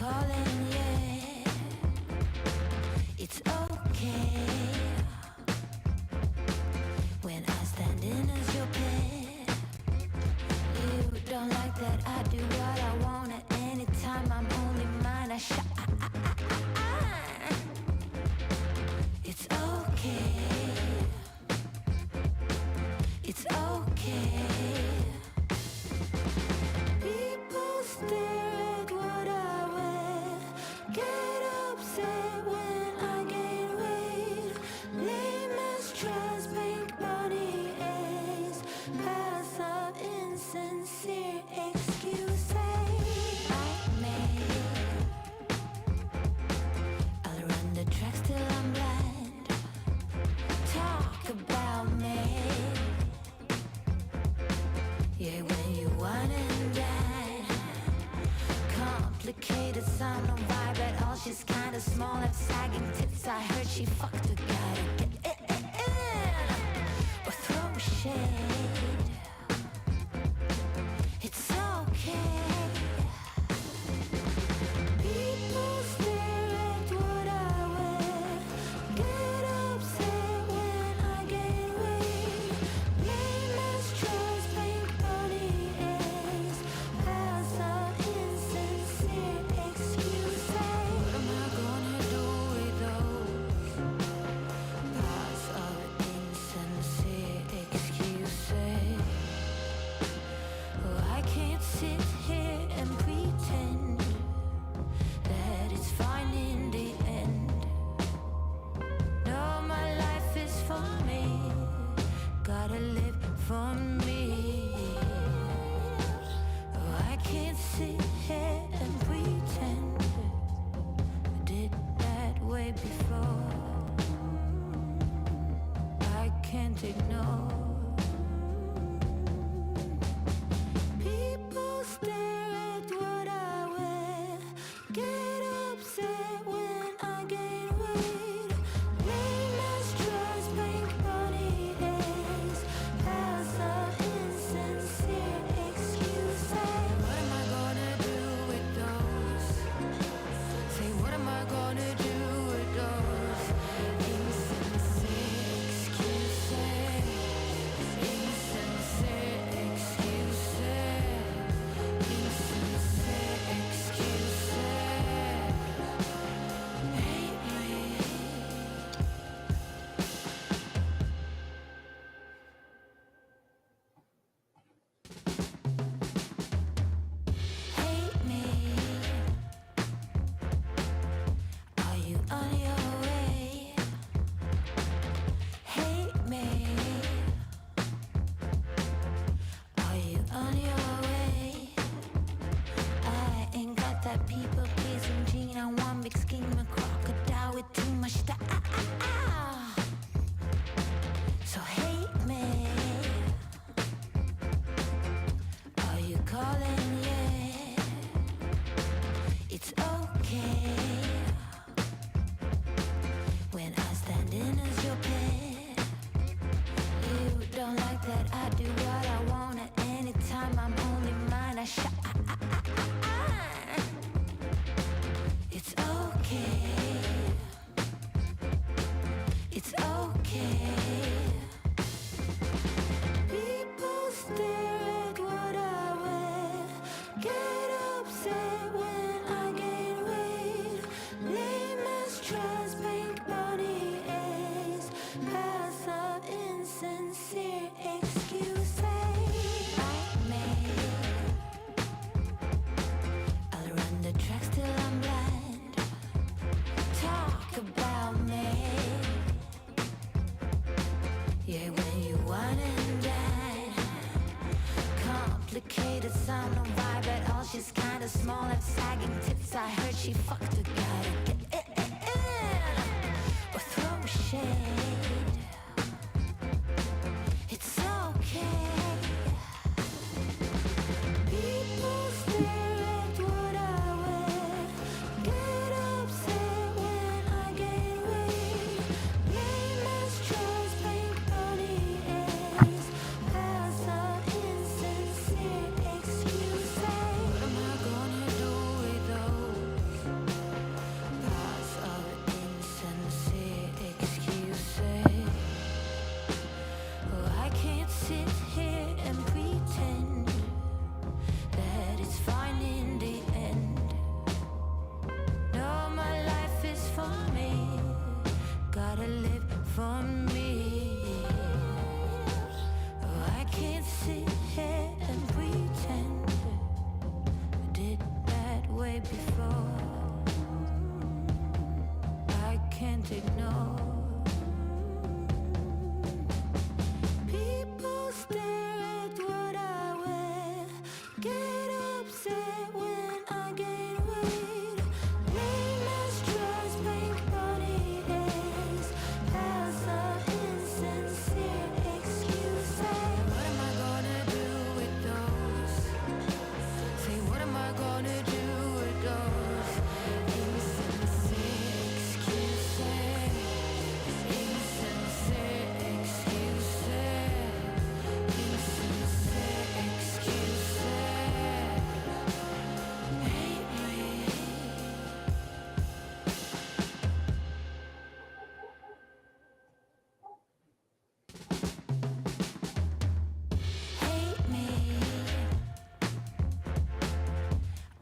calling? Yeah, it's okay when I stand in as your pet. You don't like that I do what I want at any time. I'm only mine. I shine. It's okay. It's okay. People stare at what I wear, get upset when I gain weight. Lame as trash, pink body aches, pass up insincere excuses I made. I'll run the tracks till I'm blind. Talk about me. Yeah, when you wine and dine. Complicated sound, no vibe at all. She's kinda small, have sagging tits. I heard she fucked a guy to get in or throw shade. It's okay. People stare at what I wear, get upset when I gain weight. Lame as trash, pink body aches, pass up insincere excuses. What am I gonna do with those? Pass up insincere excuses. Oh, I can't sit here and pretend that it's fine in the end. No, my life is for me. Gotta live for me. Oh, I can't sit here and pretend I did that way before. I can't ignore. People stare at what I wear, get upset when I gain weight. Lame as trash, pink body aches, pass up insincere excuses. What am I gonna do with those? Say, what am I gonna do with those insincere excuses? Insincere excuses. Insincere excuses. Hate me. Hate me. Are you on your way? Hate me. Are you on your way? I ain't got that people pleasing gene. I want big scheme, a crocodile with too much style. So hate me. Are you calling? Yeah, it's okay when I stand in as your pet. You don't like that I do what I want at any time. I'm only mine. I shine. It's okay. It's okay. People stare at what I wear, get upset when I gain weight. Lame as trash, pink body aches, pass up insincere excuses I made. I'll run the tracks till I'm blind. Talk about me. Yeah, when you wine and dine. Complicated sound, no vibe at all. She's kinda small, have sagging tits. I heard she fucked a guy to get in or throw shade. It's okay. People stare at what I wear, get upset when I gain weight. Lame as trash, pink body aches, pass up insincere excuses. What am I gonna do with those? way before. I can't ignore. People stare at what I wear, get upset when I gain weight. Lame as drugs, pink body hairs, pass of insincere excuses. What am I gonna do with those? Say, what am I gonna do with those insincere excuses? Insincere excuses. Insincere excuses. Hate me. Hate me.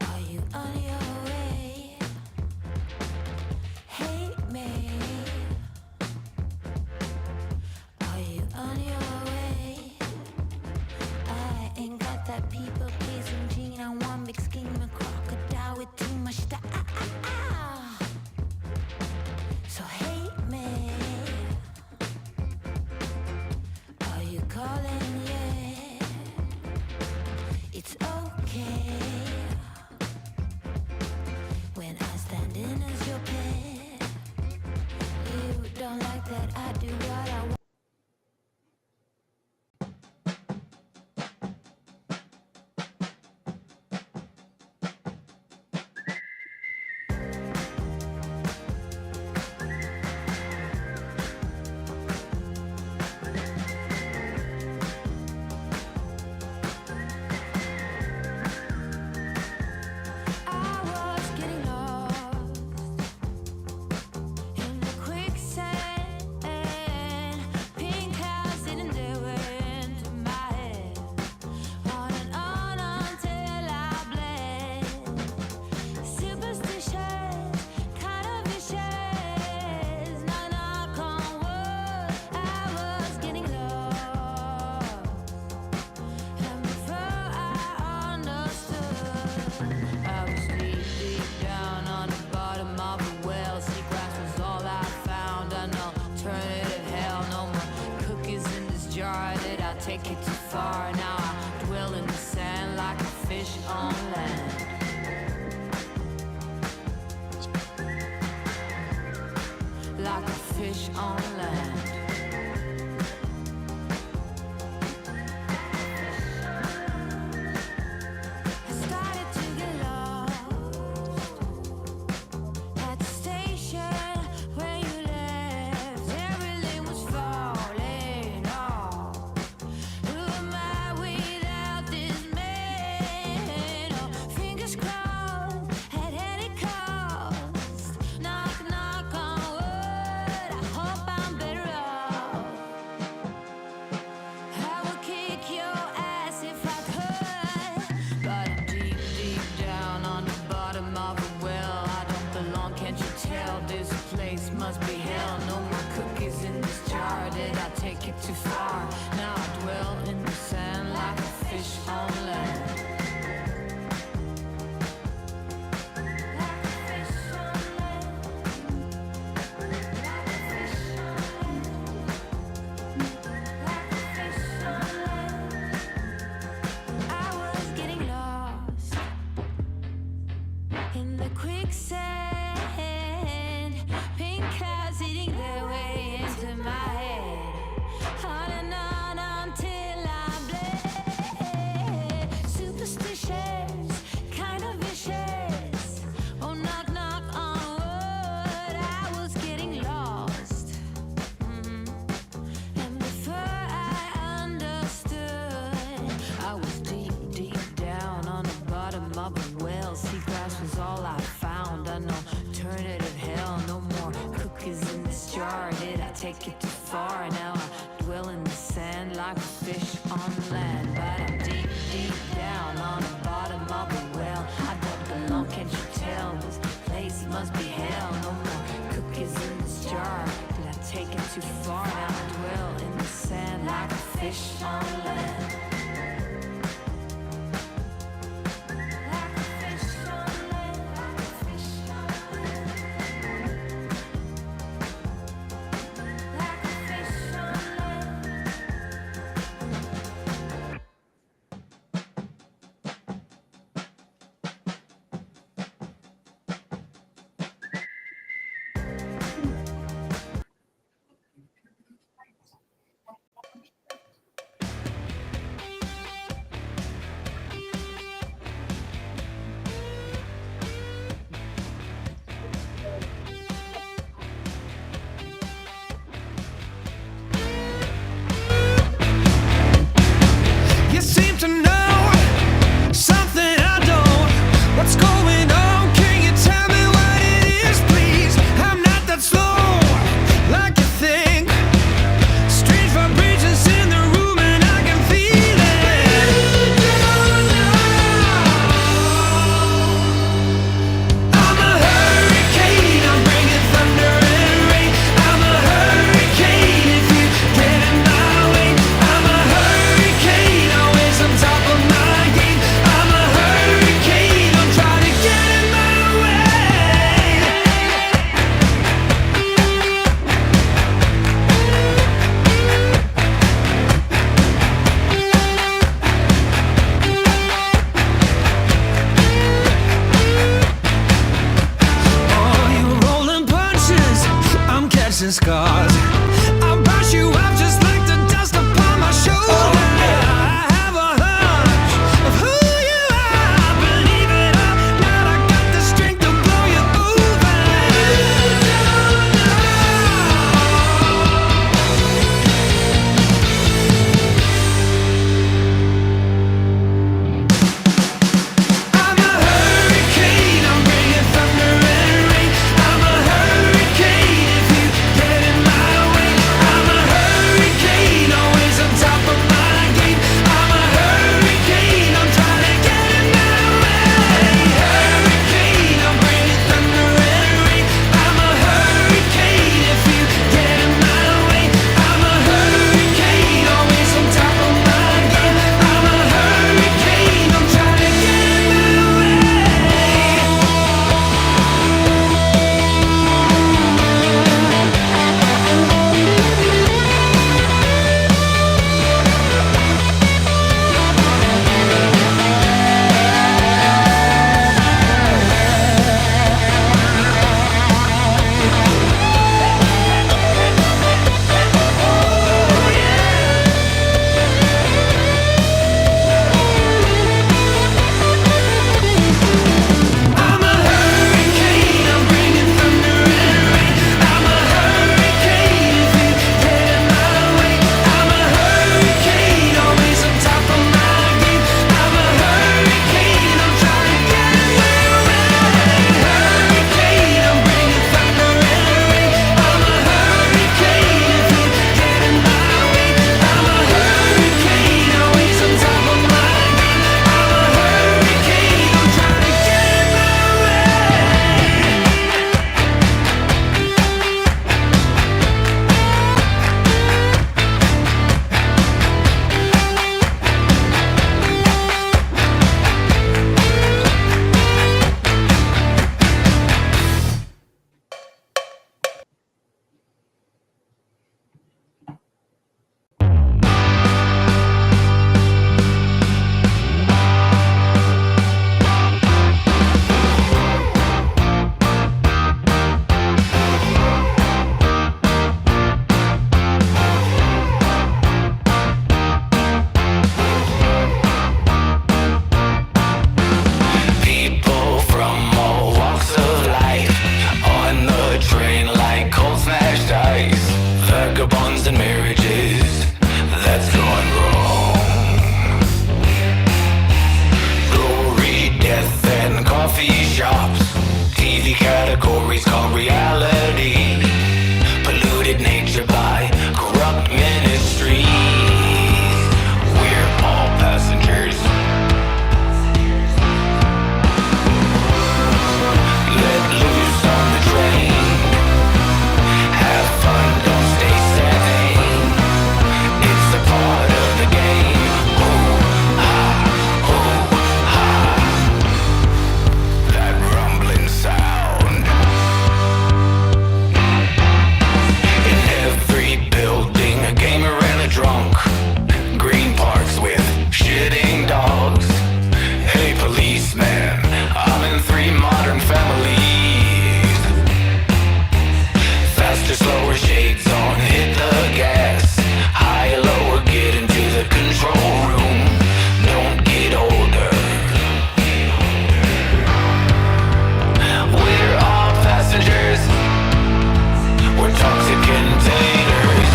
Are you on your way? Hate me. Are you on your way? I ain't got that people pleasing gene. I want big scheme, a crocodile with too much style. So hate me. Are you calling yet? It's okay when I stand in as your pet. You don't like that I do what I want. I was getting lost in the quicksand. Pink clouds didn't do into my head. On and on until I bled. Superstitious, kind of vicious. Knock on wood. I was getting lost, and before I understood, I was deep down on the bottom of a well. Seagrass was all I found. I know, alternative hell. No more cookies in this jar. Did I take it too far? Now I dwell in the sand like a fish on land. Like a fish on land. I started to get lost at the station where you left. Everything was falling off. Who am I without this man? Oh, fingers crossed at any cost. Knock, knock on wood. I hope I'm better off. I would kick your ass if I could, but I'm deep down on the bottom of a well. I don't belong, can't you tell? This place must be hell. No more cookies in this jar. Did I take it too far? Now I dwell in the sand like a fish on land. Like a fish on land. Like a fish on land. Like a fish on land. I was getting lost in the quicksand. Pink clouds eating their way into my head. On and on until I bled. Superstitious, kind of vicious. Oh, knock, knock on wood. I was getting lost. And before I understood, I was deep down on the bottom of a well. Seagrass was all I found. I know, alternative hell. No more cookies in this jar. Did I take it too far? Now I dwell in the sand like a fish on land. But I'm deep down on the bottom of a well. I don't belong, can't you tell? This place must be hell. No more cookies in this jar. Did I take it too far? Now I dwell in the sand like a fish on land. Like a fish on land. in 3 modern families. Faster, slower, shades on, hit the gas. Higher, lower, get into the control room. Don't get older. We're all passengers. We're toxic containers.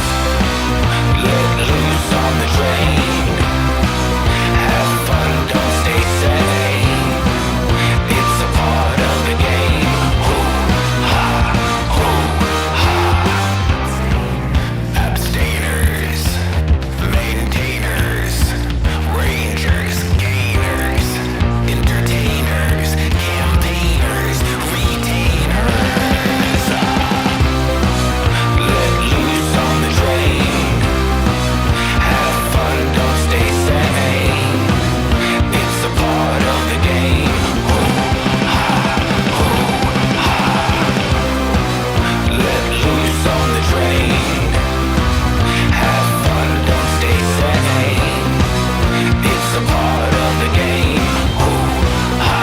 Let loose on the train. Have fun, don't stay sane. It's a part of the game. Hoo-ha, hoo-ha. Abstainers, maintainers, rangers, gainers, entertainers, campaigners, retainers. Let loose on the train. Have fun, don't stay sane. It's a part of the game. Hoo-ha, hoo-ha. Let loose on the train. Have fun, don't stay sane. It's a part of the game. Hoo-ha,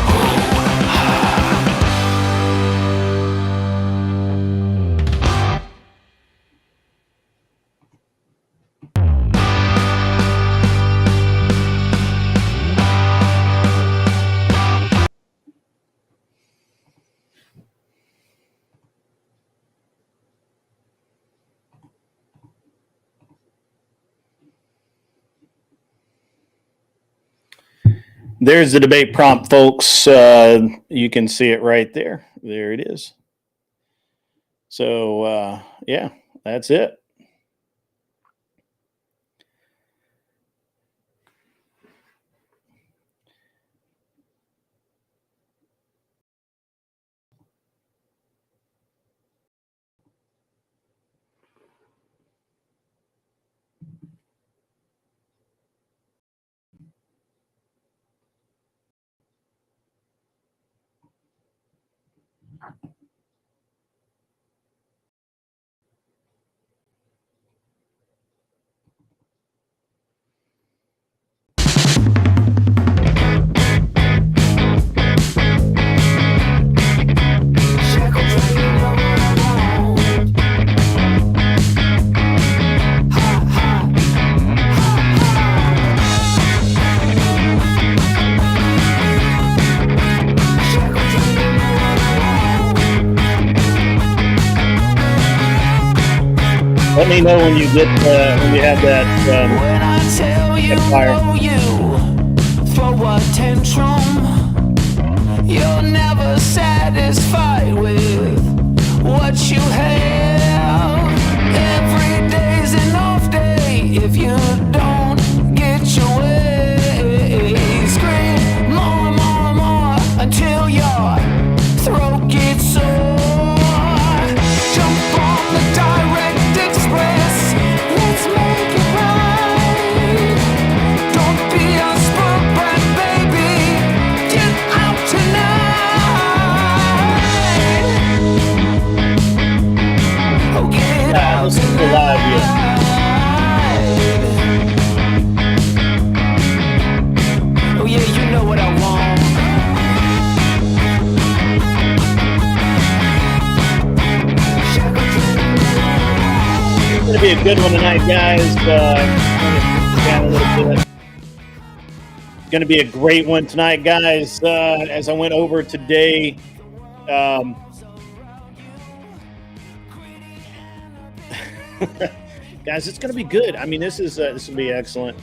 hoo-ha. There's the debate prompt, folks. You can see it right there. There it is. So, yeah, that's it. Let me know when you get when you have that. When I tell you, fire. oh, you throw a tantrum, you're never satisfied with what you have. Every day's an off day if you don't get your way. Scream more, more, more until your throat gets sore. Jump on the direct express. Let's make it right. Don't be a spoiled brat, baby. Get out tonight. Oh, get out Listen to the live yet. tonight. Oh yeah, you know what I want. It's going to be a good one tonight, guys. Down a little bit. It's going to be a great one tonight, guys. As I went over today, guys, it's going to be good. I mean, this will be excellent.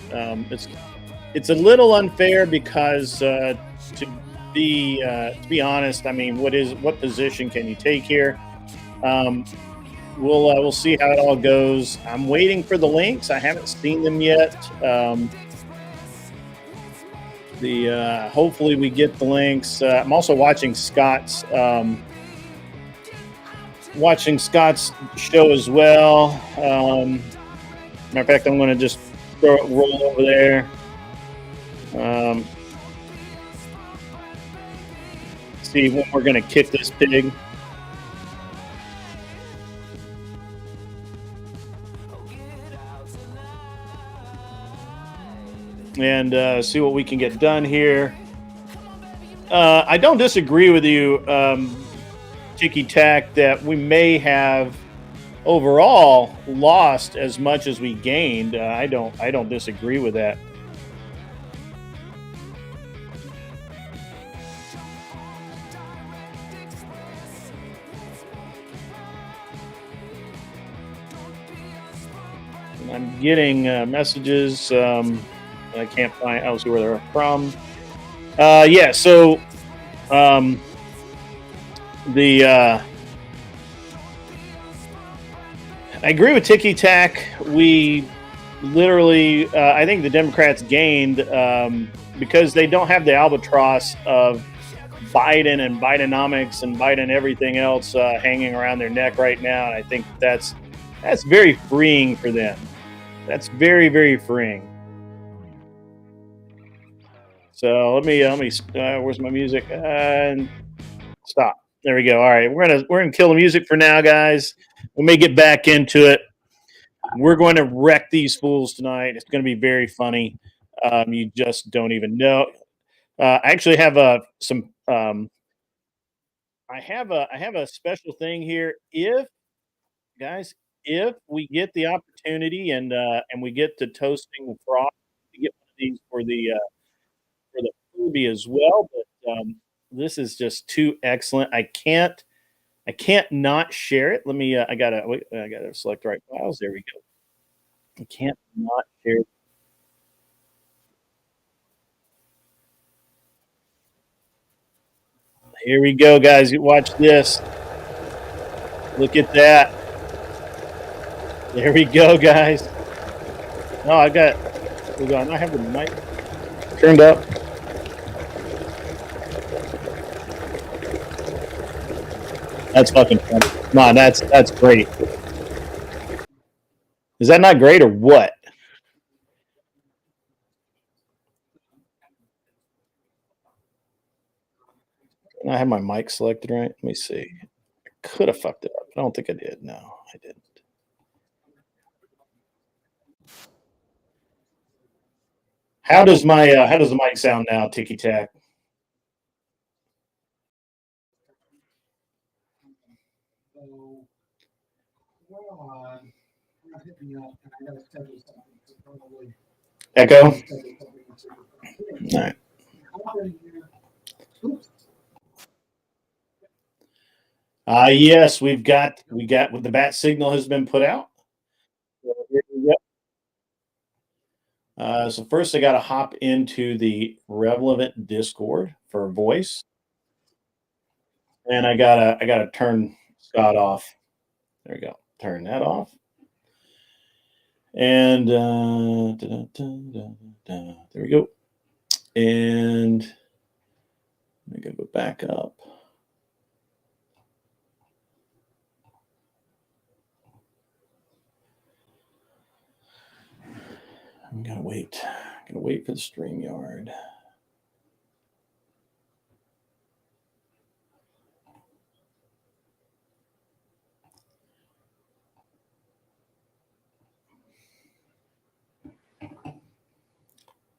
It's a little unfair because to be honest, I mean, what position can you take here? We'll see how it all goes. I'm waiting for the links. I haven't seen them yet. Hopefully we get the links. I'm also watching Scott's show as well. Matter of fact, I'm going to just roll over there. See when we're going to kick this pig. And see what we can get done here. I don't disagree with you, Tiki Tack, that we may have overall lost as much as we gained. I don't disagree with that. I'm getting messages. I can't find. I don't see where they're from. Yeah. So um, the I agree with Tiki Tack. We literally, I think the Democrats gained because they don't have the albatross of Biden and Bidenomics and Biden everything else hanging around their neck right now. And I think that's very freeing for them. That's very freeing. So let me. Where's my music? And stop. There we go. All right, we're gonna kill the music for now, guys. We may get back into it. We're going to wreck these fools tonight. It's going to be very funny. You just don't even know. I actually have some. I have a special thing here. If guys, if we get the opportunity and we get to toasting frog, we get one of these for the movie as well. But this is just too excellent. I can't not share it. Let me. I gotta select the right files. There we go. I can't not share. Here we go, guys. You watch this. Look at that. There we go, guys. No, I got. Hold on. I have the mic turned up. That's fucking funny. Come on, that's great. Is that not great or what? I have my mic selected right. Let me see. I could have fucked it up. I don't think I did. No, I didn't. How does the mic sound now? Ticky tack. Echo. All right. Yes, we got the bat signal has been put out. So here we go. So first, I got to hop into the relevant Discord for voice, and I gotta turn Scott off. There we go. Turn that off, and there we go. And I gotta go back up. I'm gonna wait. I'm gonna wait for the StreamYard.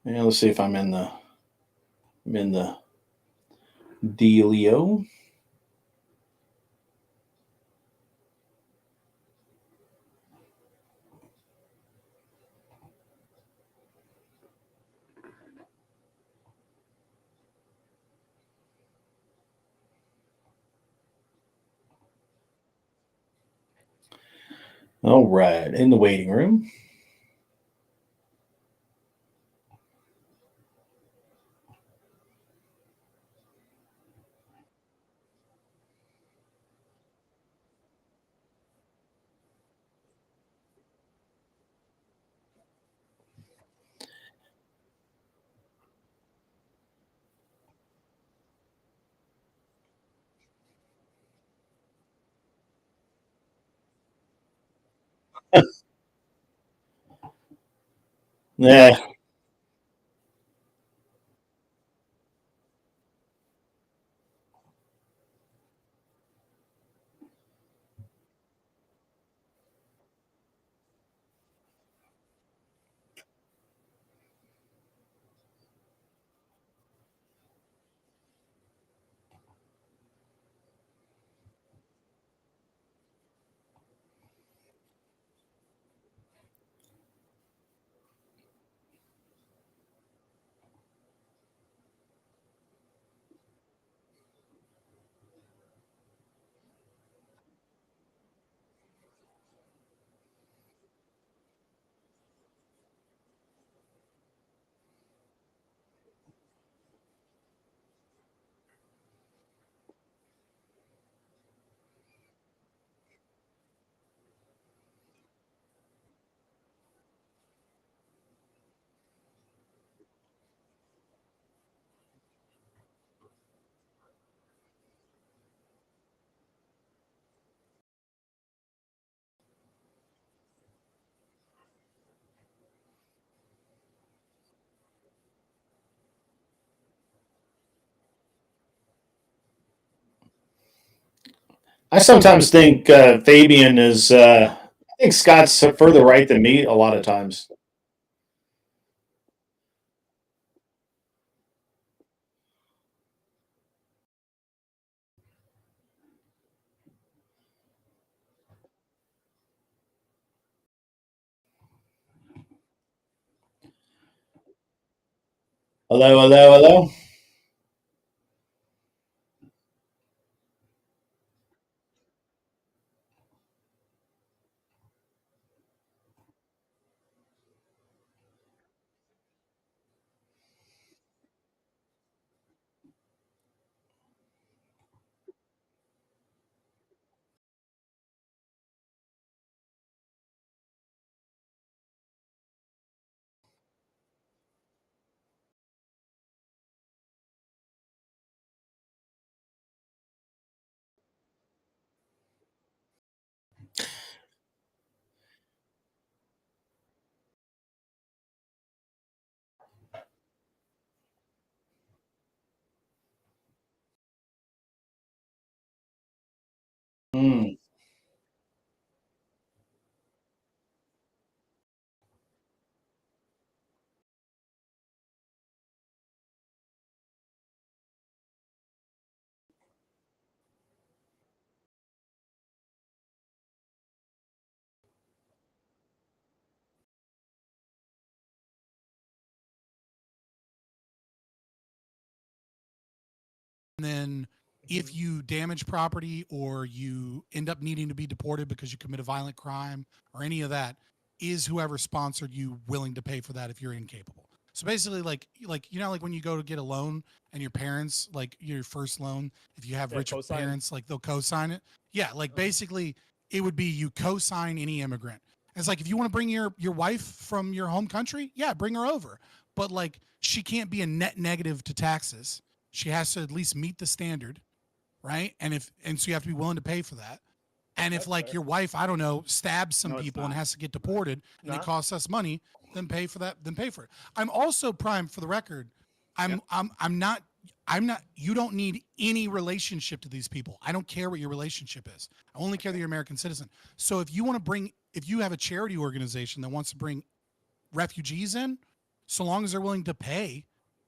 Yeah, let's see if I'm in the dealio. All right, in the waiting room. Yeah. I sometimes think Fabian is. I think Scott's further right than me a lot of times. Hello, hello, hello. Hmm. And then if you damage property or you end up needing to be deported because you commit a violent crime or any of that, is whoever sponsored you willing to pay for that if you're incapable? So basically, like you know, like when you go to get a loan and your parents, like your first loan, if you have rich co-sign. parents, like they'll co-sign it. Yeah, like basically it would be you co-sign any immigrant. It's like if you want to bring your wife from your home country, yeah, bring her over. But like she can't be a net negative to taxes. She has to at least meet the standard, right? And so you have to be willing to pay for that. And if That's like fair. your wife, I don't know, stabs some No, it's people and not. has to get deported and it Not. costs us money, then pay for that, then pay for it. I'm also Prime for the record. I'm not you don't need any relationship to these people. I don't care what your relationship is. I only care that you're an American citizen. So if you have a charity organization that wants to bring refugees in, so long as they're willing to pay,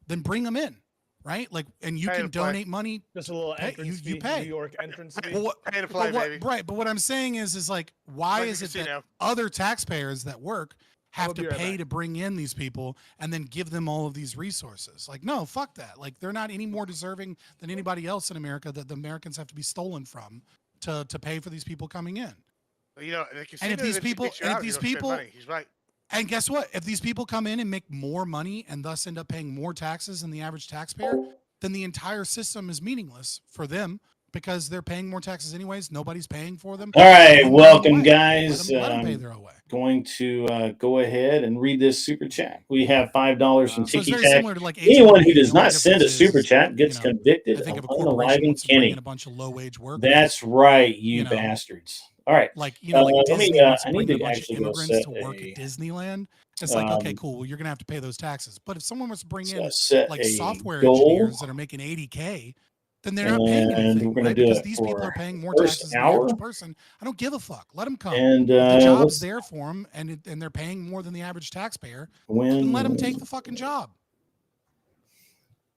then bring them in, right? Like, and you Pay can to play. donate money. Just a little Pay- entrance you fee. pay. New York entrance fee. But what, Pay to play, baby. right? But what I'm saying is like, why Like a is it that casino. other taxpayers that work have I'll to be right pay back. to bring in these people and then give them all of these resources? Like, no, fuck that. Like, they're not any more deserving than anybody else in America that the Americans have to be stolen from to pay for these people coming in. You know, the casino And if these eventually people, kicks you and if out, you these don't spend people, money. He's right. and guess what? If these people come in and make more money and thus end up paying more taxes than the average taxpayer, then the entire system is meaningless for them because they're paying more taxes anyways. Nobody's paying for them. All right, Give them welcome, away. guys. Let them pay their own way. Going to go ahead and read this super chat. We have $5 from So it's Tiki very Tac. similar to like Anyone H-1B. who The does only not send a difference super is, chat gets you know, convicted I think of if a corporation unaliving wants to bring Kenny. in a bunch of low-wage workers, That's right, you you know, bastards. All right. like like let Disney me. wants to I need bring in a to bunch of actually go immigrants set to work a. at Disneyland. It's like, okay, Um, cool. Well, you're gonna have to pay those taxes. But if someone wants to bring in set like a software goal, engineers that are making 80K, then they're not paying and anything, we're going right? to do Because it these people for are paying more first taxes than the average hour. person. I don't give a fuck. Let them come. And If the job's let's there for them and they're paying more than the average taxpayer, win. then let them take the fucking job.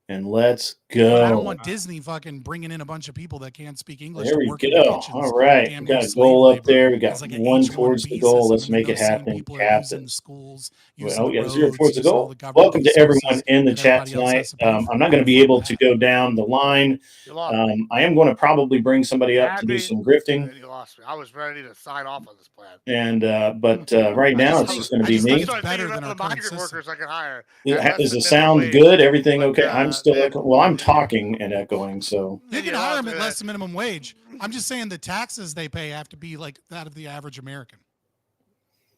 And let's But I don't go. want Disney fucking bringing in a bunch of people that can't speak English There to we work in the go. kitchens. All right. Damn We near got a slave goal up labor. there. We got It's like an one towards the H-1B goal. system, Let's and then make it those same happen. people are using the Captains. schools, using Well, the yeah, roads, 0 towards the using all goal. the government Welcome to everyone resources in the that chat everybody else tonight. has to pay for. I'm not going to be Fuck able to that. go down the line. You lost me. I am going to probably bring somebody You up had to do me, some grifting. and you lost me. I was ready to sign off on this plan. And but right I now just it's think just going to I be just think me. it's Started better thinking than about our the current migrant system. workers I can hire. at less Does than the minimum sound wage. good? Everything But, okay? I'm still then- echoing. Well, I'm talking and echoing. So You Then can you hire lost them me at then. less than minimum wage. I'm just saying the taxes they pay have to be like that of the average American.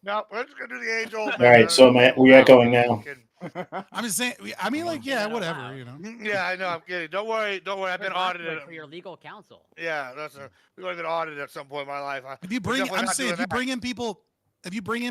No, we're just gonna do the age-old. all right. So we echoing now. I'm just saying. I mean, like, yeah, whatever, you know. Yeah, I know. I'm kidding. Don't worry. Don't worry. I've been audited. for your legal counsel. Yeah, we're gonna get audited at some point in my life. If you bring, I'm saying, if you bring in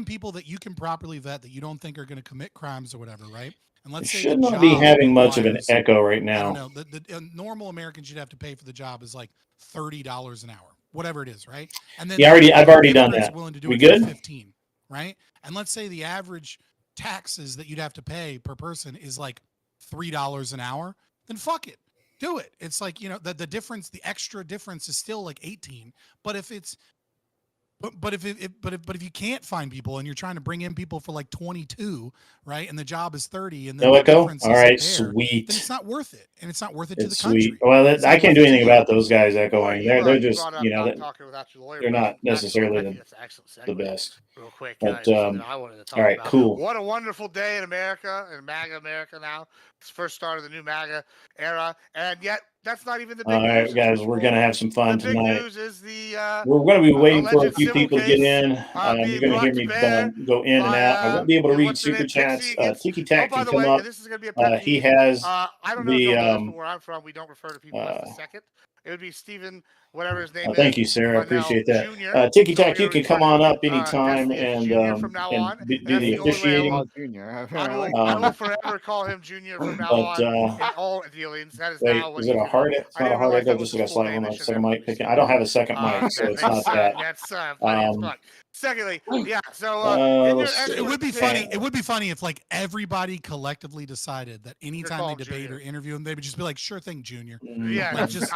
people that you can properly vet that you don't think are going to commit crimes or whatever, right? And let's say Should the not be job having much of an requires- echo right I now. don't know. The normal Americans you'd have to pay for the job is like $30 an hour, whatever it is, right? And then Yeah, I've already done immigrants that. are willing to do We it for good? 15, right? And let's say the average taxes that you'd have to pay per person is like $3 an hour, then fuck it. Do it. It's like, the difference, the extra difference is still like 18. But if it's but if you can't find people and you're trying to bring in people for like 22, right? And the job is 30 and then No the echo? difference All isn't right, there, sweet. then it's not worth it. And it's not worth it to It's the country. sweet. Well, It's I not can't do worth it to anything you. about those guys echoing. They're You just, brought up not that talking without your lawyer. they're not person. Excellent. I necessarily think that's an excellent the segue. best. Real quick, But, something I wanted to talk all right, about. cool. What a wonderful day in America, in MAGA America now. It's the first start of the new MAGA era, and yet that's not even the big All right, news. guys, we're gonna have some fun The big tonight. news is the We're going to be waiting for a alleged few civil people to get case in. being You're going to hear brought me to bear go in and out. I by won't be able to read what's her name, super chats. Pixie against. Tiki Oh, Tac by can the come way, up. this is going to be a pet He peeve. has I don't know if y'all know this, the. but where I'm from, we don't refer to people as the second. It would be Stephen, whatever his name is. Thank you, Sarah. I appreciate that. Junior. Tiki So Tac, you can come on up anytime Destiny as Junior from now on, do and that's the the only way I will- officiating. Junior. I will forever call him Junior from now But, on in all dealings. That is Wait, now what is it he's a gonna hard? be. It's I not a didn't hard realize echo. that was Just his like a full slight name. one. They should Second never mic release picking. it. I don't have a second mic, so it's not that. That's funny as fuck. Secondly, yeah. So in your let's see. It would be explanation- funny. It would be funny if like everybody collectively decided that anytime call they him debate Junior. or interview him, they would just be like, "Sure thing, Junior." Yeah, Like that's- just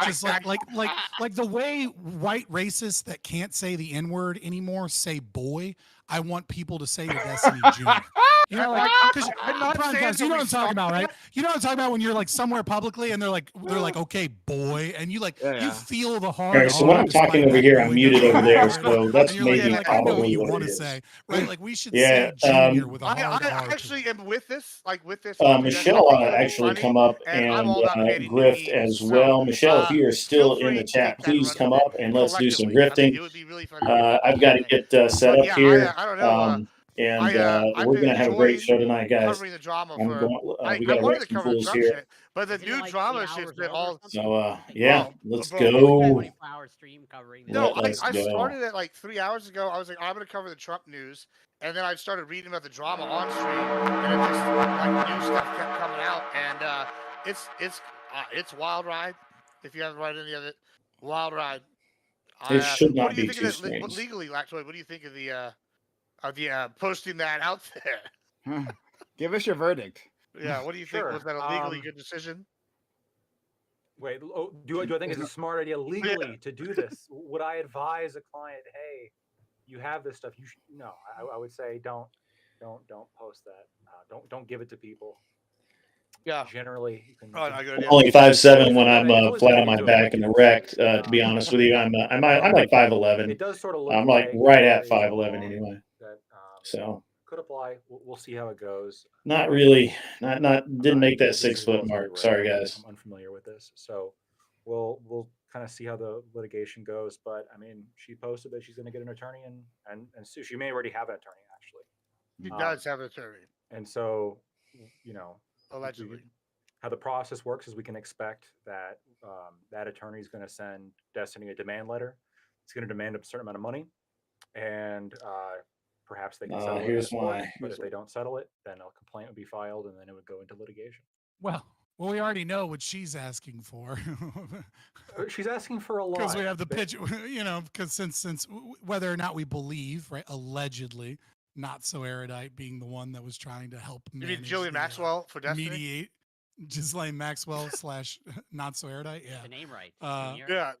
like the way white racists that can't say the N word anymore say boy. I want people to say to Destiny Junior. You know, like because I'm not saying you know what I'm that talking we about, right? You know what I'm talking about when you're like somewhere publicly and they're like, okay, boy, and you like Yeah. you feel the All hard. right, so when R I'm talking despite over that here, I'm boy muted doesn't over there, matter. so that's And you're like, maybe like, I know what probably you what want it to is. say, right? Like we should Yeah, say Junior with a I hard R. actually am with this. Like with this. Michelle I think it'll be actually funny, come up and I'm and all about creating grift memes, as so, well. Michelle, if you are still feel in the free to chat, take that and please run come with up it and let's do some collectively. I mean, grifting. it would be really funny. to do I've got to that. get set But up yeah, here. I don't know. I've We're been going to have a great enjoying show tonight, guys. covering the drama I'm for. going, I we got to wanted wreck to some cover the fools Trump here. shit, but the Isn't it new like drama 8 shit's hours been old or all. something? So, yeah, Well, let's bro, go. 24-hour stream covering. No, Let's I go. started it like 3 hours ago. I was like, I'm gonna cover the Trump news, and then I started reading about the drama on stream, and it just like new stuff kept coming out, and it's wild ride. If you haven't read any of it, wild ride. It should What not do you be think two of that screens. legally, Lactoid? What do you think of the posting that out there? Give us your verdict. Yeah, what do you think? Sure. Was that a legally good decision? Wait, do I think it's a smart idea legally to do this? Would I advise a client, hey, you have this stuff? You should, no. I would say don't post that. Don't give it to people. Yeah. Generally, you can. Oh, no, good idea. Only 5'7" when I'm It's always flat good on my to do back it. and erect. To be honest with you, I'm like 5'11". It does sort of look. I'm like right at there is a 5'11" law anyway. That, So could apply. We'll see how it goes. not really, didn't make that This is 6 foot relatively mark. rare. Sorry, guys. I'm unfamiliar with this, so we'll kind of see how the litigation goes. But I mean, she posted that she's going to get an attorney and sue. She may already have an attorney actually. He does have an attorney, And so, you know, allegedly. how the process works is we can expect that that attorney is going to send Destiny a demand letter. It's going to demand a certain amount of money, and perhaps they can settle it. Here's in court, why. But if they don't settle it, then a complaint would be filed, and then it would go into litigation. Well, we already know what she's asking for. She's asking for a lot Because we have the pitch, because since whether or not we believe, right, allegedly, not so erudite being the one that was trying to help You mean manage Jillian the, Maxwell for Destiny? mediate, Ghislaine Maxwell / not so erudite, yeah. The name right. Yeah,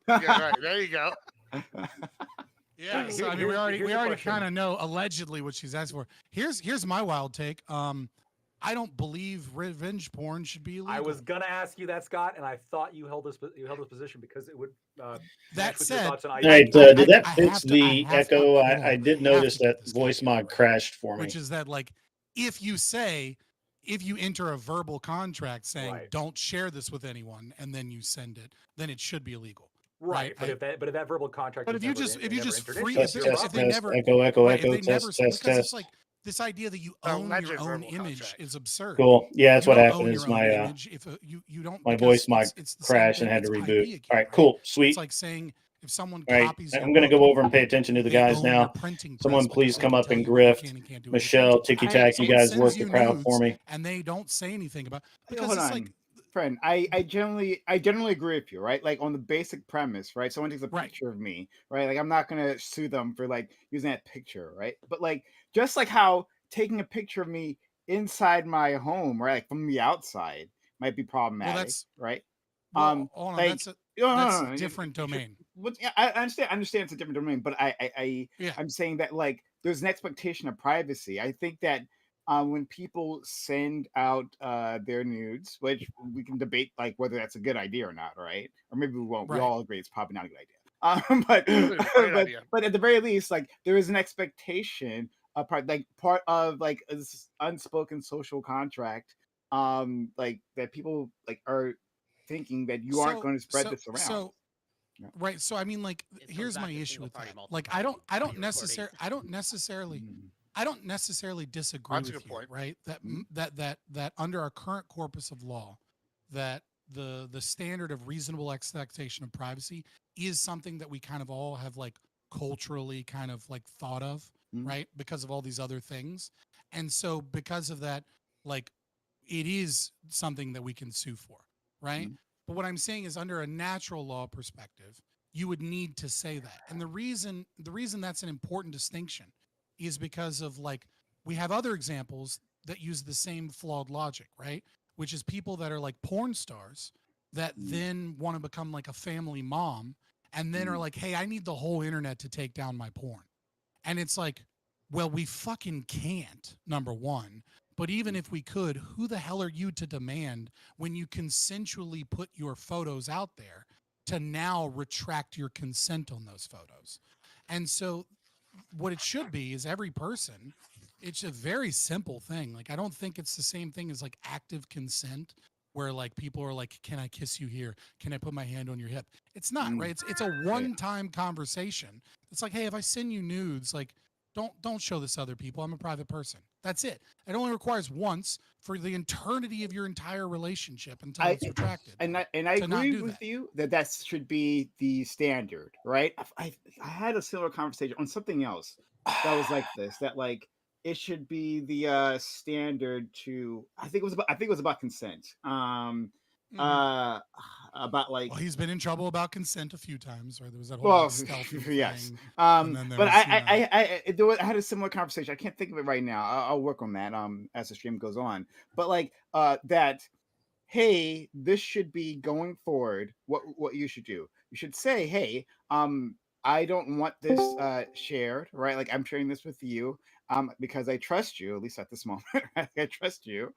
right. There you go. Yeah, so I mean, we already kind of know allegedly what she's asking for. Here's my wild take. I don't believe revenge porn should be illegal. I was gonna ask you that, Scott, and I thought you held this position because it would. That match with your said, thoughts on All ID. right, I- did that I fix have to- the I have to- echo? hold I on, did I have to notice get that this voice guy mod right. crashed for me. Which is that, like, if you enter a verbal contract saying Right. don't share this with anyone, and then you send it, then it should be illegal. Right, but if that verbal contract. But is if you never just in- if you never just entered free into, if, it's they- your if they problem. never echo, right, if echo, they never test, because test. it's like this idea that you own Alleged your own verbal image contract. is absurd. Cool. Yeah, that's You what don't happened. own Is your own my image if you don't my because voice mod it's the same crashed and thing, had to it's reboot. IP again, All right, right? cool, sweet. It's like saying if someone All right, copies your I'm gonna book, go over and pay attention to the they guys own your now. printing press, Someone but please they come can up tell and you what you grift. can and can't do with Michelle, infringement. Tiki Tac, you Someone guys sends work the you crowd for news me. and they don't say anything about because Hold it's on. like friend, I generally agree with you, right? Like on the basic premise, right? Someone takes a Right. picture of me, right? Like I'm not gonna sue them for like using that picture, right? But like just like how taking a picture of me inside my home, right, like from the outside might be Well, problematic, right? hold on. Like no, That's a no, no, different domain. yeah, I understand. I understand it's a different domain, but Yeah. I'm saying that like there's an expectation of privacy. I think that when people send out their nudes, which we can debate like whether that's a good idea or not, right? Or maybe we won't. We Right. all agree it's probably not a good idea. But It's a great but idea. but at the very least, like there is an expectation, a part of like this unspoken social contract, like that people like are thinking that you aren't going to spread this around. Yeah. Right. So I mean, like, It goes here's back my to issue with single-party, that. Like, multi-party I don't recording. necessarily, Mm. I don't necessarily disagree That's a with good you, point. right? That Mhm. that under our current corpus of law, that the standard of reasonable expectation of privacy is something that we kind of all have like culturally kind of like thought of, Mhm. right? Because of all these other things. And so because of that, like it is something that we can sue for, right? Mhm. But what I'm saying is under a natural law perspective, you would need to say that. And the reason that's an important distinction is because of like we have other examples that use the same flawed logic, right? Which is people that are like porn stars that then want to become like a family mom and then are like, "Hey, I need the whole internet to take down my porn." And it's like, well, we fucking can't, number one. But even if we could, who the hell are you to demand when you consensually put your photos out there to now retract your consent on those photos? And so, what it should be is every person, it's a very simple thing. Like, I don't think it's the same thing as like active consent where like people are like, can I kiss you here? Can I put my hand on your hip? It's not, right? It's a one-time conversation. It's like, hey, if I send you nudes, like don't show this to other people. I'm a private person. That's it. It only requires once for the eternity of your entire relationship until it's retracted. I to not agree do with that. you that that should be the standard, right? I had a similar conversation on something else that was like this, that like it should be the standard to I think it was about consent. Uh about like Well, he's been in trouble about consent a few times, right? There was that whole well, like, stealthing yes. thing, and then there But was, I had a similar conversation. I can't think of it right now. I'll work on that as the stream goes on. But like that, hey, this should be going forward. What you should do? You should say, hey, I don't want this shared, right? Like I'm sharing this with you, because I trust you. At least at this moment, I trust you.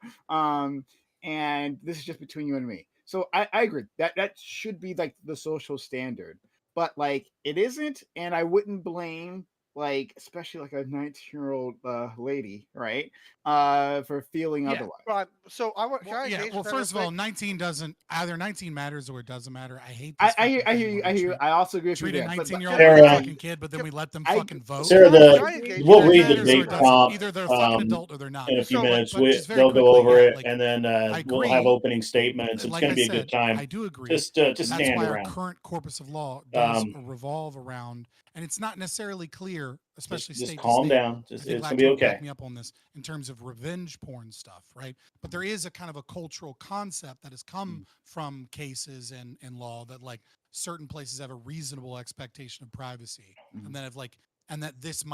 And this is just between you and me. So I agree that that should be like the social standard, but like it isn't, and I wouldn't blame like especially like a 19-year-old lady, right? For feeling Yeah, otherwise. Ron. So I want. Can well, I yeah. engage Well, with that real first of all, quick? 19 doesn't either. 19 matters or it doesn't matter. I hate this. I hear fucking you. thing where I we hear you. treat- I also agree with you treat a there. 19-year-old Can- like a Sarah, fucking kid, but then we let them I fucking vote. Sarah, Can I Like, engage we'll with either read that the matters or date it real quick? doesn't. prompt Either they're a fucking adult or they're not. in a few So, like, minutes. But just very They'll go quickly, over yeah. it, Like and then I we'll have agree. opening statements. It's Like going I to be a said, good time. I do agree. Just That's stand why our around. current corpus of law does Um, revolve around, and it's not necessarily clear, especially just state to calm state. down. I It's think going to be Lacto would back okay. me up on this in terms of revenge porn stuff, right? But there is a kind of a cultural concept that has come from cases and law that like certain places have a reasonable expectation of privacy, and then have like, and that this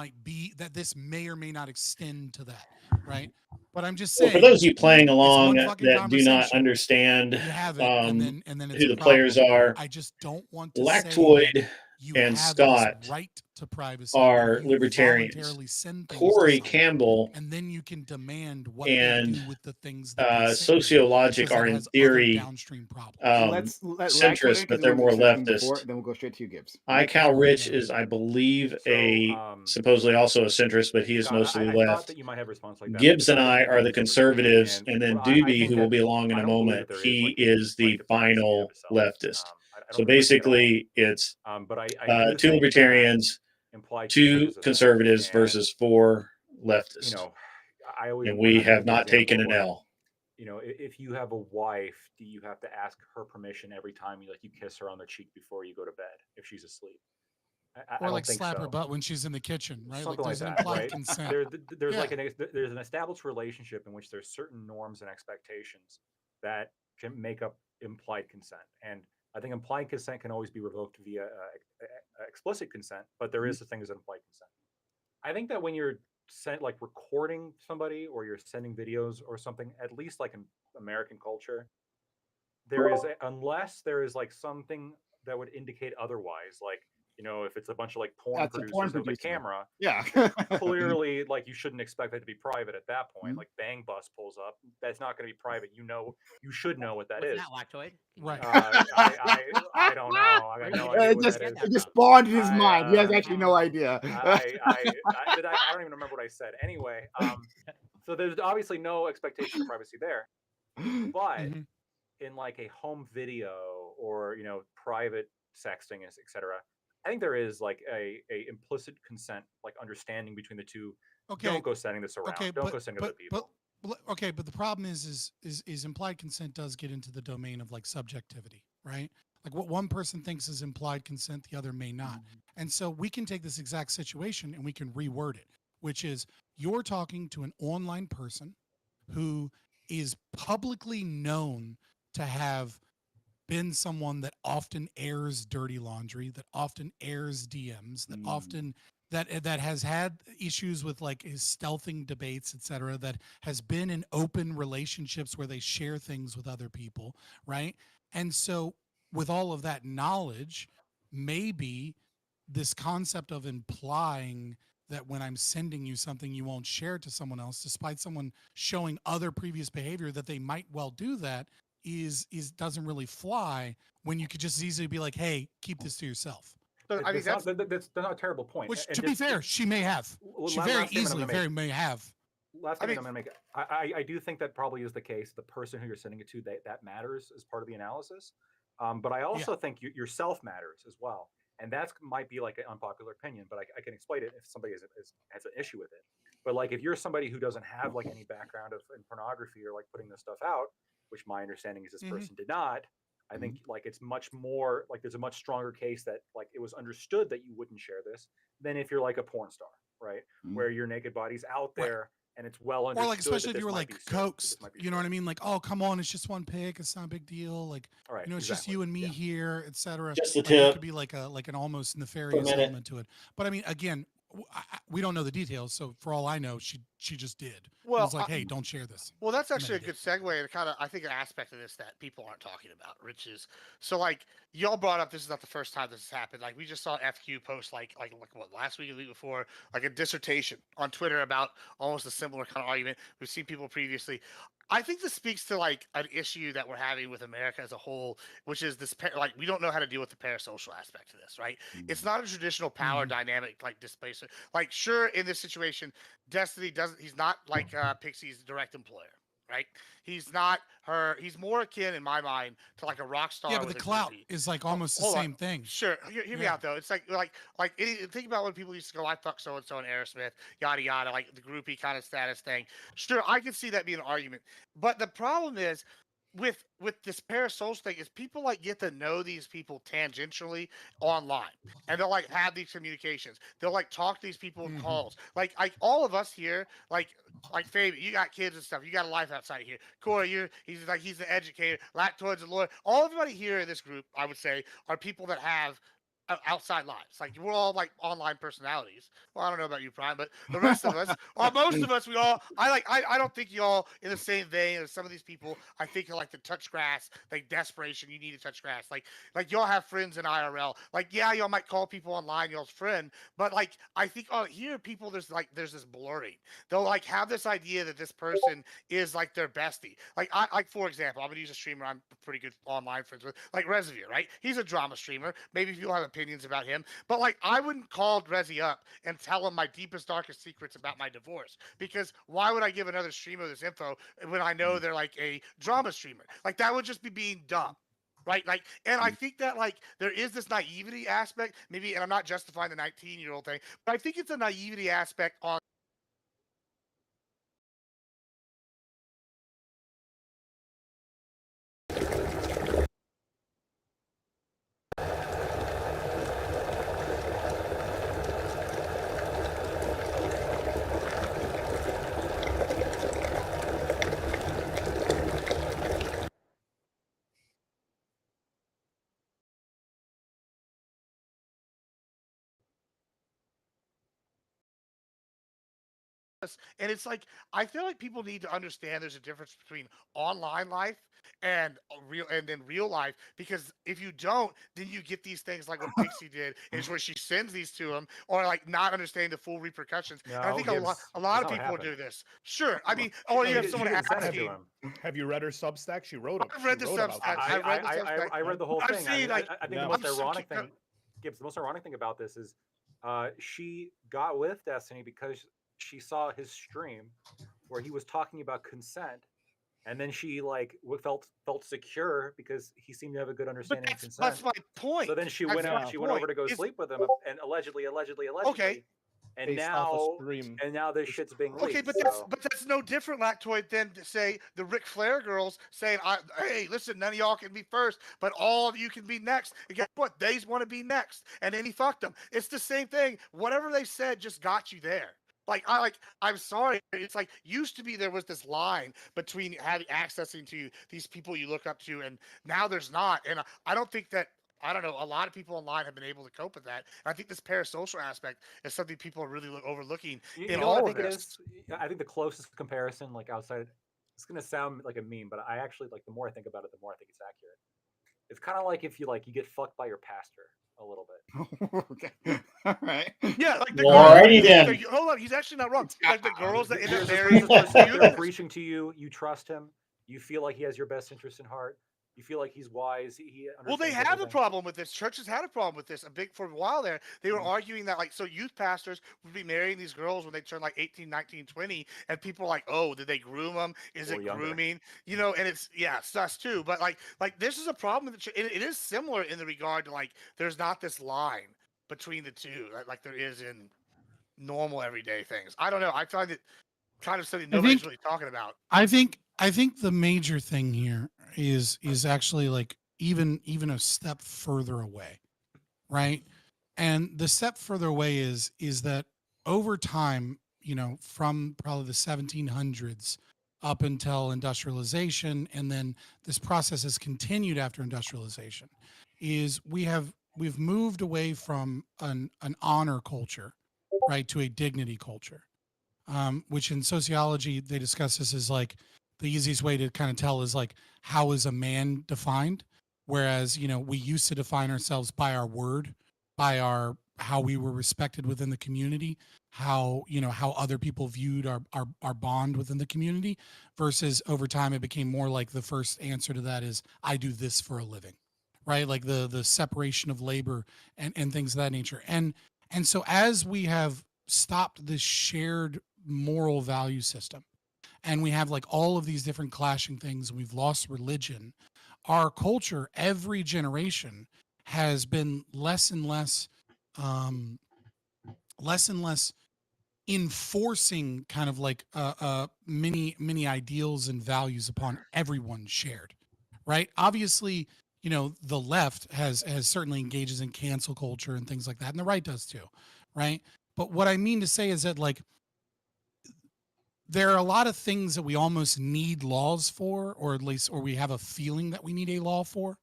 may or may not extend to that, right? But I'm just Well, for saying, those of you playing it's along one fucking that do not conversation. understand You have it, and um, then it's who a the players problem. are, I just don't want to say that Lactoid you and have this Scott right to privacy are when you libertarians. voluntarily send things Corey to someone, Campbell and then you can demand what and they do with the things that they sent you Sociologic because are that in has other theory downstream problems. Let's let Lacto in centrist, because but he they're wants more to say something before. leftist. Then we'll go straight to you, Gibbs. I Cal Rich Yeah. is, I believe, So, supposedly also a centrist, but he is Scott, mostly I thought left. that you might have a response like that. Gibbs and But I you are the mentioned libertarian, conservatives, and then what I Doobie, think who will that be along in I a don't believe moment, that there is he like is the like a privacy we have final to sell. leftist. I So don't think at all. basically, it's But I do two think libertarians, that implied consent two is a thing. conservatives And, versus four you leftists. know, I always And wonder we with have the not taken example an of, like, L. you know, if you have a wife, do you have to ask her permission every time you kiss her on the cheek before you go to bed if she's asleep? I Or don't like think slap her so. butt when she's in the kitchen, right? Something Like there's like an that, implied right? consent. There's Yeah. like there's an established relationship in which there's certain norms and expectations that can make up implied consent. And I think implied consent can always be revoked via explicit consent, but there is a thing as implied consent. I think that when you're like recording somebody or you're sending videos or something, at least like in American culture, there is unless there is like something that would indicate otherwise, like, you know, if it's a bunch of like porn That's a porn producers with a producer. camera, Yeah. clearly, like, you shouldn't expect that to be private at that point. Like Bang Bus pulls up, that's not going to be private. You know, you should know what that What's is. that, Lactoid? Right. I don't know. I got no idea It what just, that is. it just spawned in his I, mind. He has actually no idea. I don't even remember what I said. Anyway, so there's obviously no expectation of privacy there, but Mhm. in like a home video or, you know, private sexting, etc., I think there is like a implicit consent, like understanding between the two. Okay. Don't go sending this around. Okay, Don't go sending it to other people. Okay, but the problem is implied consent does get into the domain of like subjectivity, right? Like what one person thinks is implied consent, the other may not. And so we can take this exact situation and we can reword it, which is you're talking to an online person who is publicly known to have been someone that often airs dirty laundry, that often airs DMs, that often that has had issues with like his stealthing debates, etc., that has been in open relationships where they share things with other people, right? And so with all of that knowledge, maybe this concept of implying that when I'm sending you something, you won't share it to someone else, despite someone showing other previous behavior that they might well do that, is doesn't really fly when you could just easily be like, hey, keep this to yourself. So, I mean, that's not a terrible point. Which, And to be fair, she may have. She very easily may have. Last thing I'm going to make. I do think that probably is the case. The person who you're sending it to, that matters as part of the analysis. But I also think yourself matters as well. And that might be like an unpopular opinion, but I can explain it if somebody has an issue with it. But like if you're somebody who doesn't have like any background in pornography or like putting this stuff out, which my understanding is this person did not, I think like it's much more like there's a much stronger case that like it was understood that you wouldn't share this than if you're like a porn star, right? Where your naked body's out there and it's well understood. Or like especially if you were might like be coaxed, you know what I mean? Like, oh, come on, it's just one pic, it's not a big deal. Like, you know, it's just you and me here, etc. Just the like, tip. it could be like an almost nefarious element to it. But I mean, again, we don't know the details, so for all I know, she just did. Well, it was like, hey, don't share this. Well, that's actually a good segue and kind of, I think, an aspect of this that people aren't talking about, which is, so like y'all brought up, this is not the first time this has happened. Like we just saw FQ post like what, last week or the week before, like a dissertation on Twitter about almost a similar kind of argument. We've seen people previously. I think this speaks to like an issue that we're having with America as a whole, which is this like we don't know how to deal with the parasocial aspect of this, right? It's not a traditional power dynamic like displacement. Like sure, in this situation, Destiny doesn't. He's not like Pixie's direct employer, right? He's not her. He's more akin in my mind to like a rock star. Yeah, but the clout is like almost the same thing. Sure, hear me out though. It's like think about when people used to go, "I fuck so and so and Aerosmith," yada yada, like the groupie kind of status thing. Sure, I can see that being an argument, but the problem is with this parasocial thing is people like get to know these people tangentially online, and they'll like have these communications. They'll like talk to these people in calls. Like all of us here, like Fabian, you got kids and stuff. You got a life outside here. Corey, he's an educator. Lactoid's a lawyer. All everybody here in this group, I would say, are people that have outside lives. Like we're all like online personalities. Well, I don't know about you, Prime, but the rest of us, or most of us, we all. I don't think y'all in the same vein as some of these people. I think are like the touch grass, like desperation. You need to touch grass. Like y'all have friends in IRL. Like yeah, y'all might call people online y'all's friend, but like I think here people there's this blurring. They'll like have this idea that this person is like their bestie. Like for example, I'm gonna use a streamer I'm pretty good online friends with, like Reverie, right? He's a drama streamer. Maybe if you have opinions about him, but like I wouldn't call Rezi up and tell him my deepest, darkest secrets about my divorce, because why would I give another streamer this info when I know they're like a drama streamer? Like that would just be being dumb. Right. Like, and I think that like there is this naivety aspect, maybe, and I'm not justifying the 19-year-old thing, but I think it's a naivety aspect on And it's like I feel like people need to understand there's a difference between online life and then real life, because if you don't, then you get these things like what Pixie did, is where she sends these to him, or like not understanding the full repercussions. And I No, think Gibbs. a That's lot of not what people happened. do this. Sure, I mean, or you have She someone didn't send it to asking. him. Have you read her Substack? She wrote I've read the about Substack. that. I read the Substack. I read the whole I've thing. seen, like, I think Yeah. the most I'm so ironic cu- thing, Gibbs, the most ironic thing about this is she got with Destiny because she saw his stream where he was talking about consent, and then she like felt secure because he seemed to have a good But understanding of that's consent. my point. So then she That's went my out. She went over point. to go It's- sleep with him, and allegedly, Okay. and Based off a now stream. and now this shit's being leaked. Okay, but so. that's no different, Lactoid, than to say the Ric Flair girls saying, "Hey, listen, none of y'all can be first, but all of you can be next." And guess what? They want to be next, and then he fucked them. It's the same thing. Whatever they said just got you there. I'm sorry. It's like used to be there was this line between accessing to these people you look up to, and now there's not. And I don't think that. I don't know. A lot of people online have been able to cope with that. And I think this parasocial aspect is something people are really overlooking You in know what all I of think it this. is? I think the closest comparison, like outside, it's gonna sound like a meme, but I actually like the more I think about it, the more I think it's accurate. It's kind of like if you get fucked by your pastor a little bit. Okay. All right. Yeah, like the Alrighty girls. then. Hold on, he's actually not wrong. Like the girls that end up There's marrying. this person out there preaching to you. You trust him. You feel like he has your best interest in heart. You feel like he's wise. He Well, they understands have a everything. problem with this. Churches had a problem with this for a while there. They were Mm-hmm. arguing that, like, so youth pastors would be marrying these girls when they turn like 18, 19, 20, and people are like, oh, did they groom them? Is Or it younger. grooming? And it's, yeah, it's sus too. But like this is a problem. It is similar in the regard to, like, there's not this line between the two, like there is in normal everyday things. I don't know. I find it kind of something nobody's really talking about. I think the major thing here is actually like even a step further away, right? And the step further away is that over time, from probably the 1700s up until industrialization, and then this process has continued after industrialization, is we've moved away from an honor culture, right, to a dignity culture. Which in sociology they discuss this as like the easiest way to kind of tell is like how is a man defined, whereas we used to define ourselves by our word, by how we were respected within the community, how how other people viewed our bond within the community, versus over time it became more like the first answer to that is I do this for a living, right? Like the separation of labor and things of that nature. And so as we have stopped this shared moral value system, and we have like all of these different clashing things, we've lost religion, our culture every generation has been less and less enforcing kind of like many ideals and values upon everyone shared, right? Obviously the left has certainly engages in cancel culture and things like that, and the right does too, right? But what I mean to say is that like there are a lot of things that we almost need laws for, or at least, or we have a feeling that we need a law for.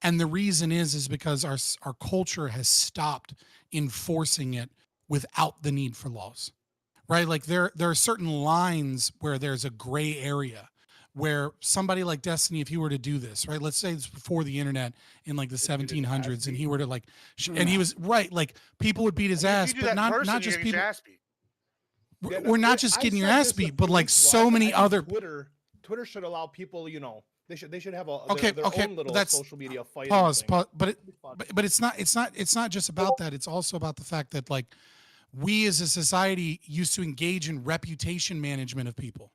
And the reason is because our culture has stopped enforcing it without the need for laws, right? Like there are certain lines where there's a gray area where somebody like Destiny, if he were to do this, right? Let's say it's before the internet in like the 1700s, and he were to like, and he was right, like people would beat his ass, If you do but that in not person, just you're gonna get people. your ass beat. Yeah, We're not just I getting your said ass this a beat, but few like weeks ago. so I many think other. Twitter should allow people, they should have Okay, their okay, own little that's- social media fight. Pause, but it's not just about that. It's also about the fact that like we as a society used to engage in reputation management of people,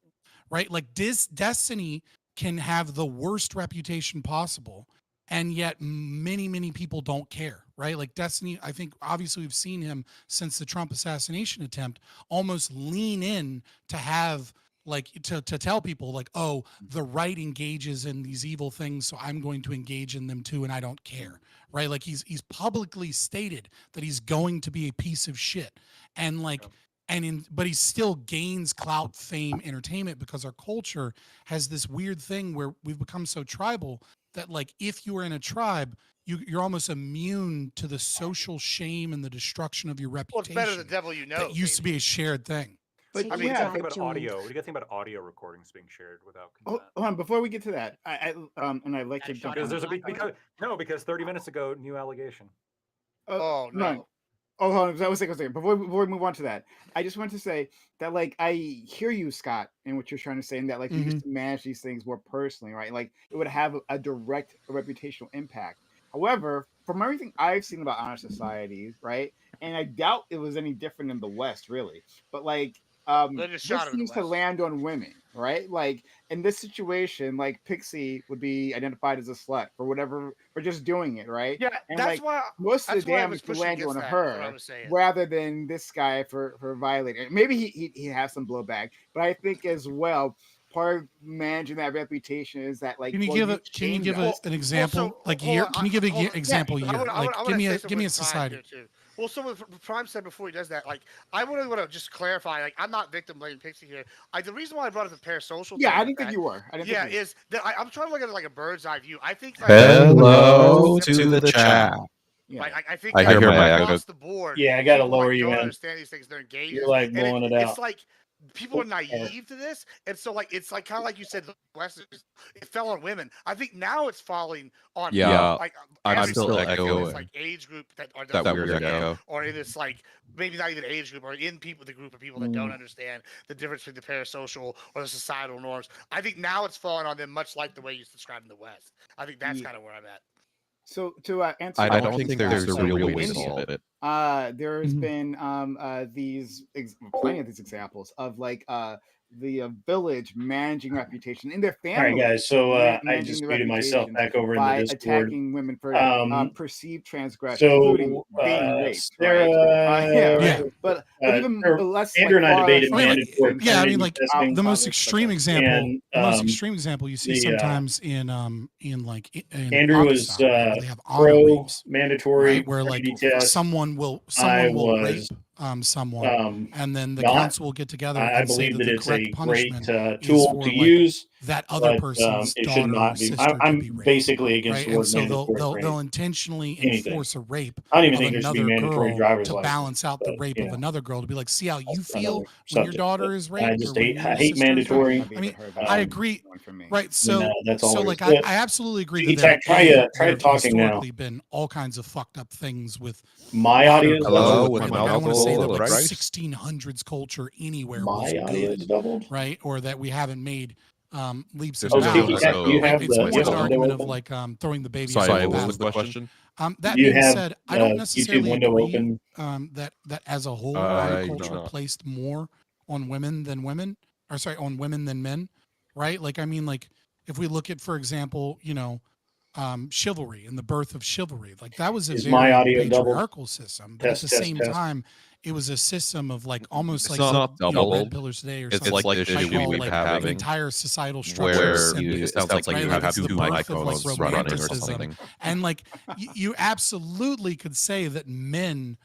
right? Like Destiny can have the worst reputation possible, and yet many people don't care, right? Like Destiny, I think obviously we've seen him since the Trump assassination attempt almost lean in to have like to tell people like, oh, the right engages in these evil things, so I'm going to engage in them too, and I don't care, right? Like he's publicly stated that he's going to be a piece of shit, and like but he still gains clout, fame, entertainment, because our culture has this weird thing where we've become so tribal that like if you are in a tribe, you're almost immune to the social shame and the destruction of your Well, it's reputation. better the devil you know. That used to be a shared thing. But I mean, yeah, you gotta think but about audio. What do you guys think about audio recordings being shared without hold consent? on, before we get to that, and I'd like to jump Because on. there's a because 30 minutes ago, new allegation. Oh hold on. no. Oh, hold on. That was a second. Before we move on to that, I just want to say that, like, I hear you, Scott, and what you're trying to say, and that, like, you used to manage these things more personally, right? Like, it would have a direct reputational impact. However, from everything I've seen about honor societies, right, and I doubt it was any different in the West, really, but like, They just this shot him in the seems to West. land on women, right? Like, in this situation, like, Pixie would be identified as a slut for whatever, for just doing it, right? Yeah, And that's like, why. most of That's the why I damage was to pushing land against on that. What I her was saying. rather than this guy for violating it. Maybe he has some blowback, but I think as well, part of managing that reputation is that, like, Can you well, give you a can you change give that. an example? Also, Like hold year? on, Can you give an hold on. example I year? want Like to give me say a something give me a with Prime society. here too. Well, so what Prime said before he does that, like, I really want to just clarify. Like, I'm not victim blaming Pixie here. The reason why I brought up the parasocial Yeah, thing I is didn't think that, you were. I didn't think you were. is that I'm trying to look at it like a bird's eye view. I think like Hello to the chat. Yeah. Like, I think I that hear my echo. across the board, Yeah, I gotta people, lower like, you, don't man. understand these things. They're engaged, You're like and blowing it it's out. like people are naive to this, and so, like, it's like kind of like you said, the West it fell on women. I think now it's falling on Yeah, like I'm everybody, still like, in echoing. this, like, age group that or That doesn't weird understand, echo. or in this, like, maybe not even age group, or in the group of people that don't understand the difference between the parasocial or the societal norms. I think now it's falling on them, much like the way you described in the West. I think that's Yeah. kind of where I'm at. So to answer, I your don't question, think Scott, there's a real way to India, solve it. there has Mhm. been plenty of these examples of, like, the village managing reputation in their All right, family, guys. So I managing just the muted myself reputation back over in the by Discord. attacking women for perceived transgression, including So being raped, Sarah, right? Yeah, right. Yeah. But even or less, Andrew like, and I far debated less I mean, like, mandatory extreme yeah, I things mean, paternity like testing, the most outside of extreme okay. example, and the most extreme example you see the sometimes in like in Andrew was Pakistan, right, where they have honor pro rapes, mandatory right, where like paternity test. someone will I rape was someone, and then the not. council will get together I and say believe that that the it's a correct great punishment is tool for to like use, that other but person's it should daughter or not be. sister to I'm be raped, basically against right? the And word so mandatory for they'll intentionally anything. enforce a rape I don't even of think there should be another mandatory girl driver's to license. balance out the But rape of another girl, to be like, see how you that's another feel when your subject. daughter But is I raped or just when hate. your I hate sister is raped. mandatory. I've I mean, even heard that I one agree, one from me. right? And So that's all. so there like is. I absolutely agree Jiggy that there Tech, try there have talking now. historically been all kinds of fucked up things with My honor audio is culture, Hello, doubled. with right? my Like, I don't want to say that mouthful of like rice. 1600s culture anywhere was My audio is good, doubled. right? Or that we haven't made leaps and There's no Jiggy bounds. Tech, do you Right? have It's the more of an window argument of open? like throwing the baby out Sorry, with what the was the bathwater. question? That Do you being have said, I don't YouTube necessarily window agree open? that as a whole, honor I do culture not. placed more on women than women, or sorry, on women than men, right? Like, I mean, like if we look at, for example, chivalry and the birth of chivalry, like that was a Is my very audio doubled? patriarchal system, but at the Test, same test. time, it was a system of like almost It's like not red doubled. pillars today or It's something. like the might issue call we've like having the entire societal structure where symbiote, it sounds like right? you Like have it's the two birth of like microphones running or romanticism, something. and like you absolutely could say that men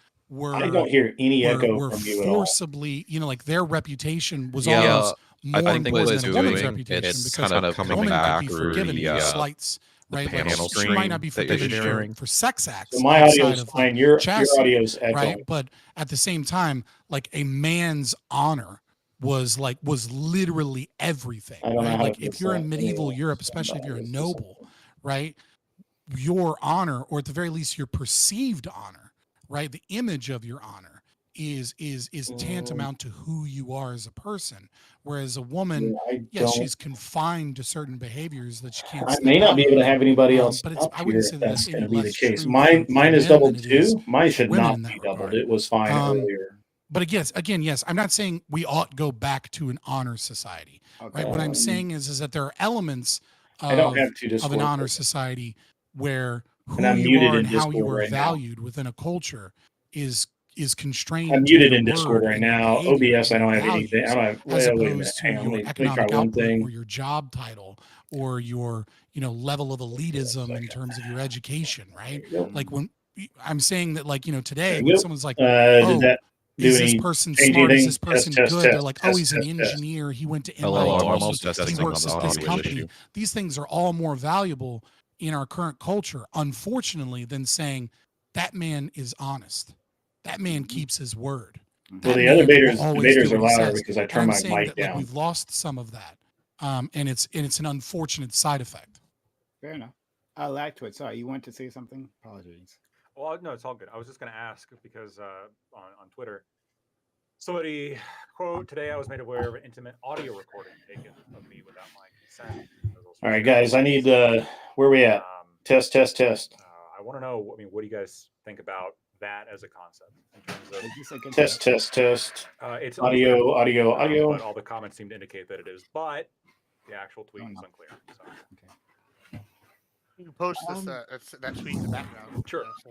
I don't hear any echo were from you at all. forcibly, like their reputation was Yeah, almost I more think important what than it's a woman's doing, reputation, it's because kind of a coming woman back could be through forgiven the for slights, the right? Like panel she might not be stream that you're forgiven sharing. for sex So acts my audio outside is of like fine. Your chastity, audio is echoing. right? But at the same time, like a man's honor was literally everything, I don't know right? how Like to if fix you're that. in medieval Anyway, Europe, especially if you're a it's just noble, right? Your honor, or at the very least your perceived honor, right? The image of your honor is tantamount to who you are as a person. Whereas a woman, yes, she's confined to certain behaviors that she can't I step may not out be able to of. have anybody else But it's, up I here wouldn't if say that that's it's going any to be the less case. true Mine for is men doubled than it is too. Mine should women not in that be doubled. regard. It was fine earlier. But again, yes, I'm not saying we ought go back to an honor society, right? What I'm saying is that there are elements I don't have two of an Discord honor open. society where And who I'm you muted are in and how you Discord are right now. valued within a culture is constrained I'm to muted your in Discord word right and your now. behavior OBS, and I don't your have anything. I values, don't have. as Wait a minute. opposed to Hang on. your Let me try economic one output thing. or your job title or your level of elitism in terms of your education, right? Like when I'm saying that, like, today when someone's like, Did oh, that do is this any person change smart? Is anything? this person Test, good? They're test, like, oh, test, he's an test, test. engineer. He went to Hello, I'm also MIT. testing He on works the at this audio company. issue. These things are all more valuable in our current culture, unfortunately, than saying that man is honest. That man keeps his word. Well, that the other man will debaters always do are what he louder says. because I And turn I'm my saying mic that like down. we've lost some of that, and it's an unfortunate side effect. Fair enough. Lactoid, sorry, you want to say something? Apologies. Well, no, it's all good. I was just going to ask because on Twitter, somebody quote today I was made aware of an intimate audio recording taken of me without my consent. All right, guys, I need where we at? Test. I want to know. I mean, what do you guys think about that as a concept in terms of Test. it's Audio. unclear, but all the comments seem to indicate that it is. But the actual tweet is unclear. So. You can post this that tweet in the background. Sure. So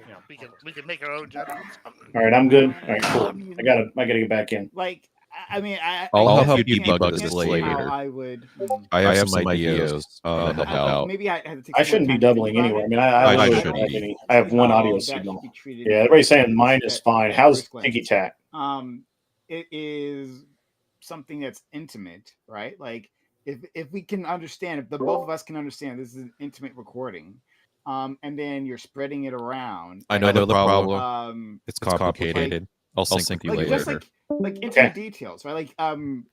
we can make our own judgments. All right, I'm good. All right, cool. I gotta get back in. Like, I mean, I'll guess help I you can't debug this see how later. I would. I have some ideas to help out. Maybe I had to take I some shouldn't be more time to think doubling about anyway. it. I mean, I I literally shouldn't don't have be. any. I have one How audio that should signal. be treated Yeah, in everybody's saying this- mine is at- fine. at How's first glance. Tinky Tack? It is something that's intimate, right? Like if we can understand, if the both of us can understand, this is an intimate recording, and then you're spreading it around. I know the problem. It's Like, complicated. I'll sync with you like just later. like intimate details, right? Like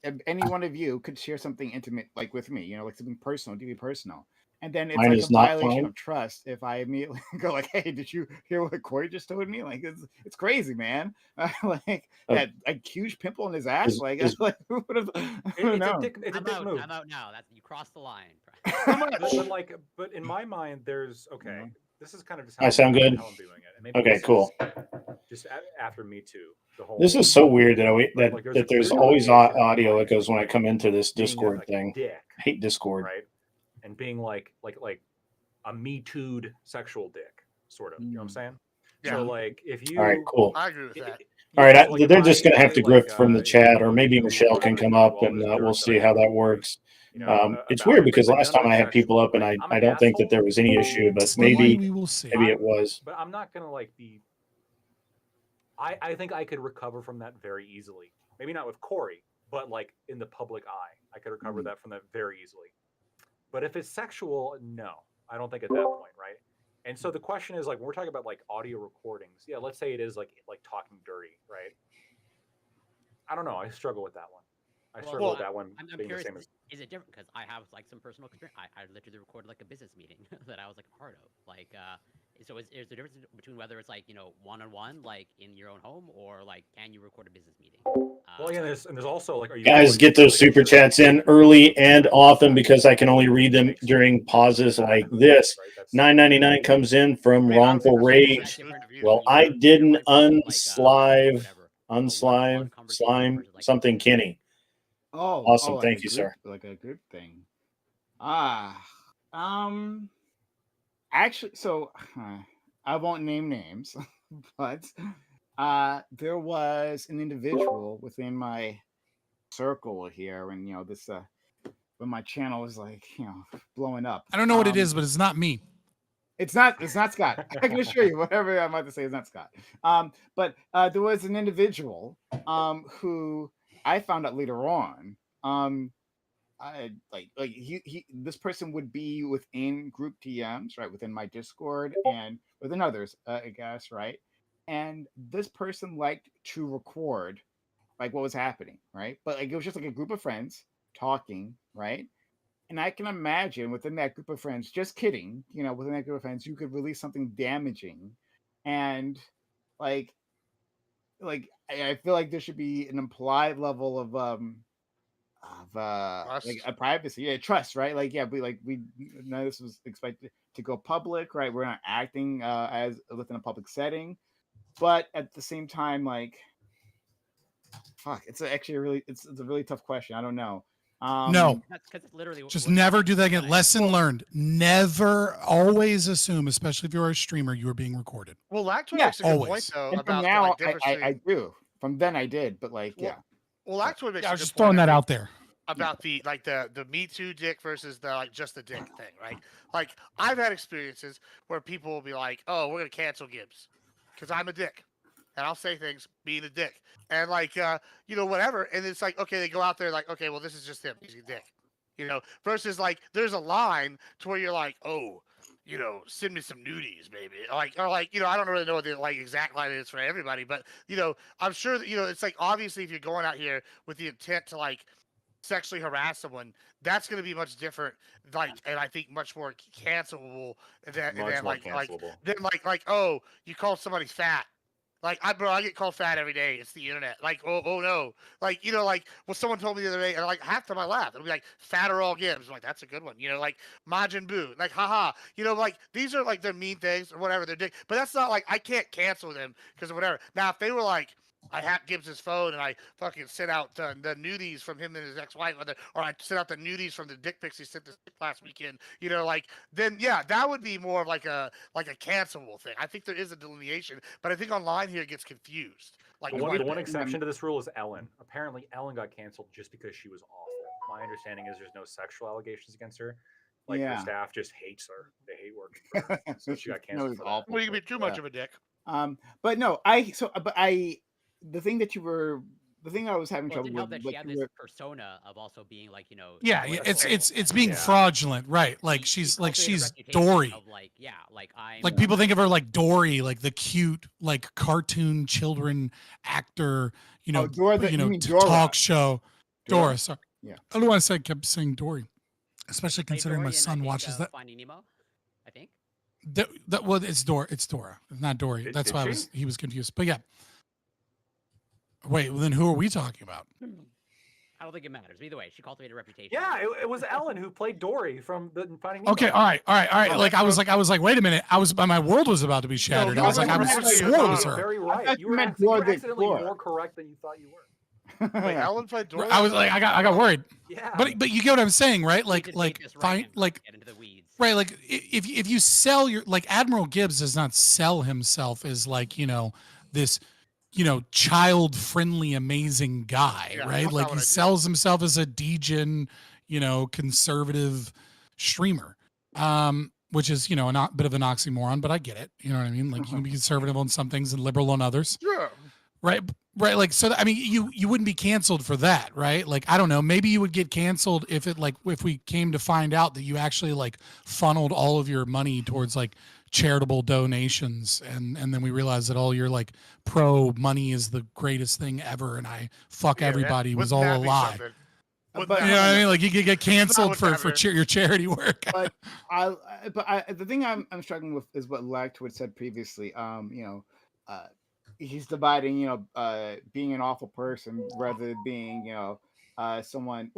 if any one of you could share something intimate, like with me, like something personal, deeply personal, and then it's Mine like is a not violation fine. of trust if I immediately go like, "Hey, did you hear what Corey just told me?" Like it's crazy, man. Like that like huge pimple in his ass. Like who would have? It's a dick move. I'm out now. That's you crossed the line. But in my mind, there's okay. This is kind of just I sound good? how I'm doing it. And maybe Okay, this cool. is just after Me Too. The whole This is so weird that like, that there's clear always demarcation of, audio like, echoes when I come into this being Discord a thing. dick, I hate Discord. right? And being like a Me Too'd sexual dick, sort of. You know what I'm saying? Yeah. So like if you All right, cool. I agree with that. All right, like, they're if just going to have to say, grift like, from the if chat, you or maybe do Michelle can come up all and this dirt we'll that see I how know, that works. It's about weird it, because but last none time of I it's had people up and sexual. I don't think that there was any issue, but maybe we will see. it was. But I'm not gonna like be. I think I could recover from that very easily. Maybe not with Corey, but like in the public eye, I could recover that from that very easily. But if it's sexual, no, I don't think at that point, right? And so the question is like when we're talking about like audio recordings, yeah, let's say it is like talking dirty, right? I don't know. I struggle with that one. I struggle with that one I'm being curious. the same as. Is it different? Because I have like some personal experience. I literally recorded like a business meeting that I was like a part of. Like, so is there a difference between whether it's like one-on-one, like in your own home, or like can you record a business meeting? Well, yeah, there's also like, are you Guys, get those super chats in early and often because I can only read them during pauses like this. $9.99 comes in from Wrongful Rage. Well, I didn't unslime something, Kenny. Oh, Awesome. like Thank a you, group, sir. like a group thing. Actually, so I won't name names, but there was an individual within my circle here when this when my channel was like blowing up. I don't know what it is, but it's not me. It's not Scott. I can assure you, whatever I'm about to say is not Scott. But there was an individual who I found out later on. I he this person would be within group DMs, right, within my Discord and within others, I guess, right. And this person liked to record like what was happening, right? But like it was just like a group of friends talking, right? And I can imagine within that group of friends, just kidding, within that group of friends, you could release something damaging, and like I feel like there should be an implied level of like a privacy, trust, right? Like we know this was expected to go public, right? We're not acting as within a public setting, but at the same time, like, fuck, it's actually it's a really tough question. I don't know. No, That's literally just never do that again. Lesson learned: never always assume, especially if you're a streamer, you are being recorded. Well, Lactoid Yeah, makes a good always. point though And from about now, the difference I between. do. From then, I did, but like, yeah. Well, Lactoid makes Yeah, I a was good just point, throwing I that think, out there. about the Me Too dick versus the like just the dick thing, right? Like I've had experiences where people will be like, "Oh, we're gonna cancel Gibbs because I'm a dick," and I'll say things being a dick, and like whatever, and it's like okay, they go out there like okay, well this is just him, he's a dick, versus like there's a line to where you're like, oh, send me some nudies, baby. Or I don't really know what the exact line is for everybody, but I'm sure that it's like obviously if you're going out here with the intent to sexually harass someone, that's going to be much different, and I think much more cancelable than oh, you called somebody fat. I get called fat every day. It's the internet. Oh no. What someone told me the other day, and half the time I laugh. It'll be fat or all gives. I'm like, that's a good one. Majin Buu. Haha. These are the mean things or whatever they're doing. But that's not I can't cancel them because of whatever. Now, if they were I hacked Gibbs's phone and I fucking sent out the nudies from him and his ex-wife, or I sent out the nudies from the dick pics he sent this last weekend. Then yeah, that would be more of a cancelable thing. I think there is a delineation, but I think online here it gets confused. The one exception to this rule is Ellen. Apparently, Ellen got canceled just because she was awful. My understanding is there's no sexual allegations against her. Her staff just hates her. They hate working for her. So she got canceled. Well, you can be too much of a dick. But no, the thing I was having trouble with. That she had this persona of also being Yeah, it's being fraudulent, right? She's Dory. I'm people think of her like Dory, the cute cartoon children actor, talk show. Dora, sorry. Yeah. I don't want to say I kept saying Dory, especially considering my son watches that. Finding Nemo, I think. Well, it's Dora. It's Dora. It's not Dory. That's why he was confused. But yeah. Wait, well, then who are we talking about? I don't think it matters. Either way, she cultivated a reputation. Yeah, it was Ellen who played Dory from the Finding Nemo. Okay, all right. I was like, wait a minute. My world was about to be shattered. I was like, I swore it was her. Very right. You were accidentally more correct than you thought you were. Wait, Ellen played Dory. I was like, I got worried. Yeah. But you get what I'm saying, right? Get into the weeds. Right, if you sell your Admiral Gibbs does not sell himself as this child-friendly, amazing guy, right? He sells himself as a degen, conservative streamer, which is, a bit of an oxymoron, but I get it. You know what I mean? You can be conservative on some things and liberal on others. Sure. Right. You wouldn't be canceled for that, right? I don't know, maybe you would get canceled if if we came to find out that you actually funneled all of your money towards charitable donations and then we realized that all your pro money is the greatest thing ever and I fuck everybody was all a lie. But you know what I mean? You could get canceled for your charity work. But the thing I'm struggling with is what Lactwood said previously. He's dividing, being an awful person rather than being, someone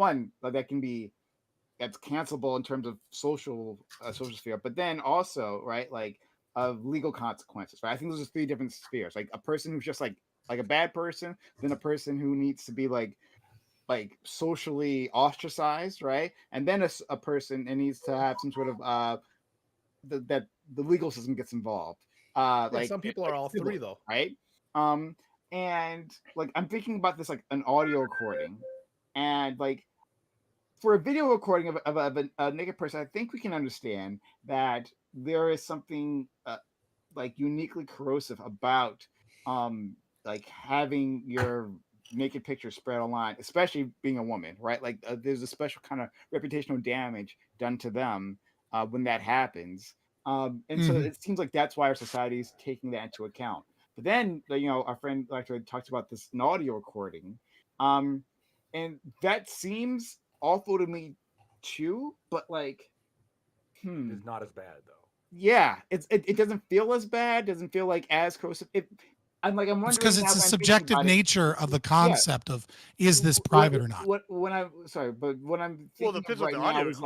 that's cancelable in terms of social sphere, but then also, right, of legal consequences, right? I think those are three different spheres. A person who's just like a bad person, then a person who needs to be socially ostracized, right? And then a person that needs to have some sort of that the legal system gets involved. Some people are all three though, right? And I'm thinking about this an audio recording, and for a video recording of a naked person, I think we can understand that there is something uniquely corrosive about having your naked picture spread online, especially being a woman, right? There's a special kind of reputational damage done to them when that happens. So it seems like that's why our society is taking that into account. But then, our friend talks about this in audio recording, and that seems awful to me too. But it's not as bad though. Yeah, it doesn't feel as bad. Doesn't feel as corrosive. I'm wondering because it's the subjective nature of the concept of is this private or not. When I'm thinking right now is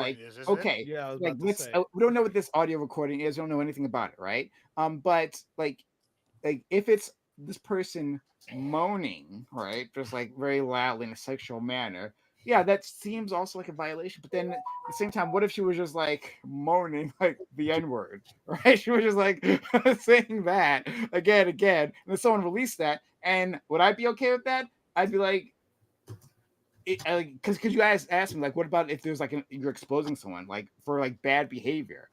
okay, yeah, we don't know what this audio recording is. We don't know anything about it, right? But if it's this person moaning, right, just very loudly in a sexual manner, yeah, that seems also like a violation. But then at the same time, what if she was just moaning the N-word, right? She was just saying that again, and then someone released that, and would I be okay with that? I'd be because you guys asked me what about if there's you're exposing someone for bad behavior,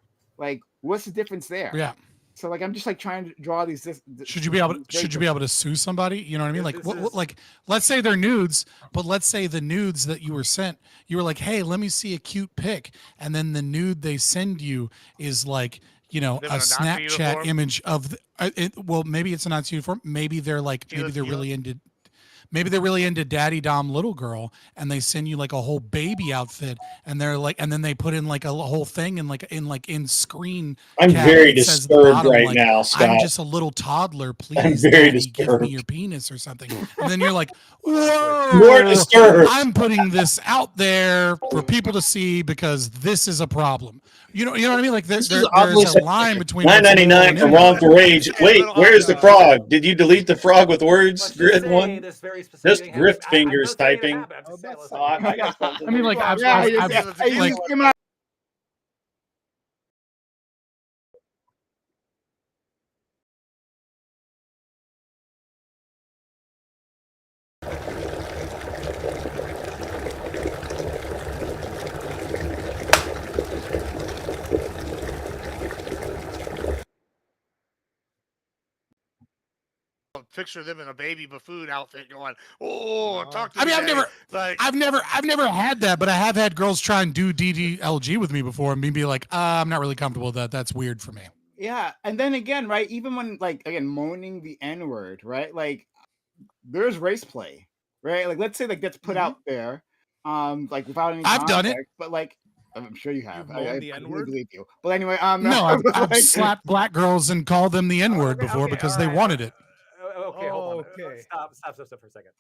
what's the difference there? Yeah. So I'm just trying to draw these. Should you be able to sue somebody? You know what I mean? Let's say they're nudes, but let's say the nudes that you were sent, you were hey, let me see a cute pic, and then the nude they send you is you know, Live a in a Nazi Snapchat uniform? image of well, maybe it's a Nazi uniform. Maybe they're like, maybe they're really into. Maybe they're really into Daddy Dom Little Girl, and they send you like a whole baby outfit, and they're like, and then they put in like a whole thing in in screen. I'm cap, very it says at the disturbed bottom, right like, now, I'm Scott. just a little toddler. I'm Please, very Daddy, give me disturbed. your penis or something. And then you're like, More whoa, disturbed. I'm putting this out there for people to see because this is a problem. You know what I mean? Like This is there's obviously a line between what's $9.99 moral for and immoral. wrongful rage. Wait, where's the frog? Did you delete the frog with words? Let's just Grid say one. this very specific Just thing grift happened. fingers I'm not saying it typing. happened. I'm just saying, listen, Oh, I got something. I mean, like I've Yeah, like, Picture them in a baby buffoon outfit going, "Oh, talk to I me." mean, Daddy." Like, I've never had that, but I have had girls try and do DDLG with me before and me be like, I'm not really comfortable with that. That's weird for me. Yeah, and then again, right? Even when like again moaning the N word, right? Like there's race play, right? Like let's say like that's put out there, like without any I've done it. context, but like I'm sure you have. You've moaned I the completely N-word? believe you. But anyway, No, I've like- slapped black girls and called them the N word Okay, before okay, because all they right, wanted it. Okay, hold on. Okay. Stop for a second.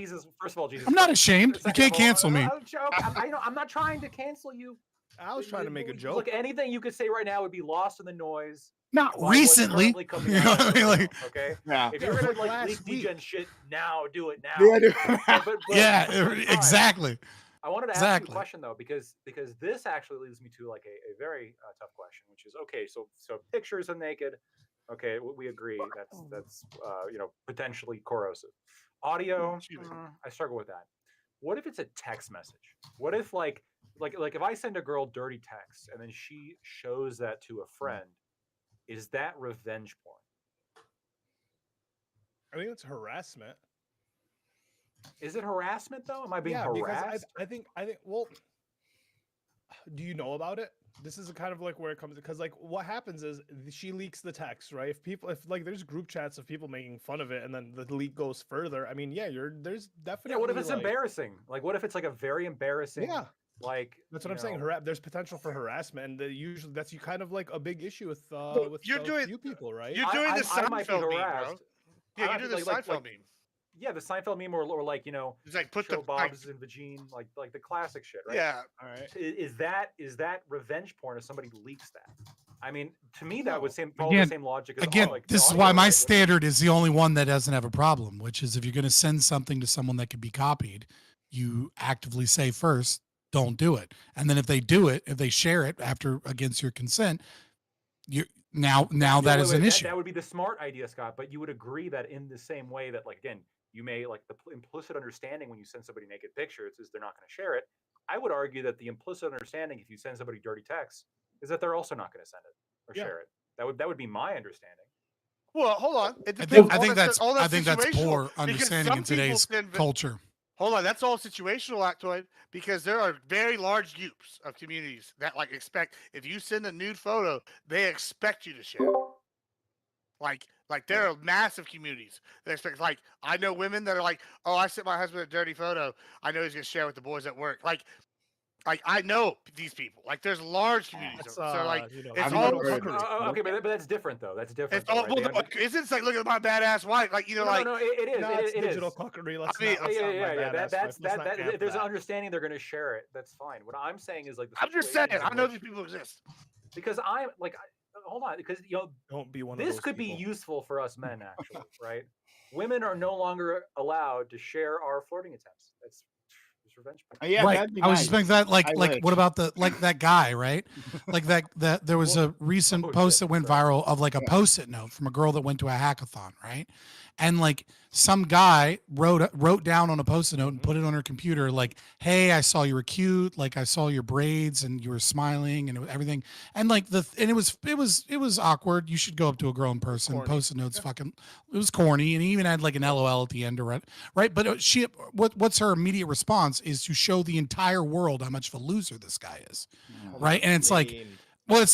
Jesus, first of all, Jesus. I'm not Christ. ashamed. You Second can't of all, cancel me. I'm not trying to cancel you. I was trying to make a joke. Look, anything you could say right now would be lost in the noise. Not by what's recently. currently coming You know out what I of mean? your Like, mouth, okay? Yeah. If you're Yeah, gonna like like last leak week. degen shit now, do it now. Yeah, dude. But yeah, at the same time, exactly. I wanted to ask you Exactly. a question though, because this actually leads me to like a very tough question, which is okay. So pictures of naked, okay, we agree that's you know, potentially corrosive. Audio, I struggle with that. What if it's a text message? What if like if I send a girl dirty text and then she shows that to a friend, is that revenge porn? I think it's harassment. Is it harassment though? Am I being Yeah, because harassed? I think well, do you know about it? This is kind of like where it comes, because like what happens is she leaks the text, right? If like there's group chats of people making fun of it and then the leak goes further, I mean, yeah, there's definitely Yeah, what if it's like, embarrassing? Like what if it's like a very embarrassing Yeah. like That's what you I'm saying. know, There's potential for harassment, and usually that's you kind of like a big issue with you're doing- few people, right? you're doing the I might be Seinfeld meme, bro. harassed. Yeah, I you do might the be like- Seinfeld meme. Yeah, the Seinfeld meme or like, you know, It's like put show the like, Bob's and Vagine, like the classic shit, right? yeah. All right. Is that revenge porn if somebody leaks that? I mean, to me that would follow Again- the same logic as Again, like, this is audio, why my right? standard is the only one that doesn't have a problem, which is if you're going to send something to someone that can be copied, you actively say first, don't do it. And then if they do it, if they share it after against your consent, you now Yeah, that wait, is wait, an issue. That would be the smart idea, Scott. But you would agree that in the same way that, like, again, you may like the implicit understanding when you send somebody naked pictures is they're not going to share it. I would argue that the implicit understanding if you send somebody dirty text is that they're also not going to send it or Yeah. share it. That would be my understanding. Well, hold on. It I depends. think that's all I think that's situational, poor because understanding some in people today's send culture. Hold on, that's all situational, Actoid, because there are very large groups of communities that like expect if you send a nude photo, they expect you to share it. Like there are massive communities that expect. Like I know women that are like, oh, I sent my husband a dirty photo. I know he's gonna share with the boys at work. Like I know these people. Like there's large communities. That's, So like you know, it's I've all never heard of it. Okay, but that's different though. That's different. it's all though, right? well, isn't like look at my badass wife. Like you know, like no, it is. No, it it's is. digital cuckery. Let's I mean, not, let's not my Yeah. badass That's wife. Let's not that. camp If there's an that. understanding, they're going to share it. That's fine. What I'm saying is like, the I'm just saying. situations I in know which- these people exist. because I'm like, hold on, because you know, Don't be one of this those could be people. useful for us men, actually, right? Women are no longer allowed to share our flirting attempts. That's revenge porn. Yeah, right. that'd be I was nice. just thinking that like I what wish. about that guy, right? Like that there was a recent Oh, post shit, that went sorry. viral of like a Yeah. post-it note from a girl that went to a hackathon, right? And like some guy wrote down on a post-it note and put it on her computer like, hey, I saw you were cute, like I saw your braids and you were smiling and everything. And like it was awkward. You should go up to a girl in person. corny. Post-it notes fucking it was corny, and he even had like an LOL at the end or right. But what's her immediate response is to show the entire world how much of a loser this guy is. Right. And it's like, Lame. Well,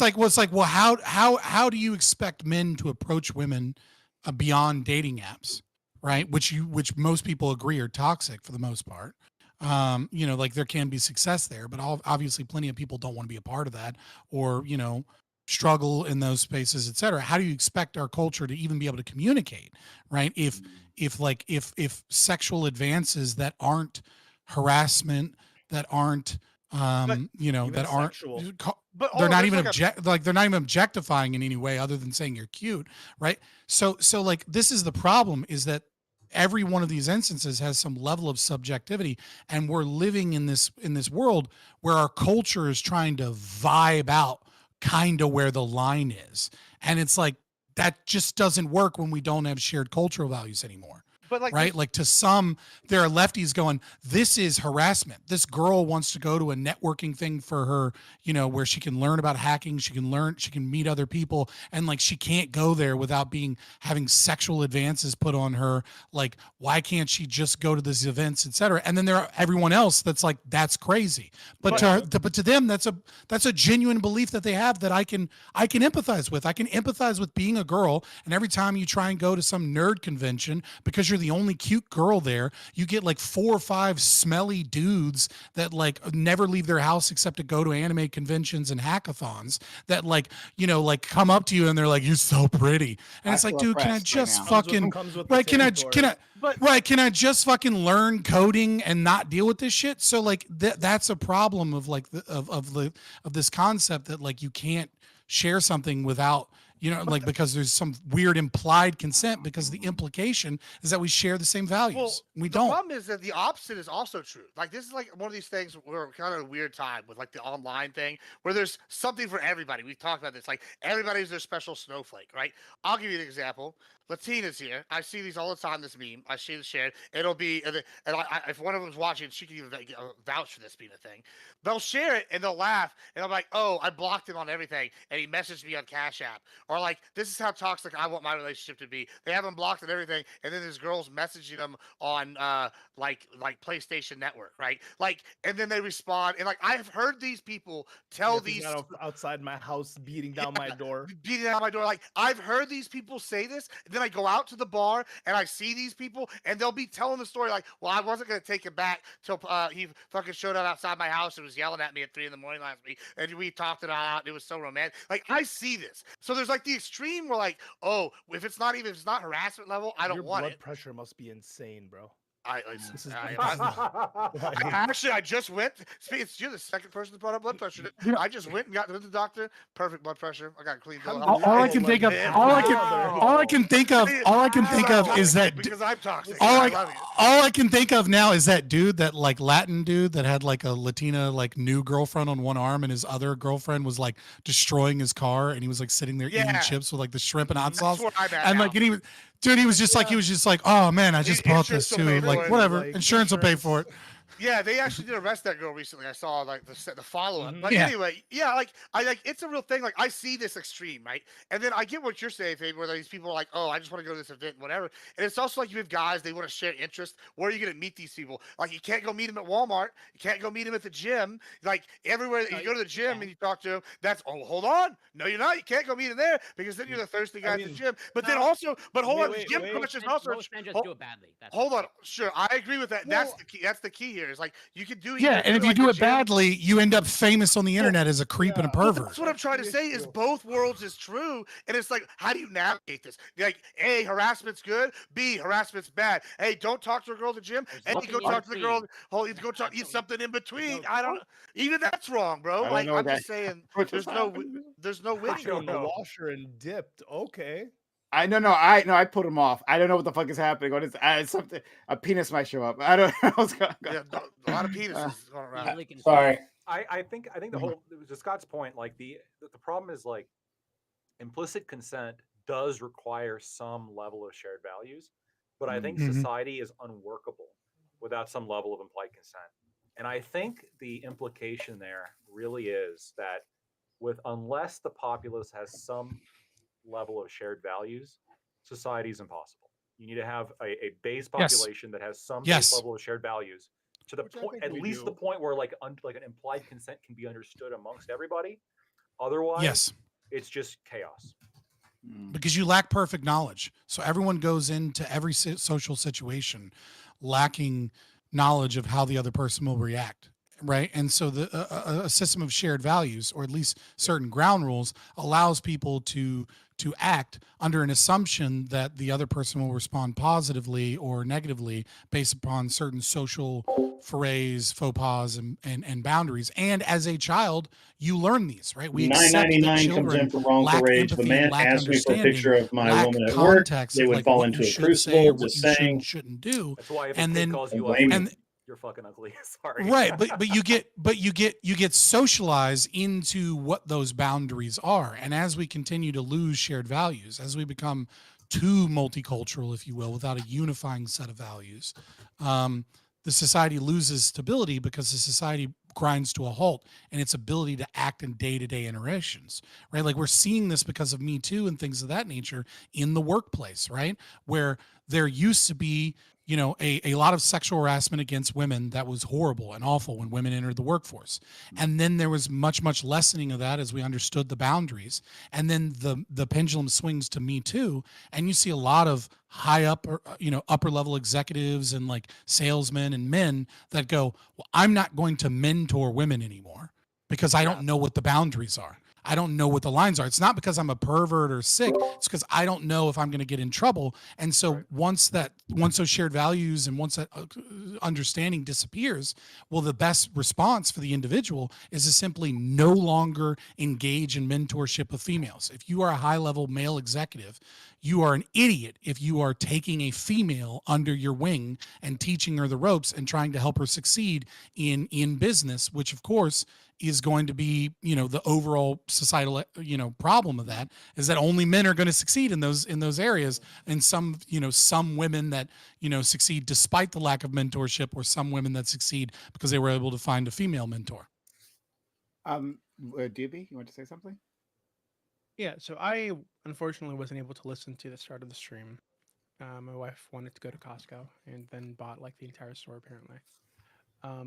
well, how do you expect men to approach women beyond dating apps, right? Which most people agree are toxic for the most part. Like there can be success there, but obviously plenty of people don't want to be a part of that, or struggle in those spaces, etc. How do you expect our culture to even be able to communicate, right? If sexual advances that aren't harassment, that aren't that aren't sexual. they're not even they're not even objectifying in any way other than saying you're cute, right? So like this is the problem, is that every one of these instances has some level of subjectivity, and we're living in this world where our culture is trying to vibe out kind of where the line is, and it's like that just doesn't work when we don't have shared cultural values anymore. But right? Like to some, there are lefties going, this is harassment. This girl wants to go to a networking thing for her, where she can learn about hacking. She can meet other people. And like, she can't go there without having sexual advances put on her. Like, why can't she just go to these events, et cetera? And then there are everyone else that's like, that's crazy. But to them, that's a genuine belief that they have that I can empathize with. I can empathize with being a girl. And every time you try and go to some nerd convention, because you're the only cute girl there, you get like 4 or 5 smelly dudes that like never leave their house except to go to anime conventions and hackathons that like come up to you and they're like, you're so pretty, and it's like, dude, can I just fucking right? Can I just fucking learn coding and not deal with this shit? So like that's a problem of like of this concept that like you can't share something without because there's some weird implied consent, because the implication is that we share the same values. Well, we don't. The problem is that the opposite is also true. Like this is like one of these things where we're kind of a weird time with like the online thing where there's something for everybody. We've talked about this. Like everybody's their special snowflake, right? I'll give you an example. Latina's here. I see these all the time. This meme, I see it shared. It'll be, and if one of them's watching, she can even vouch for this being a thing. They'll share it and they'll laugh, and I'm like, oh, I blocked him on everything, and he messaged me on Cash App, or like, this is how toxic I want my relationship to be. They have him blocked and everything, and then there's girls messaging them on like PlayStation Network, right? Like, and then they respond, and like I've heard these people tell these outside my house beating down my door. Like I've heard these people say this. Then I go out to the bar and I see these people, and they'll be telling the story like, well, I wasn't going to take him back till he fucking showed up outside my house and was yelling at me at 3 a.m. last week, and we talked it all out. And it was so romantic. Like, I see this. So there's like the extreme where like, oh, if it's not harassment level, I don't want it. Your blood pressure must be insane, bro. I just went. You're the second person to brought up blood pressure. I just went and got to the doctor. Perfect blood pressure. I got clean bill. All I can think of is that because I'm toxic. All I can think of now is that dude, that like Latin dude that had like a Latina like new girlfriend on one arm, and his other girlfriend was like destroying his car, and he was like sitting there eating chips with like the shrimp and hot sauce. And like, and he was just like, oh man, I just bought this too. Like, whatever, insurance will pay for it. Yeah, they actually did arrest that girl recently. I saw like the follow up. But anyway, like it's a real thing. Like I see this extreme, right? And then I get what you're saying, Fabe, where these people are like, oh, I just want to go to this event, whatever. And it's also like you have guys, they want to share interest. Where are you gonna meet these people? Like you can't go meet them at Walmart. You can't go meet them at the gym. Like everywhere you go to the gym and you talk to them, hold on. No, you're not. You can't go meet them there because then you're the thirsty guy at the gym. But then also, hold on, gym crush is also. Most men just do it badly. Hold on, sure, I agree with that. Well, that's the key here. Is like you can do. Yeah, and if you do it badly, you end up famous on the internet as a creep and a pervert. That's what I'm trying to say. Is both worlds is true, and it's like, how do you navigate this? Like, A, harassment's good. B, harassment's bad. Hey, don't talk to a girl at the gym. And you go talk to the girl. Go talk. Eat something in between. I don't. Even that's wrong, bro. Like I'm just saying, there's no winning. The washer and dipped. Okay. I put him off. I don't know what the fuck is happening. What is something? A penis might show up. I don't know what's going on. Yeah, a lot of penises going around. Sorry. I think the whole, to Scott's point, like the problem is like implicit consent does require some level of shared values, but I think society is unworkable without some level of implied consent. And I think the implication there really is that unless the populace has some level of shared values, society is impossible. You need to have a base population that has some base level of shared values to the point, at least the point where like an implied consent can be understood amongst everybody. Otherwise, Yes. it's just chaos. Because you lack perfect knowledge. So everyone goes into every social situation lacking knowledge of how the other person will react, right? And so a system of shared values, or at least certain ground rules, allows people to act under an assumption that the other person will respond positively or negatively based upon certain social forays, faux pas, and boundaries. And as a child, you learn these, right? We accept that 999 comes children in for wrongful lack rage. The empathy man and lack asked me for a understanding, picture of my lack woman at work. context They of would like fall what into you a should say or crucible. It's what a you saying. shouldn't do. That's why if And a kid then calls you Don't blame ugly, me. you're fucking ugly. Sorry. right, but you get socialized into what those boundaries are. And as we continue to lose shared values, as we become too multicultural, if you will, without a unifying set of values, the society loses stability because the society grinds to a halt and its ability to act in day-to-day interactions, right? Like we're seeing this because of Me Too and things of that nature in the workplace, right? Where there used to be, you know, a lot of sexual harassment against women that was horrible and awful when women entered the workforce. And then there was much lessening of that as we understood the boundaries. And then the pendulum swings to Me Too, and you see a lot of high up, upper level executives and like salesmen and men that go, well, I'm not going to mentor women anymore because I don't know what the boundaries are. I don't know what the lines are. It's not because I'm a pervert or sick. It's because I don't know if I'm going to get in trouble. And so once those shared values and once that understanding disappears, well, the best response for the individual is to simply no longer engage in mentorship of females. If you are a high level male executive, you are an idiot if you are taking a female under your wing and teaching her the ropes and trying to help her succeed in business, which of course is going to be, the overall societal, problem of that is that only men are going to succeed in those areas. And some women that, succeed despite the lack of mentorship, or some women that succeed because they were able to find a female mentor. Doobie, you want to say something? Yeah, so I unfortunately wasn't able to listen to the start of the stream. My wife wanted to go to Costco and then bought like the entire store apparently.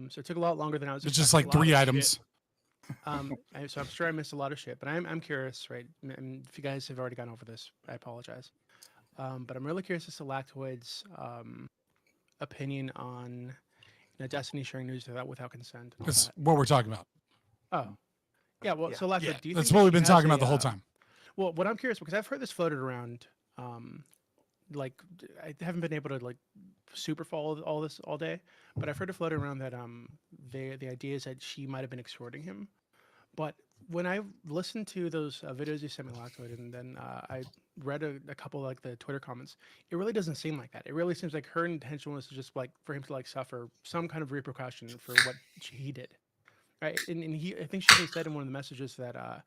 So it took a lot longer than I was It's just expecting. like 3 items. So I'm sure I missed a lot of shit, but I'm curious, right? And if you guys have already gone over this, I apologize. But I'm really curious as to Lactoid's opinion on Destiny sharing news without consent. And all That's that. what we're talking about. Oh, yeah. Well, so Lactoid, do you That's think what that we've she been has talking about a, the whole time. Well, what I'm curious, because I've heard this floated around, like I haven't been able to like super follow all this all day, but I've heard it floated around that the idea is that she might have been extorting him. But when I listened to those videos you sent me, Lactoid, and then I read a couple like the Twitter comments, it really doesn't seem like that. It really seems like her intention was just like for him to like suffer some kind of repercussion for what he did. Right, and I think she even said in one of the messages that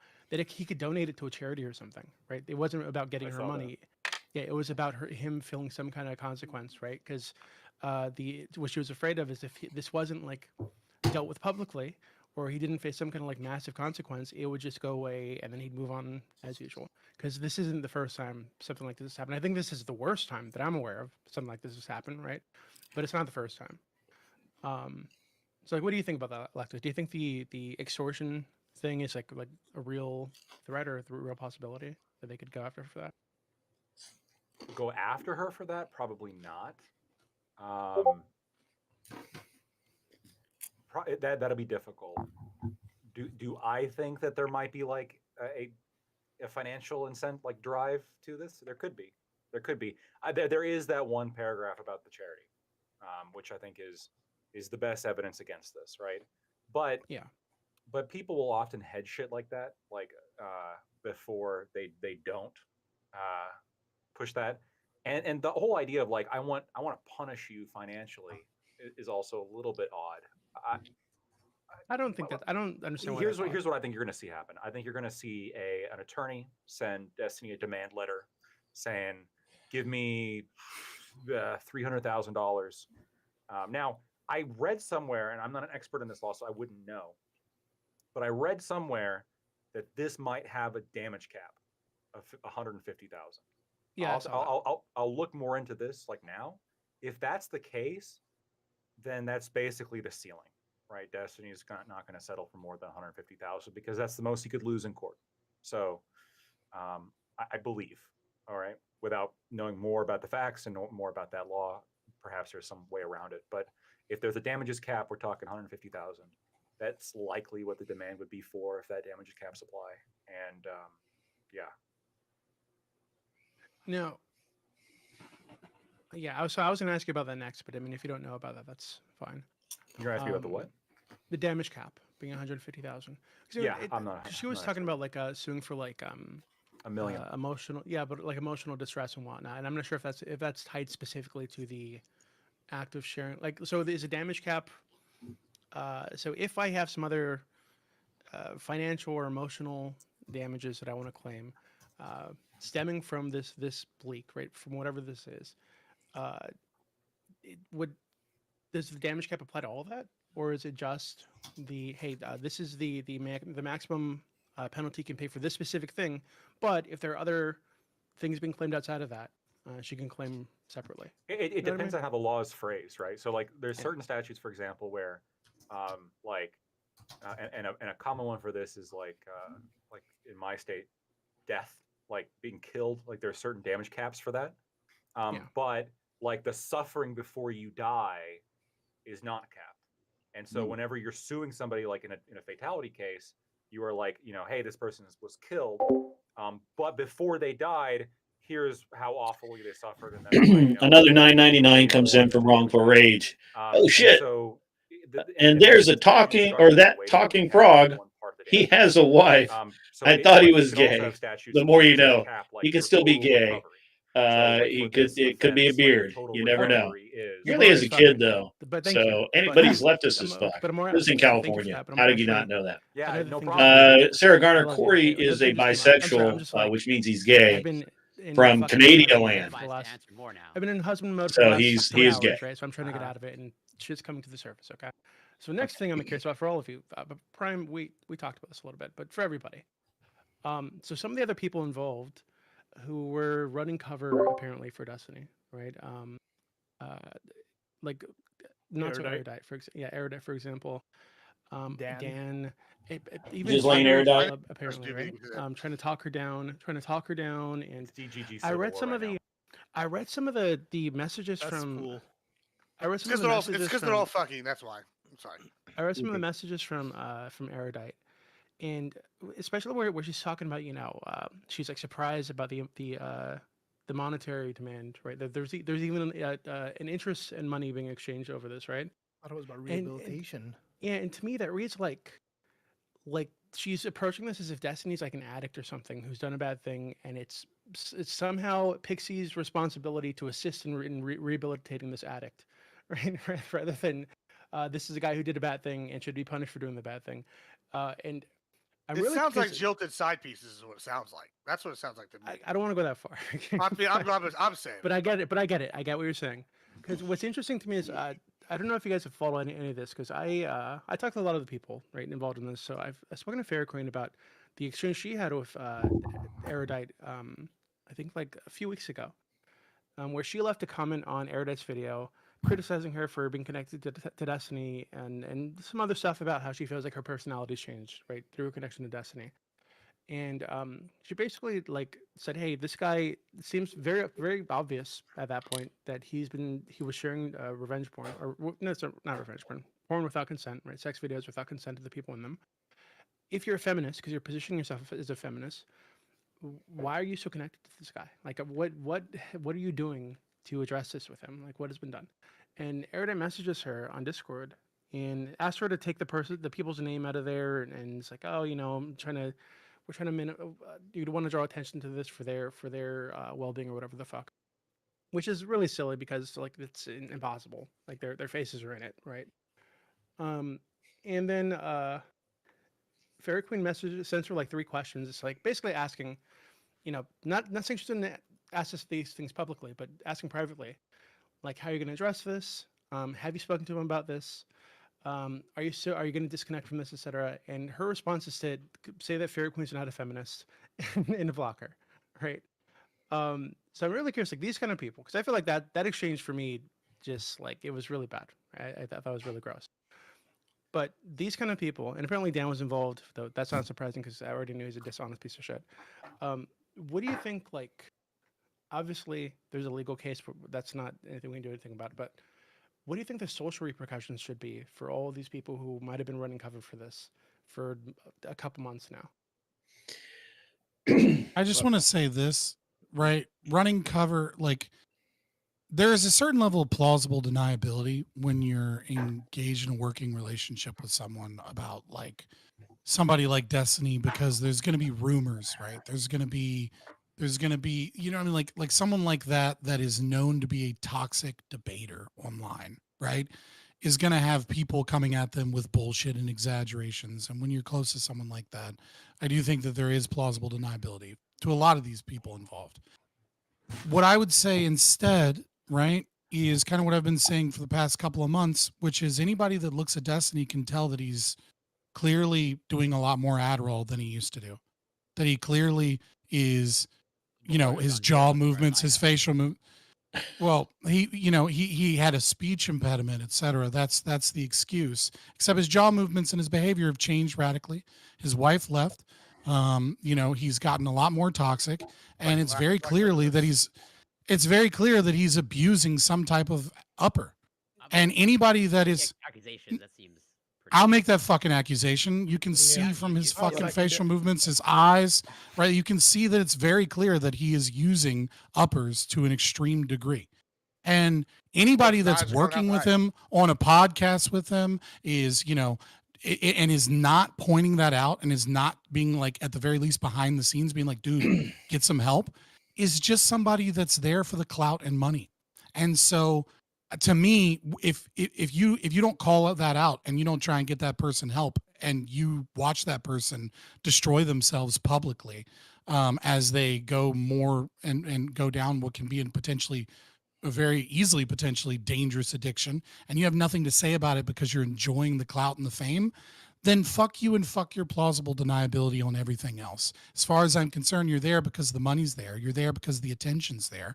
he could donate it to a charity or something. Right, it wasn't about getting her money. Yeah, it was about him feeling some kind of consequence. Right, because what she was afraid of is if this wasn't like dealt with publicly, or he didn't face some kind of like massive consequence, it would just go away and then he'd move on as usual. Because this isn't the first time something like this has happened. I think this is the worst time that I'm aware of something like this has happened. Right, but it's not the first time. So, like, what do you think about that, Lacto? Do you think the extortion thing is like a real threat or a real possibility that they could go after for that? Go after her for that? Probably not. That'll be difficult. Do I think that there might be like a financial incentive, like drive to this? There could be. There is that one paragraph about the charity, which I think is the best evidence against this, right? But yeah, but people will often head shit like that, like before they don't push that, and the whole idea of like I want to punish you financially is also a little bit odd. I don't think that. I don't understand. Here's what I think you're going to see happen. I think you're going to see an attorney send Destiny a demand letter saying, "Give me $300,000." Now, I read somewhere, and I'm not an expert in this law, so I wouldn't know, but I read somewhere that this might have a damage cap of $150,000. Yeah, I'll look more into this like now. If that's the case, then that's basically the ceiling. right? Destiny is not going to settle for more than 150,000 because that's the most he could lose in court. So I believe, all right, without knowing more about the facts and more about that law, perhaps there's some way around it. But if there's a damages cap, we're talking 150,000. That's likely what the demand would be for if that damages caps apply. And yeah. No. Yeah, I was going to ask you about that next, but I mean, if you don't know about that, that's fine. You're going to ask me about the what? The damage cap being 150,000. Yeah, I'm not. She was talking about like suing for like $1 million. Emotional, yeah, but like emotional distress and whatnot. And I'm not sure if that's tied specifically to the act of sharing. Like, so there's a damage cap. So if I have some other financial or emotional damages that I want to claim, stemming from this bleak, right, from whatever this is, does the damage cap apply to all of that, or is it just the this is the maximum penalty can pay for this specific thing, but if there are other things being claimed outside of that, she can claim separately? It depends on how the law is phrased, right? So like there's certain statutes, for example, where and a common one for this is like in my state, death, like being killed. Like there are certain damage caps for that. But like the suffering before you die is not capped. And so whenever you're suing somebody like in a fatality case, you are like, hey, this person was killed, but before they died, here's how awfully they suffered. And then another $9.99 comes in from wrongful rage. Oh shit! And there's a talking frog. He has a wife. I thought he was gay. The more you know, he could still be gay. It could be a beard. You never know. He really is a kid though. So anybody's leftist as fuck. Lives in California. How did you not know that? Yeah, no problem. Sarah Garner Corey is a bisexual, which means he's gay. From Canadian land. I've been in husband mode for So the last he 3 is hours, gay. right? So I'm trying to get out of it, and shit's coming to the surface. Okay. So next thing I'm curious about for all of you, but Prime, we talked about this a little bit, but for everybody, so some of the other people involved who were running cover apparently for Destiny, right? Like not so Erudite, Erudite, for example. Dan, even Ghislaine Erudite, apparently, right? Trying to talk her down, and DGG I read some of the messages from. Cool. I read some It's of the because messages they're all fucking. That's why. I'm sorry. I read some of the messages from Erudite, and especially where she's talking about, she's like surprised about the monetary demand, right? There's even an interest in money being exchanged over this, right? I thought it was about rehabilitation. And to me that reads like she's approaching this as if Destiny's like an addict or something who's done a bad thing, and it's somehow Pixie's responsibility to assist in rehabilitating this addict, right? Rather than this is a guy who did a bad thing and should be punished for doing the bad thing. And it really sounds like jilted side pieces is what it sounds like. That's what it sounds like to me. I don't want to go that far. I'm saying. But I get it. I get what you're saying. Because what's interesting to me is I don't know if you guys have followed any of this, because I talked to a lot of the people involved in this. So I've spoken to Fair Queen about the exchange she had with Erudite. I think like a few weeks ago, where she left a comment on Erudite's video criticizing her for being connected to Destiny and some other stuff about how she feels like her personality's changed, right, through a connection to Destiny. And she basically like said, hey, this guy seems very, very obvious at that point that he was sharing revenge porn, or no, it's not revenge porn without consent, right? Sex videos without consent of the people in them. If you're a feminist, because you're positioning yourself as a feminist, why are you so connected to this guy? Like, what are you doing to address this with him? Like, what has been done? And Erudite messages her on Discord and asks her to take the people's name out of there, and it's like, oh, we're trying to you want to draw attention to this for their well-being or whatever the fuck, which is really silly because like it's impossible. Like their faces are in it, right? And then Fairy Queen sends her like 3 questions. It's like basically asking, not saying she's going to ask us these things publicly, but asking privately, like, how are you going to address this? Have you spoken to him about this? Are you going to disconnect from this, etc.? And her response is to say that Fairy Queen's not a feminist and to block her, right? So I'm really curious, like these kind of people, because I feel like that exchange for me just like it was really bad. I thought that was really gross. But these kind of people, and apparently Dan was involved, though that's not surprising because I already knew he's a dishonest piece of shit. What do you think? Like, obviously, there's a legal case, but that's not anything we can do anything about. But what do you think the social repercussions should be for all these people who might have been running cover for this for a couple months now? I just want to say this, right? Running cover, like, there is a certain level of plausible deniability when you're engaged in a working relationship with someone about like somebody like Destiny, because there's going to be rumors, right? There's going to be, you know what I mean? Like someone like that is known to be a toxic debater online, right? Is going to have people coming at them with bullshit and exaggerations. And when you're close to someone like that, I do think that there is plausible deniability to a lot of these people involved. What I would say instead, right, is kind of what I've been saying for the past couple of months, which is anybody that looks at Destiny can tell that he's clearly doing a lot more Adderall than he used to do. That he clearly is, you know, his jaw movements, his facial move. Well, he had a speech impediment, etc. That's the excuse. Except his jaw movements and his behavior have changed radically. His wife left. He's gotten a lot more toxic, and it's very clearly that he's abusing some type of upper. And anybody that is accusations, that seems I'll make that fucking accusation. You can see from his fucking facial movements, his eyes, right? You can see that it's very clear that he is using uppers to an extreme degree. And anybody that's working with him on a podcast with him is, and is not pointing that out and is not being like, at the very least behind the scenes, being like, dude, get some help, is just somebody that's there for the clout and money. And so, to me, if you don't call that out and you don't try and get that person help, and you watch that person destroy themselves publicly as they go more and go down what can be in potentially a very easily potentially dangerous addiction, and you have nothing to say about it because you're enjoying the clout and the fame, then fuck you and fuck your plausible deniability on everything else. As far as I'm concerned, you're there because the money's there. You're there because the attention's there.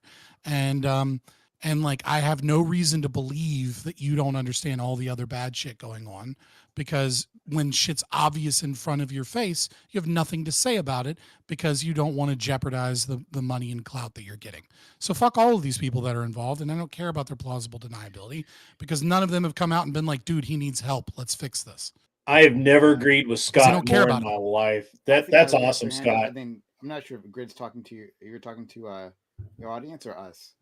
And like, I have no reason to believe that you don't understand all the other bad shit going on, because when shit's obvious in front of your face, you have nothing to say about it because you don't want to jeopardize the money and clout that you're getting. So fuck all of these people that are involved, and I don't care about their plausible deniability because none of them have come out and been like, dude, he needs help. Let's fix this. I have never agreed with Scott more in my life. That's awesome, Scott. I'm not sure if Grid's talking to you. You're talking to your audience or us.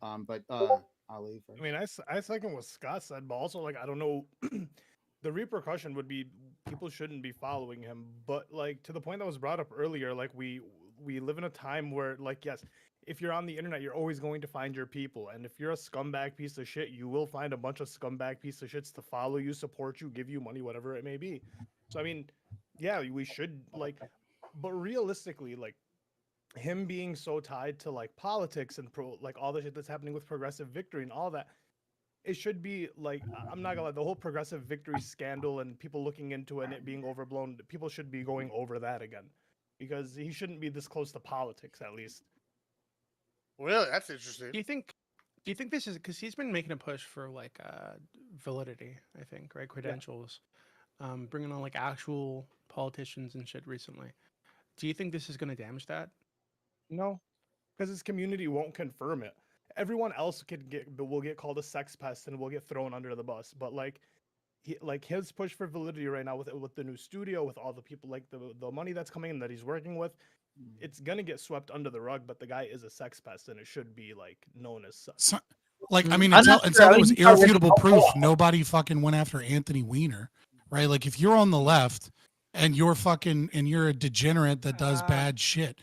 I'll leave first. I mean, I second what Scott said, but also, like, I don't know, the repercussion would be people shouldn't be following him. But like, to the point that was brought up earlier, like, we live in a time where, like, yes, if you're on the internet, you're always going to find your people, and if you're a scumbag piece of shit, you will find a bunch of scumbag piece of shits to follow you, support you, give you money, whatever it may be. So I mean, yeah, we should, like, but realistically, like, him being so tied to like politics and like all the shit that's happening with Progressive Victory and all that, it should be like, I'm not gonna lie, the whole Progressive Victory scandal and people looking into it and it being overblown, people should be going over that again, because he shouldn't be this close to politics, at least. Really, that's interesting. Do you think this is because he's been making a push for like validity? I think, right, credentials, bringing on like actual politicians and shit recently. Do you think this is going to damage that? No, because his community won't confirm it. Everyone else will get called a sex pest and will get thrown under the bus. But like, his push for validity right now with the new studio, with all the people, like the money that's coming in that he's working with, it's gonna get swept under the rug. But the guy is a sex pest, and it should be like known as such. So, like, I mean, until there was irrefutable proof, nobody fucking went after Anthony Weiner, right? Like, if you're on the left and you're a degenerate that does bad shit,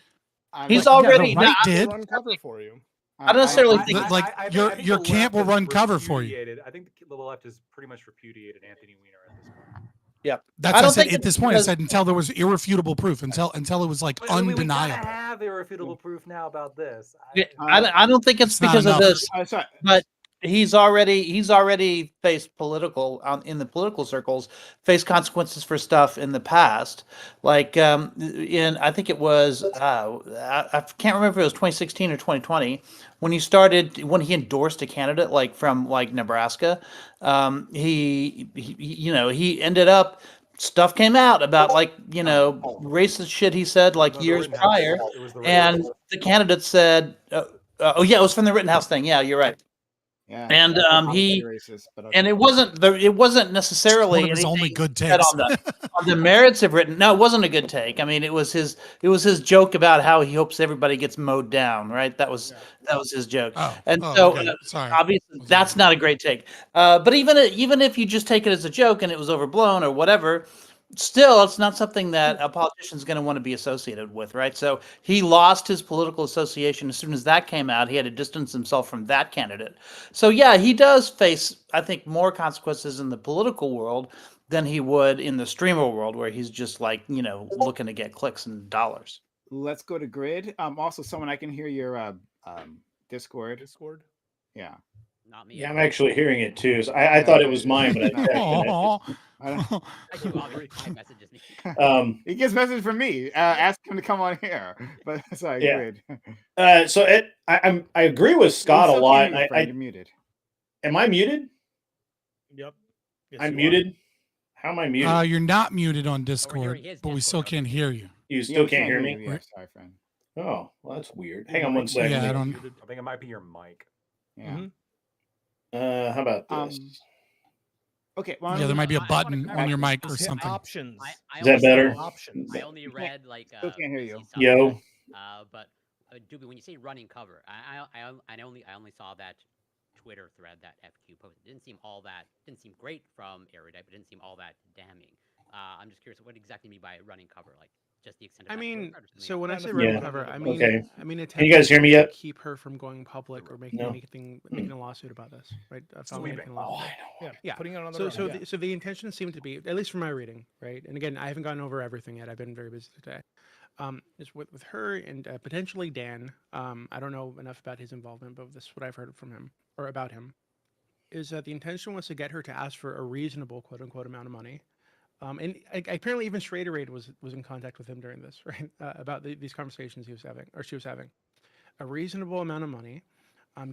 he's already the right did run cover for you. I don't necessarily think your camp will run cover for you. I think the left has pretty much repudiated Anthony Weiner at this point. Yeah, that's what I said at this point. I said until there was irrefutable proof, until it was like undeniable. We have irrefutable proof now about this. I don't think it's because of this, but he's already faced political in the political circles, faced consequences for stuff in the past. Like in I think it was I can't remember if it was 2016 or 2020 when he endorsed a candidate like from like Nebraska. He ended up stuff came out about like racist shit he said like No, the years Rittenhouse. prior, It was the and Rittenhouse. the candidate said, "Oh yeah, it was from the Rittenhouse thing." Yeah, you're right. Yeah. And I'm he very racist, but and okay. it wasn't necessarily One of his only anything good said takes. on the merits of written. No, it wasn't a good take. I mean, it was his joke about how he hopes everybody gets mowed down. Right? That was his joke. Okay. Sorry. Obviously that's not a great take. But even if you just take it as a joke and it was overblown or whatever, still it's not something that a politician is going to want to be associated with, right? So he lost his political association as soon as that came out. He had to distance himself from that candidate. So yeah, he does face, I think, more consequences in the political world than he would in the streamer world, where he's just like looking to get clicks and dollars. Let's go to Grid. Also, someone I can hear your Discord. Discord. Yeah. Not me. Yeah, I'm actually hearing it too. So I thought it was mine, but I checked He gets message from me. Ask him to come on here. But sorry, Yeah. Grid. So I agree with Scott a lot. You're muted. Am I muted? Yep. Yes, I'm you muted. How am I muted? You're not muted on Discord, but we still can't hear you. You still can't hear me? Yeah, sorry, friend. Oh, well, that's weird. Hang on one second. Yeah, I think it might be your mic. Yeah. How about this? Okay. Yeah, there might be a button on your mic or something. Options. Is that better? Options. I only read like. Still can't hear you. Yo. But Doobie, when you say running cover, I only saw that Twitter thread that FQ posted. It didn't seem great from Erudite, but it didn't seem all that damning. I'm just curious, what exactly you mean by running cover? Like just the extent of so when I say Yeah. running cover, I mean Okay. can you guys hear me yet? keep her from going public or making No. making a lawsuit about this, right? Sweeping. Making a lawsuit. Yeah. Putting it on the So road. so the intention seemed to be, at least from my reading, right? And again, I haven't gone over everything yet. I've been very busy today. Is with her and potentially Dan. I don't know enough about his involvement, but this is what I've heard from him or about him. Is that the intention was to get her to ask for a reasonable quote unquote amount of money. And apparently even Schrader Raid was in contact with him during this, right? About these conversations he was having, or she was having. A reasonable amount of money,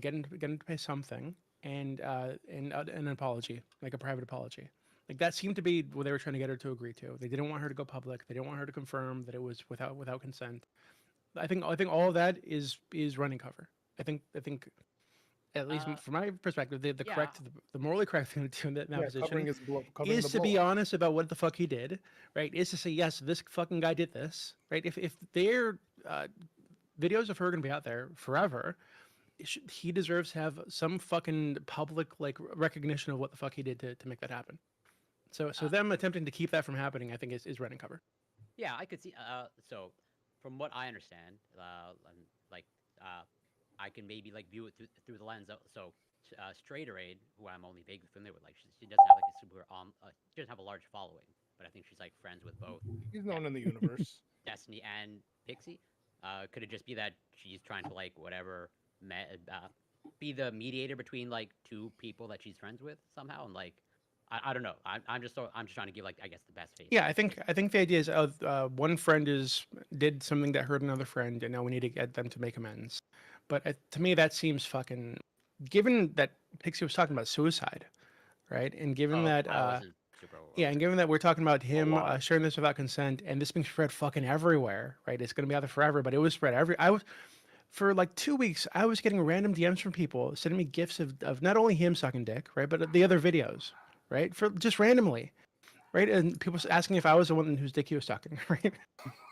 getting to pay something, and an apology, like a private apology. Like that seemed to be what they were trying to get her to agree to. They didn't want her to go public. They didn't want her to confirm that it was without consent. I think all of that is running cover. I think at least from my perspective, the morally correct thing to do in that position is to be honest about what the fuck he did, right? Is to say, yes, this fucking guy did this, right? If their videos of her are gonna be out there forever, he deserves to have some fucking public like recognition of what the fuck he did to make that happen. So them attempting to keep that from happening, I think is running cover. Yeah, I could see. So, from what I understand, I can maybe like view it through the lens of Straighter Aid, who I'm only vaguely familiar with. Like she doesn't have like a super she doesn't have a large following, but I think she's like friends with both. He's known in the universe. Destiny and Pixie. Could it just be that she's trying to like whatever be the mediator between like two people that she's friends with somehow, and like I don't know. I'm just trying to give like I guess the best face. Yeah, I think the idea is one friend did something that hurt another friend, and now we need to get them to make amends. But to me, that seems fucking. Given that Pixie was talking about suicide, right? And given that, and given that we're talking about him sharing this without consent, and this being spread fucking everywhere, right? It's gonna be out there forever, but it was spread for like 2 weeks. I was getting random DMs from people sending me gifs of not only him sucking dick, right, but the other videos, right? For just randomly, right? And people asking if I was the one whose dick he was sucking, right?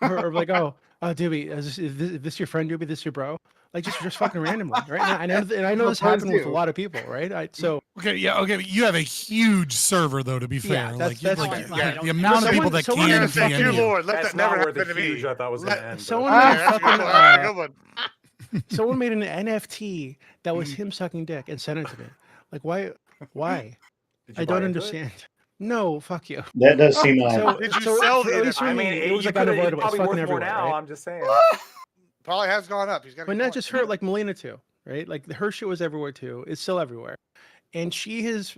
or like, oh, Doobie, is this your friend, Doobie? This your bro? Like just fucking randomly, right? And I know this happened with a lot of people, right? Okay, you have a huge server though. To be fair, that's the amount of people that can Thank you, DM you. Lord. Let that never happen to me. Huge I thought was gonna end. Someone made an NFT that was him sucking dick and sent it to me. Like, why? I don't understand. No, fuck you. That does seem odd. Did you sell it? I mean, it was like probably unavoidable. It's fucking worth more everywhere. now. Right? I'm just saying. Probably has gone up. He's got. But not just her, like Melina too. right? Like her shit was everywhere too. It's still everywhere, and she has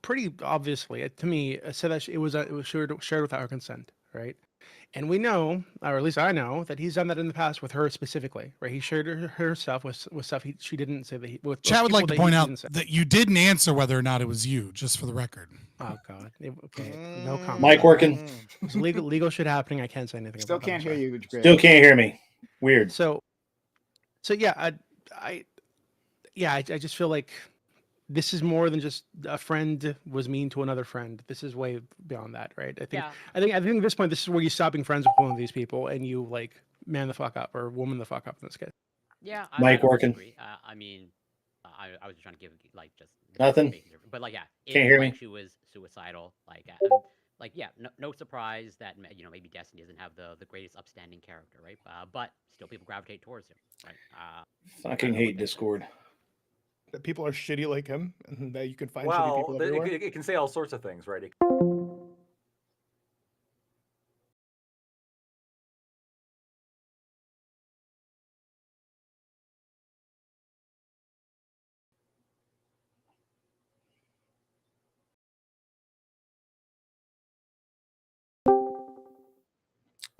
pretty obviously to me said that it was shared without her consent, right? And we know, or at least I know, that he's done that in the past with her specifically, right? He shared her stuff with stuff she didn't say that he with Chat would like people to that he point out didn't say. that you didn't answer whether or not it was you, just for the record. Oh God. Okay. No comment. Mic working. There's legal shit happening. I can't say anything. Still about that, I'm can't hear sorry. you. Grid. Still can't hear me. Weird. So yeah, I just feel like this is more than just a friend was mean to another friend. This is way beyond that, right? I think at this point, this is where you stop being friends with one of these people and you like man the fuck up or woman the fuck up in this case. Yeah, Mic I don't working. disagree. I mean, I was trying to give like just Nothing? but like if Can't hear like me? she was suicidal, like yeah, no surprise that maybe Destiny doesn't have the greatest upstanding character, right? But still people gravitate towards him, right? Fucking hate Discord. That people are shitty like him, and that you can find shitty Well, people everywhere. it can say all sorts of things, right?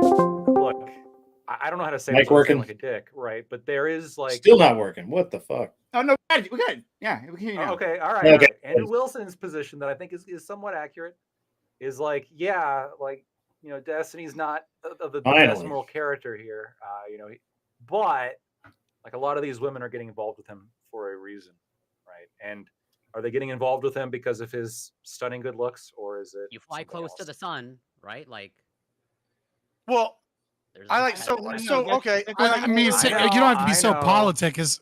Look, I don't know how to say Mic this without working? sounding like a dick, right? But there is like Still not working. What the fuck? Oh no, we're good. Yeah, we can hear you now. okay, all right. Okay. All right. Andrew Wilson's position that I think is somewhat accurate is like, yeah, like Destiny's not the best Finally. moral character here, but like a lot of these women are getting involved with him for a reason, right? And are they getting involved with him because of his stunning good looks, or is it You fly something close else? to the sun, right? Like Well, there's I like that. okay. I mean, I you know, don't have to be I so know. politic. His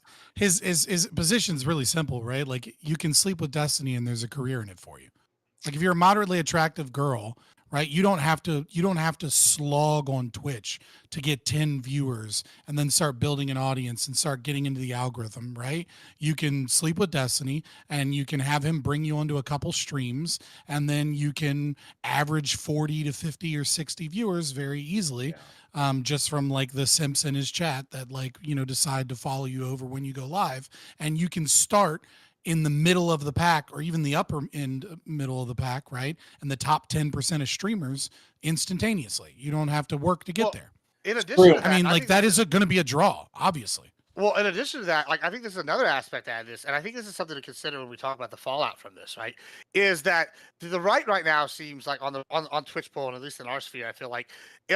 position's really simple, right? Like you can sleep with Destiny, and there's a career in it for you. Like if you're a moderately attractive girl, right? You don't have to slog on Twitch to get 10 viewers and then start building an audience and start getting into the algorithm, right? You can sleep with Destiny and you can have him bring you onto a couple streams and then you can average 40 to 50 or 60 viewers very easily. Just from like the simps in his chat that decide to follow you over when you go live, and you can start in the middle of the pack or even the upper end middle of the pack, right? And the top 10% of streamers instantaneously. You don't have to work to get there. In addition to that, I mean, like that is going to be a draw, obviously. Well, in addition to that, like I think this is another aspect to add this, and I think this is something to consider when we talk about the fallout from this, right? Is that the right now seems like on Twitch poll, and at least in our sphere, I feel like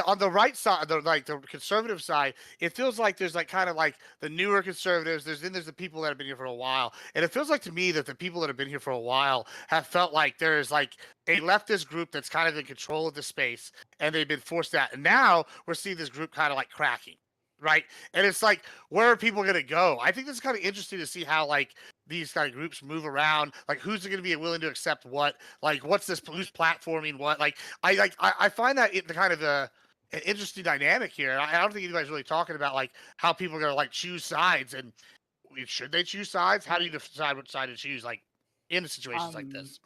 on the right side, the conservative side, it feels like there's like kind of like the newer conservatives. There's the people that have been here for a while, and it feels like to me that the people that have been here for a while have felt like there's like a leftist group that's kind of in control of the space, and they've been forced out. And now we're seeing this group kind of like cracking. Right. And it's like, where are people going to go? I think this is kind of interesting to see how like these kind of groups move around. Like who's going to be willing to accept what, like, what's this, who's platforming what? Like, I find that the kind of an interesting dynamic here. I don't think anybody's really talking about like how people are going to like choose sides, and should they choose sides? How do you decide what side to choose? Like in situations like this.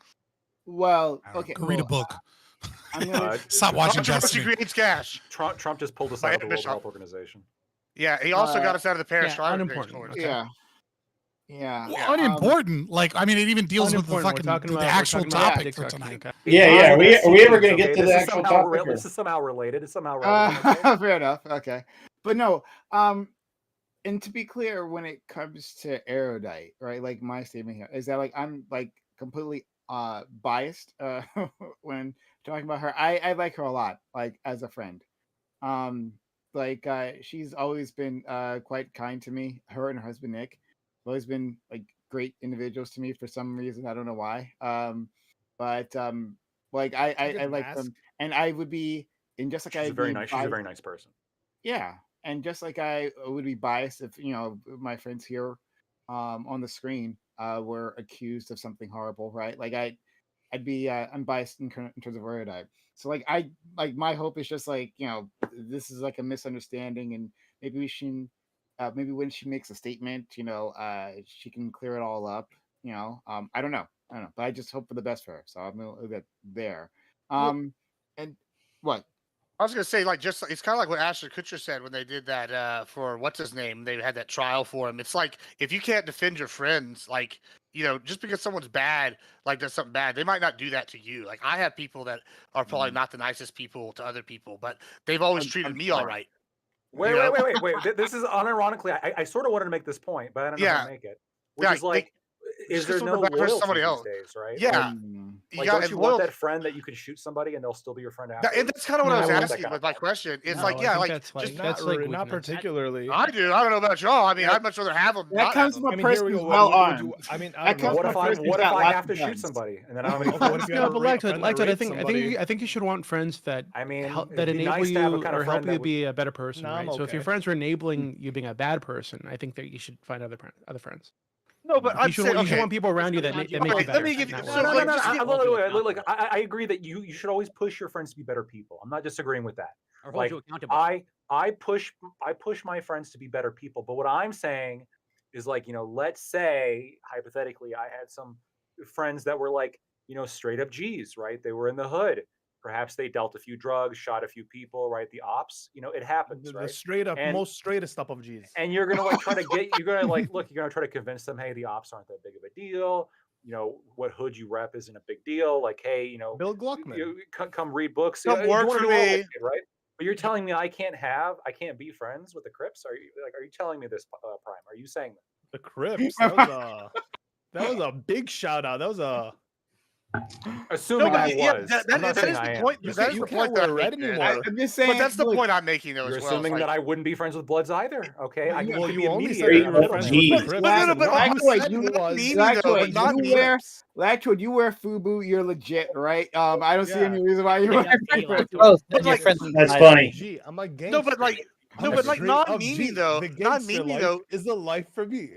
Well, okay. Go read a book. I'm gonna Stop watching Destiny. Creates cash. Trump just pulled us out of the World Health Organization. Yeah, he also got us out of the Paris Climate unimportant. Accord. Okay. Yeah. Well, unimportant. Like, I mean, it even deals with the Unimportant. We're fucking talking the about- actual we're talking about topic Tik for Tok, tonight. okay. Yeah. Are we ever going to get to the this is actual somehow topic? This is somehow related. It's somehow relevant. Okay? Fair enough. Okay. But no, and to be clear, when it comes to erudite, right? Like my statement here is that like I'm like completely biased when talking about her. I like her a lot, like as a friend. She's always been quite kind to me. Her and her husband Nick have always been like great individuals to me for some reason. I don't know why. Like I like them, and I would be, and just like She's a very nice. She's a very nice person. Yeah, and just like I would be biased if my friends here on the screen were accused of something horrible, right? Like I'd be unbiased in terms of erudite. So like my hope is just like this is like a misunderstanding, and maybe we should maybe when she makes a statement, she can clear it all up. I don't know, but I just hope for the best for her. So I'm gonna leave it there. And what? I was gonna say, like, just it's kind of like what Ashton Kutcher said when they did that for what's his name. They had that trial for him. It's like if you can't defend your friends, like just because someone's bad, like does something bad, they might not do that to you. Like I have people that are probably not the nicest people to other people, but they've always treated me all right. Wait. This is unironically. I sort of wanted to make this point, but I don't know how to make it. Which is like, is there no loyalty these days, right? Yeah. Like, don't you want that friend that you could shoot somebody and they'll still be your friend after? And that's kind of what I was asking with my question. It's like, yeah, like that's not particularly. I do. I don't know about y'all. I mean, I'd much rather have them. That comes from a person who's well armed. I mean, what if I have to shoot somebody and then I don't have any friends? No, but Lactoid, I think you should want friends that that enable you or help you be a better person. Right? So if your friends are enabling you being a bad person, I think that you should find other friends. No, but you should want people around you that make you better. Let me give you. I agree that you should always push your friends to be better people. I'm not disagreeing with that. Or hold Like you accountable. I push my friends to be better people. But what I'm saying is, like, let's say hypothetically I had some friends that were like, straight up G's, right? They were in the hood. Perhaps they dealt a few drugs, shot a few people, right? The ops, it happens, right? The straight up, most straightest up of G's. And you're gonna try to you're gonna try to convince them, hey, the ops aren't that big of a deal. What hood you rep isn't a big deal. Like, hey, Bill Gluckman, come read books. Come work for me, right? But you're telling me I can't be friends with the Crips? Are you telling me this, Prime? Are you saying that? The Crips? That was a big shout out. That was a. Assuming I was. That is the point. That is the point that I'm making. I'm just saying. But that's the point I'm making, though. You're as well. assuming that I wouldn't be friends with Bloods either. Okay. You only said you were friends with Crips. Lactoid, you wear FUBU, you're legit, right? I don't see any reason why you. That's funny. Gee, I'm like, no, but like non-memeing though. Non-memeing though is the life for me.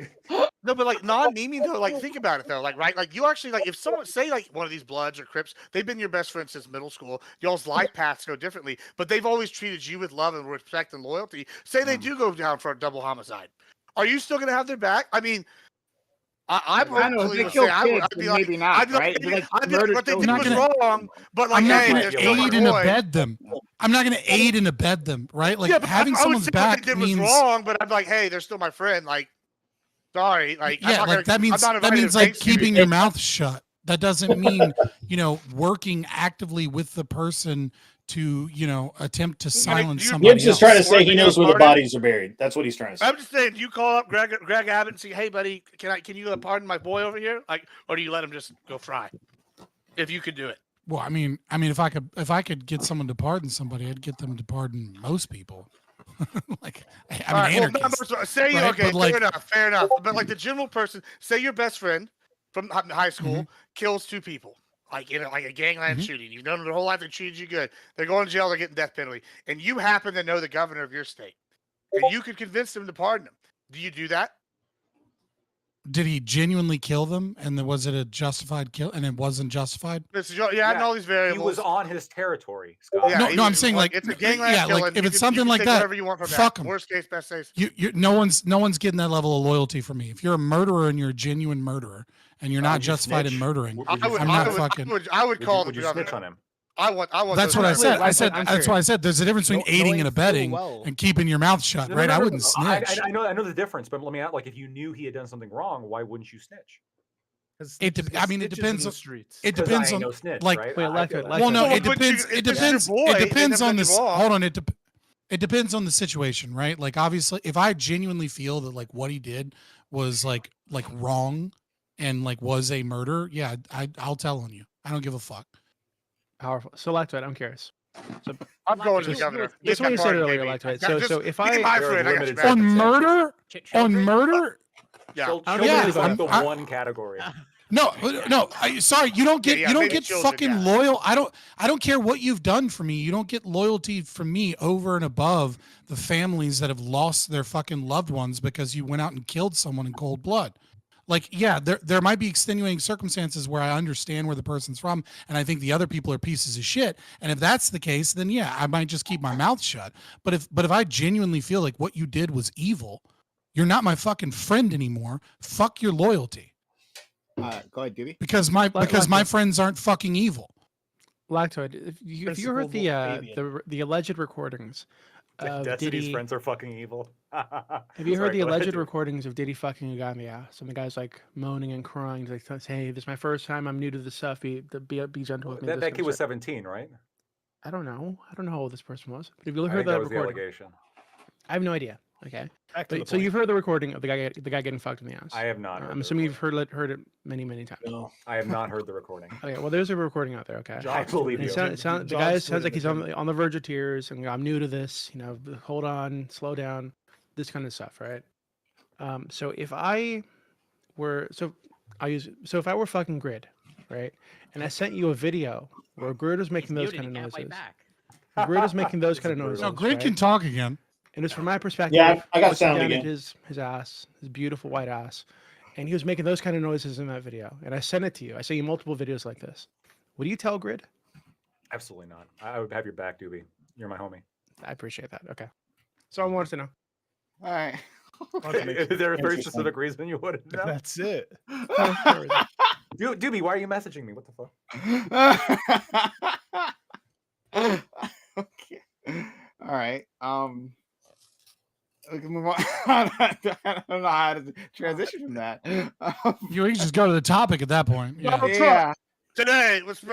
No, but like non-memeing though, like think about it though, like right, like you actually like if someone say like one of these Bloods or Crips, they've been your best friends since middle school. Y'all's life paths go differently, but they've always treated you with love and respect and loyalty. Say they do go down for a double homicide, are you still gonna have their back? I mean, I'd be like, what they did was wrong, but like, I'm not hey, going to aid and abet them. I'm not going to aid and abet them, right? Like having someone's back means was wrong, but I'm like, hey, they're still my friend. Like, sorry, like, yeah, like that means like keeping your mouth shut. That doesn't mean working actively with the person to attempt to silence somebody. Gibbs is trying to say he knows where the bodies are buried. That's what he's trying to say. I'm just saying, you call up Greg Abbott and say, hey, buddy, can you pardon my boy over here? Like, or do you let him just go fry? If you could do it. Well, I mean, if I could get someone to pardon somebody, I'd get them to pardon most people. Like, fair enough. But like the general person, say your best friend from high school kills two people, like in a gangland shooting. You've known them their whole life. They treated you good. They're going to jail. They're getting death penalty, and you happen to know the governor of your state, and you could convince them to pardon them. Do you do that? Did he genuinely kill them? And was it a justified kill? And it wasn't justified? And all these variables. He was on his territory, Scott. Yeah, no, I'm saying like it's a gangland killing. Like if it's something like that, fuck him. Worst case, best case. No one's getting that level of loyalty from me. If you're a murderer and you're a genuine murderer and you're not justified in murdering, I would call the governor. Snitch on him? I want. That's what I said. That's why I said there's a difference between aiding and abetting and keeping your mouth shut, right? I wouldn't snitch. I know the difference, but let me ask, like, if you knew he had done something wrong, why wouldn't you snitch? It depends on streets. It depends on snitch, like. Right? Well, no, it depends. It depends on this. Hold on, it depends on the situation, right? Like, obviously, if I genuinely feel that like what he did was like wrong and like was a murder, yeah, I'll tell on you. I don't give a fuck. Powerful. So Lactoid, I'm curious. So I'm going to the governor. That's what you said earlier, Lactoid. So if on murder, yeah, like the one category. No. Sorry, you don't get fucking loyal. I don't care what you've done for me. You don't get loyalty from me over and above the families that have lost their fucking loved ones because you went out and killed someone in cold blood. Like, yeah, there might be extenuating circumstances where I understand where the person's from, and I think the other people are pieces of shit. And if that's the case, then yeah, I might just keep my mouth shut. But if I genuinely feel like what you did was evil, you're not my fucking friend anymore. Fuck your loyalty. Go ahead, Gibby. Because my friends aren't fucking evil. Lactoid, if you heard the alleged recordings of Destiny's Diddy, friends are fucking evil. have you heard the alleged recordings of Diddy fucking a guy in the ass? And the guy's like moaning and crying. He's like, "Hey, this is my first time. I'm new to this stuff. Be gentle with me." That kid was 17, right? I don't know. I don't know how old this person was. But if you I heard think the that was recording, the allegation. I have no idea. Okay. Back to the So you've point. heard the recording of the guy getting fucked in the ass. I have not. I'm assuming you've heard it many times. No. I have not heard the recording. Okay, well, there's a recording out there. Okay, I believe And you. the guy sounds like he's on the verge of tears, and I'm new to this. Hold on, slow down, this kind of stuff, right? So if I were if I were fucking Grid, right, and I sent you a video where Grid was making those kind of noises, Grid is making those kind of noises. No, Grid right? can talk again. And it's from my perspective. Yeah, I got looking sound down again. at his ass, his beautiful white ass, and he was making those kind of noises in that video. And I sent it to you. I sent you multiple videos like this. What do you tell Grid? Absolutely not. I would have your back, Doobie. You're my homie. I appreciate that. Okay. So I wanted to know. All right. Is there a very specific reason you wouldn't know? That's it. Doobie, why are you messaging me? What the fuck? Okay. All right. We can move on. I don't know how to transition from that. You can just go to the topic at that point. Yeah. Yeah. Today, let's.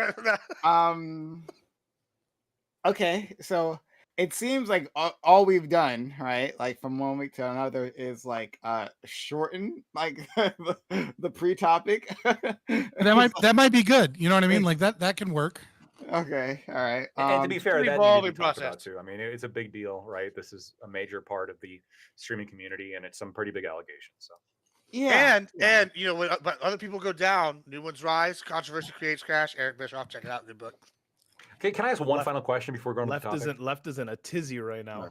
Okay, so it seems like all we've done, right, like from one week to another, is like shorten like the pre-topic. That might be good. You know what I mean? Like that can work. Okay, all right. And to be fair, that evolving needed to be talked process. about too. I mean, it's a big deal, right? This is a major part of the streaming community, and it's some pretty big allegations. So yeah, And when other people go down, new ones rise. Controversy creates crash. Eric Bischoff, check it out. Good book. Okay, can I ask one final question before going to the topic? Left is in a tizzy right now.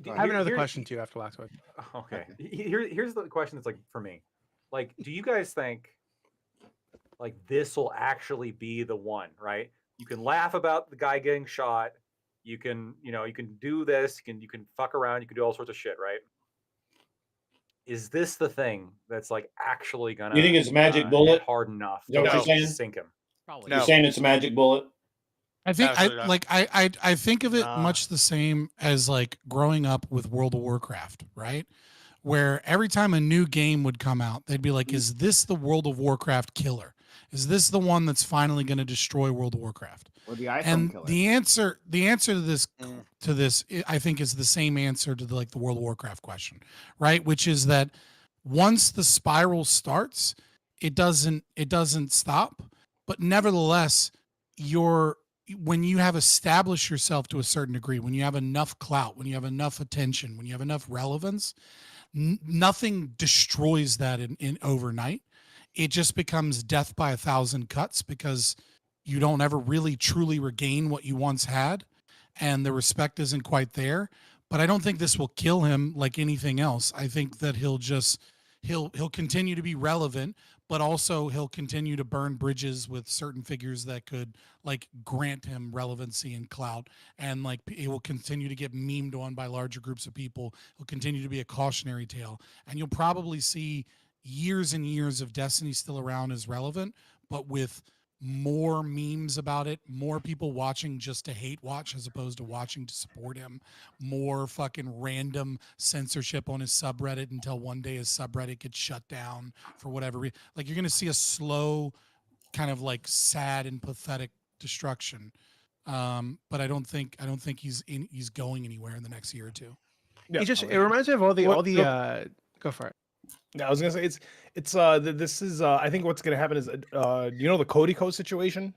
I have another question too after last week. Okay. Here's the question that's like for me. Like, do you guys think like this will actually be the one, right? You can laugh about the guy getting shot. You can do this, you can fuck around, you can do all sorts of shit, right? Is this the thing that's like actually gonna You think it's magic bullet? hard enough Is that what you're saying? sink him? Probably. You're saying it's a magic bullet? I think Absolutely not. I think of it much the same as like growing up with World of Warcraft, right? Where every time a new game would come out, they'd be like, "Is this the World of Warcraft killer? Is this the one that's finally going to destroy World of Warcraft?" Or the iPhone And killer. the answer to this, I think, is the same answer to the World of Warcraft question, right? Which is that once the spiral starts, it doesn't stop, but nevertheless, when you have established yourself to a certain degree, when you have enough clout, when you have enough attention, when you have enough relevance, nothing destroys that in overnight. It just becomes death by 1,000 cuts because you don't ever really truly regain what you once had, and the respect isn't quite there. But I don't think this will kill him like anything else. I think that he'll continue to be relevant, but also he'll continue to burn bridges with certain figures that could like grant him relevancy and clout, and like it will continue to get memed on by larger groups of people. He'll continue to be a cautionary tale, and you'll probably see years and years of Destiny still around as relevant, but with more memes about it, more people watching just to hate watch as opposed to watching to support him, more fucking random censorship on his subreddit until one day his subreddit gets shut down for whatever reason. Like you're going to see a slow kind of like sad and pathetic destruction. But I don't think he's going anywhere in the next year or two. Yeah. It reminds me of all the go for it. Yeah, I was gonna say this is I think what's gonna happen is the Cody Co situation.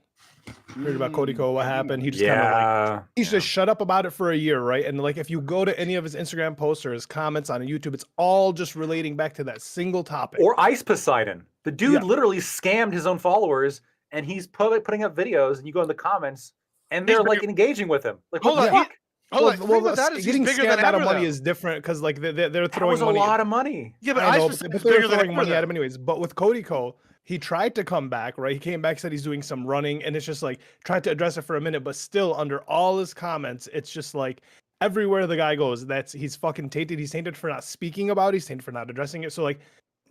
You heard about Cody Co? What happened? He just kind of like he's just shut up about it for a year, right? And like if you go to any of his Instagram posts or his comments on YouTube, it's all just relating back to that single topic. Or Ice Poseidon. The dude literally scammed his own followers, and he's putting up videos, and you go in the comments, and they're like engaging with him. Like, what the fuck? Getting scammed out of money is different because like they're throwing was a money. lot of money. Yeah, but they're throwing money at him anyways. But with Cody Co, he tried to come back, right? He came back, said he's doing some running, and it's just like tried to address it for a minute, but still under all his comments, it's just like everywhere the guy goes, he's fucking tainted. He's tainted for not speaking about it. He's tainted for not addressing it. So like,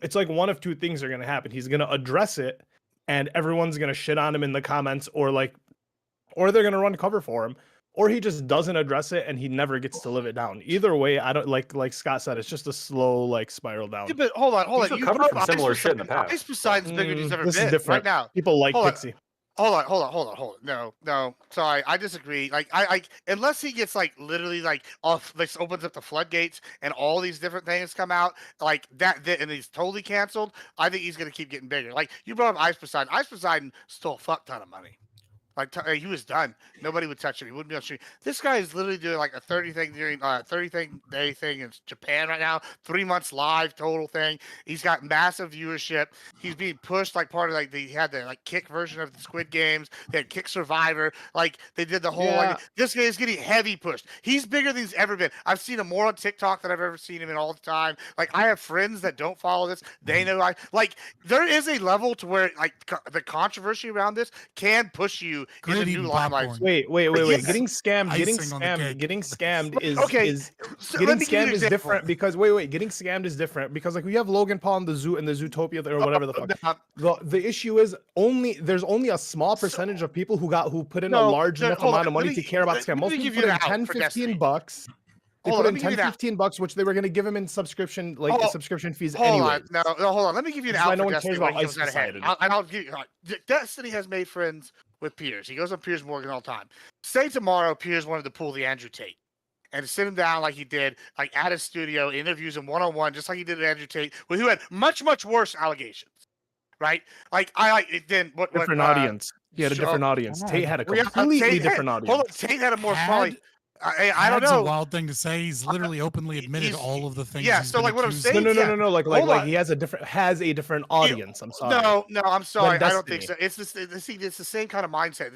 it's like one of two things are gonna happen. He's gonna address it, and everyone's gonna shit on him in the comments, or or they're gonna run cover for him, or he just doesn't address it and he never gets to live it down. Either way, I don't like Scott said, it's just a slow like spiral down. Yeah, but hold on. He's recovered from similar shit in the past. Ice Poseidon's bigger than he's ever This been is different. right now. People like Hold on. Pixie. Hold on. No. Sorry, I disagree. Like, I unless he gets like literally like off, like opens up the floodgates and all these different things come out like that, and he's totally canceled. I think he's gonna keep getting bigger. Like you brought up Ice Poseidon. Ice Poseidon stole a fuck ton of money. Like he was done. Nobody would touch him. He wouldn't be on stream. This guy is literally doing like a 30 day thing in Japan right now. 3 months live total thing. He's got massive viewership. He's being pushed like part of like he had the like Kick version of the Squid Games. They had Kick Survivor. Like they did the whole like this guy is getting heavy pushed. He's bigger than he's ever been. I've seen him more on TikTok than I've ever seen him in all the time. Like I have friends that don't follow this. They know like there is a level to where like the controversy around this can push you in the new limelight. Wait. Yes. Getting scammed is okay. Getting scammed is different because getting scammed is different because like we have Logan Paul and the Zoo and the Zootopia or whatever the fuck. The issue is there's only a small percentage of people who put in a large enough amount of money to care about scam. Most people put in 10, 15 bucks. They put in 10, 15 bucks, which they were going to give him in subscription, subscription fees anyway. Hold on. Let me give you an out no for one Destiny cares when about he comes out ahead. Ice And I'll give you. Destiny has made friends with Piers. He goes on Piers Morgan all the time. Say tomorrow Piers wanted to pull the Andrew Tate and sit him down like he did, like at his studio, interviews him one-on-one, just like he did at Andrew Tate, who had much worse allegations. Right? Like I like it. Then what? Different audience. He had a different audience. Tate had a completely different audience. Hold on, Tate had a more probably. I don't know. That's a wild thing to say. He's literally openly admitted all of the things. Yeah. He's So been like what I'm accused saying. of. No. Like he has a different audience. I'm sorry. No. I'm sorry. I don't think Destiny. so. It's the same kind of mindset.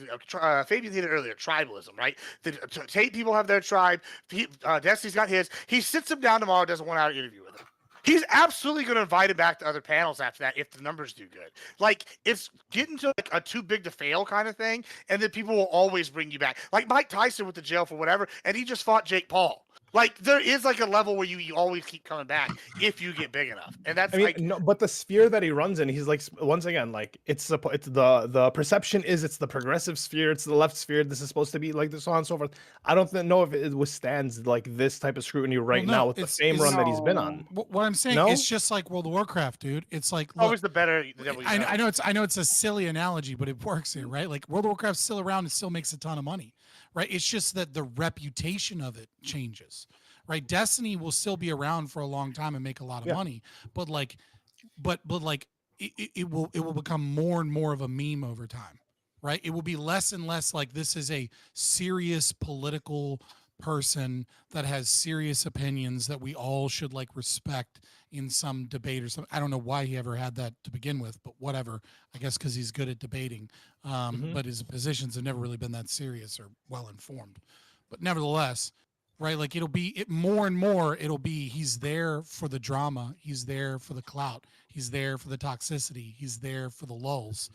Fabian hit it earlier. Tribalism, right? The Tate people have their tribe. Destiny's got his. He sits him down tomorrow. Does a 1 hour interview with him. He's absolutely going to invite him back to other panels after that if the numbers do good. Like, it's getting to like a too big to fail kind of thing, and then people will always bring you back. Like Mike Tyson went to jail for whatever, and he just fought Jake Paul. Like, there is like a level where you always keep coming back if you get big enough, and that's no, but the sphere that he runs in, he's like once again like it's the perception is it's the progressive sphere, it's the left sphere. This is supposed to be like this, so on and so forth. I don't know if it withstands like this type of scrutiny now with the fame run that he's been on. What I'm saying, it's just like World of Warcraft, dude. It's like always the better. I know it's a silly analogy, but it works here, right? Like World of Warcraft's still around and still makes a ton of money. Right, it's just that the reputation of it changes, right? Destiny will still be around for a long time and make a lot of money, but it will become more and more of a meme over time, right? It will be less and less like this is a serious political person that has serious opinions that we all should like respect in some debate or something. I don't know why he ever had that to begin with, but whatever. I guess because he's good at debating. But his positions have never really been that serious or well informed. But nevertheless, right? Like more and more, it'll be he's there for the drama, he's there for the clout, he's there for the toxicity, he's there for the lulls,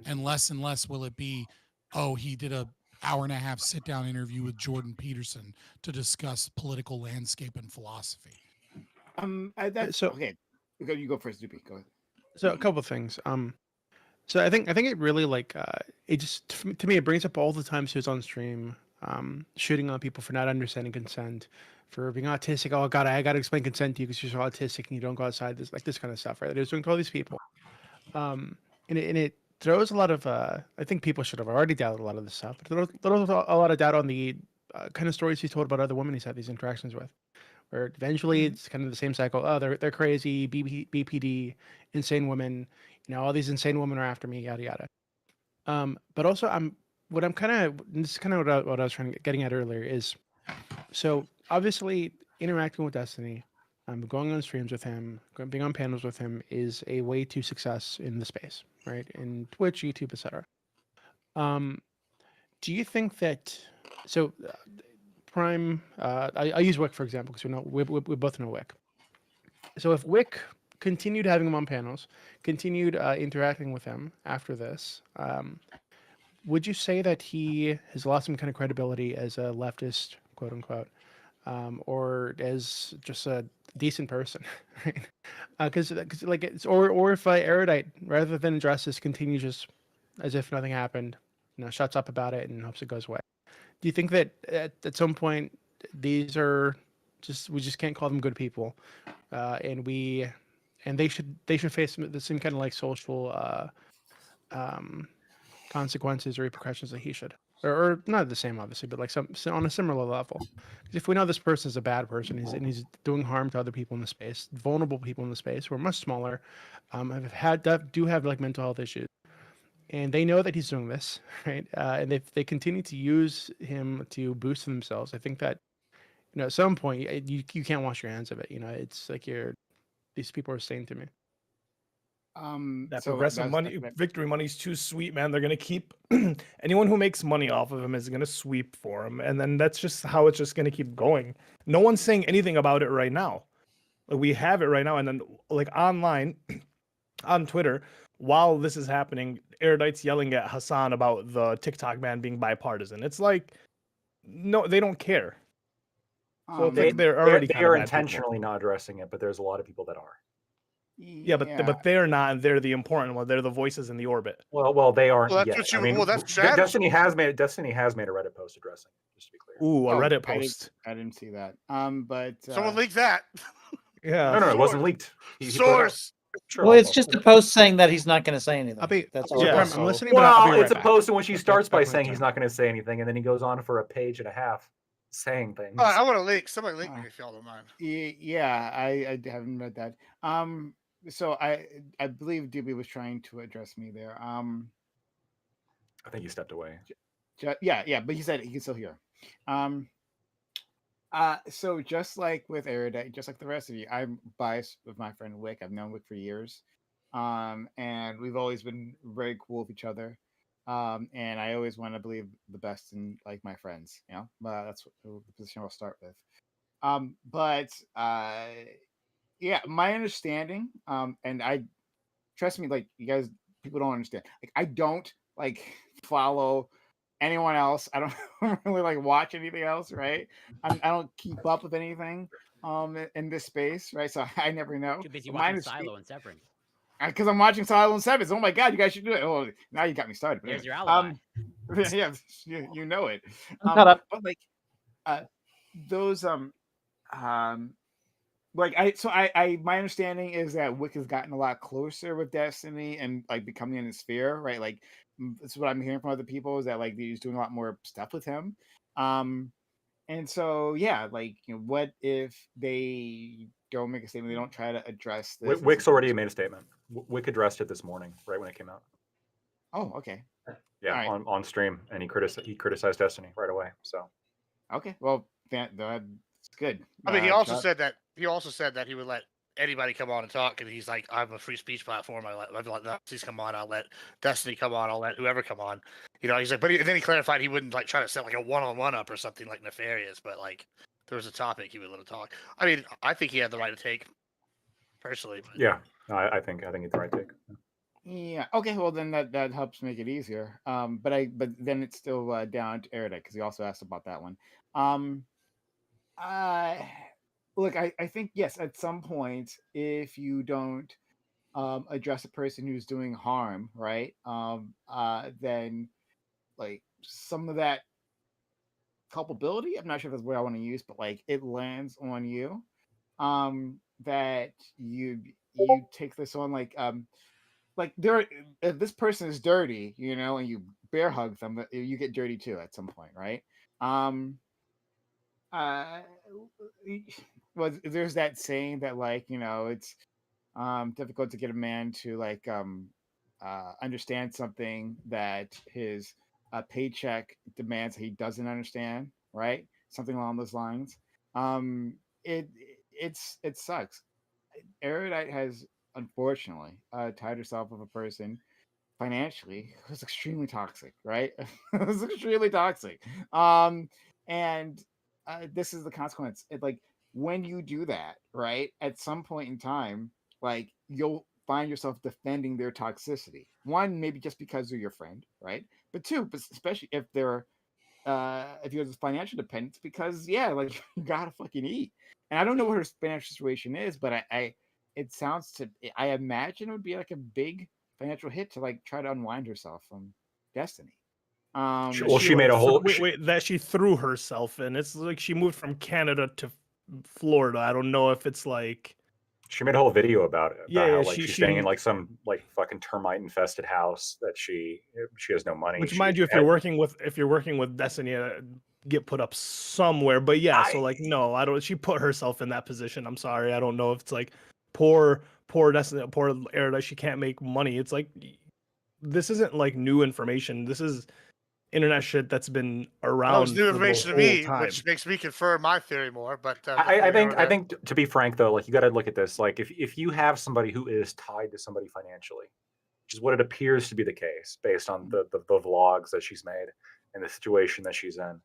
and less will it be, oh, he did a hour and a half sit down interview with Jordan Peterson to discuss political landscape and philosophy. Okay. You go first, Doopy. Go ahead. So a couple of things. So I think it really like it just to me it brings up all the times he was on stream, shooting on people for not understanding consent, for being autistic. Oh God, I got to explain consent to you because you're autistic and you don't go outside. This kind of stuff, right? That he was doing to all these people, and it throws a lot of. I think people should have already doubted a lot of this stuff, but it throws a lot of doubt on the kind of stories he's told about other women he's had these interactions with. Where eventually it's kind of the same cycle. Oh, they're crazy, BPD, insane women. All these insane women are after me, yada yada. But also, what I was getting at earlier is, so obviously interacting with Destiny, going on streams with him, being on panels with him is a way to success in the space, right? In Twitch, YouTube, etc. Do you think that so? Prime, I use Wick for example because we both know Wick. So if Wick continued having him on panels, continued interacting with him after this, would you say that he has lost some kind of credibility as a leftist, quote unquote, or as just a decent person, right? Because like it's or if Erudite, rather than address this, continue just as if nothing happened, shuts up about it and hopes it goes away. Do you think that at some point these are we just can't call them good people, and they should face the same kind of like social consequences or repercussions that he should, or not the same obviously, but like some on a similar level? Because if we know this person is a bad person, he's doing harm to other people in the space, vulnerable people in the space who are much smaller, do have like mental health issues, and they know that he's doing this, right? And if they continue to use him to boost themselves, I think that at some point you can't wash your hands of it. It's like these people are saying to me. That So progressive money, victory money's too sweet, man. They're gonna keep anyone who makes money off of him is gonna sweep for him, and then that's just how it's just gonna keep going. No one's saying anything about it right now. Like, we have it right now, and then like online, on Twitter, while this is happening, Erudite's yelling at Hassan about the TikTok ban being bipartisan. It's like, no, they don't care. So it's like they're already they are intentionally not addressing it, but there's a lot of people that are. Yeah, but they're not, and they're the important one. They're the voices in the orbit. Well, they aren't Well, that's yet. what you. I mean, well, that's strategy. Destiny has made a Reddit post addressing it, just to be clear. Ooh, a Reddit post. I didn't see that. But Someone leaked that. Yeah. No, it wasn't leaked. He put it out. Source. Sure, Well, it's just a post saying that he's not going to say anything. That's all. yeah, I'm listening. But Well, I'll be right it's a back. post in which he Back- starts by back my saying turn. he's not going to say anything, and then he goes on for a page and a half saying things. I want to leak. Somebody leak me if y'all don't mind. Yeah, I haven't read that. So I believe DB was trying to address me there. I think he stepped away. Yeah, but he said he can still hear. So just like with Erudite, just like the rest of you, I'm biased with my friend Wick. I've known Wick for years. And we've always been very cool with each other. And I always want to believe the best in like my friends, that's the position I'll start with. Yeah, my understanding, and I trust me, like you guys, people don't understand. Like I don't like follow anyone else. I don't really like watch anything else, right? I don't keep up with anything in this space, right? So I never know. Too busy But watching Silo and Severance. because I'm watching Silo and Sevens. Oh my god, you guys should do it. Oh, now you got me started. But There's anyway, your alibi. yeah, you know it. I'm caught up. But like those like I my understanding is that Wick has gotten a lot closer with Destiny and like becoming in his sphere, right? Like that's what I'm hearing from other people, is that like he's doing a lot more stuff with him. And so yeah, like what if they don't make a statement, they don't try to address this? Wick's already made a statement. Wick addressed it this morning, right when it came out. Oh, okay. Yeah, All right. on stream, and he criticized Destiny right away. So Okay, well that's good. I mean, he also said that he would let anybody come on and talk, and he's like, I'm a free speech platform. I've let Nazis come on. I'll let Destiny come on. I'll let whoever come on. He's like, but then he clarified he wouldn't like try to set like a one-on-one up or something like nefarious, but like there was a topic he would let him talk. I mean, I think he had the right to take, personally. But... yeah, I think it's the right take. Yeah. Okay. Well, then that helps make it easier. But then it's still down to Erudite, because he also asked about that one. Look, I think yes, at some point, if you don't address a person who's doing harm, right? Then like some of that culpability, I'm not sure if that's what I want to use, but like it lands on you. That you take this on like there, if this person is dirty, and you bear hug them, you get dirty too at some point, right? Well, there's that saying that like it's difficult to get a man to like understand something that his paycheck demands that he doesn't understand, right? Something along those lines. It sucks. Erudite has unfortunately tied herself with a person financially who's extremely toxic, right? It's extremely toxic. And this is the consequence. Like when you do that, right? At some point in time, like you'll find yourself defending their toxicity. One, maybe just because they're your friend, right? But two, especially if they're if you're financial dependence, because yeah, like you gotta fucking eat. And I don't know what her financial situation is, but it sounds to I imagine it would be like a big financial hit to like try to unwind herself from Destiny. She made a whole. Wait, that she threw herself in. It's like she moved from Canada to Florida. I don't know if it's like. She made a whole video about it. Yeah, how, like she's staying in like some like fucking termite infested house that she has no money. Which, mind you, if you're working with Destiny, get put up somewhere. But yeah, so like no, I don't. She put herself in that position. I'm sorry, I don't know if it's like poor Destiny, poor Erida. She can't make money. It's like this isn't like new information. This is internet shit that's been around. Well, it's new information to me, time. which makes me confirm my theory more. But I think to be frank though, like you got to look at this. Like if you have somebody who is tied to somebody financially, which is what it appears to be the case based on the vlogs that she's made and the situation that she's in.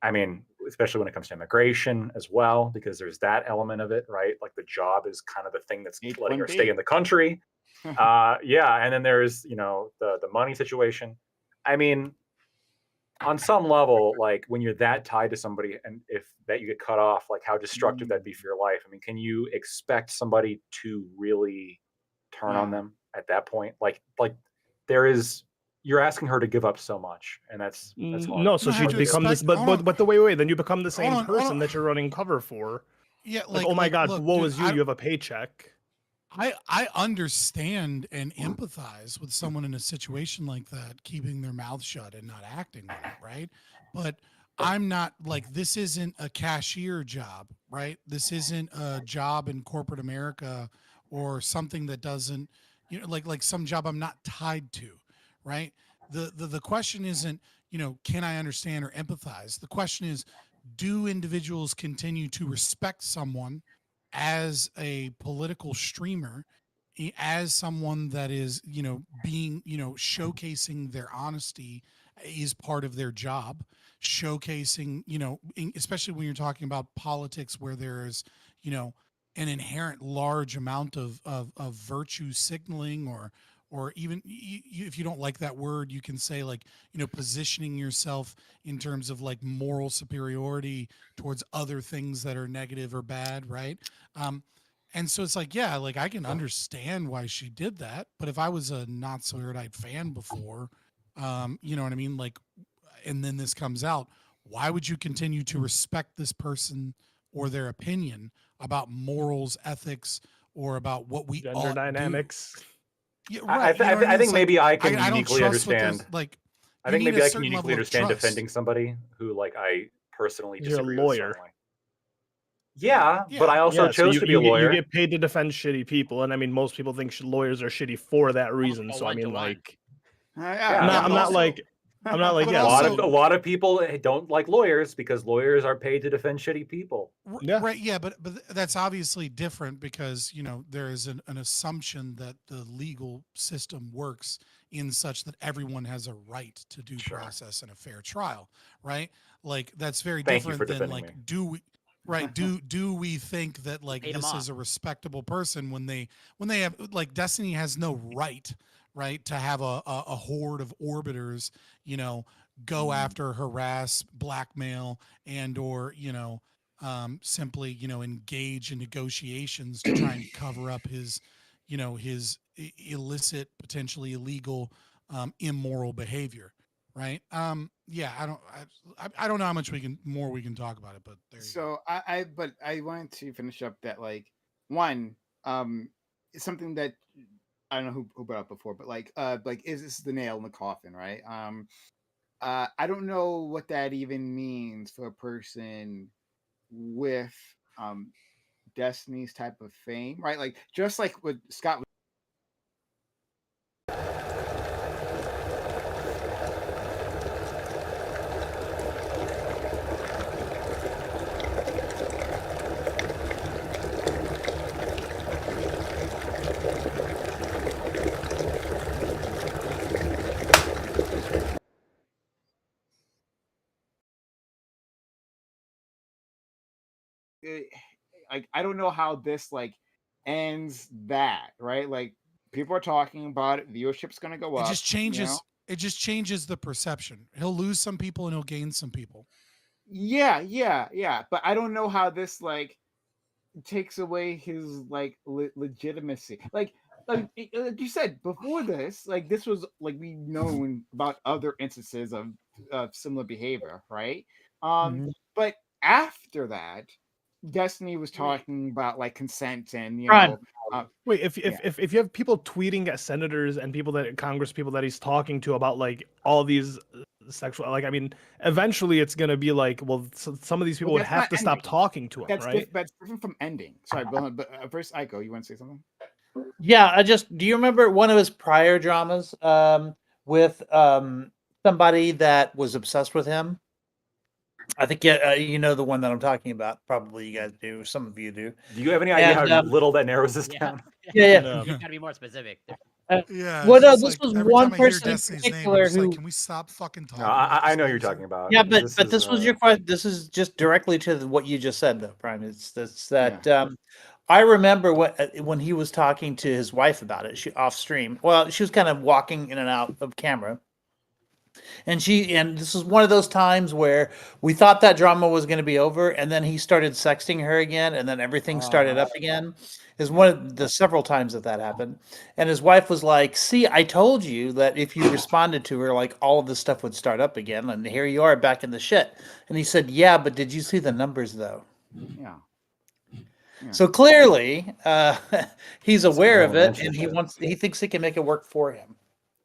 I mean, especially when it comes to immigration as well, because there's that element of it, right? Like the job is kind of the thing that's letting her stay in the country. Yeah, and then there's the money situation. I mean, on some level, like when you're that tied to somebody, and if that you get cut off, like how destructive that'd be for your life. I mean, can you expect somebody to really turn on them at that point? Like you're asking her to give up so much, and that's hard. No. So she becomes this, but the wait, then you become the same person that you're running cover for. Yeah, like oh my god, look, woe dude, is you. You have a paycheck. I understand and empathize with someone in a situation like that, keeping their mouth shut and not acting on it, right? But I'm not like, this isn't a cashier job, right? This isn't a job in corporate America or something that doesn't, like some job I'm not tied to, right? The question isn't, can I understand or empathize? The question is, do individuals continue to respect someone as a political streamer, as someone that is, being, showcasing their honesty is part of their job, showcasing, especially when you're talking about politics where there's, an inherent large amount of virtue signaling, or even if you don't like that word, you can say like, positioning yourself in terms of like moral superiority towards other things that are negative or bad, right? And so it's like, yeah, like I can understand why she did that, but if I was a not so erudite fan before, you know what I mean? Like, and then this comes out, why would you continue to respect this person or their opinion about morals, ethics, or about what we gender dynamics? Yeah, right. I think maybe I can uniquely understand. Like, I think maybe I can uniquely understand defending somebody who, like, I personally disagree You're a lawyer. with. Yeah, but I also chose to be a lawyer. You get paid to defend shitty people, and I mean, most people think lawyers are shitty for that reason. So I mean, like, I'm not like, yeah. A lot of people don't like lawyers because lawyers are paid to defend shitty people. Right. Yeah, but that's obviously different because there is an assumption that the legal system works in such that everyone has a right to due process and a fair trial. Right. Like that's very different than like do we think that like this is a respectable person when they have like Destiny has no right to have a horde of orbiters, go after, harass, blackmail, and or simply engage in negotiations to try and cover up his his illicit, potentially illegal, immoral behavior, right? Yeah, I don't know how much we can talk about it, but there you go. I wanted to finish up that like one it's something that I don't know who brought up before, but like is this the nail in the coffin, right? I don't know what that even means for a person with Destiny's type of fame, right? Like just like what Scott I don't know how this like ends that, right? Like people are talking about it, viewership's gonna go up. It just changes. It just changes the perception. He'll lose some people and he'll gain some people. Yeah. But I don't know how this like takes away his like legitimacy. Like like you said before this, like this was like we known about other instances of similar behavior, right? Mhm. But after that, Destiny was talking about like consent and Prime. Wait, if yeah. if you have people tweeting at senators and people that Congress people that he's talking to about like all these sexual, like I mean, eventually it's gonna be like, well, some of these people Well, would that's have not to stop ending. talking to him, That's right? that's different from ending. Sorry, but first, Aiko, you want to say something? Yeah, do you remember one of his prior dramas with somebody that was obsessed with him? I think you know the one that I'm talking about. Probably you guys do. Some of you do. Do you have any idea And how little that narrows this Yeah. down? yeah. No. You gotta be more specific. Yeah, Well, it's no, just this like was every one time I hear person in Destiny's name, I'm particular just like, who. can we stop fucking talking? No, about I this know you're nonsense? talking about. Yeah, but is, this was your question. This is just directly to what you just said, though, Prime. It's that I remember when he was talking to his wife about it. She off stream. Well, she was kind of walking in and out of camera, and this is one of those times where we thought that drama was going to be over, and then he started sexting her again, and then everything started up again. Is one of the several times that happened, and his wife was like, "See, I told you that if you responded to her, like all of this stuff would start up again, and here you are back in the shit." And he said, "Yeah, but did you see the numbers though?" Yeah. So clearly, he's aware of it, elementary and shit. he thinks he can make it work for him.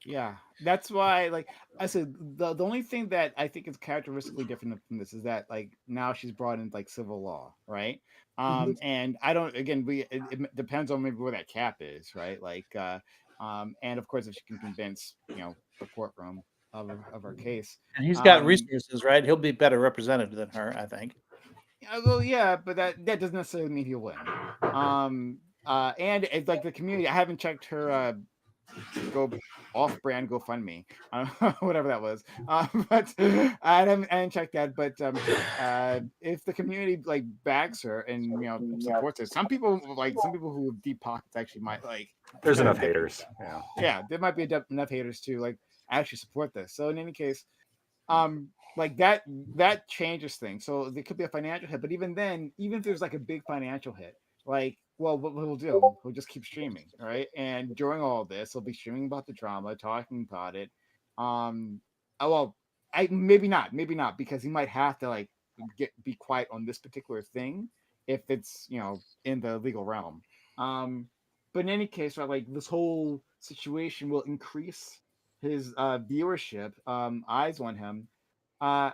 Yeah, that's why, like I said, the only thing that I think is characteristically different from this is that like now she's brought in like civil law, right? And I don't. Again, it depends on maybe where that cap is, right? Like, and of course, if she can convince the courtroom of her case, And he's got resources, right? He'll be better represented than her, I think. well, yeah, but that doesn't necessarily mean he'll win. And it's like the community. I haven't checked her go off-brand GoFundMe, whatever that was. But I didn't check that. But if the community like backs her and supports her, some people who have deep pockets actually might like. There's enough haters. Yeah. Yeah, there might be enough haters to like actually support this. So in any case, like that changes things. So there could be a financial hit, but even then, even if there's like a big financial hit, like, well, what we'll do, we'll just keep streaming, right? And during all this, we'll be streaming about the drama, talking about it. Well, I maybe not, because he might have to like be quiet on this particular thing if it's in the legal realm. But in any case, right, like this whole situation will increase his viewership, eyes on him. I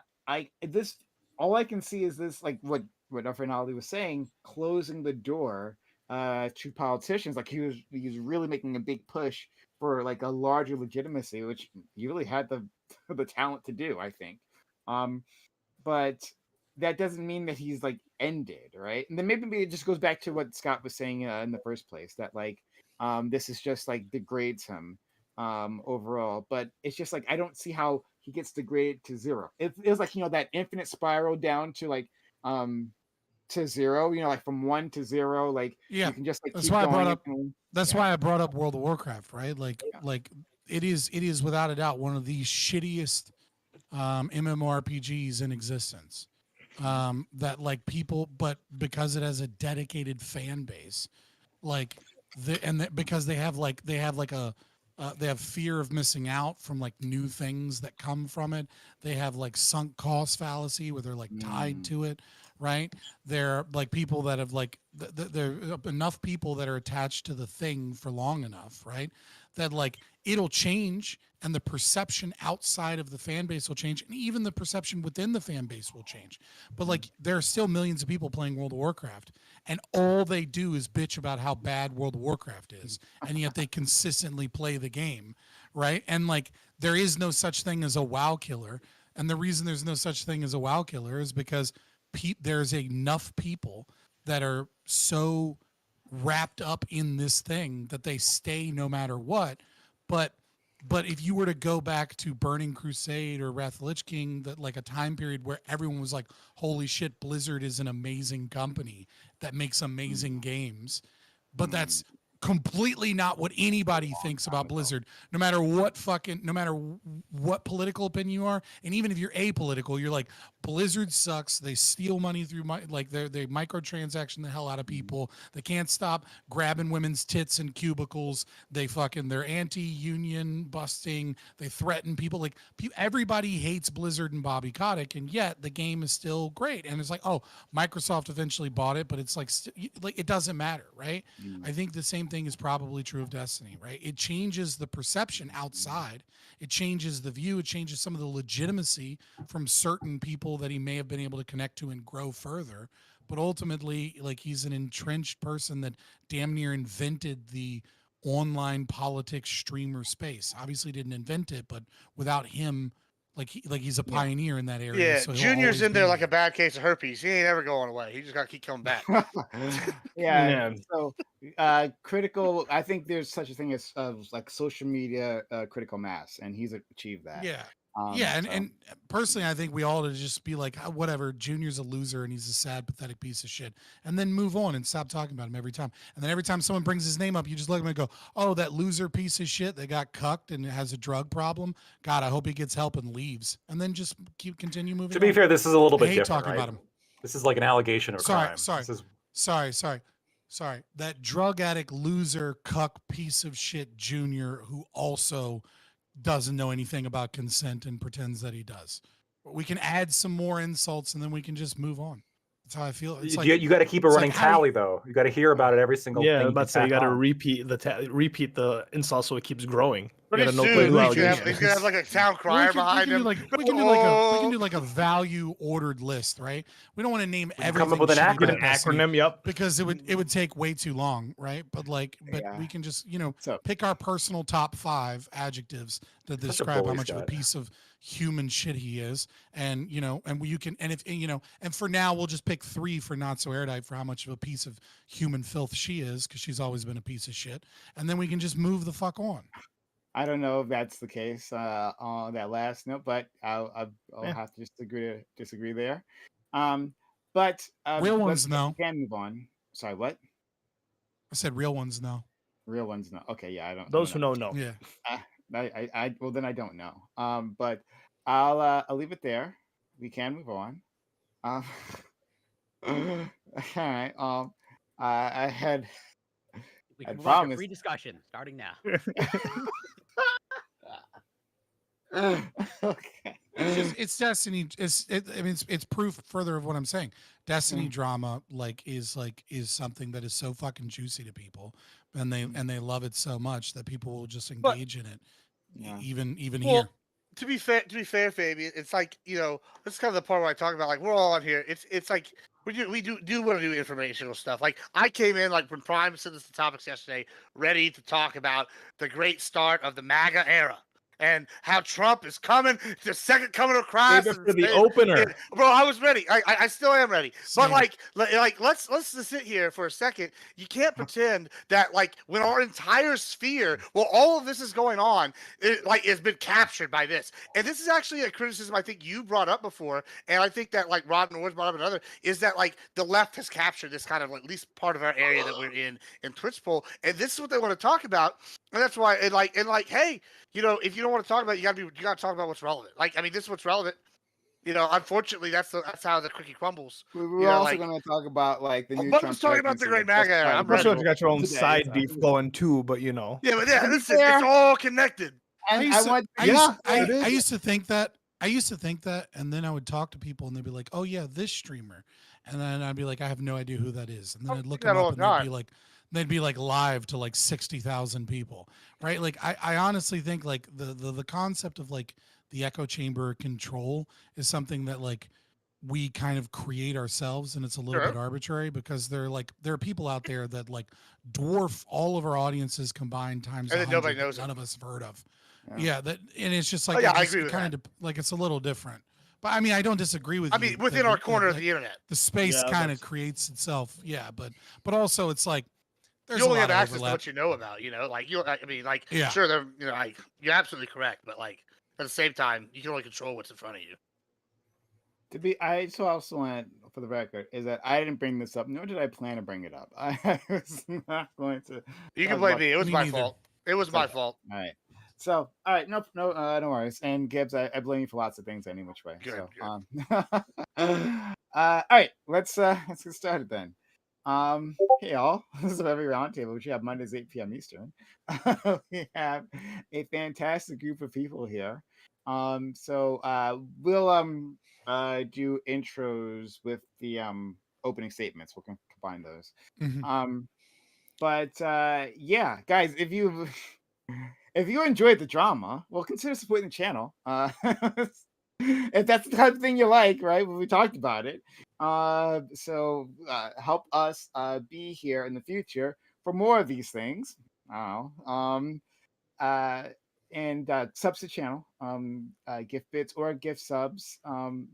this all I can see is this, like what our friend Ali was saying, closing the door to politicians. Like he was really making a big push for like a larger legitimacy, which he really had the the talent to do, I think. But that doesn't mean that he's like ended, right? And then maybe it just goes back to what Scott was saying in the first place, that like this is just like degrades him overall. But it's just like I don't see how he gets degraded to zero. It feels like that infinite spiral down to like to zero, like from 1 to 0, like Yeah, you can just like that's keep why I brought going up. That's why I brought up World of Warcraft, right? Like it is without a doubt one of the shittiest MMORPGs in existence. That like people, but because it has a dedicated fan base, like because they have they have fear of missing out from like new things that come from it. They have like sunk cost fallacy where they're like tied to it, right? They're like people that have like there are enough people that are attached to the thing for long enough, right? That like it'll change and the perception outside of the fan base will change, and even the perception within the fan base will change. But like there are still millions of people playing World of Warcraft, and all they do is bitch about how bad World of Warcraft is, and yet they consistently play the game, right? And like there is no such thing as a WoW killer, and the reason there's no such thing as a WoW killer is because there's enough people that are so wrapped up in this thing that they stay no matter what. But if you were to go back to Burning Crusade or Wrath of the Lich King, that like a time period where everyone was like, holy shit, Blizzard is an amazing company that makes amazing games. But that's completely not what anybody thinks about Blizzard, no matter what political opinion you are. And even if you're apolitical, you're like, Blizzard sucks. They steal money through they microtransaction the hell out of people. They can't stop grabbing women's tits in cubicles. They're anti-union busting. They threaten people. Like, everybody hates Blizzard and Bobby Kotick, and yet the game is still great. And it's like, oh, Microsoft eventually bought it, but it's like it doesn't matter, right? I think the same thing is probably true of Destiny, right? It changes the perception outside. It changes the view. It changes some of the legitimacy from certain people that he may have been able to connect to and grow further. But ultimately, like, he's an entrenched person that damn near invented the online politics streamer space. Obviously didn't invent it, but without him, he's a pioneer in that area. Yeah, so he'll Junior's always in there be like a bad case of herpes. He ain't ever going away. He just got to keep coming back. Yeah. So critical. I think there's such a thing as like social media critical mass, and he's achieved that. Yeah. So- And personally, I think we all to just be like, "Ah, whatever, Junior's a loser and he's a sad, pathetic piece of shit," and then move on and stop talking about him every time. And then every time someone brings his name up, you just look at him and go, "Oh, that loser piece of shit that got cucked and has a drug problem. God, I hope he gets help and leaves." And then just continue moving. To be on. fair, this is a little I bit hate different, talking right? about him. This is like an allegation of Sorry, crime. sorry. This is Sorry. That drug addict, loser, cuck piece of shit Junior, who also doesn't know anything about consent and pretends that he does. We can add some more insults and then we can just move on. That's how I feel. It's you got to keep a running tally, though. You got to hear about it every single Yeah, thing. I'm about to say you got to tack on. repeat the insult so it keeps growing. You Pretty got to know soon, new he's gonna allegations. have like a town Well, crier behind him. we can do like a value ordered list, right? We don't want to name everything. Come up with an shitty about acronym. Destiny Acronym, yep. because it would take way too long, right? But Yeah. we can just So- pick our personal top 5 adjectives that Such a describe how bully, much of a Scott. piece of human shit he is, and you can, and if and for now we'll just pick 3 for not so erudite for how much of a piece of human filth she is, because she's always been a piece of shit, and then we can just move the fuck on. I don't know if that's the case on that last note, but I'll have to disagree there. But Real ones, no. We can move on. Sorry, what? I said real ones, no. Real ones, no. Okay, yeah, I don't. Those who know, know. Yeah. Well, then I don't know. But I'll leave it there. We can move on. All right. I had. We I can move on to promise. free discussion starting now. Okay. It's Destiny. It's proof further of what I'm saying. Destiny drama is something that is so fucking juicy to people, and they love it so much that people will just engage in it, Yeah. even Well, here. To be fair, Fabian, it's like, this is kind of the part where I talk about, like, we're all on here. It's like we do want to do informational stuff. Like, I came in, like, when Prime sent us the topics yesterday, ready to talk about the great start of the MAGA era and how Trump is coming, the second coming of Christ. Save it for the opener. Bro, I was ready. I still am ready. Same. But let's just sit here for a second. You can't pretend that, like, when our entire sphere, all of this is going on, has been captured by this. And this is actually a criticism I think you brought up before, and I think that, like, Rod Norris brought up another, is that, like, the left has captured this kind of, like, at least part of our area that we're in Twitch poll, and this is what they want to talk about. And that's why, hey, if you don't want to talk about it, you gotta talk about what's relevant. Like, I mean, this is what's relevant. Unfortunately, that's how the cookie crumbles. We're also going to talk about, like, the new But Trump let's talk about the great presidency. MAGA era. I'm Plus, ready. you got your own Today, side so- beef going too, but Yeah, but To be listen, fair- it's all connected. And I used to think that, and then I would talk to people, and they'd be like, "Oh yeah, this streamer," and then I'd be like, "I have no idea who that is," and then I I'd look think that them all up, the and time. they'd be like live to like 60,000 people, right? Like I honestly think like the concept of like the echo chamber control is something that like we kind of create ourselves, and it's a little Sure. bit arbitrary because there are people out there that like dwarf all of our audiences combined times And then 100 nobody that knows none it. of us have heard of. Yeah. Yeah, and it's just like Oh, yeah, I just agree with kind of like it's a little different. But I mean, I don't disagree with I you. mean, within that our it- corner of that the internet. the space Yeah, kind of that's- creates itself. Yeah, but also it's like there's You only a have lot of access to overlap. what you know about, like Yeah. sure, you're absolutely correct, but like at the same time, you can only control what's in front of you. I so also want for the record is that I didn't bring this up, nor did I plan to bring it up. I was not going to. You can talk blame about me. It was Me my neither. fault. It was It's my okay. fault. All right. So, all right, no worries. And Gibbs, I blame you for lots of things any which way. Good, So, good. all right, let's get started then. Hey y'all, this is Reverie Roundtable, which we have Mondays 8 p.m. Eastern. We have a fantastic group of people here. So we'll do intros with the opening statements. We'll combine those. Mhm. But yeah, guys, if you enjoyed the drama, well, consider supporting the channel. If that's the type of thing you like, right? When we talked about it. So help us be here in the future for more of these things. I don't know. And subs to channel, gift bits or gift subs.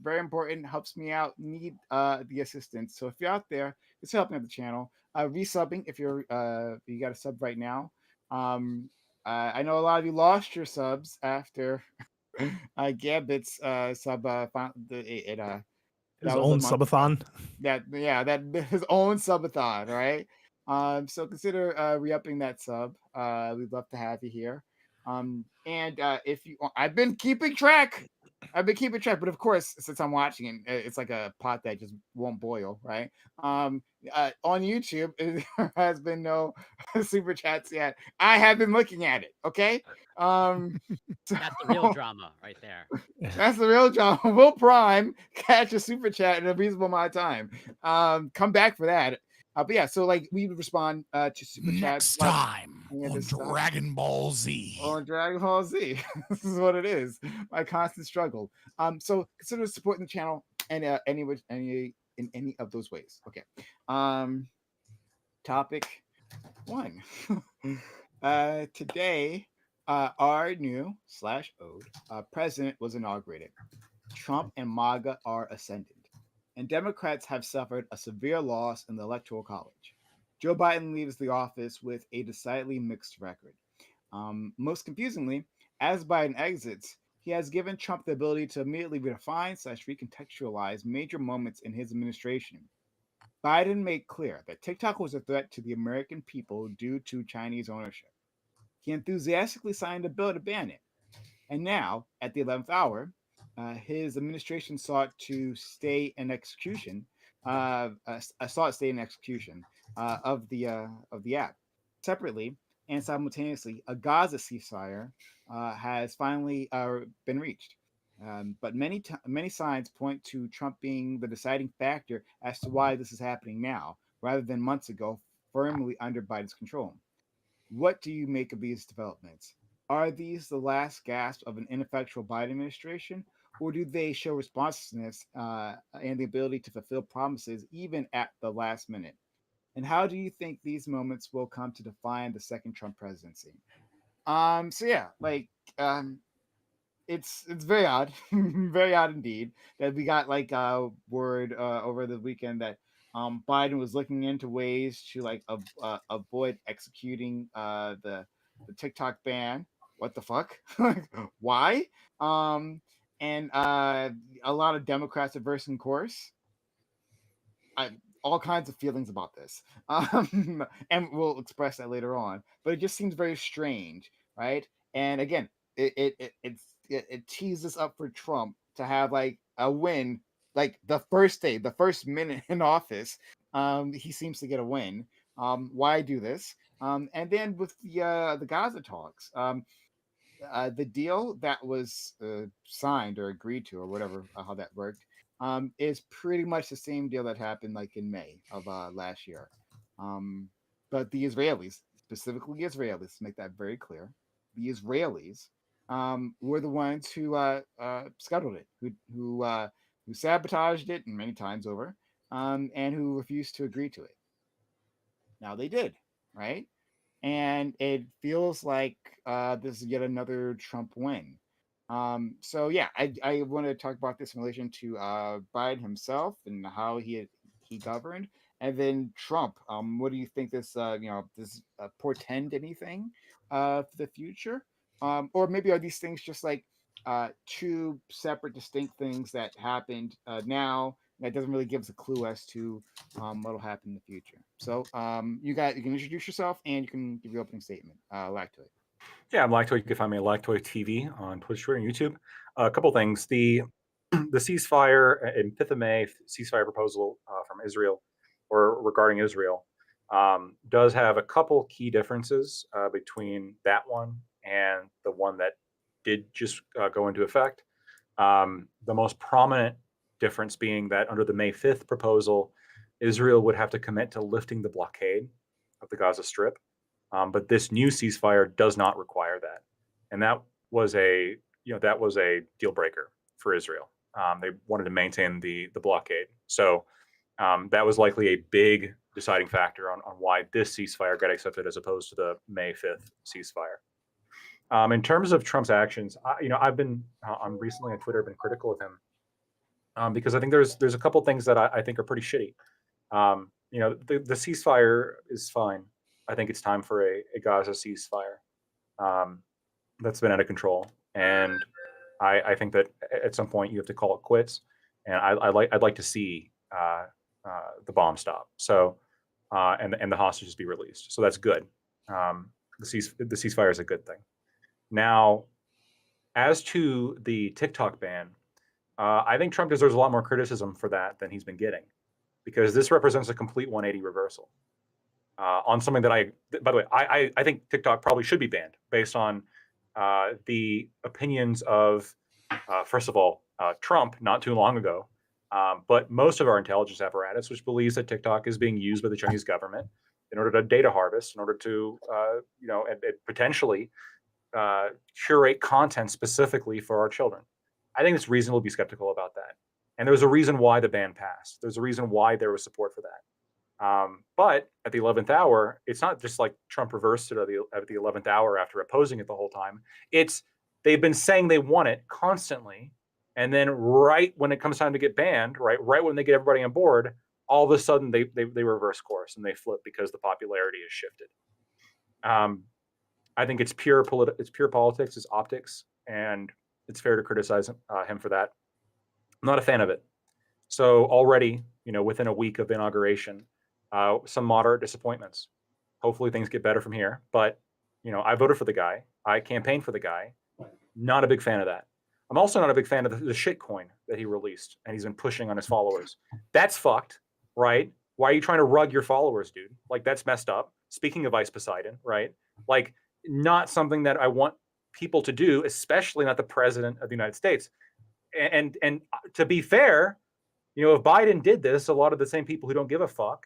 Very important, helps me out. Need the assistance. So if you're out there, it's helping out the channel. Resubbing if you got a sub right now. I know a lot of you lost your subs after Gambit's sub that His was a own month ago. subathon. That his own subathon, right? So consider re-upping that sub. We'd love to have you here. And if you, I've been keeping track, but of course, since I'm watching it, it's like a pot that just won't boil, right? On YouTube, there has been no super chats yet. I have been looking at it. Okay. That's the real drama right there. That's the real drama. Will Prime catch a super chat in a reasonable amount of time? Come back for that. But yeah, so like we would respond to super Next chats like time any of on this stuff. Dragon Ball Z. On Dragon Ball Z. This is what it is. My constant struggle. So consider supporting the channel and in any of those ways. Okay. Topic 1. Today, our new /ode president was inaugurated. Trump and MAGA are ascendant, and Democrats have suffered a severe loss in the Electoral College. Joe Biden leaves the office with a decidedly mixed record. Most confusingly, as Biden exits, he has given Trump the ability to immediately redefine / recontextualize major moments in his administration. Biden made clear that TikTok was a threat to the American people due to Chinese ownership. He enthusiastically signed a bill to ban it. And now, at the 11th hour, his administration sought to stay in execution, of the app. Separately and simultaneously, a Gaza ceasefire has finally been reached. But many signs point to Trump being the deciding factor as to why this is happening now, rather than months ago, firmly under Biden's control. What do you make of these developments? Are these the last gasp of an ineffectual Biden administration, or do they show responsiveness and the ability to fulfill promises even at the last minute? And how do you think these moments will come to define the second Trump presidency? So yeah, like it's very odd, very odd indeed that we got like word over the weekend that Biden was looking into ways to like avoid executing the TikTok ban. What the fuck? Why? And a lot of Democrats are versing course. All kinds of feelings about this, and we'll express that later on. But it just seems very strange, right? And again, it teases up for Trump to have like a win, like the first day, the first minute in office. He seems to get a win. Why do this? And then with the Gaza talks, the deal that was signed or agreed to, or whatever, how that worked, is pretty much the same deal that happened like in May of last year. But the Israelis, specifically Israelis, to make that very clear, the Israelis were the ones who scuttled it, who sabotaged it many times over, and who refused to agree to it. Now they did, right? And it feels like this is yet another Trump win. So yeah, I want to talk about this in relation to Biden himself and how he governed, and then Trump. What do you think this does portend anything for the future? Or maybe are these things just like two separate, distinct things that happened now. That doesn't really give us a clue as to what'll happen in the future. So you can introduce yourself and you can give your opening statement. Lactoid. Yeah, I'm Lactoid. You can find me at Lactoid TV on Twitch, Twitter, and YouTube. A couple things. The ceasefire in 5th of May ceasefire proposal from Israel, or regarding Israel, does have a couple key differences between that one and the one that did just go into effect. The most prominent difference being that under the May 5th proposal, Israel would have to commit to lifting the blockade of the Gaza Strip. But this new ceasefire does not require that, and that was a deal breaker for Israel. They wanted to maintain the blockade, so that was likely a big deciding factor on why this ceasefire got accepted as opposed to the May 5th ceasefire. In terms of Trump's actions, I've been recently on Twitter been critical of him because I think there's a couple things that I think are pretty shitty. The ceasefire is fine. I think it's time for a Gaza ceasefire that's been out of control, and I think that at some point you have to call it quits. And I'd like to see the bomb stop. So and the hostages be released. So that's good. The ceasefire is a good thing. Now, as to the TikTok ban, I think Trump deserves a lot more criticism for that than he's been getting, because this represents a complete 180 reversal. On something that by the way, I think TikTok probably should be banned based on the opinions of, first of all, Trump not too long ago, but most of our intelligence apparatus, which believes that TikTok is being used by the Chinese government in order to data harvest, in order to, and potentially curate content specifically for our children. I think it's reasonable to be skeptical about that. And there's a reason why the ban passed. There's a reason why there was support for that. But at the 11th hour, it's not just like Trump reversed it at the 11th hour after opposing it the whole time. They've been saying they want it constantly, and then right when it comes time to get banned, right when they get everybody on board, all of a sudden they reverse course and they flip because the popularity has shifted. I think it's pure politics, it's optics, and it's fair to criticize him for that. I'm not a fan of it. So already, within a week of the inauguration, some moderate disappointments. Hopefully things get better from here. But, I voted for the guy. I campaigned for the guy. Not a big fan of that. I'm also not a big fan of the shit coin that he released and he's been pushing on his followers. That's fucked, right? Why are you trying to rug your followers, dude? Like, that's messed up. Speaking of Ice Poseidon, right? Like, not something that I want people to do, especially not the president of the United States. And to be fair, if Biden did this, a lot of the same people who don't give a fuck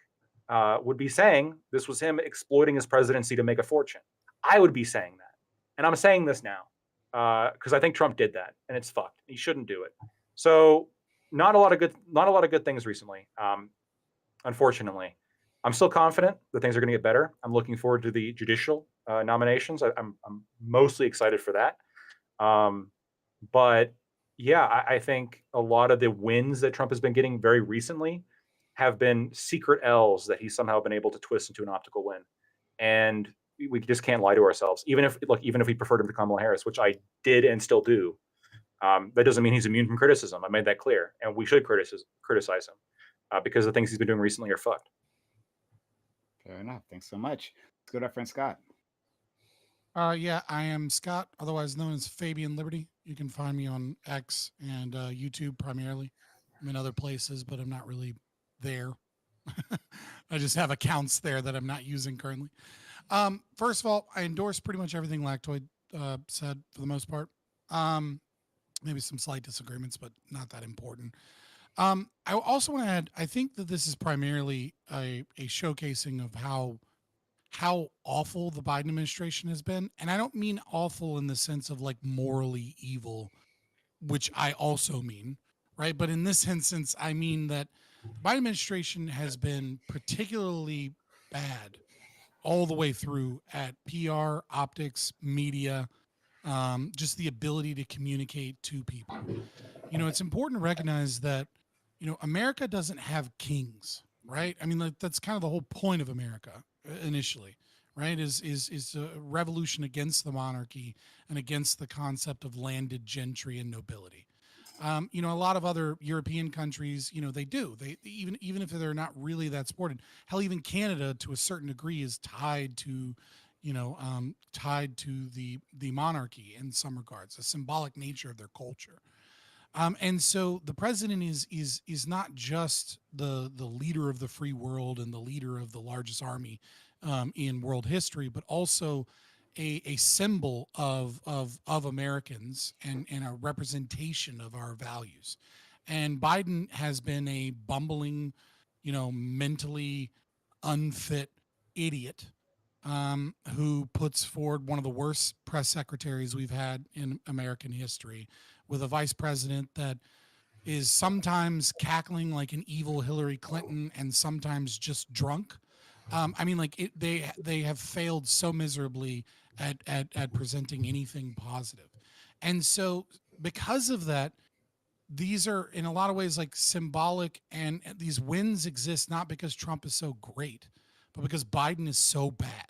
would be saying this was him exploiting his presidency to make a fortune. I would be saying that. And I'm saying this now because I think Trump did that, and it's fucked. He shouldn't do it. So not a lot of good things recently, unfortunately. I'm still confident that things are going to get better. I'm looking forward to the judicial nominations. I'm mostly excited for that. But yeah, I think a lot of the wins that Trump has been getting very recently have been secret L's that he's somehow been able to twist into an optical win. And we just can't lie to ourselves. Even if we preferred him to Kamala Harris, which I did and still do, that doesn't mean he's immune from criticism. I made that clear. And we should criticize him because the things he's been doing recently are fucked. Fair enough. Thanks so much. Let's go to our friend Scott. Yeah, I am Scott, otherwise known as Fabian Liberty. You can find me on X and YouTube primarily. I'm in other places, but I'm not really there. I just have accounts there that I'm not using currently. First of all, I endorse pretty much everything Lactoid said for the most part. Maybe some slight disagreements, but not that important. I also want to add, I think that this is primarily a showcasing of how awful the Biden administration has been. And I don't mean awful in the sense of like morally evil, which I also mean, right? But in this instance, I mean that the Biden administration has been particularly bad all the way through at PR, optics, media, just the ability to communicate to people. It's important to recognize that, America doesn't have kings, right? I mean, that's kind of the whole point of America initially, right? Is a revolution against the monarchy and against the concept of landed gentry and nobility. You know, a lot of other European countries, you know, they do. They even if they're not really that supported. Hell, even Canada, to a certain degree, is tied to, you know, tied to the monarchy in some regards, a symbolic nature of their culture. And so the president is not just the leader of the free world and the leader of the largest army in world history, but also a symbol of Americans and a representation of our values. And Biden has been a bumbling, you know, mentally unfit idiot who puts forward one of the worst press secretaries we've had in American history, with a vice president that is sometimes cackling like an evil Hillary Clinton and sometimes just drunk. I mean, like they have failed so miserably at presenting anything positive, and so because of that, these are in a lot of ways like symbolic, and these wins exist not because Trump is so great, but because Biden is so bad.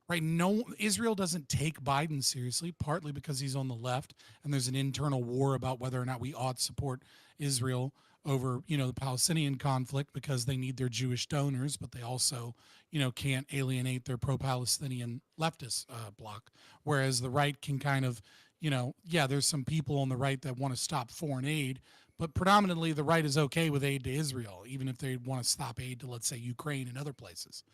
Right? No, Israel doesn't take Biden seriously, partly because he's on the left, and there's an internal war about whether or not we ought to support Israel over, you know, the Palestinian conflict because they need their Jewish donors, but they also, you know, can't alienate their pro-Palestinian leftist bloc. Whereas the right can kind of, you know, yeah, there's some people on the right that want to stop foreign aid, but predominantly the right is okay with aid to Israel, even if they want to stop aid to, let's say, Ukraine and other places.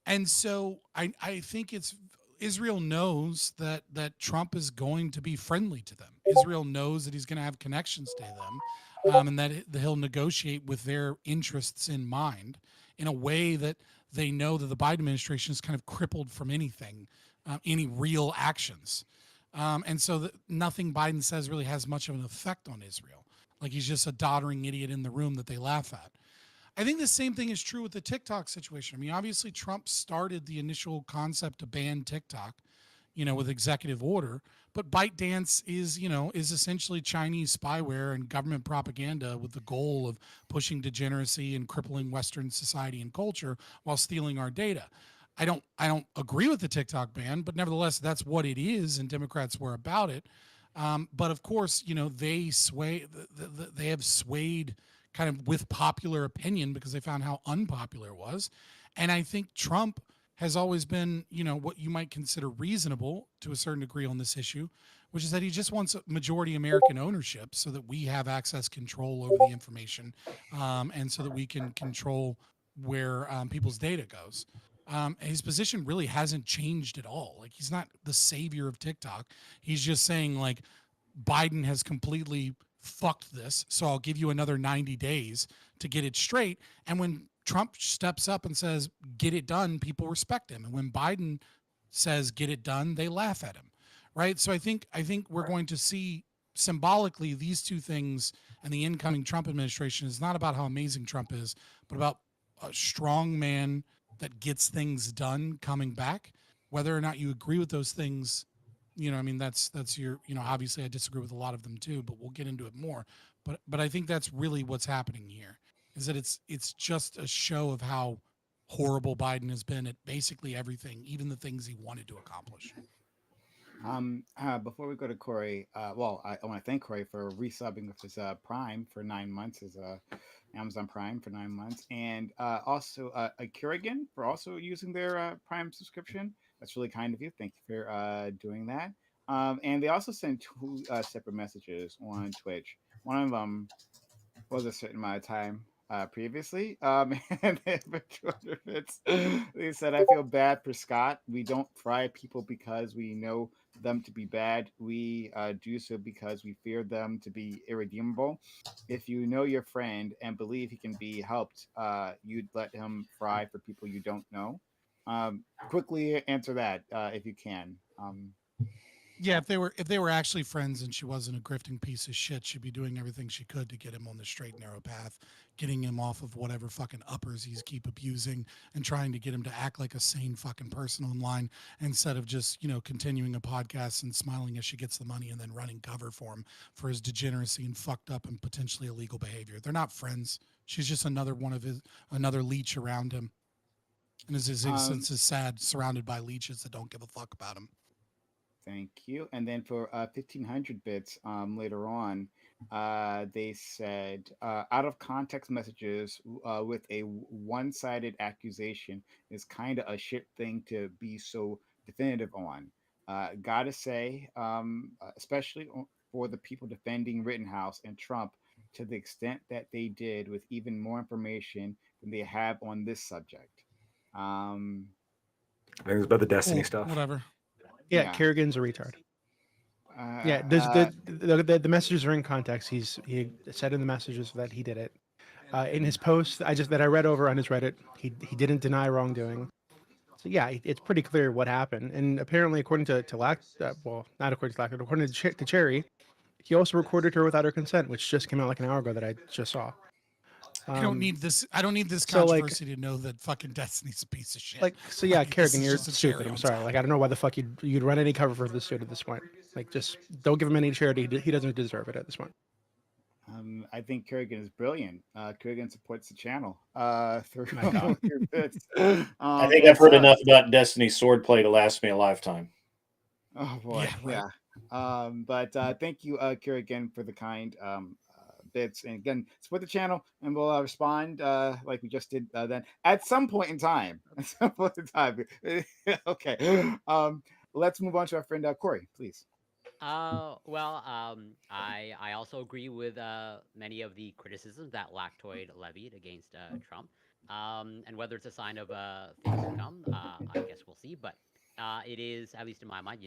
And so I think it's Israel knows that Trump is going to be friendly to them. Israel knows that he's going to have connections to them, and that he'll negotiate with their interests in mind in a way that they know that the Biden administration is kind of crippled from anything, any real actions. And so nothing Biden says really has much of an effect on Israel. Like he's just a doddering idiot in the room that they laugh at. I think the same thing is true with the TikTok situation. I mean, obviously Trump started the initial concept to ban TikTok, you know, with executive order, but ByteDance is, you know, is essentially Chinese spyware and government propaganda with the goal of pushing degeneracy and crippling Western society and culture while stealing our data. I don't agree with the TikTok ban, but nevertheless, that's what it is, and Democrats were about it. But of course, you know, they have swayed kind of with popular opinion because they found how unpopular it was. And I think Trump has always been, you know, what you might consider reasonable to a certain degree on this issue, which is that he just wants majority American ownership so that we have access control over the information, and so that we can control where people's data goes. His position really hasn't changed at all. Like he's not the savior of TikTok. He's just saying like Biden has completely fucked this, so I'll give you another 90 days to get it straight. And when Trump steps up and says, get it done, people respect him. And when Biden says, get it done, they laugh at him. Right. So I think we're going to see symbolically these two things, and the incoming Trump administration is not about how amazing Trump is, but about a strong man that gets things done coming back. Whether or not you agree with those things, you know, I mean, that's your, you know, obviously I disagree with a lot of them too, but we'll get into it more. But I think that's really what's happening here, is that it's just a show of how horrible Biden has been at basically everything, even the things he wanted to accomplish. Before we go to Corey, I want to thank Corey for resubbing with his Prime for 9 months, his Amazon Prime for 9 months, and also Kerrigan for also using their Prime subscription. That's really kind of you. Thank you for doing that. And they also sent two separate messages on Twitch. One of them was a certain amount of time previously, and they said, I feel bad for Scott. We don't fry people because we know them to be bad. We do so because we fear them to be irredeemable. If you know your friend and believe he can be helped, you'd let him fry for people you don't know. Quickly answer that if you can. Yeah, if they were actually friends and she wasn't a grifting piece of shit, she'd be doing everything she could to get him on the straight and narrow path, getting him off of whatever fucking uppers he's keep abusing, and trying to get him to act like a sane fucking person online instead of just, you know, continuing a podcast and smiling as she gets the money and then running cover for him for his degeneracy and fucked up and potentially illegal behavior. They're not friends. She's just another leech around him. And his existence is sad, surrounded by leeches that don't give a fuck about him. Thank you. And then for 1500 bits later on, they said out of context messages with a one-sided accusation is kind of a shit thing to be so definitive on. Gotta say, especially for the people defending Rittenhouse and Trump, to the extent that they did, with even more information than they have on this subject. Um, I think it's about the Destiny Cool, stuff. Whatever. Yeah, Yeah. Kerrigan's a retard. Yeah, uh, there's uh, the messages are in context. He said in the messages that he did it. In his post, that I read over on his Reddit, he didn't deny wrongdoing. So yeah, it's pretty clear what happened. And apparently, according to well, not according to Lack, according to Cherry, he also recorded her without her consent, which just came out like an hour ago that I just saw. I don't need this. I don't need this so, like- controversy to know that fucking Destiny's a piece of shit. So yeah, Like, this Kerrigan, is you're just a stupid. cherry I'm on sorry. top. Like I don't know why the fuck you'd run any cover for this dude at this point. Like just don't give him any charity. He doesn't deserve it at this point. I think Kerrigan is brilliant. Kerrigan supports the channel through My God. your bits. I think I've heard enough about Destiny's swordplay to last me a lifetime. Oh boy, Yeah, right. But thank you, Kerrigan, for the kind bits. And again, support the channel, and we'll respond like we just did then at some point in time. At some point in time. Okay. Let's move on to our friend Corey, please. Well, I also agree with many of the criticisms that Lactoid levied against Trump. And whether it's a sign of things to come, I guess we'll see. But it is, at least in my mind,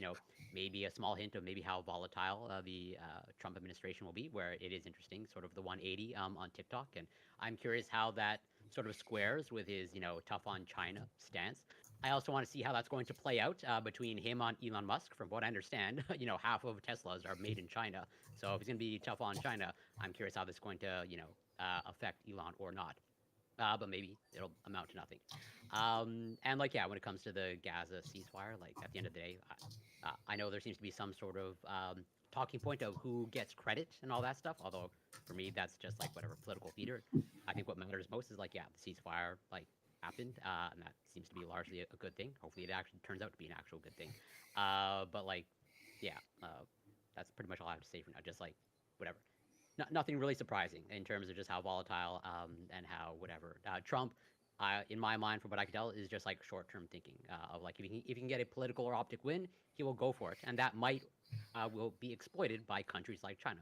maybe a small hint of maybe how volatile the Trump administration will be, where it is interesting, sort of the 180 on TikTok. And I'm curious how that sort of squares with his, tough on China stance. I also want to see how that's going to play out between him on Elon Musk. From what I understand, half of Teslas are made in China. So if he's going to be tough on China, I'm curious how this is going to, affect Elon or not. But maybe it'll amount to nothing. And when it comes to the Gaza ceasefire, like at the end of the day, I know there seems to be some sort of talking point of who gets credit and all that stuff. Although for me, that's just like whatever political theater. I think what matters most is the ceasefire happened, and that seems to be largely a good thing. Hopefully, it actually turns out to be an actual good thing. That's pretty much all I have to say for now. Just whatever. Nothing really surprising in terms of just how volatile and how whatever. Trump, in my mind, from what I can tell, is just short-term thinking of if he can get a political or optic win, he will go for it, and that might will be exploited by countries like China.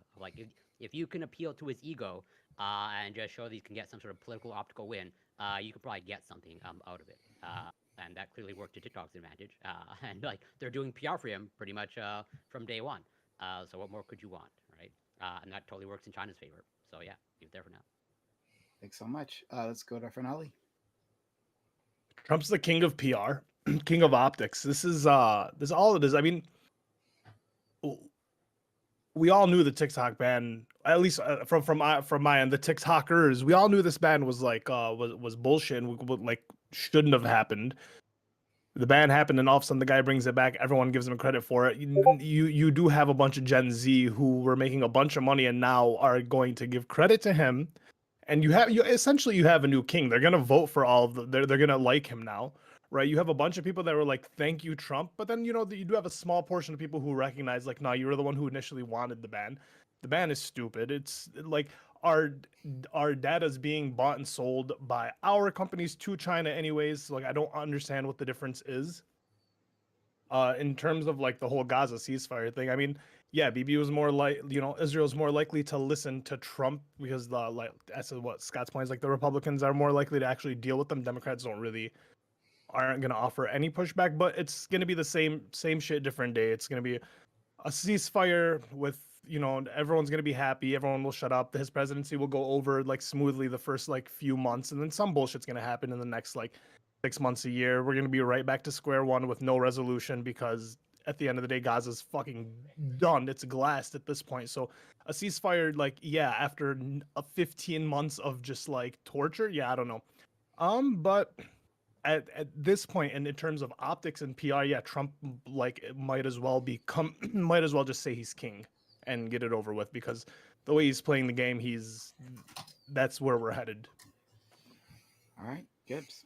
If you can appeal to his ego and just show that you can get some sort of political or optical win, you could probably get something out of it. And that clearly worked to TikTok's advantage. And they're doing PR for him pretty much from day one. So what more could you want, right? And that totally works in China's favor. So yeah, leave it there for now. Thanks so much. Let's go to our friend Ali. Trump's the king of PR, king of optics. This is all it is. I mean, we all knew the TikTok ban, at least from my end, the TikTokers. We all knew this ban was was bullshit and shouldn't have happened. The ban happened, and all of a sudden the guy brings it back. Everyone gives him credit for it. You do have a bunch of Gen Z who were making a bunch of money and now are going to give credit to him. And you essentially have a new king. They're gonna vote for all of the. They're gonna like him now, right? You have a bunch of people that were like, "Thank you, Trump," but then you do have a small portion of people who recognize no, you were the one who initially wanted the ban. The ban is stupid. It's like our data is being bought and sold by our companies to China, anyways. So, I don't understand what the difference is. In terms of the whole Gaza ceasefire thing, I mean. Yeah, BB was more Israel's more likely to listen to Trump because that's what Scott's point is. The Republicans are more likely to actually deal with them. Democrats aren't going to offer any pushback, but it's going to be the same shit, different day. It's going to be a ceasefire with, everyone's going to be happy. Everyone will shut up. His presidency will go over smoothly the first few months. And then some bullshit's going to happen in the next 6 months, a year. We're going to be right back to square one with no resolution because at the end of the day, Gaza's fucking done. It's glassed at this point. So a ceasefire, after 15 months of just torture, I don't know. But at this point, and in terms of optics and PR, Trump might as well just say he's king and get it over with because the way he's playing the game, that's where we're headed. All right, Gibbs.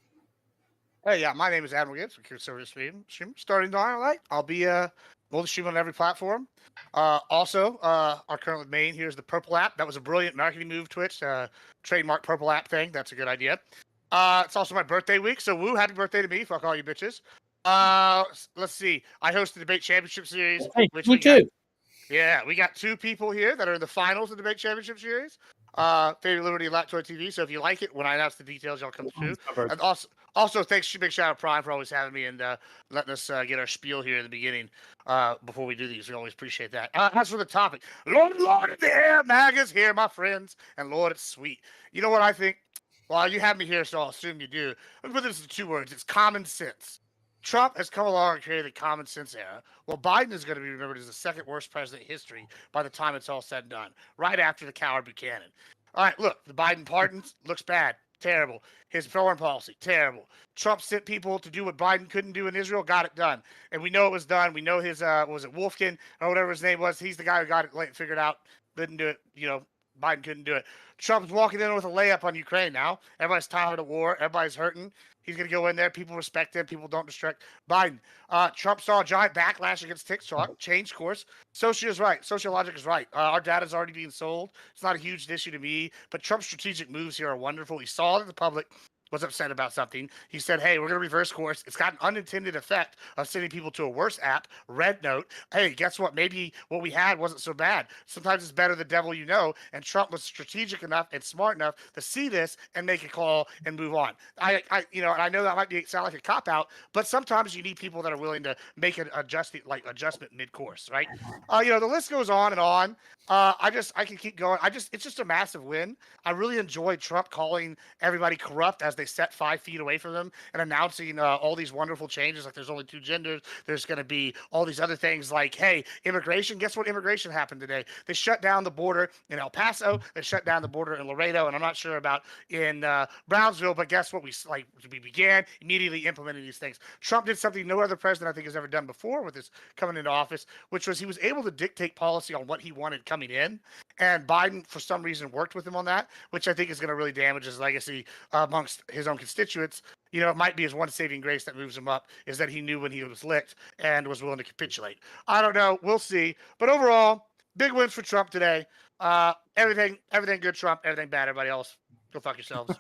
Hey, yeah, my name is Admiral Gibbs from Conservative Stream. Starting tomorrow night, I'll be we'll stream on every platform. Also, our current main here is the Purple app. That was a brilliant marketing move, Twitch. Trademark Purple app thing. That's a good idea. It's also my birthday week, so woo, happy birthday to me. Fuck all you bitches. Let's see. I host the Debate Championship Series. Hey, which me we got- too. Yeah, we got 2 people here that are in the finals of the Debate Championship Series. Favorite Liberty and Lactoid TV. So if you like it, when I announce the details, y'all come through. And also thanks, big shout out Prime for always having me and letting us get our spiel here in the beginning before we do these. We always appreciate that. As for the topic, Lord, the air MAGA's here, my friends, and Lord, it's sweet. You know what I think? Well, you have me here, so I'll assume you do. Let me put this in 2 words. It's common sense. Trump has come along and created the common sense era. Well, Biden is going to be remembered as the 2nd worst president in history by the time it's all said and done, right after the coward Buchanan. All right, look, the Biden pardons looks bad, terrible. His foreign policy, terrible. Trump sent people to do what Biden couldn't do in Israel, got it done. And we know it was done. We know his, was it Wolfkin or whatever his name was? He's the guy who got it figured out, didn't do it, Biden couldn't do it. Trump's walking in with a layup on Ukraine now. Everybody's tired of war. Everybody's hurting. He's going to go in there. People respect him. People don't distract Biden. Trump saw a giant backlash against TikTok, changed course. Socia is right. Sociologic is right. Our data is already being sold. It's not a huge issue to me, but Trump's strategic moves here are wonderful. He saw that the public was upset about something. He said, hey, we're going to reverse course. It's got an unintended effect of sending people to a worse app, Red Note. Hey, guess what? Maybe what we had wasn't so bad. Sometimes it's better the devil you know. And Trump was strategic enough and smart enough to see this and make a call and move on. And I know that might sound like a cop out, but sometimes you need people that are willing to make an adjustment mid-course, right? The list goes on and on. I can keep going. It's just a massive win. I really enjoyed Trump calling everybody corrupt as they sat 5 feet away from them and announcing all these wonderful changes. Like there's only 2 genders. There's going to be all these other things like, hey, immigration. Guess what immigration happened today? They shut down the border in El Paso. They shut down the border in Laredo. And I'm not sure about in Brownsville, but guess what? We began immediately implementing these things. Trump did something no other president I think has ever done before with his coming into office, which was he was able to dictate policy on what he wanted coming in. And Biden, for some reason, worked with him on that, which I think is going to really damage his legacy amongst his own constituents. It might be his one saving grace that moves him up is that he knew when he was licked and was willing to capitulate. I don't know. We'll see. But overall, big wins for Trump today. Everything good, Trump. Everything bad, everybody else. Go fuck yourselves.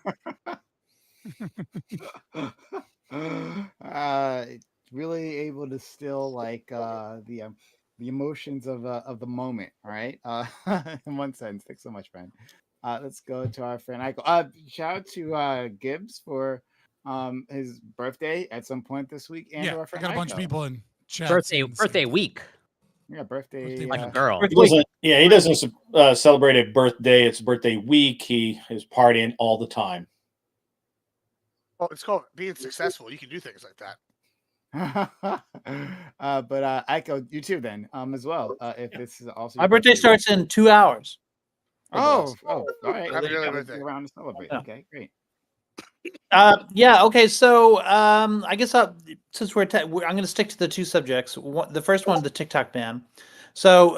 Really able to still the emotions of the moment. All right. In one sense. Thanks so much, friend. Let's go to our friend Eichel. Shout out to Gibbs for his birthday at some point this week. And Yeah, to our I friend got a bunch of Eichel. people in chat. Birthday week. Yeah, birthday. Like a girl. He doesn't celebrate a birthday. It's birthday week. He is partying all the time. Well, it's called being successful. You can do things like that. But Eiko, you too then as well. If this is also My birthday starts in 2 hours. Oh, all right. Happy early Gotta birthday. go around to celebrate. Yeah. Okay, great. Okay. So I guess since I'm going to stick to the 2 subjects. The first one, the TikTok ban. So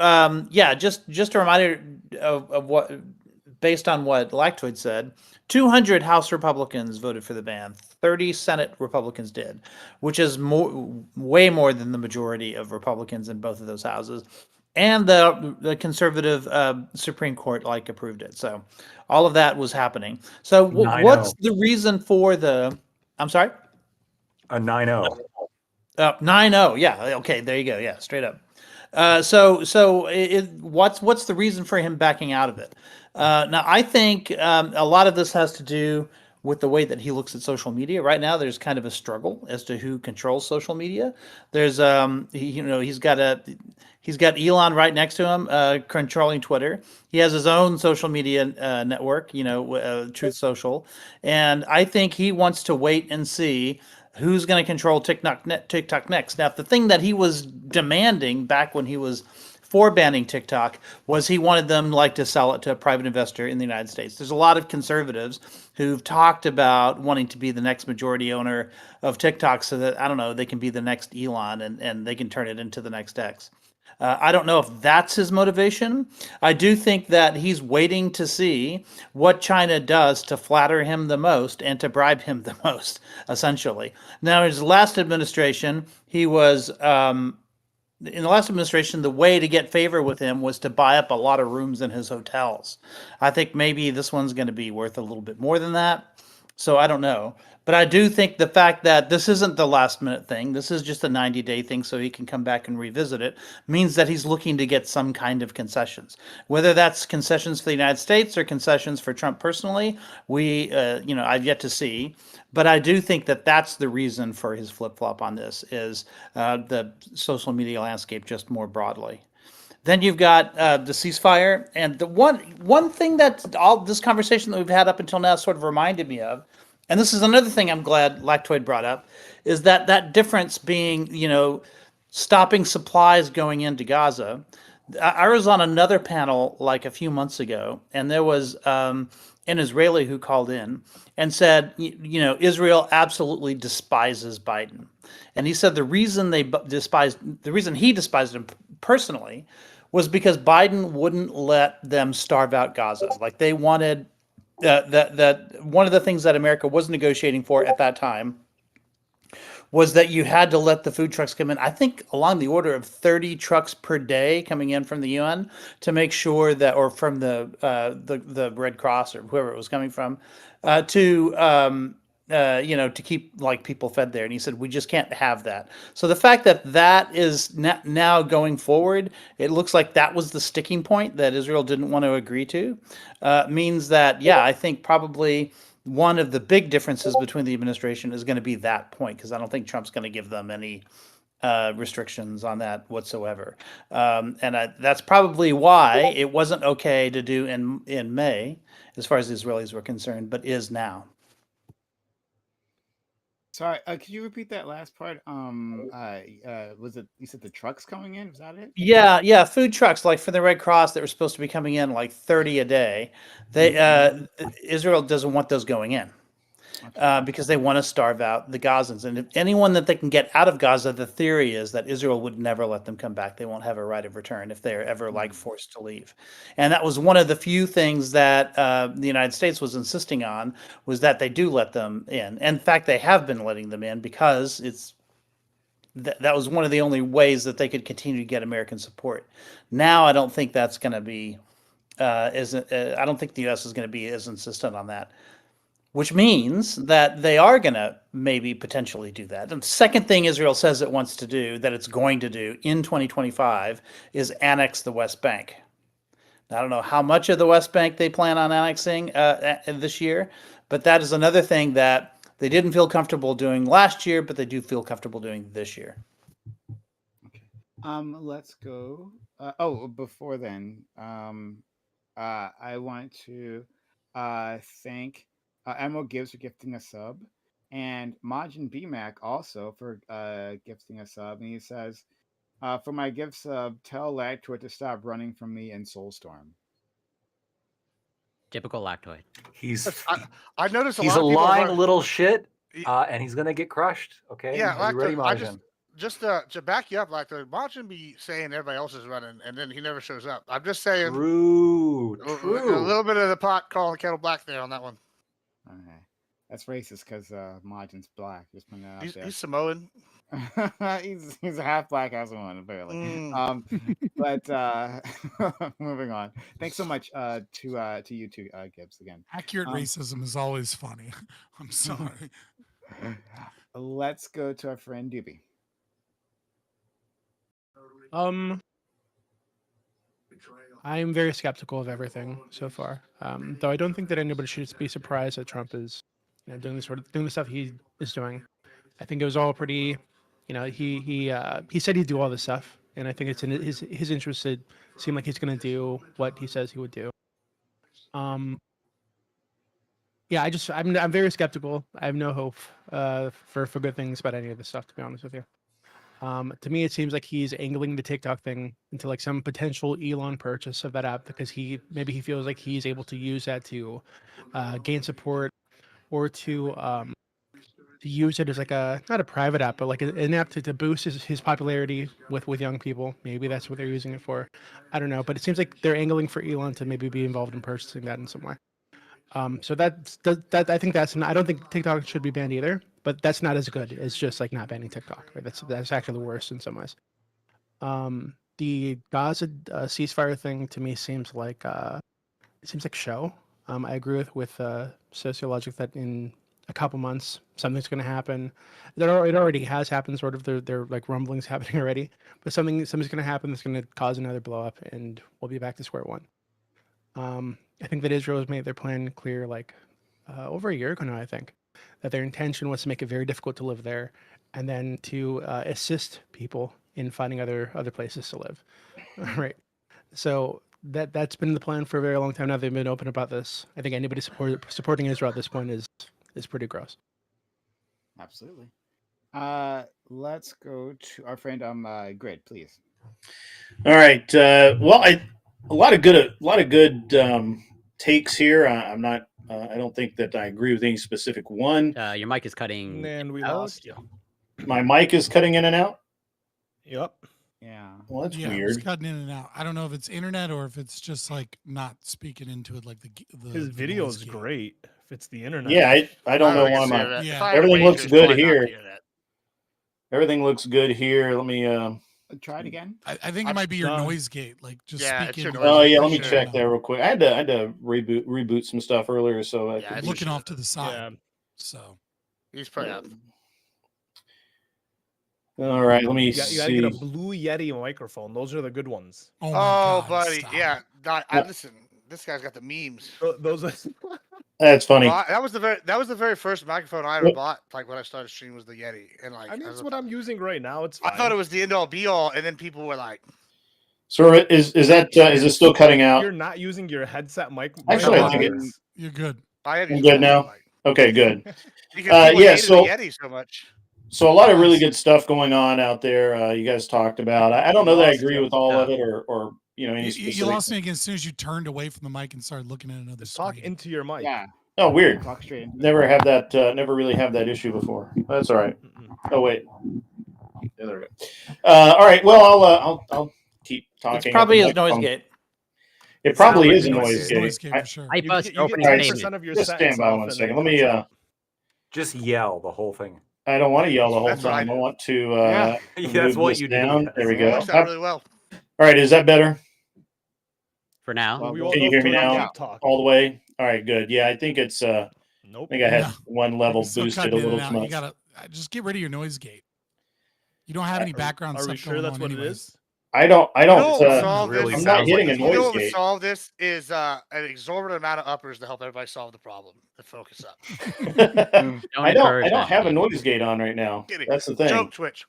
just a reminder of what, based on what Lactoid said, 200 House Republicans voted for the ban. 30 Senate Republicans did, which is way more than the majority of Republicans in both of those houses. And the conservative Supreme Court approved it. So all of that was happening. So what's the reason for the? I'm sorry. A 9-0. 9-0. Yeah. Okay. There you go. Yeah. Straight up. What's the reason for him backing out of it? Now I think a lot of this has to do with the way that he looks at social media. Right now, there's kind of a struggle as to who controls social media. There's he's got Elon right next to him, controlling Twitter. He has his own social media network, Truth Social, and I think he wants to wait and see who's going to control TikTok next. Now, the thing that he was demanding back when he was for banning TikTok was he wanted them to sell it to a private investor in the United States. There's a lot of conservatives who've talked about wanting to be the next majority owner of TikTok so that, I don't know, they can be the next Elon and they can turn it into the next X. I don't know if that's his motivation. I do think that he's waiting to see what China does to flatter him the most and to bribe him the most, essentially. Now, his last administration, he was in the last administration, the way to get favor with him was to buy up a lot of rooms in his hotels. I think maybe this one's going to be worth a little bit more than that. So I don't know. But I do think the fact that this isn't the last minute thing, this is just a 90-day thing so he can come back and revisit it, means that he's looking to get some kind of concessions. Whether that's concessions for the United States or concessions for Trump personally, I've yet to see. But I do think that that's the reason for his flip-flop on this is the social media landscape just more broadly. Then you've got the ceasefire, and the one thing that all this conversation that we've had up until now sort of reminded me of, and this is another thing I'm glad Lactoid brought up, is that difference being, stopping supplies going into Gaza. I was on another panel like a few months ago, and there was an Israeli who called in and said, Israel absolutely despises Biden. And he said the reason he despised him personally was because Biden wouldn't let them starve out Gaza. Like they wanted that one of the things that America was negotiating for at that time was that you had to let the food trucks come in. I think along the order of 30 trucks per day coming in from the UN to make sure that, or from the Red Cross or whoever it was coming from, to keep like people fed there. And he said, we just can't have that. So the fact that is now going forward, it looks like that was the sticking point that Israel didn't want to agree to, means that, I think probably one of the big differences between the administration is going to be that point, because I don't think Trump's going to give them any restrictions on that whatsoever. That's probably why it wasn't okay to do in May, as far as the Israelis were concerned, but is now. Sorry, could you repeat that last part? Was it, you said the trucks coming in? Was that it? Yeah, food trucks like for the Red Cross that were supposed to be coming in like 30 a day. Israel doesn't want those going in. Because they want to starve out the Gazans. And if anyone that they can get out of Gaza, the theory is that Israel would never let them come back. They won't have a right of return if they're ever forced to leave. And that was one of the few things that the United States was insisting on, was that they do let them in. And in fact, they have been letting them in because that was one of the only ways that they could continue to get American support. Now, I don't think that's going to be, I don't think the U.S. is going to be as insistent on that. Which means that they are going to maybe potentially do that. And the second thing Israel says it wants to do, that it's going to do in 2025, is annex the West Bank. Now, I don't know how much of the West Bank they plan on annexing this year, but that is another thing that they didn't feel comfortable doing last year, but they do feel comfortable doing this year. Okay. Let's go. Before then, I want to thank Emerald Gibbs for gifting a sub, and Majin BMAC also for gifting a sub. And he says, for my gift sub, tell Lactoid to stop running from me in Soulstorm. Typical Lactoid. I noticed he's a lying little shit, and he's gonna get crushed. Okay. Yeah, are you ready, Majin? Just to back you up, Lactoid, Majin be saying everybody else is running, and then he never shows up. I'm just saying. True. A little bit of the pot calling the kettle black there on that one. Okay. That's racist because Majin's black. Just putting that out there. He's Samoan. he's a half black as one, apparently. But moving on. Thanks so much to you two, Gibbs, again. Accurate racism is always funny. I'm sorry. Let's go to our friend Doobie. I'm very skeptical of everything so far. Though I don't think that anybody should be surprised that Trump is, doing the stuff he is doing. I think it was all pretty, he said he'd do all this stuff, and I think it's in his interest to seem like he's going to do what he says he would do. I'm very skeptical. I have no hope for good things about any of this stuff, to be honest with you. To me, it seems like he's angling the TikTok thing into like some potential Elon purchase of that app, because he feels like he's able to use that to gain support or to to use it as like not a private app, but like an app to boost his popularity with young people. Maybe that's what they're using it for. I don't know, but it seems like they're angling for Elon to maybe be involved in purchasing that in some way. So that I think I don't think TikTok should be banned either, but that's not as good as just like not banning TikTok. Right? That's actually worse in some ways. The Gaza ceasefire thing to me seems like show. I agree with sociologic that in a couple months something's going to happen. It already has happened. Sort of, they're like rumblings happening already. But something's going to happen that's going to cause another blow up, and we'll be back to square one. I think that Israel has made their plan clear, like over a year ago now. I think that their intention was to make it very difficult to live there, and then to assist people in finding other places to live. Right. So that's been the plan for a very long time now. They've been open about this. I think anybody supporting Israel at this point is pretty gross. Absolutely. Let's go to our friend Grid, please. All right. Well, a lot of good takes here. I'm not. I don't think that I agree with any specific one. Your mic is cutting. And we out. lost you. My mic is cutting in and out. Yep. Yeah. Well, that's It's weird. cutting in and out. I don't know if it's internet or if it's just like not speaking into it like the His the video noise is gate. great. If it's the internet. Yeah, I don't know think why it's the my internet. Yeah. If I have everything a looks wager, it's good probably not here. the internet. Everything looks good here. Let me. Try it again. I think it might be your done. noise gate. Like just Yeah, speak it's your into noise it. Oh gate yeah, for let me sure. check that real quick. I had to reboot some stuff earlier, so I Yeah, could it's Looking for off to the side. Yeah. So He's probably out. All right, let me You gotta get a see. Blue Yeti microphone. Those are the good ones. oh my Oh, god, buddy. stop. Yeah. Listen, this guy's got the memes. Those are. That's funny. Well, that was the very first microphone I ever Yep. bought. Like when I started streaming was the Yeti, and like I mean, I, it's was, what I'm using right now. It's I fine. thought it was the end all be all, and then people were like, So is it still cutting out? You're not using your headset mic. Actually, I No. think microphones. You're good. I have I'm used good my now? mic. Okay, good. Because people Yeah, hated so the Yeti so much. so a lot of really Yes. good stuff going on out there. You guys talked about. I don't know that I agree with all of it, or any You specific. lost me again as soon as you turned away from the mic and started looking at another Just talk screen. into your mic. Yeah. Oh, weird. Talk straight into it. Never have that. Never really have that issue before. That's all right. Mm-mm. Oh wait. Yeah, there we go. All right. Well, I'll keep talking. It's at probably the his noise microphone. gate. It probably Sounds is a like noise noise gate. Noise gate for sure. Hype us, You get opening 10% statement. of your Just stand settings by off one and second. it Let me. cuts out. Just yell the whole thing. I don't want to yell the whole That's what I time. I do. want to. Yeah. Move That's what this you do, down. yes. There we It go. works out really well. All right. Is that better? For now. Well, We well, all Can you know hear me Tony now? keep talking. All the way. All right. Good. Yeah, I think it's. I Nope. think I had No. one level It's still boosted cutting a in little and too out. much. You gotta just get rid of your noise gate. You don't have any background Are stuff we sure going that's on what anyways. it is? I don't. You know what would Uh, solve really this? I'm not sounds hitting like a You know noise what would gate. solve this is an exorbitant amount of uppers to help everybody solve the problem. To focus up. Don't I encourage don't that, have a Steve. noise gate on right now. Get it. That's the thing. Joke Twitch.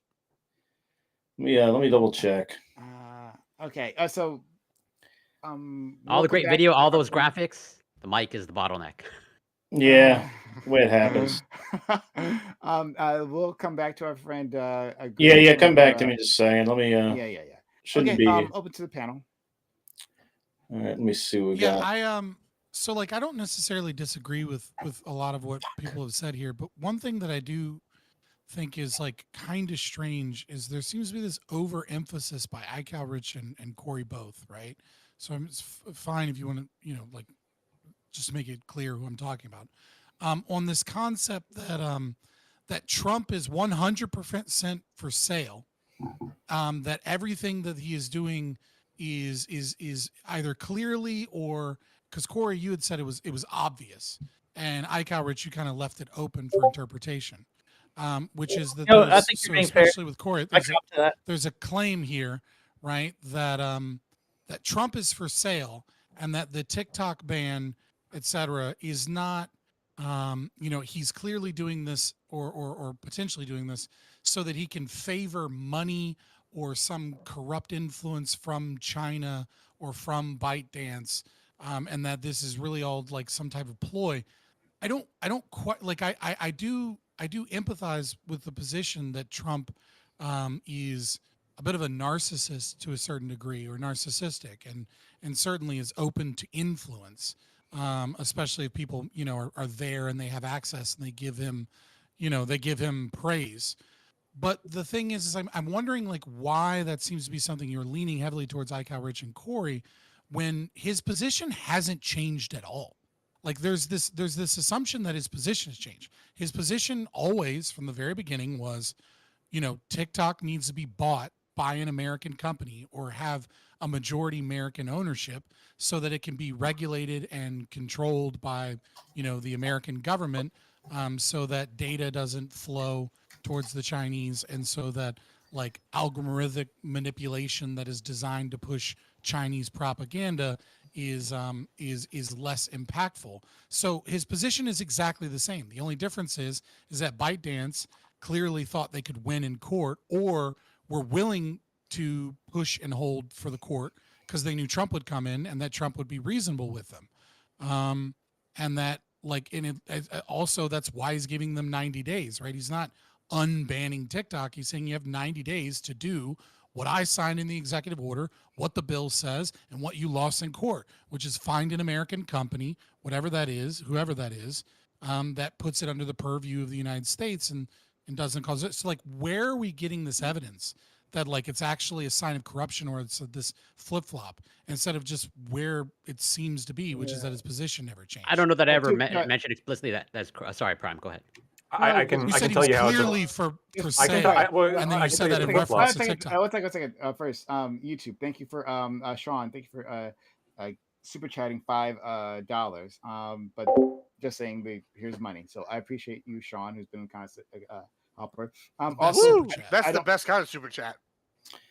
Let me double check. Okay. So All we'll the come great back video, to all our those friend- graphics. The mic is the bottleneck. Yeah, the way it happens. We'll come back to our friend. Yeah. Come back to me just a second. Let me. Yeah. Shouldn't Okay. be. Open to the panel. All right. Let me see what we Yeah, got. so like I don't necessarily disagree with a lot of what people have said here, but one thing that I do think is like kind of strange is there seems to be this overemphasis by Rich and Corey both, right? So it's fine if you want to, like just make it clear who I'm talking about. On this concept that that Trump is 100% for sale, that everything that he is doing is either clearly or because Corey, you had said it was obvious, and Rich, you kind of left it open for interpretation, which is that No, I there's- think you're so being fair. especially with Corey, I come to that. there's a claim here, right, that that Trump is for sale and that the TikTok ban, etc., is not he's clearly doing this or potentially doing this so that he can favor money or some corrupt influence from China or from ByteDance, and that this is really all like some type of ploy. I don't quite like I do empathize with the position that Trump is a bit of a narcissist to a certain degree, or narcissistic, and certainly is open to influence, especially if people are there and they have access and they give him they give him praise. But the thing is I'm wondering like why that seems to be something you're leaning heavily towards iCal Rich and Corey when his position hasn't changed at all. Like there's this assumption that his position has changed. His position always from the very beginning was, TikTok needs to be bought by an American company or have a majority American ownership so that it can be regulated and controlled by, the American government, so that data doesn't flow towards the Chinese, and so that like algorithmic manipulation that is designed to push Chinese propaganda is less impactful. So his position is exactly the same. The only difference is that ByteDance clearly thought they could win in court or were willing to push and hold for the court because they knew Trump would come in and that Trump would be reasonable with them. And that also that's why he's giving them 90 days, right? He's not unbanning TikTok. He's saying you have 90 days to do what I signed in the executive order, what the bill says, and what you lost in court, which is find an American company, whatever that is, whoever that is, that puts it under the purview of the United States and doesn't cause it. So like, where are we getting this evidence that like it's actually a sign of corruption or it's this flip-flop instead of just where it seems to be, which is that his position never changed? I don't know that I ever mentioned explicitly that's sorry, Prime, go ahead. I can tell you how clearly for sale, and then you said that in reference to TikTok. One second. First, YouTube. Thank you for Sean. Thank you for super chatting $5. But just saying, here's money. So I appreciate you, Sean, who's been constant helper. Also, that's the best kind of super chat.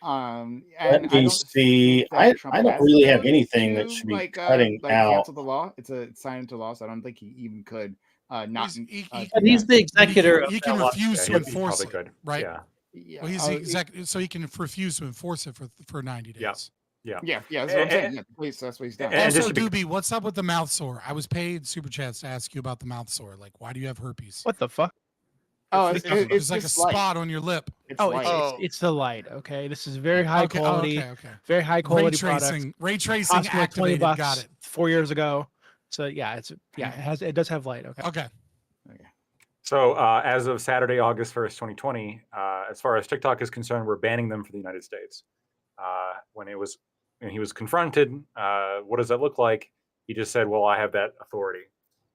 Let me see. I don't really have anything that should be cutting out. Cancel the law. It's a sign into law, so I don't think he even could. But he's the executor. He can refuse to enforce it, could. right? Yeah. Well, he's the executive, so he can refuse to enforce it for 90 days. Yeah. That's what I'm saying. Please, that's what he's done. Also, Doobie, what's up with the mouth sore? I was paid super chats to ask you about the mouth sore. Like, why do you have herpes? What the fuck? Oh, it's like a spot on your lip. It's the light. Okay, this is very high quality. Okay. Very high quality product. Ray tracing activated. Got it. 4 years ago. So it does have light. Okay. So as of Saturday, August 1st, 2020, as far as TikTok is concerned, we're banning them for the United States. When he was confronted, what does that look like? He just said, "Well, I have that authority."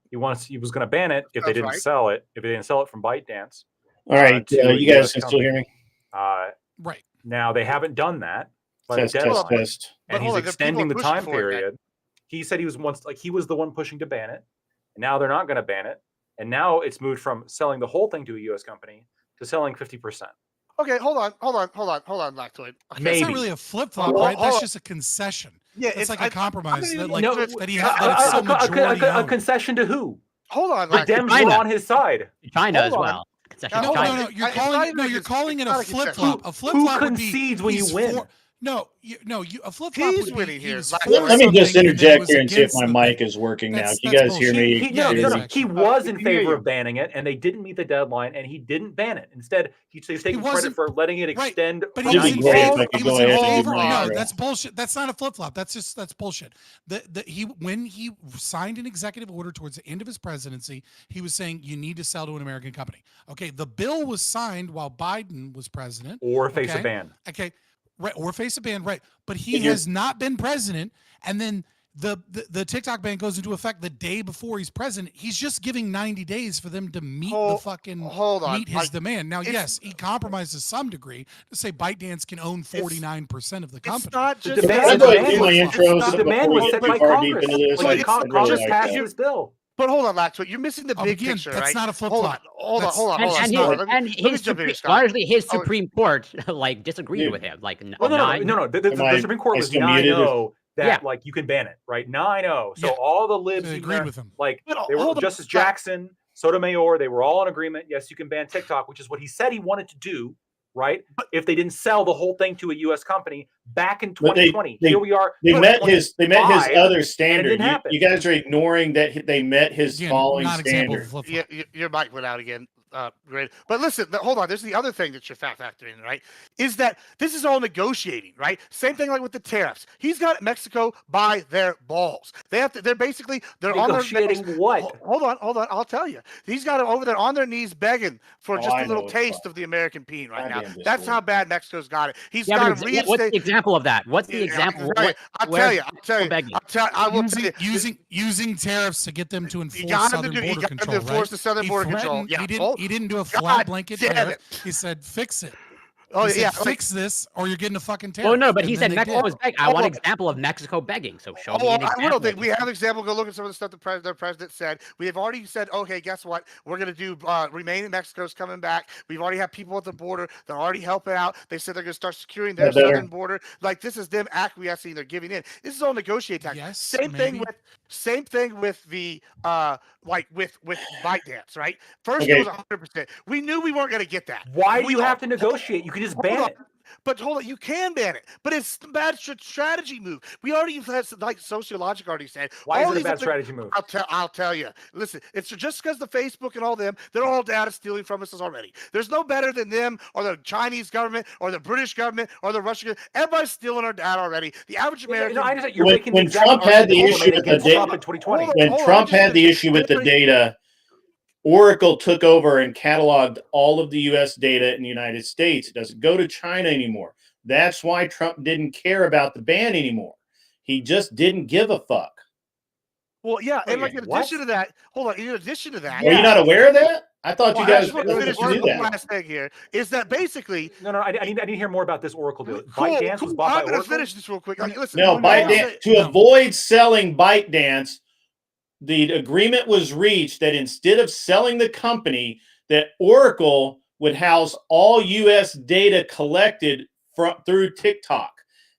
He was going to ban it if they didn't sell it. If they didn't sell it from ByteDance. All right, you guys can still hear me. Right now, they haven't done that. Test. And he's extending the time period. He said he was the one pushing to ban it, and now they're not going to ban it. And now it's moved from selling the whole thing to a U.S. company to selling 50%. Okay, hold on, Lactoid. Okay. That's not really a flip flop, right? That's just a concession. Yeah, it's like a compromise. A concession to who? Hold on, the Dems were on his side. China as well. No, you're calling it a flip flop. A flip flop would be concedes when you win. A flip flop. He's winning here. Let me just interject here and see if my mic is working now. Can you guys hear me? He was in favor of banning it, and they didn't meet the deadline, and he didn't ban it. Instead, he's taking credit for letting it extend. But he was in favor. No, that's bullshit. That's not a flip flop. That's bullshit. When he signed an executive order towards the end of his presidency, he was saying you need to sell to an American company. Okay, the bill was signed while Biden was president, or face a ban. Okay. Right, or face a ban, right? But he has not been president, and then the TikTok ban goes into effect the day before he's president. He's just giving 90 days for them to meet meet his demand. Now, yes, he compromised to some degree to say ByteDance can own 49% of the company. It's not just the demand was set by Congress. Congress passed this bill. But hold on, Lactoid, you're missing the big picture, that's right? That's not a flip flop. Hold on. Largely his Supreme Court disagreed with him. No. The Supreme Court was 9-0 that you can ban it, right? 9-0. So all the libs agreed with him. They were Justice Jackson, Sotomayor, they were all in agreement. Yes, you can ban TikTok, which is what he said he wanted to do. Right? If they didn't sell the whole thing to a U.S. company back in 2020, here we are. They met his other standard. You guys are ignoring that they met his following standard. Your mic went out again. great. But listen, hold on. There's the other thing that you're factoring in, right? Is that this is all negotiating, right? Same thing like with the tariffs. He's got Mexico by their balls. They have to. They're basically on their Negotiating what? Hold on. I'll tell you. He's got them over there on their knees begging for just I a little know it's taste fun. of the American bean right now. Goddamn That's how Discord. bad Mexico's got it. He's Yeah, got but to what's the reinstate. example of that? What's the Yeah, example? I'll tell you. begging? I will tell you. Using tariffs to get them to He enforce got him to southern do. He border got him to control, enforce right? the southern He border control. threatened- Yeah. He didn't do a God flat blanket damn tariff. it. He said fix it. Oh He said, yeah. fix this or you're getting a fucking tariff. Well, no, but And he then said they Mexico did. was begging. I want an example of Mexico begging. So show me an I example. will. We have an example. Go look at some of the stuff their president said. We have already said, okay, guess what? We're going to do remain in Mexico's coming back. We've already had people at the border. They're already helping out. They said they're going to start securing their southern border. Like this is them acquiescing. They're giving in. This is all negotiating tactics. Yes, Same thing with the with ByteDance, right? First it was 100%. We knew we weren't going to get that. Why do you have to negotiate? You can just ban it. But hold on, you can ban it, but it's a bad strategy move. We already had, like Sociologic already said. Why is it a bad strategy move? I'll tell you. Listen, it's just because the Facebook and all them, they're all data stealing from us already. There's no better than them or the Chinese government or the British government or the Russian government. Everybody's stealing our data already. The average American. I understand. You're When, making when the exact Trump had the argument issue with the against Trump in data, 2020. when Trump had the issue with the data, Oracle took over and cataloged all of the U.S. data in the United States. It doesn't go to China anymore. That's why Trump didn't care about the ban anymore. He just didn't give a fuck. Well, yeah, and like in addition to that, hold on. In addition to that, Are you not aware of that? I thought you I guys just want to finish knew one that. last thing here. Is that basically? No, I need to hear more about this Oracle deal. Cool, ByteDance was bought I'm by going to Oracle. finish this real quick. Listen, No, ByteDance, to avoid selling ByteDance, the agreement was reached that instead of selling the company, that Oracle would house all U.S. data collected through TikTok.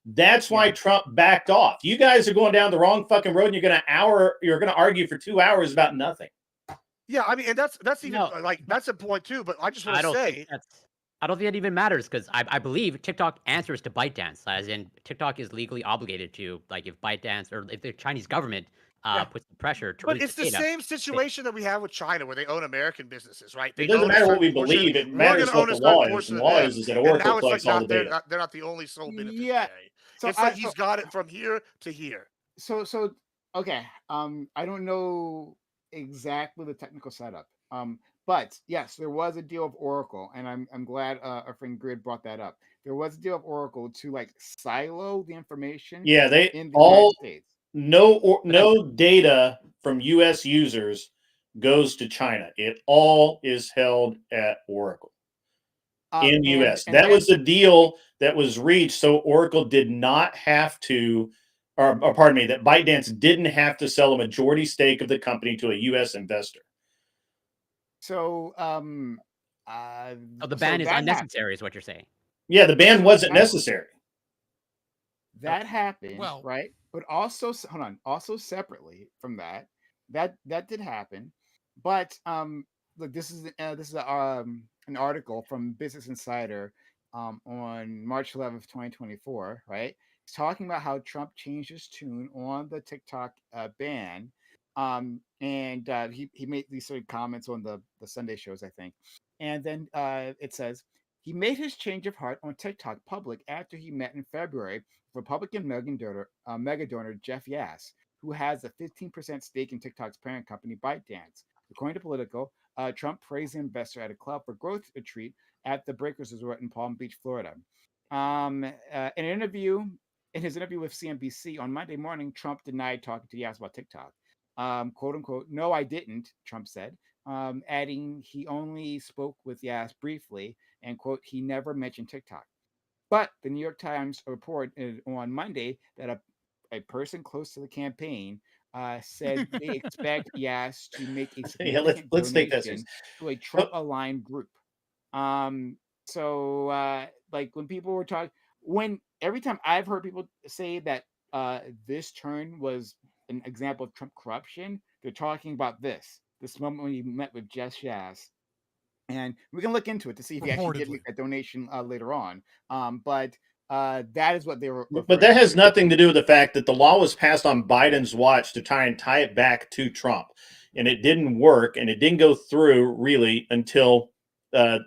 That's why Trump backed off. You guys are going down the wrong fucking road, and you're going to argue for 2 hours about nothing. Yeah, I mean, and that's even like that's a point too. But I just want to say, I don't think that even matters because I believe TikTok answers to ByteDance, as in TikTok is legally obligated to, like, if ByteDance or if the Chinese government puts the pressure to. But it's the same situation that we have with China, where they own American businesses, right? It doesn't matter what we believe; it matters what the law is. The law is that Oracle collects all the data. They're not the only sole beneficiary. Yeah, so it's like he's got it from here to here. So okay. I don't know exactly the technical setup. But yes, there was a deal of Oracle, and I'm glad our friend Grid brought that up. There was a deal of Oracle to like silo the information. Yeah, they in the all United States. no data from U.S. users goes to China. It all is held at Oracle in the U.S. That was the deal that was reached, so Oracle did not have to, or pardon me, that ByteDance didn't have to sell a majority stake of the company to a U.S. investor. So, the ban is unnecessary, is what you're saying. Yeah, the ban wasn't necessary. That happened, right? But also, hold on. Also, separately from that did happen. But look, this is an article from Business Insider on March 11th, 2024. Right? It's talking about how Trump changed his tune on the TikTok ban. And he made these sort of comments on the Sunday shows, I think. And then it says, he made his change of heart on TikTok public after he met in February with Republican mega donor Jeff Yass, who has a 15% stake in TikTok's parent company, ByteDance. According to Politico, Trump praised the investor at a Club for Growth retreat at the Breakers Resort in Palm Beach, Florida. In his interview with CNBC on Monday morning, Trump denied talking to Yass about TikTok. Quote unquote, no, I didn't, Trump said, adding he only spoke with Yass briefly and quote, he never mentioned TikTok. But the New York Times reported on Monday that a person close to the campaign said they expect Yass to make a significant let's take that donation to a Trump-aligned group. So like when people were talking, every time I've heard people say that this turn was an example of Trump corruption, they're talking about this moment when he met with Jeff Yass. And we can look into it to see if he actually did make a donation later on. But that is what they were. But that has nothing to do with the fact that the law was passed on Biden's watch to try and tie it back to Trump. and it didn't work, and it didn't go through really until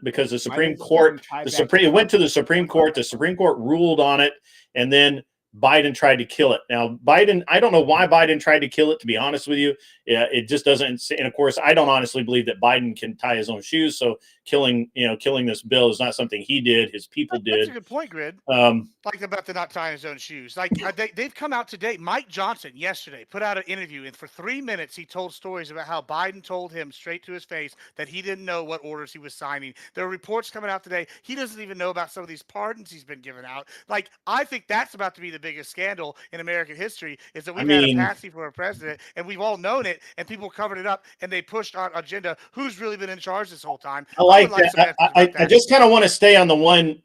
because the Supreme Court, it went to the Supreme Court. The Supreme Court ruled on it, and then Biden tried to kill it. Now, Biden, I don't know why Biden tried to kill it, to be honest with you. Yeah, it just doesn't. And of course, I don't honestly believe that Biden can tie his own shoes. So killing this bill is not something he did. His people did. That's a good point, Grid. Like about the not tying his own shoes. Like they've come out today. Mike Johnson yesterday put out an interview, and for 3 minutes he told stories about how Biden told him straight to his face that he didn't know what orders he was signing. There are reports coming out today. He doesn't even know about some of these pardons he's been giving out. Like, I think that's about to be the biggest scandal in American history, is that we've had a patsy for a president, and we've all known it, and people covered it up, and they pushed our agenda. Who's really been in charge this whole time? I like that. I just kind of want to stay on the one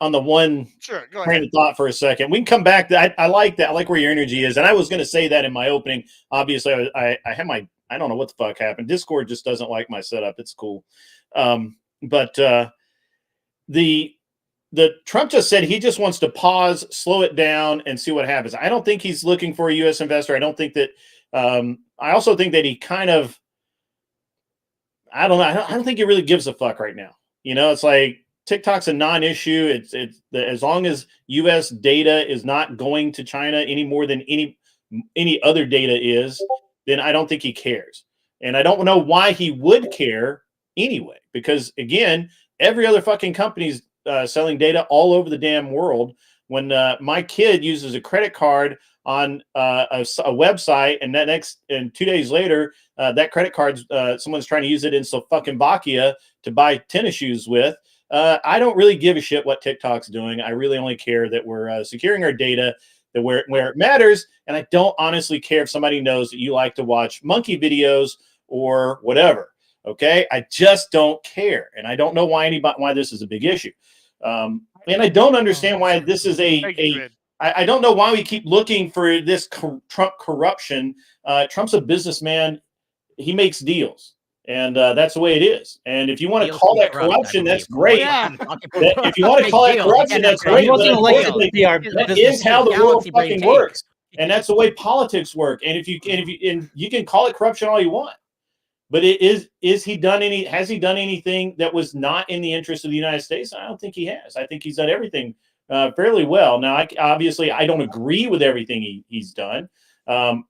Sure, go train ahead. of thought for a second. We can come back. I like that. I like where your energy is, and I was going to say that in my opening. Obviously, I had my, I don't know what the fuck happened. Discord just doesn't like my setup. It's cool, but the Trump just said he just wants to pause, slow it down, and see what happens. I don't think he's looking for a U.S. investor. I don't think that. I also think that he kind of. I don't know. I don't think he really gives a fuck right now. It's like TikTok's a non-issue. It's as long as U.S. data is not going to China any more than any other data is, then I don't think he cares. And I don't know why he would care anyway, because again, every other fucking company's selling data all over the damn world. When my kid uses a credit card on a website, and 2 days later, that credit card, someone's trying to use it in Slovakia to buy tennis shoes with. I don't really give a shit what TikTok's doing. I really only care that we're securing our data, that where it matters. And I don't honestly care if somebody knows that you like to watch monkey videos or whatever. Okay, I just don't care, and I don't know why this is a big issue. And I don't understand why this is I don't know why we keep looking for this Trump corruption. Trump's a businessman. He makes deals. And that's the way it is. And if you want to call that corruption, that's great. If you want to call that corruption, that's great. That is how the world fucking works. And that's the way politics work. And you can call it corruption all you want. But has he done anything that was not in the interest of the United States? I don't think he has. I think he's done everything fairly well. Now, I don't agree with everything he's done. I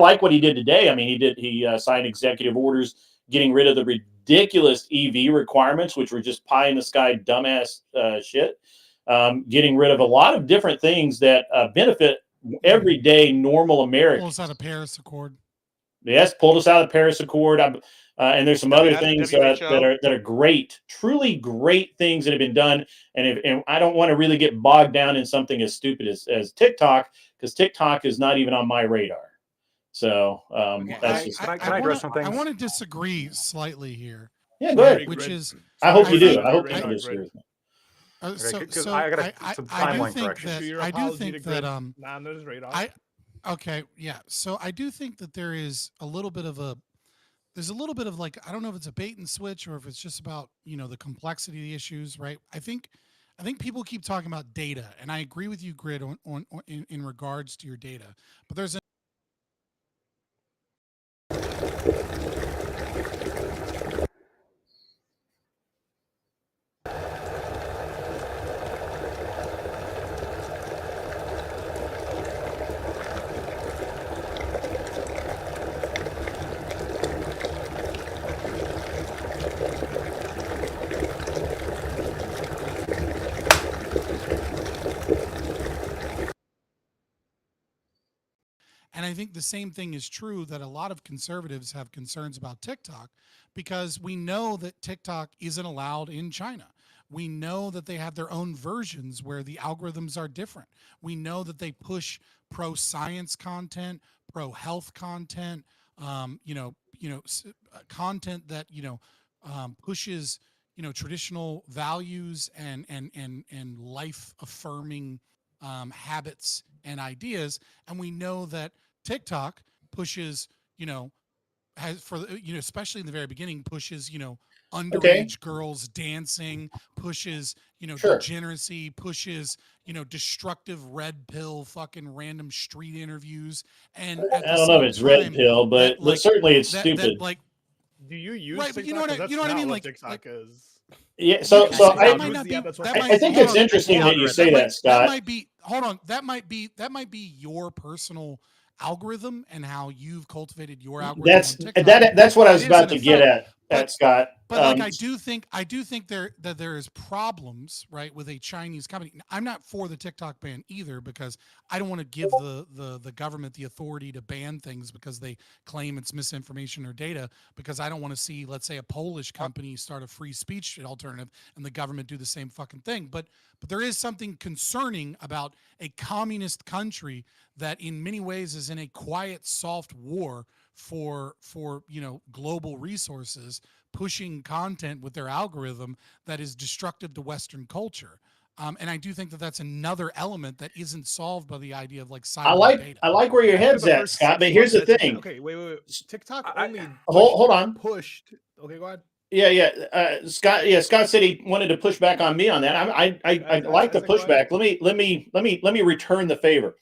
like what he did today. I mean, he signed executive orders getting rid of the ridiculous EV requirements, which were just pie in the sky dumbass shit. Getting rid of a lot of different things that benefit everyday normal Americans. Pulls out of Paris Accord. Yes, pulled us out of the Paris Accord. And there's some other things that are great, truly great things that have been done. And I don't want to really get bogged down in something as stupid as TikTok, because TikTok is not even on my radar. So that's just. Can I address something? I want to disagree slightly here. Yeah, go ahead. Which is, I hope you do. I hope you disagree with me. I do think that okay, yeah. So I do think that there's a little bit of like, I don't know if it's a bait and switch or if it's just about, the complexity of the issues, right? I think people keep talking about data, and I agree with you, Grid, in regards to your data. But there's And I think the same thing is true, that a lot of conservatives have concerns about TikTok, because we know that TikTok isn't allowed in China. We know that they have their own versions where the algorithms are different. We know that they push pro-science content, pro-health content, content that pushes traditional values and life-affirming habits and ideas. And we know that TikTok pushes, especially in the very beginning, pushes, underage girls dancing, pushes, degeneracy, pushes, destructive red pill fucking random street interviews. And I don't know if it's red pill, but certainly it's stupid. Do you use right, TikTok? but you know what I mean? Like TikTok is. Yeah, so I think it's interesting that you say that, Scott. That might be your personal algorithm and how you've cultivated your algorithm. That's what I was about to get at, Scott. But I do think there is problems, right, with a Chinese company. I'm not for the TikTok ban either, because I don't want to give the government the authority to ban things because they claim it's misinformation or data, because I don't want to see, let's say, a Polish company start a free speech alternative and the government do the same fucking thing. But there is something concerning about a communist country that in many ways is in a quiet, soft war for global resources, pushing content with their algorithm that is destructive to Western culture. And I do think that that's another element that isn't solved by the idea of cyber data. I like where your head's at, Scott, but here's the thing. Okay, wait. TikTok only hold on. Pushed. Okay, go ahead. Yeah. Scott said he wanted to push back on me on that. I like the pushback. Let me return the favor.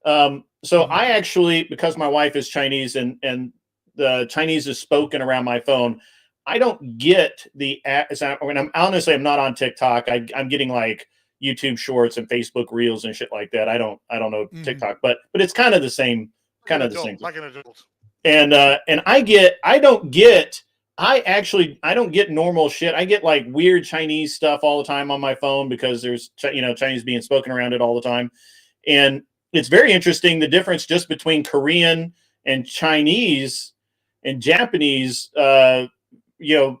So I actually, because my wife is Chinese and the Chinese is spoken around my phone, I don't get I'm not on TikTok. I'm getting like YouTube Shorts and Facebook Reels and shit like that. I don't know TikTok, but it's kind of the same, Like an adult. And I don't get normal shit. I get like weird Chinese stuff all the time on my phone because there's Chinese being spoken around it all the time, and it's very interesting the difference just between Korean and Chinese and Japanese videos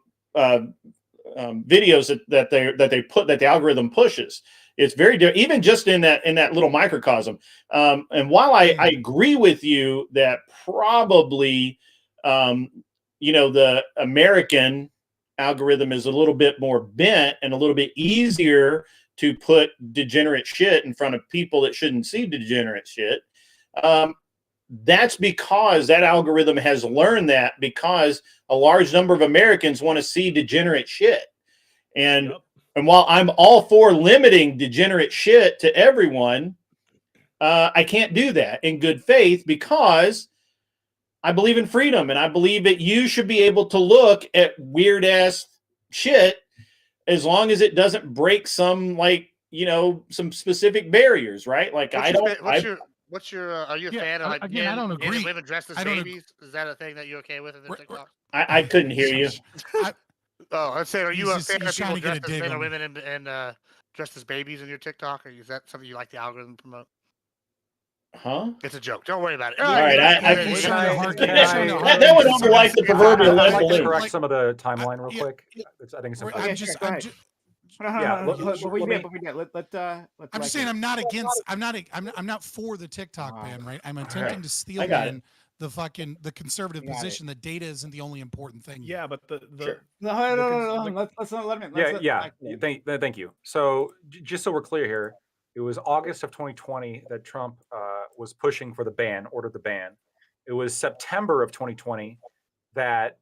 that the algorithm pushes. It's very different, even just in that little microcosm. And while I agree with you that probably the American algorithm is a little bit more bent and a little bit easier to put degenerate shit in front of people that shouldn't see degenerate shit. That's because that algorithm has learned that, because a large number of Americans want to see degenerate shit. And while I'm all for limiting degenerate shit to everyone, I can't do that in good faith, because I believe in freedom, and I believe that you should be able to look at weird ass shit as long as it doesn't break some some specific barriers, right? Like are you a fan of again, I don't agree. Women dressed as babies? Is that a thing that you're okay with in the TikTok? I couldn't hear you. I'd say, are you a fan of trying people to get dressed a as dig men or on me. women and dressed as babies in your TikTok? Or is that something you like the algorithm to promote? Huh? It's a joke. Don't worry about it. All right, that went over like the proverbial I'd lead like to balloon. correct some of the timeline real quick. I think it's important. I'm just saying I'm not against. I'm not for the TikTok ban, right? I'm attempting to steel man the conservative position that data isn't the only important thing. Yeah, but Let's let him. Thank you. So just so we're clear here, it was August of 2020 that Trump was pushing for the ban, ordered the ban. It was September of 2020 that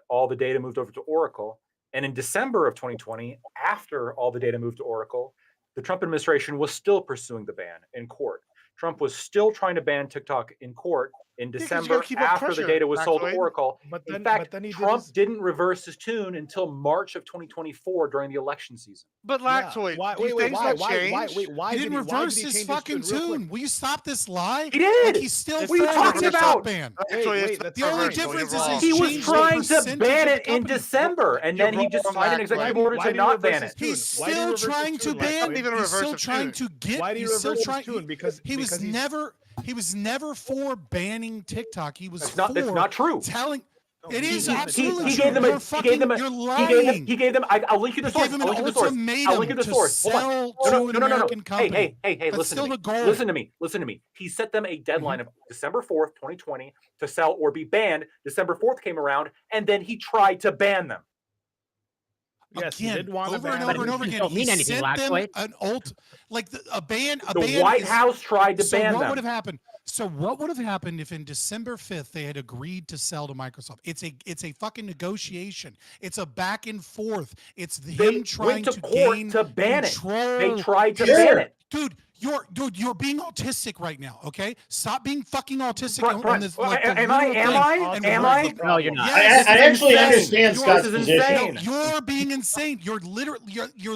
all the data moved over to Oracle. And in December of 2020, after all the data moved to Oracle, the Trump administration was still pursuing the ban in court. Trump was still trying to ban TikTok in court in December after the data was sold to Oracle. In fact, Trump didn't reverse his tune until March of 2024 during the election season. But Lactoid, why he didn't reverse his fucking tune? Will you stop this lie? He did. Like he's still what are you talking about? Ban. The only difference is he was trying to ban it in December, and then he just signed an executive order to not ban it. He's still trying to ban. He's still trying to get. Why do you reverse his tune? Because he was never for banning TikTok. He was it's not true. Telling it is absolutely he gave them true. You're lying. He gave them. I'll link you the source. I'll link you the source. Hold on. Hey, listen to me. He set them a deadline of December 4th, 2020 to sell or be banned. December 4th came around, and then he tried to ban them. Yes, again, over and over again. Don't mean anything, sent them Blackboy. a ban. The White House tried to ban them. What would have happened? So what would have happened if in December 5th they had agreed to sell to Microsoft? It's a fucking negotiation. It's a back and forth. It's him trying went to to court gain to ban it. control. They tried to Sure. ban it. Dude, you're being autistic right now. Okay, stop being fucking autistic Brian, on this. Like, the am I? little Am thing. I? And Am we're- I? No, you're not. Yes, I actually insane. understand Scott's This is position. insane. you're being insane. You're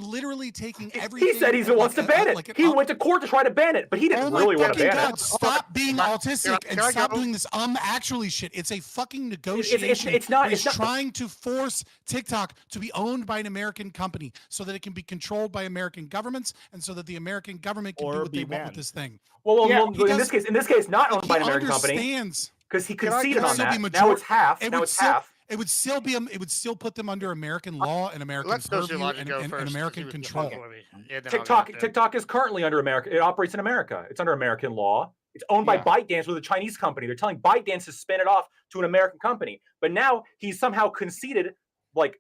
literally taking everything. He said he wants to ban it. He went to court to try to ban it, but he didn't Oh my really want to fucking ban God, it. stop being autistic and can I stop go? doing this actually shit. It's a fucking negotiation. It's not. where It's he's not. trying to force TikTok to be owned by an American company so that it can be controlled by American governments and so that the American government can do Or what be they want with banned. this thing. Well, Yeah, he in does- this case, not owned He by an American company understands. because he Can I- conceded can I on still be that. major- Now it's half. It Now would it's still- half. It would still be. It would still put them under American law and American Let purview Sociologic and, go and first. 'cause he American was control. fucking with me. Yeah, then I'll go after him. TikTok is currently under America. It operates in America. It's under American law. It's owned by Yeah. ByteDance, with a Chinese company. They're telling ByteDance to spin it off to an American company. But now he's somehow conceded, like,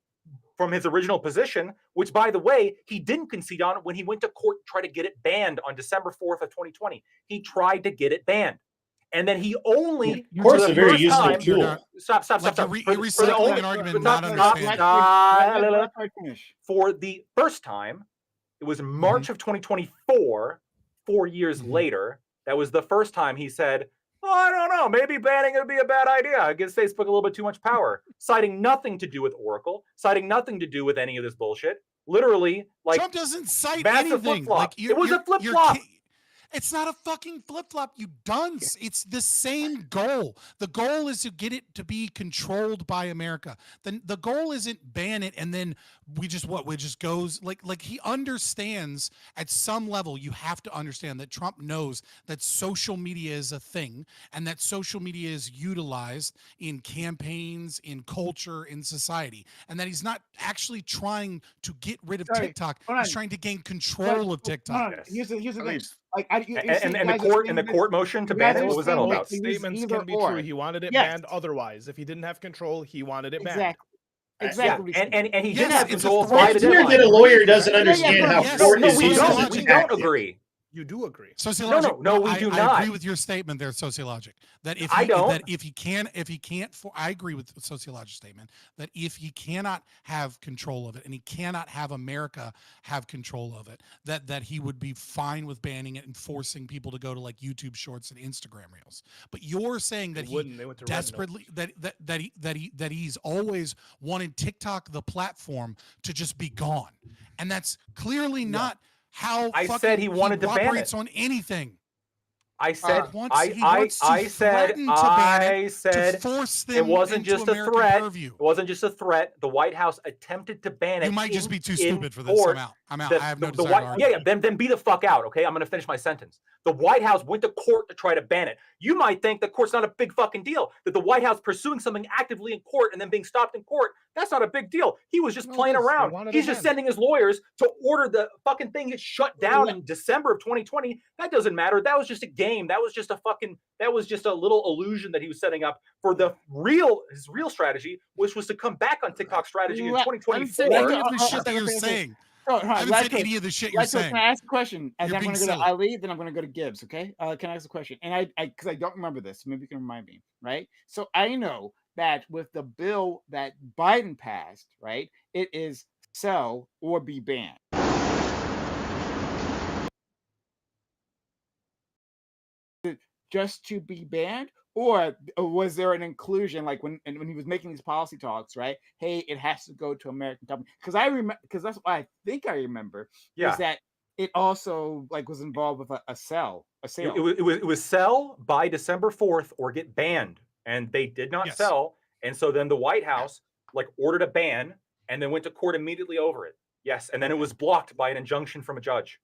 from his original position, which, by the way, he didn't concede on when he went to court to try to get it banned on December 4th of 2020. He tried to get it banned. And then he only, Of course, for the a very first useful time, tool. not- Stop. Like, you're For the recycling only- an argument, stop, not stop, understanding. stop. Let finish. For the first time, it was March of 2024, 4 years Mhm. later, that was the first time he said, "Oh, I don't know, maybe banning it would be a bad idea. It gives Facebook a little bit too much power," citing nothing to do with Oracle, citing nothing to do with any of this bullshit. Literally, like, Trump doesn't cite massive anything. flip-flop. Like It was a you're flip-flop. It's not a fucking flip flop, you dunce. It's the same goal. The goal is to get it to be controlled by America. The goal isn't ban it and then we just goes like he understands at some level. You have to understand that Trump knows that social media is a thing and that social media is utilized in campaigns, in culture, in society, and that he's not actually trying to get rid of Sorry, TikTok. hold He's on. trying to gain control of TikTok. Hold on. Here's the At thing. least. Like, And the court motion to ban it, what was that all about? It was Statements either can be or. true. He wanted it Yes. banned otherwise. If he didn't have control, he wanted it banned. Exactly. Yeah, and he Yes, didn't have it's a control threat. by the It's weird deadline. that a lawyer doesn't Yeah, understand how yes. court No, is we used don't. as We a don't tactic. agree. You do agree. Sociologic. No, we do I not. agree with your statement there, sociologic. That if I he, don't. that if he can't, I agree with the sociologic statement that if he cannot have control of it and he cannot have America have control of it, that he would be fine with banning it and forcing people to go to like YouTube Shorts and Instagram Reels. But you're saying that They he wouldn't. They went to Red desperately that he's always wanted TikTok, the platform, to just be gone, and that's clearly not how I fucking said he wanted to ban it. operates on anything. I said, He wants to I said, threaten to ban it, I said, to force them it wasn't into just a American threat. purview. It wasn't just a threat. The White House attempted to ban it. You might just in- be too in stupid for this. court. I'm out. The- I have no the desire White, to argue. yeah, then be the fuck out, okay? I'm gonna finish my sentence. The White House went to court to try to ban it. You might think the court's not a big fucking deal. That the White House pursuing something actively in court and then being stopped in court, that's not a big deal. He was just No, playing it is. They around. wanted He's it just banned. sending his lawyers to order the fucking thing get shut down in December of 2020. That doesn't matter. That was just a game. That was just a little illusion that he was setting up for his real strategy, which was to come back on TikTok strategy in Let- 2024. let me Any say- of the shit that you're saying. Oh, I haven't said any of the shit you're saying. Can I ask a question? And You're then I'm being going to go to silly. Ali, then I'm going to go to Gibbs, okay? Can I ask a question? And because I don't remember this, maybe you can remind me, right? So I know that with the bill that Biden passed, right, it is sell or be banned. Just to be banned, or was there an inclusion like when he was making these policy talks, right? Hey, it has to go to American company, because I remember, because that's what I think I remember Yeah. is that it also like was involved with a sale. It was sell by December 4th or get banned, and they did not Yes. sell. And so then the White House like ordered a ban and then went to court immediately over it. Yes, and then it was blocked by an injunction from a judge.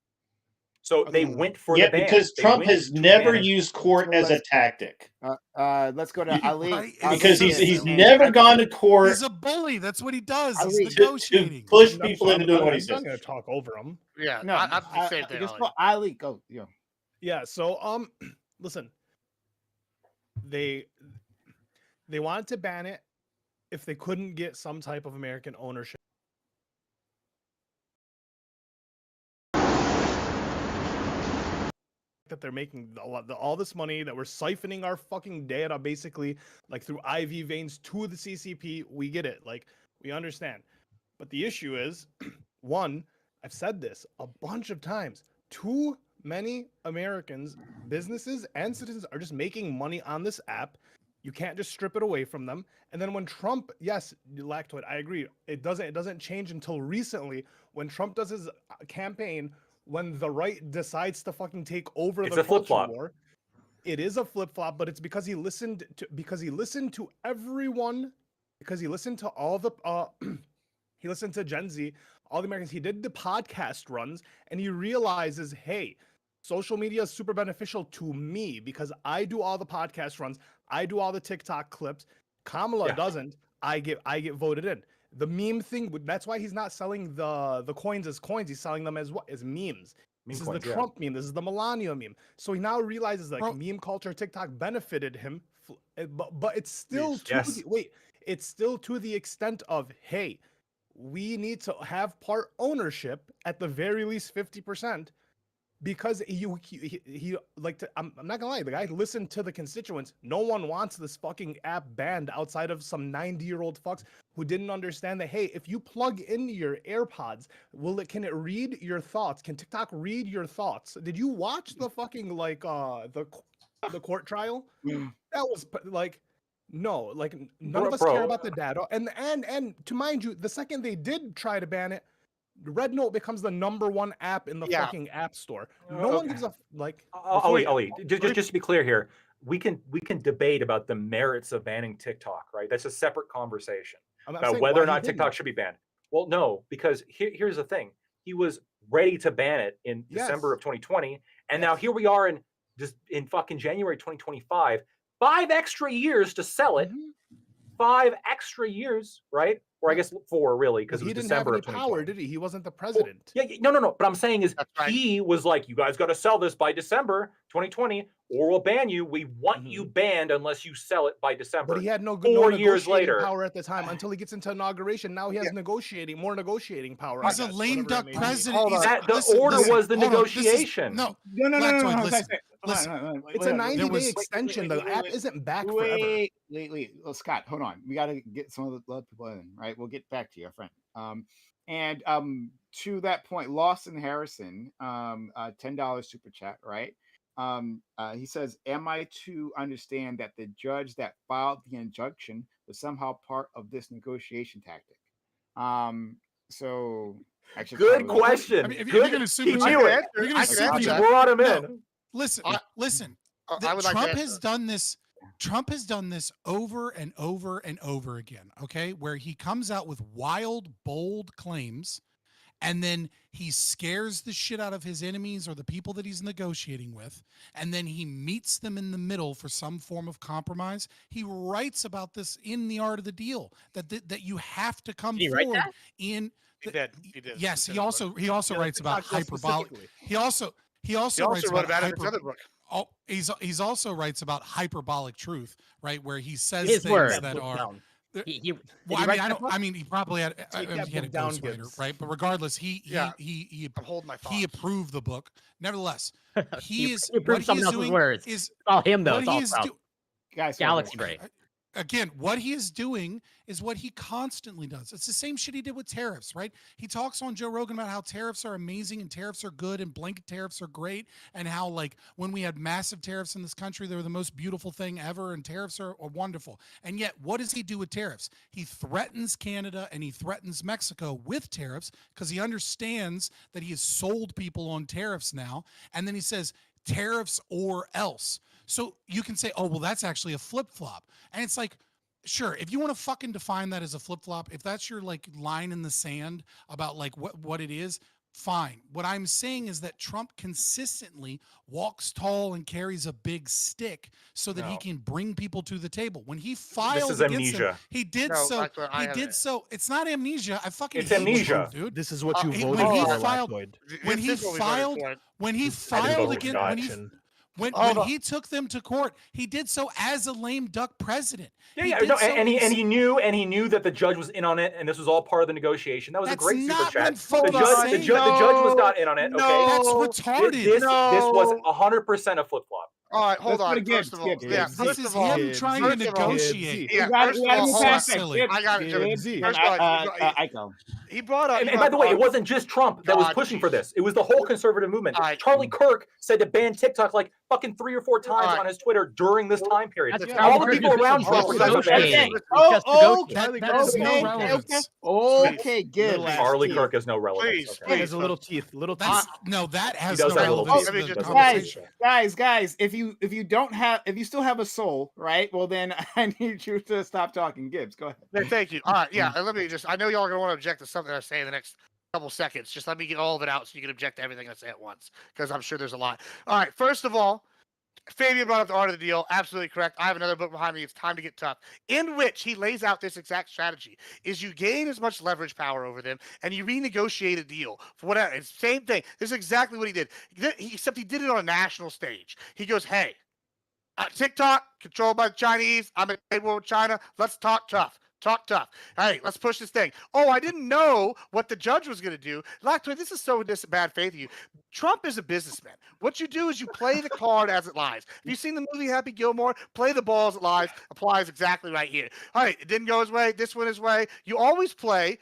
So they went for Yeah, the ban. because They Trump went has to never ban it. used court as a tactic. Let's go to Ali. Right? Because It's he's so never stupid. gone to court He's a bully. That's what he does. Ali, He's to negotiating. push I'm people not- into doing what he I'm says. not going to talk over him. Yeah, No, I'm the same thing. just Ollie. go Ali. Go. Yeah. Yeah. So listen, they wanted to ban it if they couldn't get some type of American ownership. that they're making all this money, that we're siphoning our fucking data basically like through IV veins to the CCP. We get it. Like, we understand. But the issue is, one, I've said this a bunch of times. Too many Americans, businesses, and citizens are just making money on this app. You can't just strip it away from them. And then when Trump, yes, Lactoid, I agree. It doesn't change until recently when Trump does his campaign, when the right decides to fucking take over It's the a flip-flop. culture war. It is a flip-flop, but it's because he listened to everyone, because he listened to all the he listened to Gen Z, all the Americans. He did the podcast runs, and he realizes, hey, social media is super beneficial to me because I do all the podcast runs, I do all the TikTok clips. Kamala doesn't. I get voted in. The meme thing, that's why he's not selling the coins as coins. He's selling them as what? As memes. This is the Trump meme. This is the Melania meme. So he now realizes like meme culture, TikTok benefited him, but it's still it's still to the extent of, hey, we need to have part ownership at the very least 50%. Because he like to, I'm not gonna lie, the guy listened to the constituents. No one wants this fucking app banned outside of some 90-year-old fucks who didn't understand that, hey, if you plug in your AirPods, can it read your thoughts? Can TikTok read your thoughts? Did you watch the fucking like the court trial? That was like, no, like none of us care about the data. And to mind you, the second they did try to ban it, Red Note becomes the #1 app in the fucking app store. No one gives a like. Ollie, just to be clear here, we can debate about the merits of banning TikTok, right? That's a separate conversation about whether or not TikTok should be banned. Well, no, because here's the thing: he was ready to ban it in December of 2020, and now here we are in fucking January 2025. 5 extra years to sell it. 5 extra years, right? Or I guess 4 really, because he it was didn't December have any power, did he? He wasn't the president. Well, no. But I'm saying is he was like, you guys got to sell this by December 2020, or we'll ban you. We want you banned unless you sell it by December. But he had no 4 years later power at the time until he gets into inauguration. Now he has more negotiating power. He's a lame duck president. The order was the negotiation. No. It's a 90-day extension. The app isn't back forever. Wait. Well, Scott, hold on. We got to get some of the other people in, right? We'll get back to you, friend. And to that point, Lawson Harrison, $10 super chat, right? He says, am I to understand that the judge that filed the injunction was somehow part of this negotiation tactic? So actually, good question. I mean, if you're going to super chat, you brought him in. Listen. Trump has done this. Trump has done this over and over and over again. Okay, where he comes out with wild, bold claims, and then he scares the shit out of his enemies or the people that he's negotiating with, and then he meets them in the middle for some form of compromise. He writes about this in The Art of the Deal that you have to come forward in. He did. Yes, he also writes about hyperbolic. He also writes wrote about it in another book. Oh, he's also writes about hyperbolic truth, right? Where he says His things words that are. He probably had he had a ghostwriter, right? But regardless, he approved the book. Nevertheless, he approved someone else's words. It's all him though. It's all Trump. Guys, Galaxy Brain. Again, what he is doing is what he constantly does. It's the same shit he did with tariffs, right? He talks on Joe Rogan about how tariffs are amazing and tariffs are good and blanket tariffs are great, and how like when we had massive tariffs in this country, they were the most beautiful thing ever, and tariffs are wonderful. And yet, what does he do with tariffs? He threatens Canada and he threatens Mexico with tariffs because he understands that he has sold people on tariffs now. And then he says, tariffs or else. So you can say, oh, well, that's actually a flip-flop. And it's like, sure, if you want to fucking define that as a flip-flop, if that's your like line in the sand about like what it is, fine. What I'm saying is that Trump consistently walks tall and carries a big stick so that he can bring people to the table. When he filed against him, he did so. He did so. It's not amnesia. It's amnesia, dude. This is what you voted for. When he filed When Hold on. he took them to court, he did so as a lame duck president. Yeah, He yeah, did no, so and in he knew that the judge was in on it, and this was all part of the negotiation. That was a That's great super not chat. what fucking The judge was saying. not in on it. Okay, That's No, retarded. this was No. 100% a flip flop. All right, hold Let's go on. to Gibbs, First of all, Gibbs, yeah. Gibbs. This First is of all, him trying to first of all, negotiate. yeah. We got First to of all, move hold on. past that. silly. Gibbs, I got it. Gibbs, First and of all, Iko. he brought up. And by the way, it wasn't just Trump that was God, pushing for jeez. this. It was the whole conservative movement. All right. Charlie Kirk said to ban TikTok like fucking 3 or 4 times All right. on his Twitter during this time period. That's All the Charlie people Kirk is around just Trump were talking about banning negotiating. it. It's just negotiating. That has no Okay, relevance. Okay, Gibbs. Little ass Charlie teeth. Kirk has no relevance. Please, okay? He please. has a little teeth. Little teeth. That's no, that has does no have little relevance teeth. to the Let me Guys, conversation. guys, if you still have a soul, right? Well, then I need you to stop talking. Gibbs, go ahead. Yeah, thank you. All right, yeah. And let me just. I know y'all are gonna want to object to something I say in the next couple seconds. Just let me get all of it out so you can object to everything I say at once, because I'm sure there's a lot. All right. First of all, Fabian brought up the art of the deal. Absolutely correct. I have another book behind me. It's Time to Get Tough, in which he lays out this exact strategy: is you gain as much leverage power over them, and you renegotiate a deal for whatever. It's the same thing. This is exactly what he did. Except he did it on a national stage. He goes, "Hey, TikTok controlled by the Chinese. I'm in trade war with China. Let's talk tough. Talk tough. Hey, let's push this thing. Oh, I didn't know what the judge was going to do. Lactoid, this is so bad faith of you. Trump is a businessman. What you do is you play the card as it lies. Have you seen the movie Happy Gilmore? Play the ball as it lies. Applies exactly right here. All right, it didn't go his way. This went his way. You always play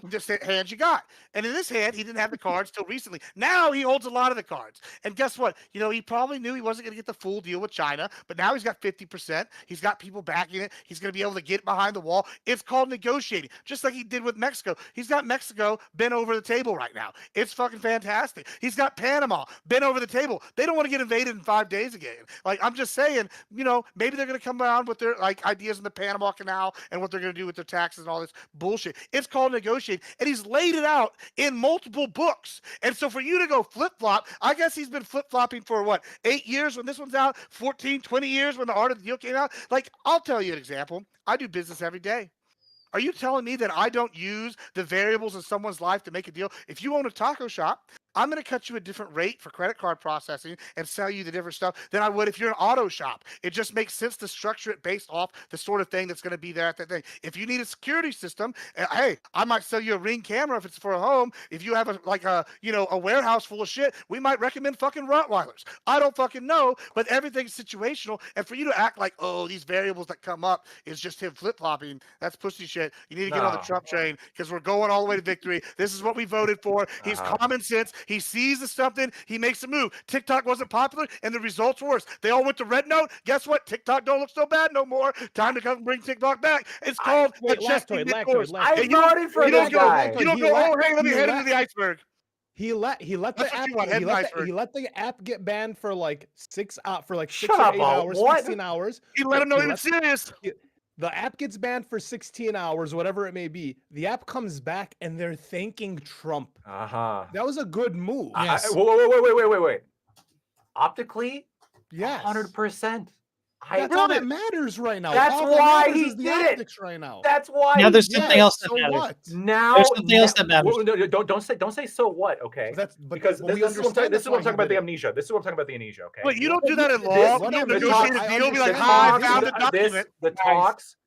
just the hands you got. And in this hand, he didn't have the cards till recently. Now he holds a lot of the cards. And guess what? You know, he probably knew he wasn't going to get the full deal with China, but now he's got 50%. He's got people backing it. He's going to be able to get behind the wall. It's called negotiating, just like he did with Mexico. He's got Mexico bent over the table right now. It's fucking fantastic. He's got Panama bent over the table. They don't want to get invaded in 5 days again. Like, I'm just saying, you know, maybe they're going to come around with their like ideas in the Panama Canal and what they're going to do with their taxes and all this bullshit. It's called negotiating. And he's laid it out in multiple books. And so for you to go flip-flop, I guess he's been flip-flopping for what, 8 years when this one's out, 14, 20 years when the art of the deal came out. Like, I'll tell you an example. I do business every day. Are you telling me that I don't use the variables in someone's life to make a deal? If you own a taco shop, I'm going to cut you a different rate for credit card processing and sell you the different stuff than I would if you're an auto shop. It just makes sense to structure it based off the sort of thing that's going to be there at that thing. If you need a security system, hey, I might sell you a Ring camera if it's for a home. If you have a warehouse full of shit, we might recommend fucking Rottweilers. I don't fucking know, but everything's situational. And for you to act like, oh, these variables that come up is just him flip-flopping, that's pussy shit. You need to get on the Trump train because we're going all the way to victory. This is what we voted for. He's common sense. He sees something, he makes a move. TikTok wasn't popular, and the results were worse. They all went to red note. Guess what? TikTok don't look so bad no more. Time to come and bring TikTok back. It's called the Chesty Midcourse. I voted for this guy. You don't go, oh, hey, let me head into the iceberg. He let the app get banned for like 6 or 8 hours, 16 hours. He let him know he was serious. The app gets banned for 16 hours, whatever it may be. The app comes back and they're thanking Trump. That was a good move. Yes. Wait. Optically, yes, 100%. That's all that matters right now. That's all why that he is the did optics right now. That's why. Now there's something else that so matters. what? Now there's something else that matters. Don't say so what. Okay. Because this is what I'm talking about the amnesia. This is what I'm talking about the amnesia. Okay. Wait, you don't do that in law. You don't negotiate a deal. Be like, hi, I found a document. The talks,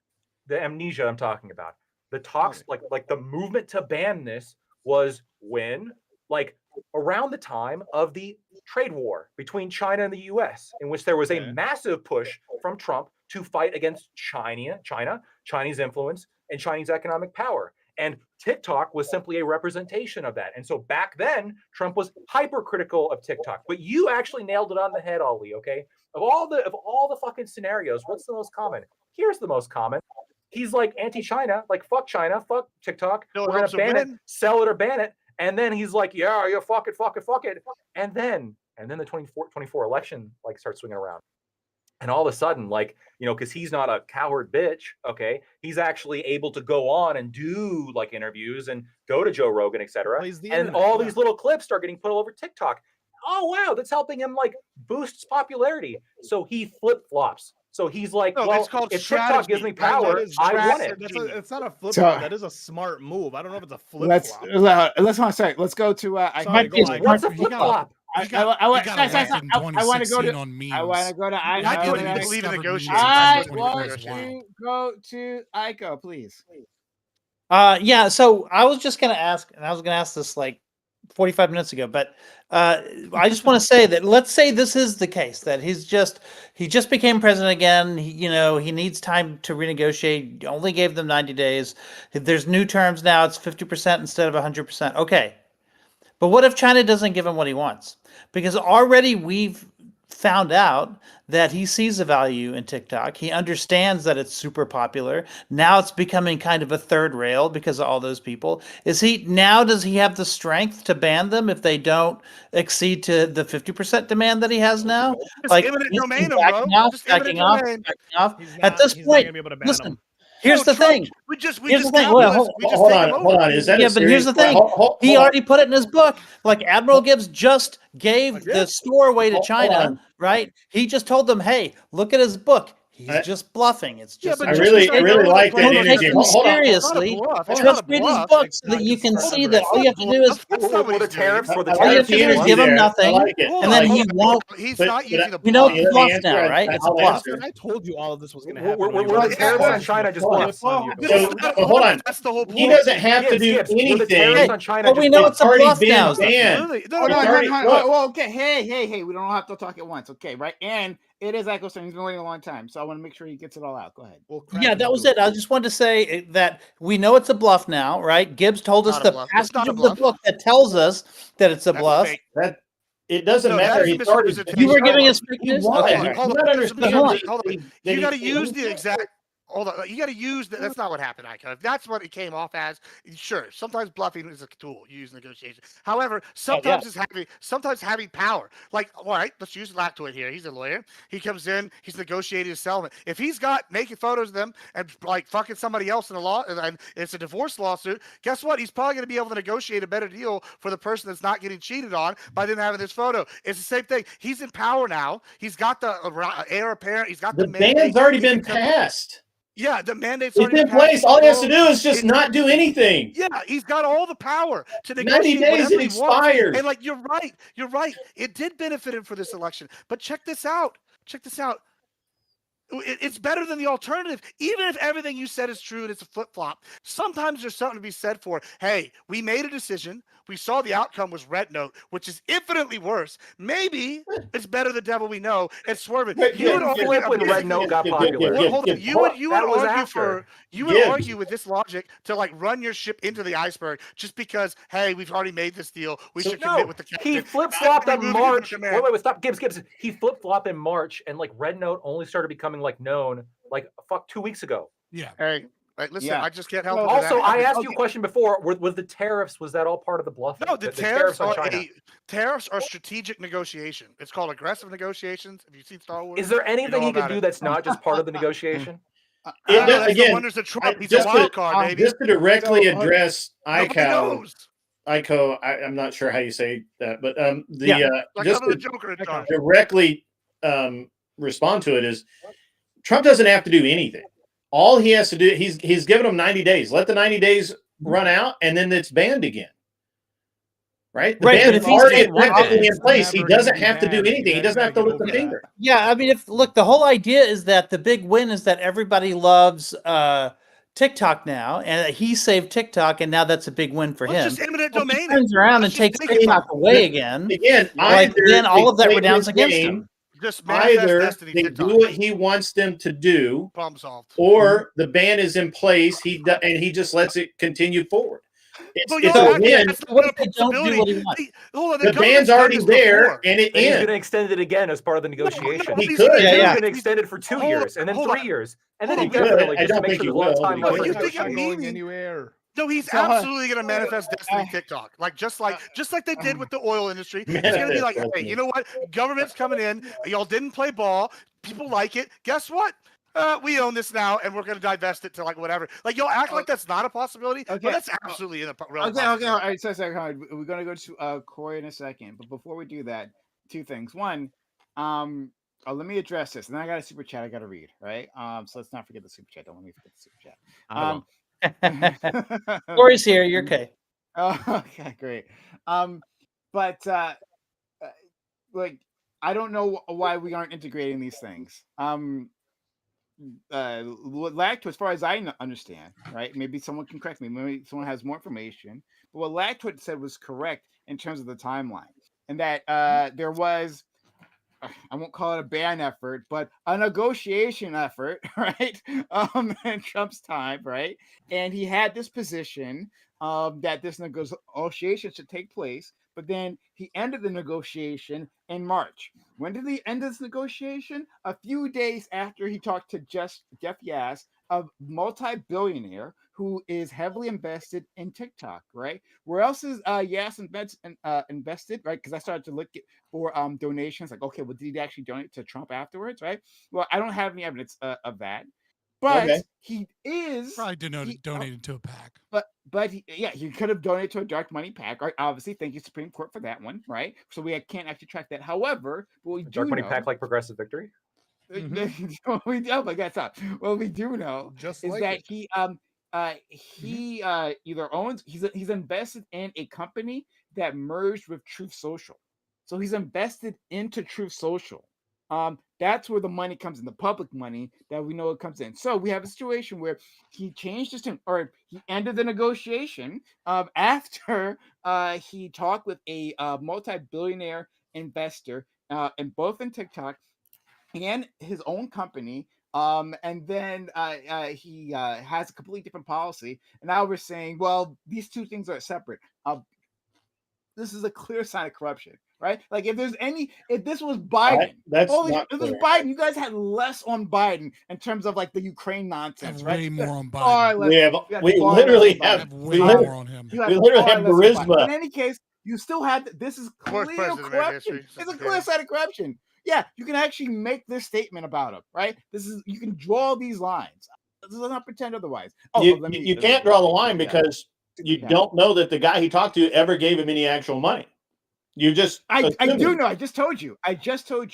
the amnesia I'm talking about. The talks, like the movement to ban this was when, like, around the time of the trade war between China and the US, in which there was a massive push from Trump to fight against Chinese influence, and Chinese economic power. And TikTok was simply a representation of that. And so back then, Trump was hypercritical of TikTok. But you actually nailed it on the head, Ollie, okay? Of all the fucking scenarios, what's the most common? Here's the most common. He's like anti-China, like fuck China, fuck TikTok. We're gonna ban it, sell it or ban it. And then he's like, yeah, fuck it. And then the 24 election like starts swinging around. And all of a sudden, like, you know, because he's not a coward bitch, okay, he's actually able to go on and do like interviews and go to Joe Rogan, etc. And all these little clips start getting put all over TikTok. Oh wow, that's helping him like boost his popularity. So he flip-flops. So he's like, no, well, it's called if strategy. TikTok gives me power, I want it. It's not a flip flop. That is a smart move. I don't know if it's a flip flop. Let's go to what's a flip flop? He got I elected in want to go 2016 to. on memes. I want to go to. I I couldn't wanna- believe discovered negotiating. memes in I That's want 2021 is wild. to go to Ico, please. Yeah, so I was just gonna ask, and I was gonna ask this like 45 minutes ago, but I just want to say that let's say this is the case that he just became president again. He needs time to renegotiate. Only gave them 90 days. There's new terms now. It's 50% instead of 100%. Okay, but what if China doesn't give him what he wants? Because already we've found out that he sees the value in TikTok. He understands that it's super popular. Now it's becoming kind of a third rail because of all those people. Does he have the strength to ban them if they don't exceed to the 50% demand that he has now? Just Like eminent he's domain 'em, backing bro. off, Just eminent backing off, domain. backing off. He's At not. this He's not point, gonna be able to ban listen, them. here's the Trump, thing. we Here's just the thing. capitalists. We just hold take on, them hold over. on. Is that Yeah, a but here's serious the thing. hold He on. already put it in his book. Like Admiral Gibbs just gave the store away to Hold China, on. right? He just told them, "Hey, look at his book. He's I- just bluffing. It's just but I a just really, because I really they're like that playing don't it, take energy. him Hold on. seriously. It's not a bluff. Just read his book so that It's you not can conservative. see that all you have to do is That's not Were what the he's doing. tariffs? Were the I all you like have tariffs? to the do is energy give him there. I nothing, like it. Hold and on, then hold he on. won't. He's But- not but using a We know bluff. it's the bluff answer, now, right? It's a I'll bluff. answer. I told you all of this was going to Were happen. when you the were tariffs on on China just Hold on. bluff? on your This is So, not, hold on. That's the whole He point. doesn't have to do Gibbs, were the anything. tariffs Hey, on China but we just know bluff? it's a already bluff been now. banned. Really? Hold It's on, already- look. well, okay. Hey. We don't have to talk at once, okay? Right? And it is Ico's turn. He's been waiting a long time, so I want to make sure he gets it all out. Go ahead. Well, Yeah, that was it. I just wanted to say that we know it's a bluff now, right? Gibbs told us Not a the bluff. It's passage not a of the bluff. book that tells us that it's a That's bluff. fake. That it doesn't No, that matter. is a He's already misrepresentation. You were Hold giving on. us fake He news. won. Okay. Hold on, hold You're on. not There's a understanding misrepresentation. Hold on. that You got to he- use the exact. Hold on. You got to use. That's not what happened, Icon. If that's what it came off as, sure. Sometimes bluffing is a tool. You use negotiation. However, sometimes sometimes having power. Like, all right, let's use Lactoid here. He's a lawyer. He comes in. He's negotiating a settlement. If he's got naked photos of them and like fucking somebody else in a law, and it's a divorce lawsuit, guess what? He's probably going to be able to negotiate a better deal for the person that's not getting cheated on by them having this photo. It's the same thing. He's in power now. He's got the heir apparent. He's got The the mandate. ban's already He been can come- passed. Yeah, the mandate's It's already in been passed. place. All he has to do is just not do anything. Yeah, he's got all the power to 90 negotiate days whatever it he wants. expires. And like you're right. It did benefit him for this election. But check this out. It's better than the alternative. Even if everything you said is true and it's a flip-flop, sometimes there's something to be said for, hey, we made a decision. We saw the outcome was Red Note, which is infinitely worse. Maybe it's better the devil we know and swerving. You would flip when Red Note got popular. Hold on. You would That was argue after. you would argue with this logic to like run your ship into the iceberg just because, hey, we've already made this deal. We should commit with the captain. He flip-flopped in March. Command. Wait, stop. Gibbs. He flip-flopped in March, and like Red Note only started becoming like known like 2 weeks ago. Yeah. Hey, listen, Yeah. I just can't help it. Also, I asked you a Okay. question before. Was the tariffs? Was that all part of the bluffing? No, the tariffs on are China. tariffs are strategic negotiation. It's called aggressive negotiations. Have you seen Star Wars? Is there You know anything he can about do it. that's not just part of the negotiation? That's Again, the wonders of Trump. He's a just wild card, baby. Just to directly address Nobody knows. Ico, I'm not sure how you say that, but Like just I'm the to Joker in charge. directly respond to it is Trump doesn't have to do anything. All he has to do, he's given them 90 days. Let the 90 days run out, and then it's banned again. Right? The Right, but ban's if he's already saying one effectively thing, in place. He never doesn't gonna be have to do banned. anything. He You doesn't guys have to gotta lift get a over finger. Yeah, I mean, look, the whole idea is that the big win is that everybody loves TikTok now, and that he saved TikTok, and now that's a big win for Let's him. just eminent If he domain turns it. around Let's and just takes take it TikTok from him. away again, Again, like either then all of that they play redounds his against game, him. Just manifest either destiny. they TikTok. do what he wants them to do, Problem solved. or the ban is in place. And he just lets it continue forward. Well, It's y'all a act like win. that's What not if a they don't do possibility. what he wants? Hold on, The government's ban's done already this there, before. and it And he's going ends. to extend it again as part of the negotiation. what He he's could. gonna Yeah, do He's yeah. going to is extend it for 2 hold years, on, and then hold 3 on. years, and Hold then on. He could. indefinitely, I just to don't make think sure he there's a lot of will. time He left No, for you could. think I'm negotiation. memeing? anywhere. No, he's So, absolutely going to manifest destiny TikTok. Like just like they did with the oil industry. He's going to be like, hey, you know what? Government's coming in. Y'all didn't play ball. People like it. Guess what? We own this now, and we're going to divest it to like whatever. Like y'all act like that's not a possibility, but Okay. that's absolutely in a realm. Okay. All right. So, we're gonna go to Corey in a second, but before we do that, two things. One, let me address this, and then I got a super chat I got to read. Right. So let's not forget the super chat. Don't let me forget the super chat. Corey's here. You're okay. Oh, okay, great. But like I don't know why we aren't integrating these things. What Lacto, as far as I understand, right? Maybe someone can correct me. Maybe someone has more information. But what Lacto said was correct in terms of the timeline, and that there was, I won't call it a ban effort, but a negotiation effort, right? In Trump's time, right? And he had this position that this negotiation should take place, but then he ended the negotiation in March. When did he end this negotiation? A few days after he talked to Jeff Yass, a multi-billionaire who is heavily invested in TikTok, right? Where else is Yass invested, right? Because I started to look for donations, like, okay, well, did he actually donate to Trump afterwards, right? Well, I don't have any evidence of that, but he is probably donated to a PAC. But he could have donated to a dark money PAC, right? Obviously, thank you Supreme Court for that one, right? So we can't actually track that. However, what we do Dark money know, PAC like Progressive Victory. oh my God, stop. What we do know Just is like that it. he either owns, he's invested in a company that merged with Truth Social, so he's invested into Truth Social. That's where the money comes in, the public money that we know it comes in. So we have a situation where he changed his tune, or he ended the negotiation after he talked with a multi-billionaire investor, in both in TikTok and his own company. And then he has a completely different policy. And now we're saying, well, these two things are separate. This is a clear sign of corruption, right? Like if this was Biden, if this was Biden, you guys had less on Biden in terms of like the Ukraine nonsense, right? Way more on Biden. We literally have way more on him. We literally have charisma. In any case, you still had this is clear corruption. It's a clear sign of corruption. Yeah, you can actually make this statement about him, right? You can draw these lines. Let's not pretend otherwise. You can't draw the line because you don't know that the guy he talked to ever gave him any actual money. You just I do know. I just told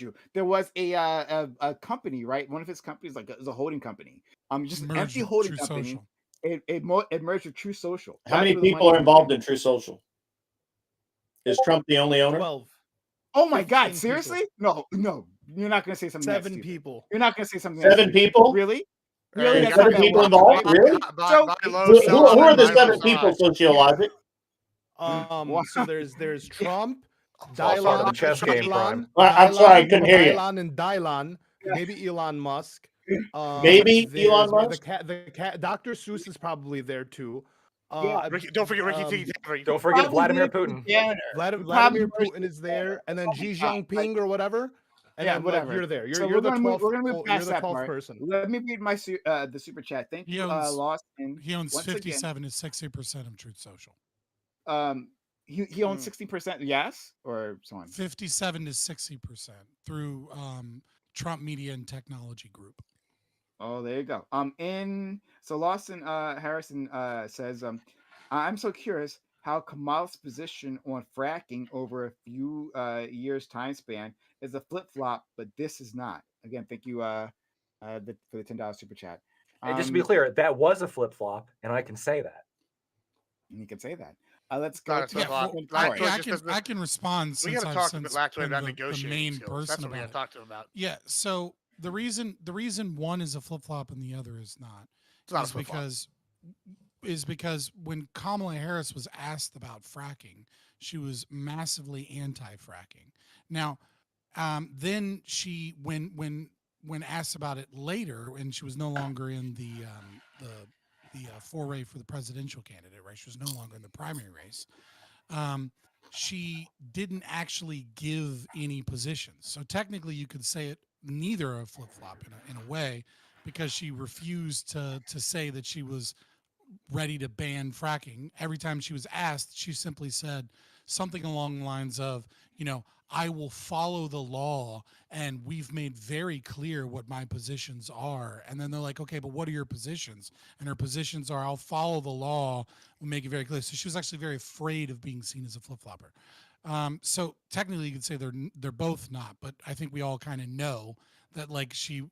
you. There was a company, right? One of his companies, like is a holding company. Just an empty holding company. It merged with True Social. How many people are involved in True Social? Is Trump the only owner? 12. Oh my God! Seriously? No. You're not going to say something. 7 people. You're not going to say something. 7 people? Really? Really? 7 people involved? Really? Who are the 7 people, sociologic? So there's Trump, Dylan, the chess game, Prime. I'm sorry, I couldn't hear you. Dylan and Dylan, maybe Elon Musk. Maybe Elon Musk. The cat, Dr. Seuss is probably there too. Don't forget Ricky T. Don't forget Vladimir Putin. Vladimir Putin is is there, and then Xi Jinping or whatever. And then, whatever. You're there. So you're the 12th. We're gonna move past that 12th part. person. Let me read my the super chat. Thank you, Lawson. He owns 57 to 60% of Truth Social. He owns 60%. Yes, or so on. 57 to 60% through Trump Media and Technology Group. Oh, there you go. So Lawson Harrison says, I'm so curious how Kamala's position on fracking over a few years time span is a flip-flop, but this is not. Again, thank you for the $10 super chat. And just to be clear, that was a flip-flop, and I can say that. You can say that. Let's go. I can respond. We got to talk to Lacto about negotiating. The main person That's what we got to talk to him about. Yeah. So the reason one is a flip-flop and the other is not. It's not a flip-flop. Because when Kamala Harris was asked about fracking, she was massively anti-fracking. Now, then she, when asked about it later, and she was no longer in the foray for the presidential candidate race, she was no longer in the primary race. She didn't actually give any positions. So technically, you could say it neither a flip-flop in a way, because she refused to say that she was ready to ban fracking. Every time she was asked, she simply said something along the lines of, I will follow the law, and we've made very clear what my positions are. And then they're like, okay, but what are your positions? And her positions are, I'll follow the law, we'll make it very clear. So she was actually very afraid of being seen as a flip-flopper. So technically you could say they're both not, but I think we all kind of know that she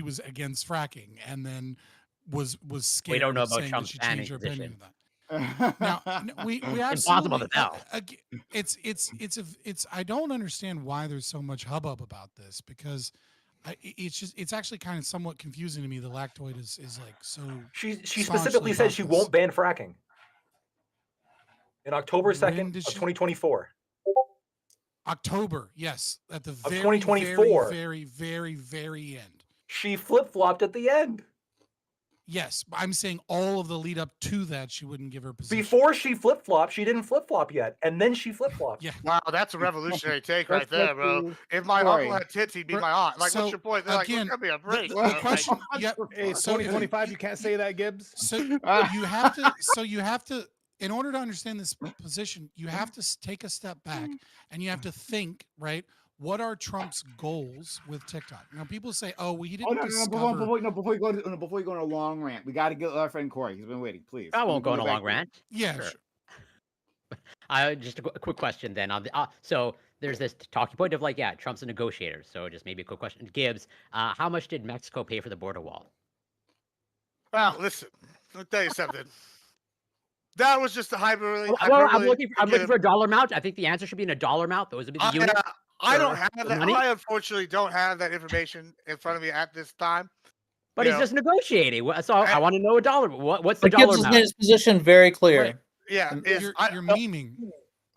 was against fracking, and then was scared. We don't know about Trump's banning opinion of that. Now we Impossible absolutely to tell. it's I don't understand why there's so much hubbub about this, because it's actually kind of somewhat confusing to me. The lactoid is like so. She staunchly specifically said about she this. won't ban fracking in October When 2nd did of she- 2024. October, yes, at the very, 2024. very, very, very, very end. She flip-flopped at the end. Yes, but I'm saying all of the lead up to that, she wouldn't give her position. Before she flip-flopped, she didn't flip-flop yet, and then she flip-flopped. Yeah. Wow, that's a revolutionary take right Let's there, bro. see. If my Sorry. uncle had tits, he'd be my aunt. Like, So, what's your point? They're again, like, look, give me a break. the bro. Like, question, yeah, Hey, it's 2025. You can't say that, Gibbs. So you have to. So you have to. In order to understand this position, you have to take a step back and you have to think. Right, what are Trump's goals with TikTok? Now, people say, "Oh, well, he didn't discover." Before you go on a long rant, we got to get our friend Corey. He's been waiting. Please. I won't go on a back long to- rant. Yeah, Sure. sure. Just a quick question then. On the so there's this talking point of like, yeah, Trump's a negotiator. So just maybe a quick question, Gibbs. How much did Mexico pay for the border wall? Well, listen, let me tell you something. That was just a hyperbole. Well, I'm looking for a dollar amount. I think the answer should be in a dollar amount. Those would be the units. I don't for have the that. money. I unfortunately don't have that information in front of me at this time. But You he's know, just negotiating. So I want to know a dollar. What's the But dollar Gibbs has amount? made his position very clear. Right. yeah, You're memeing.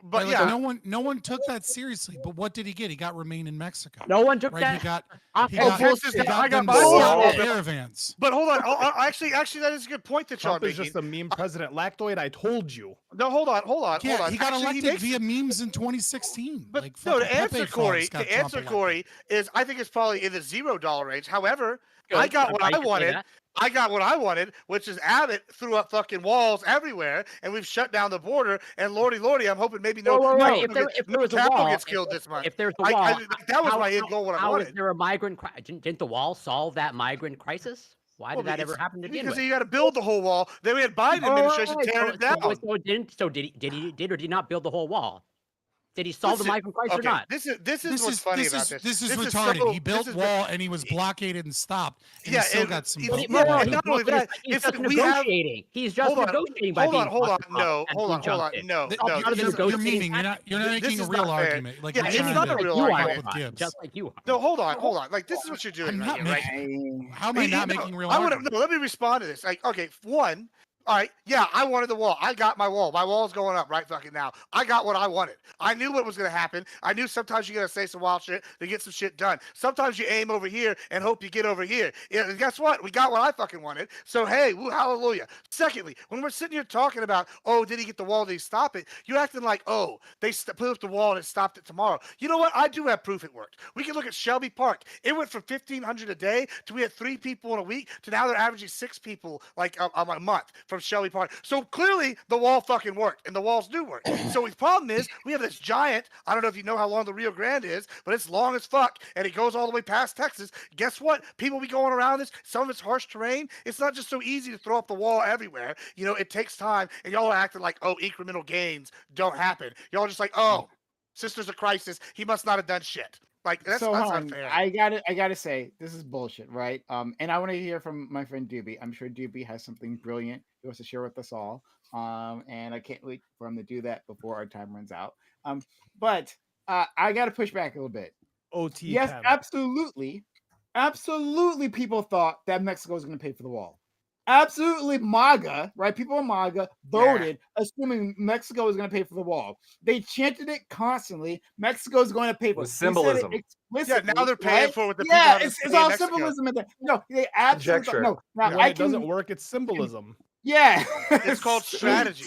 but Like, yeah, no one took that seriously. But what did he get? He got remain in Mexico. No one took Right? that. He got. I- He oh, got, Pulse is he got- got I got them my small wall. caravans. but hold on. Actually, that is a good point that y'all Trump is making. just a meme president. Lactoid, I told you. No, hold on. Yeah, he got Actually, elected makes- via memes in 2016. But like, no, fucking to answer Pepe Corey, Frogs got to Trump answer elected. Corey is I think it's probably in the $0 range. However, I Good. got I'm what glad I you say wanted. that. I got what I wanted, which is Abbott threw up fucking walls everywhere, and we've shut down the border. And lordy, I'm hoping maybe no, Whoa, no, if there no was a cattle wall, gets killed this month. if there's a wall, that was how- my end goal. What I how is wanted. there a migrant? Didn't the wall solve that migrant crisis? Why did that ever happen to begin Because with? you got to build the whole wall. Then we had Biden administration tearing it down. So did he or did he not build the whole wall? Did he solve the migrant crisis or not? This is what's funny about this. This is This retarded. so- he built this is- wall and he was blockaded and stopped. And Yeah, he still and got some. even- vote yeah, behind and him. not only that, He's it's just like we have- negotiating. He's just Hold on, negotiating by hold being on, hold on. fucked up No, and hold on, being hold on. jumped in. No, That's no, part of the this is- You're negotiating memeing. You're not This making a is real not fair. argument. Like Yeah, you're it's trying not to a real fuck argument. with Gibbs. Just like you are. No, hold on. Like this is what you're doing I'm right not here, right? making. How am I not making real I would argument? no. Let me respond to this. Like, okay, one. All right, yeah, I wanted the wall. I got my wall. My wall's going up right fucking now. I got what I wanted. I knew what was going to happen. I knew sometimes you got to say some wild shit to get some shit done. Sometimes you aim over here and hope you get over here. Yeah, and guess what? We got what I fucking wanted. So, hey, woo, hallelujah. Secondly, when we're sitting here talking about, oh, did he get the wall? Did he stop it? You're acting like, oh, they put up the wall and it stopped it tomorrow. You know what? I do have proof it worked. We can look at Shelby Park. It went from 1,500 a day to we had 3 people in a week to now they're averaging 6 people like a month from Shelby Park. So clearly the wall fucking worked and the walls do work. So the problem is we have this giant, I don't know if you know how long the Rio Grande is, but it's long as fuck and it goes all the way past Texas. Guess what? People be going around this. Some of it's harsh terrain. It's not just so easy to throw up the wall everywhere. You know, it takes time and y'all are acting like, oh, incremental gains don't happen. Y'all are just like, oh, Sisters of Crisis, he must not have done shit. Like that's unfair. I gotta say this is bullshit, right? And I want to hear from my friend Doobie. I'm sure Doobie has something brilliant he wants to share with us all. And I can't wait for him to do that before our time runs out. But I gotta push back a little bit. OT. Yes, panel. absolutely. People thought that Mexico was going to pay for the wall. Absolutely, MAGA, right? People in MAGA voted, assuming Mexico was going to pay for the wall. They chanted it constantly. Mexico is going to pay for With it. symbolism. They said it Yeah, now they're paying right? for what the people Yeah, have to it's pay all Mexico. symbolism in there. No, they absolutely Conjecture. no. Now When it doesn't work, it's symbolism. Yeah, It's called strategy.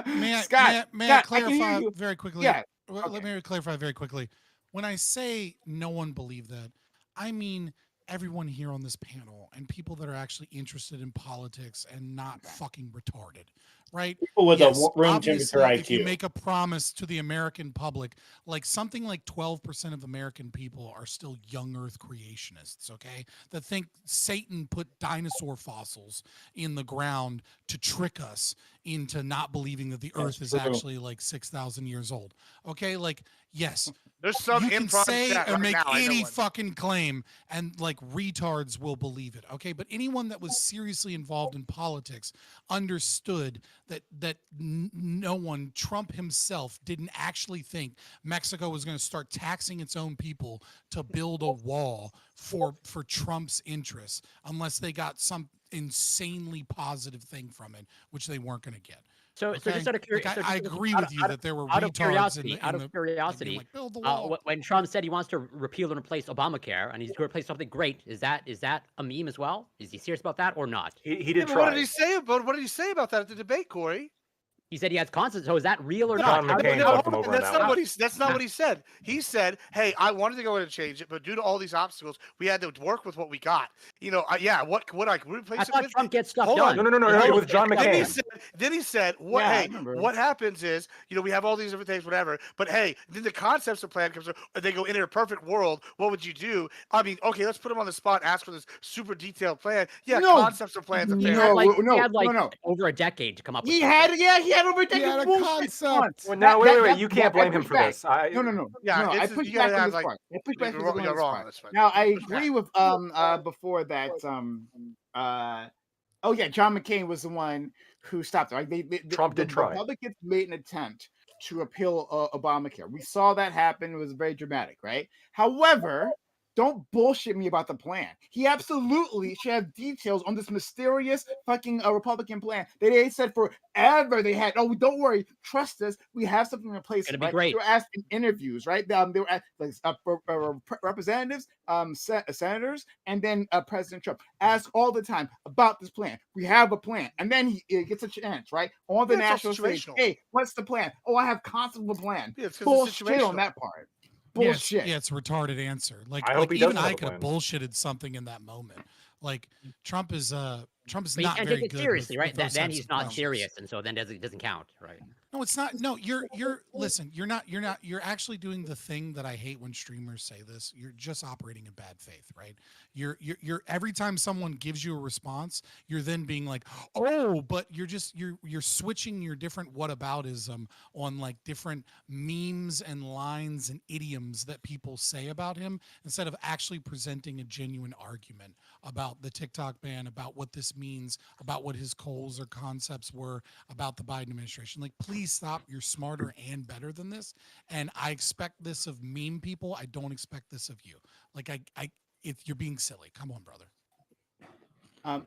May I Scott, may I Scott, I can hear clarify you. very quickly? Yeah. Let me clarify very quickly. When I say no one believed that, I mean everyone here on this panel and people that are actually interested in politics and not fucking retarded, right? People with a room obviously, temperature if you IQ. make a promise to the American public, like something like 12% of American people are still young Earth creationists, okay? That think Satan put dinosaur fossils in the ground to trick us into not believing that the That's Earth is true. actually like 6,000 years old. Okay, like yes, There's some you can improv say chat or right make now, I know any one. fucking claim, and like retards will believe it. Okay, but anyone that was seriously involved in politics understood that no one, Trump himself, didn't actually think Mexico was going to start taxing its own people to build a wall for Trump's interests, unless they got some insanely positive thing from it, which they weren't going to get. So just out of Like, curiosity, I agree with you that there were out of retards curiosity, like, being like, build the wall. when Trump said he wants to repeal and replace Obamacare and he's going to replace something great, is that a meme as well? Is he serious about that or not? He Yeah, did but what try. did he say about that at the debate, Corey? He said he has consensus. So is that real or No, not? John McCain no, fucked him over on that's that not one. that's not what he said. He said, "Hey, I wanted to go in and change it, but due to all these obstacles, we had to work with what we got." You know, yeah. What I replace I it thought with? Trump gets stuff Hold done. on. No. It was John McCain. Then he said, "What? Yeah, I Hey, remember. what happens is, you know, we have all these different things, whatever. But hey, then the concepts of plan comes. They go in a perfect world. What would you do? I mean, okay, let's put him on the spot. Ask for this super detailed plan. Yeah, No. concepts of plans. He Are had like, no. over a decade to come up with He something. had over a decade. He had a Bullshit. concept. Come on. Well, now wait. That- You can't that- blame I him push for back. this. No. Yeah, I it's push you back gotta on have this like. part. I push back You're on this wrong. part. That's fine. Now I Push agree back. with before that oh yeah, John McCain was the one who stopped it. Right? Trump did try. Republicans made an attempt to repeal Obamacare. We saw that happen. It was very dramatic, right? However, don't bullshit me about the plan. He absolutely should have details on this mysterious fucking Republican plan. They said forever they had. Oh, don't worry, trust us. We have something in place. It'll be right? great. They were asked in interviews, right? They were asked representatives, senators, and then President Trump ask all the time about this plan. We have a plan, and then he gets a chance, right, on the Yeah, it's all national stage. situational. Hey, what's the plan? Oh, I have concept of a plan. Yeah, it's 'cause it's Bullshit on situational. that part. Yeah, Bullshit. it's a retarded answer. Like, I hope he doesn't even have I a could have plan. bullshitted something in that moment. Like Trump is But you not can't very take it good seriously, with right? those Then types he's of not questions. serious, and so then it doesn't count, right? No, it's not. No, listen, you're actually doing the thing that I hate when streamers say this. You're just operating in bad faith, right? You're every time someone gives you a response, you're then being like, oh, but you're switching your different whataboutism on like different memes and lines and idioms that people say about him instead of actually presenting a genuine argument about the TikTok ban, about what this means, about what his goals or concepts were, about the Biden administration. Like, please stop. You're smarter and better than this. And I expect this of meme people. I don't expect this of you. Like, if you're being silly, come on, brother.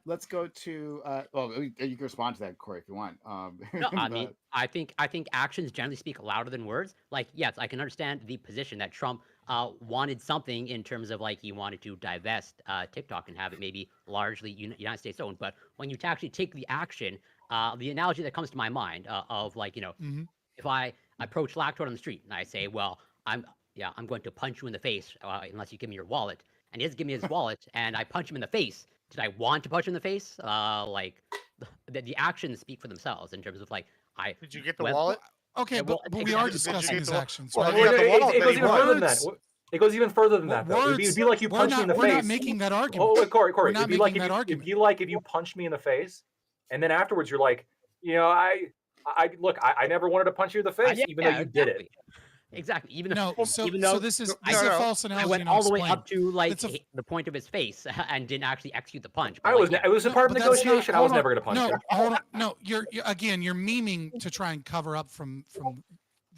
Let's go to well, you can respond to that, Corey, if you want. No, I mean, I think actions generally speak louder than words. Like, yes, I can understand the position that Trump wanted something in terms of like he wanted to divest TikTok and have it maybe largely United States owned. But when you actually take the action, the analogy that comes to my mind of like, you know, if I approach Lactord on the street and I say, well, I'm going to punch you in the face unless you give me your wallet, and he doesn't give me his wallet, and I punch him in the face. Did I want to punch him in the face? Like, the actions speak for themselves in terms of like, Did you get the wallet? Okay, Yeah, but well, we are did you discussing get his the- actions. well, right? you got the wallet, It goes then even he further than that. words- It goes even further than that, though. It'd be like you punch me in the we're face. not making that argument. Oh, wait, Corey, We're it'd not be like making that if argument. you if you punch me in the face, and then afterwards you're like, you know, I never wanted to punch you in the face, even though you did it. Exactly. Even No, though, so- even so though this is I- a false I analogy, went and I'll all the way explain. up to like It's a- the point of his face and didn't actually execute the punch. I but, was like, it was a No, part of but that's not- negotiation. I was hold never on. going to punch No, you. hold on. No, you're again, you're memeing to try and cover up from.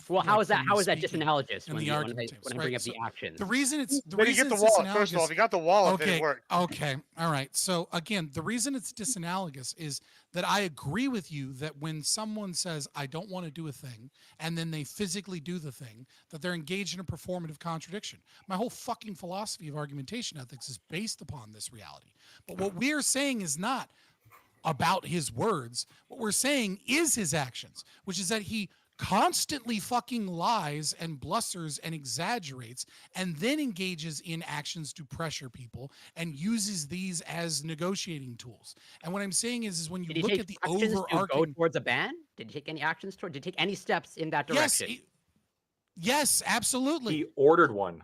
Well, how like, is that? from How is that speaking disanalogous in when the you when argument I tapes, bring right? up the So actions? The reason it's Then you get the wallet. First of all, if you got the wallet, then it worked. Okay. All right. So again, the reason it's disanalogous is that I agree with you that when someone says, I don't want to do a thing, and then they physically do the thing, that they're engaged in a performative contradiction. My whole fucking philosophy of argumentation ethics is based upon this reality. But what we're saying is not about his words. What we're saying is his actions, which is that he constantly fucking lies and blusters and exaggerates and then engages in actions to pressure people and uses these as negotiating tools. And what I'm saying is when you Did he look take at the actions to go overarching towards a ban? Did he take any actions toward? Did he take any steps in that direction? Yes, absolutely. He ordered one.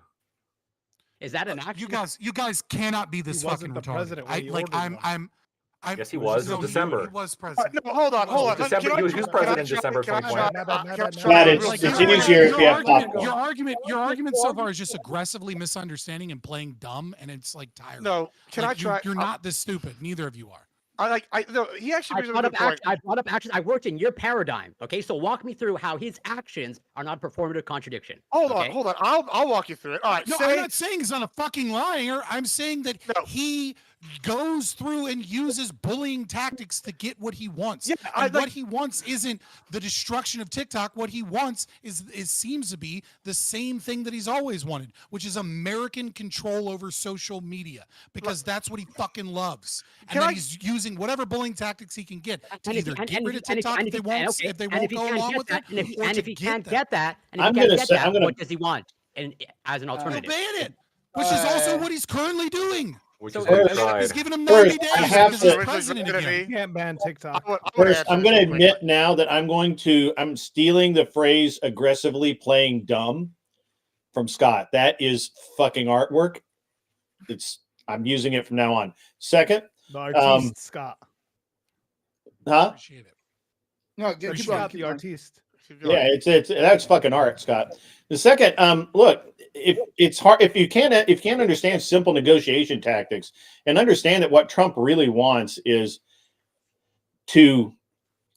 Is that an action? You guys cannot be this He wasn't fucking the retarded. president when he ordered one. Yes, he was. No, In December. He was president. No, hold on. December. He was president in December Can I 2020. Matt, it's easier if you have Your argument so far is just aggressively misunderstanding and playing dumb, and it's like tiring. No, can I try? You're not this stupid. Neither of you are. No, he actually brings up a good point. I brought up actions. I worked in your paradigm. Okay, so walk me through how his actions are not performative contradiction. Hold on. I'll walk you through it. All right. No, I'm not saying he's not a fucking liar. I'm saying that he goes through and uses bullying tactics to get what he wants. Yeah, and what he wants isn't the destruction of TikTok. What he wants is seems to be the same thing that he's always wanted, which is American control over social media, because that's what he fucking loves. And then he's using whatever bullying tactics he can get to either get rid of TikTok if they won't go along with it, and if he can't get that, what does he want? And as an alternative, ban it, which is also what he's currently doing. Which is he's giving him 90 days because he's president You again. can't ban TikTok. First, I'm going to admit now that I'm stealing the phrase aggressively playing dumb from Scott. That is fucking artwork. I'm using it from now on. Second, The artiste, Scott. huh? No, Keep Scott, the artiste. Yeah, it's that's fucking art, Scott. The second, look, if it's hard, if you can't understand simple negotiation tactics and understand that what Trump really wants is to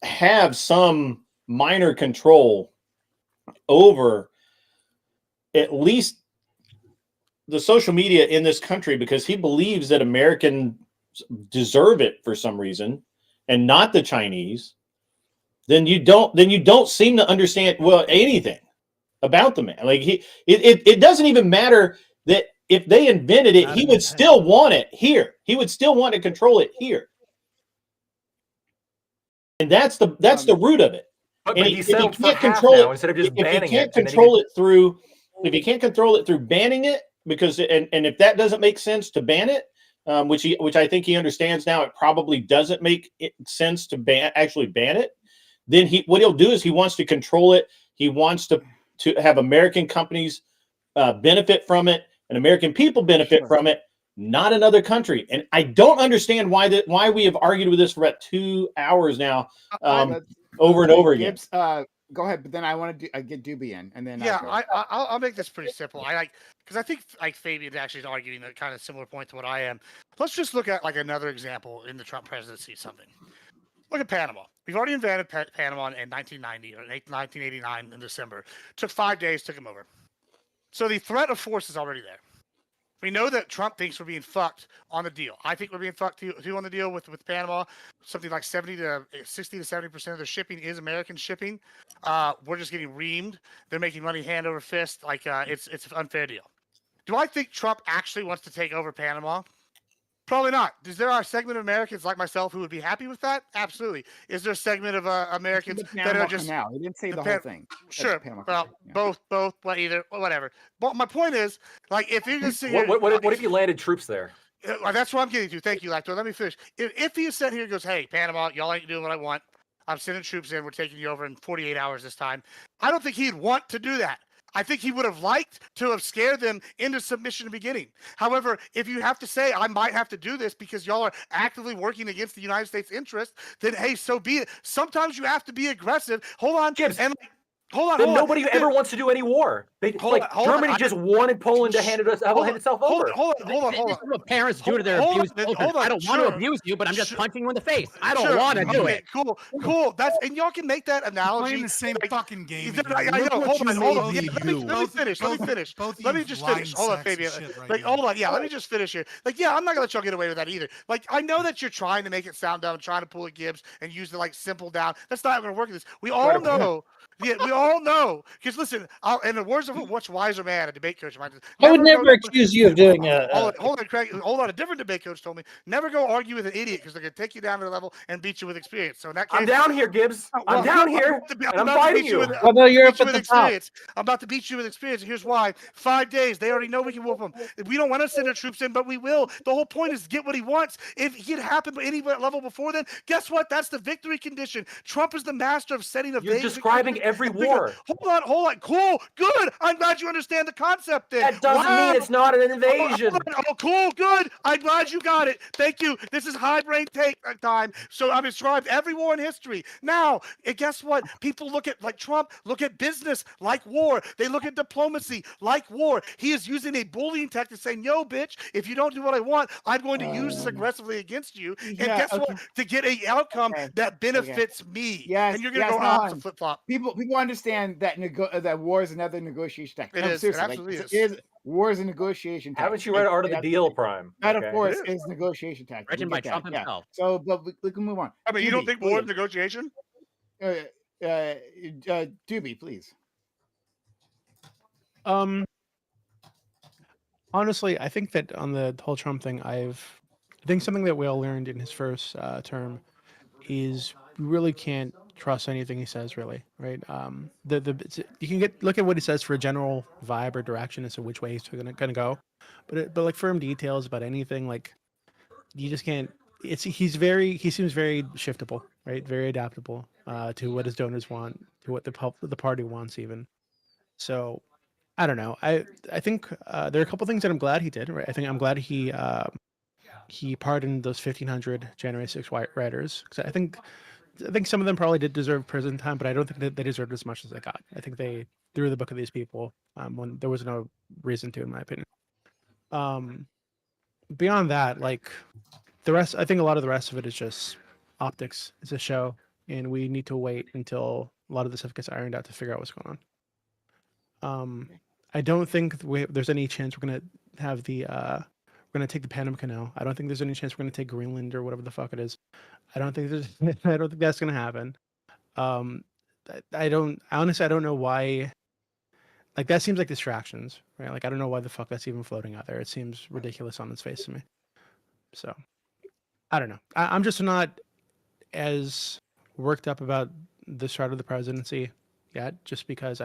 have some minor control over at least the social media in this country, because he believes that Americans deserve it for some reason and not the Chinese, then you don't seem to understand anything about the man. Like it doesn't even matter that if they invented it, he would still want it here. He would still want to control it here. And that's the root of it. But And he if you settled for can't half control now it, instead of just if you banning can't it. and then he control could- it through, if you can't control it through banning it, because and if that doesn't make sense to ban it, which I think he understands now, it probably doesn't make sense to actually ban it. Then what he'll do is he wants to control it. He wants to have American companies benefit from it and American people benefit from it, not another country. And I don't understand why we have argued with this for about 2 hours now, over and over again. Gibbs, go ahead, but then I want to get Doobie in, and then I'll make this pretty simple. Because I think Fabian's actually arguing a kind of similar point to what I am. Let's just look at another example in the Trump presidency. Look at Panama. We've already invaded Panama in 1990 or 1989 in December. Took 5 days, took him over. So the threat of force is already there. We know that Trump thinks we're being fucked on the deal. I think we're being fucked too on the deal with Panama. Something like 60 to 70% of the shipping is American shipping. We're just getting reamed. They're making money hand over fist. It's an unfair deal. Do I think Trump actually wants to take over Panama? Probably not. Is there a segment of Americans like myself who would be happy with that? Absolutely. Is there a segment of Americans that are just now? He didn't say the whole thing. Sure. Well, both, either, whatever. But my point is, if you can see, what if you landed troops there? That's what I'm getting to. Thank you, Lacto. Let me finish. If he sat here and goes, "Hey, Panama, y'all ain't doing what I want. I'm sending troops in. We're taking you over in 48 hours this time." I don't think he'd want to do that. I think he would have liked to have scared them into submission in the beginning. However, if you have to say, I might have to do this because y'all are actively working against the United States interest, then hey, so be it. Sometimes you have to be aggressive. Hold on. Gibbs, and nobody ever wants to do any war. Germany just wanted Poland to hand itself over. Hold on. This is what parents do to their abused children. I don't want to abuse you, but I'm just punching you in the face. I don't want to do it. Cool. And y'all can make that analogy. Playing the same fucking game. Hold on. Let me finish. Let me just finish. Hold on, Fabian. Hold on. Yeah, let me just finish here. I'm not gonna let y'all get away with that either. I know that you're trying to make it sound dumb, trying to pull a Gibbs and use the simple down. That's not gonna work in this. We all know. Yeah, we all know. Because listen, in the words of a much wiser man, a debate coach, I would never accuse you of doing hold on, Craig. Hold on. A different debate coach told me never go argue with an idiot because they're gonna take you down to the level and beat you with experience. So in that case, I'm down here, Gibbs. I'm down here, and I'm fighting you. Well, no, you're up at the top. I'm about to beat you with experience. Here's why: 5 days. They already know we can whoop them. We don't want to send our troops in, but we will. The whole point is to get what he wants. If it had happened at any level before then, guess what? That's the victory condition. Trump is the master of setting a. You're describing every war. Hold on. Cool. Good. I'm glad you understand the concept then. That doesn't mean it's not an invasion. Oh, cool, good. I'm glad you got it. Thank you. This is high brain take time. So I've described every war in history. Now, and guess what? People look at, like Trump, look at business like war. They look at diplomacy like war. He is using a bullying tactic saying, yo, bitch, if you don't do what I want, I'm going to use this aggressively against you. And guess what? To get a outcome that benefits me. Yes, And you're going to yes, go opposite flip flop. People understand that that war is another negotiation tactic. It is. It Seriously, absolutely it is. War is a negotiation tactic. Haven't you read Art of the Deal, Prime? That, of Okay. course, is negotiation tactic. Written We by get Trump that, yeah. himself. So, but we can move on. I mean, you don't Doobie, think war is please. negotiation? Doobie, please. Honestly, I think that on the whole Trump thing, I think something that we all learned in his first term is we really can't trust anything he says, really, right? You can look at what he says for a general vibe or direction as to which way he's gonna go, but like firm details about anything, like you just can't. He seems very shiftable, right? Very adaptable to what his donors want, to what the party wants, even. So I don't know. I think there are a couple things that I'm glad he did. Right? I think I'm glad he pardoned those 1,500 January 6th white writers, because I think some of them probably did deserve prison time, but I don't think that they deserved as much as they got. I think they threw the book of these people when there was no reason to, in my opinion. Beyond that, like the rest, I think a lot of the rest of it is just optics. It's a show, and we need to wait until a lot of this stuff gets ironed out to figure out what's going on. I don't think there's any chance we're gonna have we're gonna take the Panama Canal. I don't think there's any chance we're gonna take Greenland or whatever the fuck it is. I don't think that's gonna happen. I don't know why. Like that seems like distractions, right? Like I don't know why the fuck that's even floating out there. It seems ridiculous on its face to me. So I don't know. I'm just not as worked up about this side of the presidency yet, just because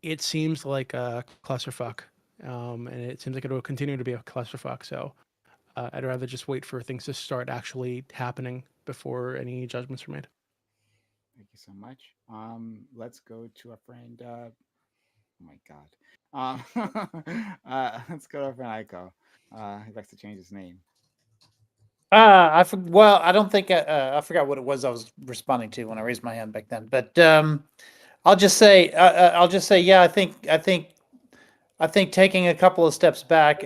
it seems like a clusterfuck, and it seems like it will continue to be a clusterfuck. So I'd rather just wait for things to start actually happening before any judgments are made. Thank you so much. Let's go to our friend. Oh my God. Let's go to our friend Aiko. He likes to change his name. Well, I don't think I forgot what it was I was responding to when I raised my hand back then. But I'll just say, yeah. I think taking a couple of steps back,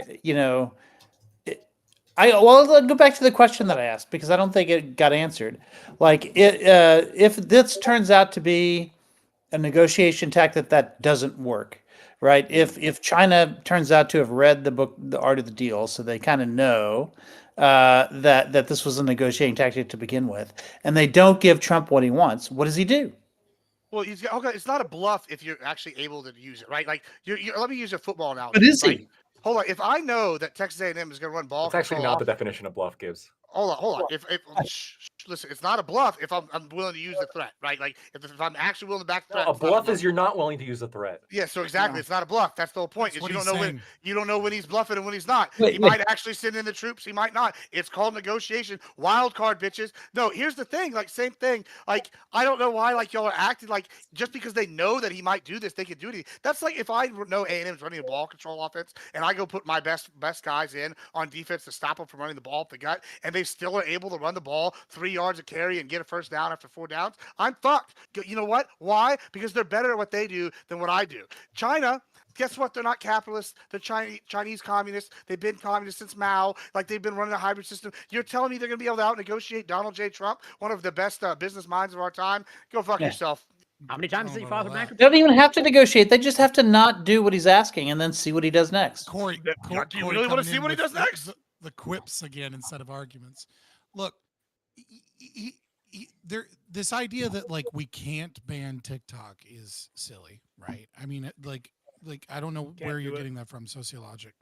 I'll go back to the question that I asked, because I don't think it got answered. Like, if this turns out to be a negotiation tactic that doesn't work, right? If China turns out to have read the book, The Art of the Deal, so they kind of know that this was a negotiating tactic to begin with, and they don't give Trump what he wants, what does he do? Well, it's not a bluff if you're actually able to use it, right? Like, let me use a football analogy. But is he? Right? Hold on. If I know that Texas A&M is going to run ball It's actually control not the definition of bluff, Gibbs. Hold on. Listen, it's not a bluff if I'm willing to use the threat, right? Like if I'm actually willing to back the threat. A bluff is you're not willing to use the threat. Yeah, so exactly, it's not a bluff. That's the whole point. That's Is what you don't know when he's bluffing and when he's not. Wait, He might actually send in the troops. He might not. It's called negotiation. Wild card, bitches. No, here's the thing. Like same thing. Like I don't know why like y'all are acting like just because they know that he might do this, they can do it. That's like if I know A&M's running a ball control offense and I go put my best guys in on defense to stop them from running the ball up the gut, and they still are able to run the ball 3 yards of carry and get a first down after 4 downs, I'm fucked. You know what? Why? Because they're better at what they do than what I do. China, guess what? They're not capitalists. They're Chinese communists. They've been communists since Mao. Like they've been running a hybrid system. You're telling me they're going to be able to out-negotiate Donald J. Trump, one of the best business minds of our time? Go fuck yourself. How many times did he file for They bankruptcy? don't even have to negotiate. They just have to not do what he's asking and then see what he does next. Corey, Do you really want to see what he does next? The quips again instead of arguments. Look, this idea that like we can't ban TikTok is silly, right? I mean, like I don't know where you're getting that from, sociologic.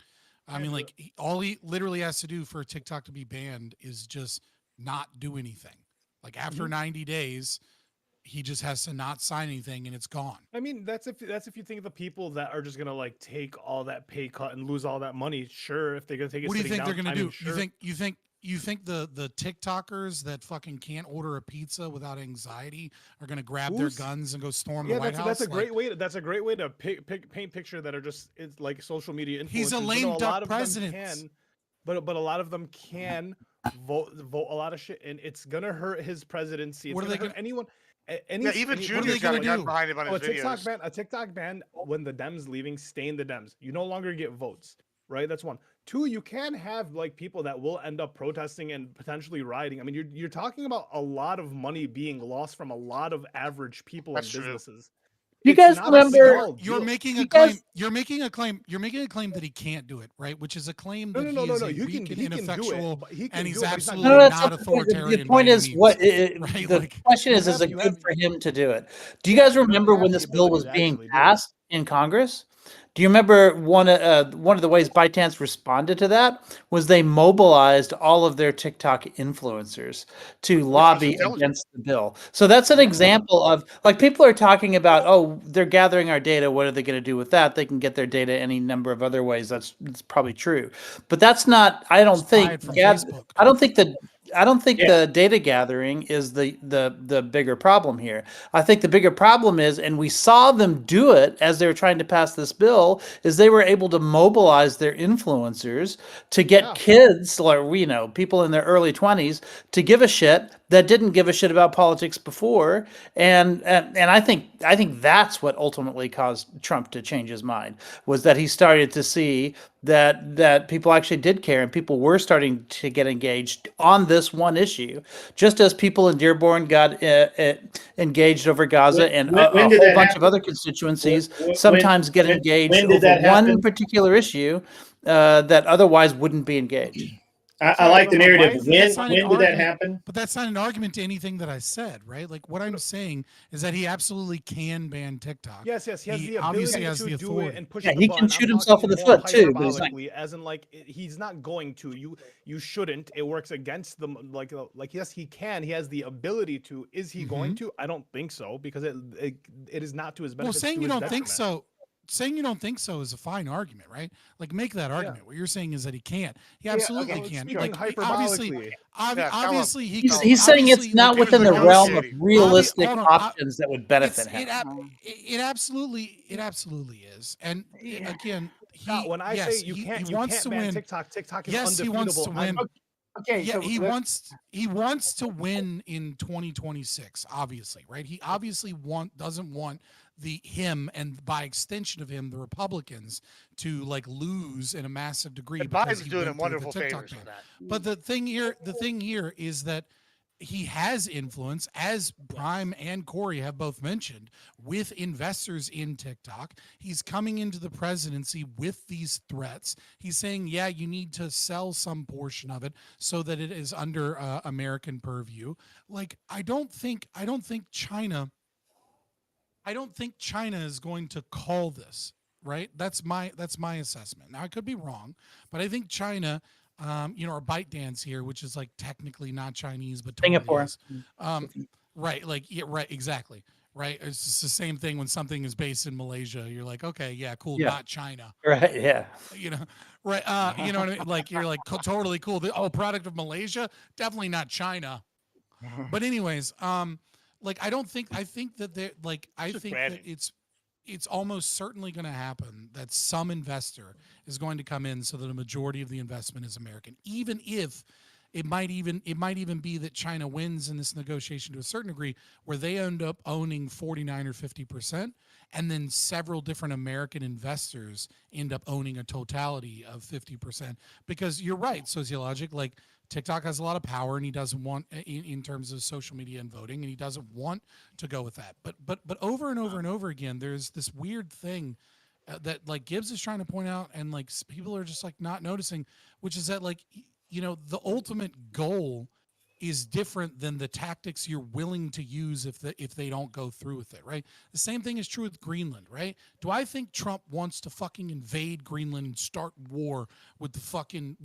I mean, like all he literally has to do for TikTok to be banned is just not do anything. Like after 90 days, he just has to not sign anything and it's gone. I mean, that's if you think of the people that are just gonna like take all that pay cut and lose all that money. Sure, if they're gonna take it. What do you sitting think they're down, gonna do? Sure. You think you think the TikTokers that fucking can't order a pizza without anxiety are gonna grab their Who's- guns and go storm Yeah, the White House? that's a Like, great way. That's a great way to paint picture that are just it's like social media influencers. He's a but lame no, a duck lot of president. them can, but a lot of them can vote a lot of shit, and it's gonna hurt his presidency. It's What are gonna they hurt anyone. Any, Yeah, even any, Junior's got a gun behind him on his videos. A TikTok ban when the Dems leaving, stain the Dems. You no longer get votes, right? That's one. Two, you can have like people that will end up protesting and potentially rioting. I mean, you're talking about a lot of money being lost from a lot of average people and That's true. businesses. You It's guys not a remember- small You're deal. making You a claim. guys- You're making a claim. You're making a claim that he can't do it, right? Which is a claim No, that no, he no, is no. a He weak can and do it, ineffectual, but he can and do he's it, but he's not absolutely gonna No, do that's not not the point. authoritarian. The point by is any what means, right? the Like, question is have- it you good have- for him to do it? Do you Yeah, guys you remember have when the this bill was ability to being actually do it. passed in Congress? Do you remember one of the ways ByteDance responded to that was they mobilized all of their TikTok influencers to lobby intelligent. against the bill. So that's an example of like people are talking about, oh, they're gathering our data. What are they going to do with that? They can get their data any number of other ways. That's probably true, but that's not. I don't buy think. it from Facebook. I don't think that. I don't think Yeah. the data gathering is the bigger problem here. I think the bigger problem is, and we saw them do it as they were trying to pass this bill, is they were able to mobilize their influencers to get Yeah. kids, or people in their early 20s, to give a shit that didn't give a shit about politics before, and I think that's what ultimately caused Trump to change his mind, was that he started to see that people actually did care and people were starting to get engaged on this one issue, just as people in Dearborn got engaged over Gaza, When- and when- a when whole did that bunch of happen? other constituencies When- sometimes get when- engaged when did over that one happen? particular issue that otherwise wouldn't be engaged. I like the Why narrative. is When That's not an when did that argument, happen? But that's not an argument to anything that I said, right? Like what I'm saying is that he absolutely can ban TikTok. Yes, he has the obviously ability has to the do authority. it and push Yeah, the he button. can shoot I'm himself in talking the more foot, too, but he's not- hyperbolically, as in like he's not going to. You shouldn't. It works against them. Like yes, he can. He has the ability to. Is he going to? I don't think so, because it is not to his benefit. Well, saying to you his don't think detriment. so. Saying you don't think so is a fine argument, right? Like make that argument. What you're saying is that he can't. He absolutely okay, can. speaking Like hyperbolically. Yeah, tell him. obviously he He's, can. he's saying it's obviously, not like, within the was realm of negotiating. realistic hold on, options that would benefit it's, him. it absolutely is. And again, Scott, when I yes, say you he can't wants to ban win. TikTok is Yes, he wants to undefeatable. win. Okay, Yeah, so he wants to win in 2026, obviously, right? He obviously doesn't want him and by extension of him, the Republicans, to like lose in a massive degree. And because Biden's he doing went him through the wonderful TikTok favors ban. with that. But the thing here is that he has influence, as Prime and Corey have both mentioned, with investors in TikTok. He's coming into the presidency with these threats. He's saying, yeah, you need to sell some portion of it so that it is under American purview. Like, I don't think China is going to call this, right? That's my assessment. Now I could be wrong, but I think China, or ByteDance here, which is like technically not Chinese, but totally Singapore. is. Right, like yeah, right, exactly. Right. It's just the same thing when something is based in Malaysia. You're like, okay, yeah, cool, Yeah. not China. Right, yeah. Right. You know what I mean? Like you're like totally cool. Product of Malaysia, definitely not China. But anyways, like I think that they're like I Just think branding. that it's almost certainly going to happen that some investor is going to come in so that a majority of the investment is American, even if it might even be that China wins in this negotiation to a certain degree, where they end up owning 49 or 50%, and then several different American investors end up owning a totality of 50%. Because you're right, sociologic, like TikTok has a lot of power, and he doesn't want in terms of social media and voting, and he doesn't want to go with that. But over and over and over again, there's this weird thing that like Gibbs is trying to point out, and like people are just like not noticing, which is that like the ultimate goal is different than the tactics you're willing to use if they don't go through with it, right? The same thing is true with Greenland, right? Do I think Trump wants to fucking invade Greenland and start war with the fucking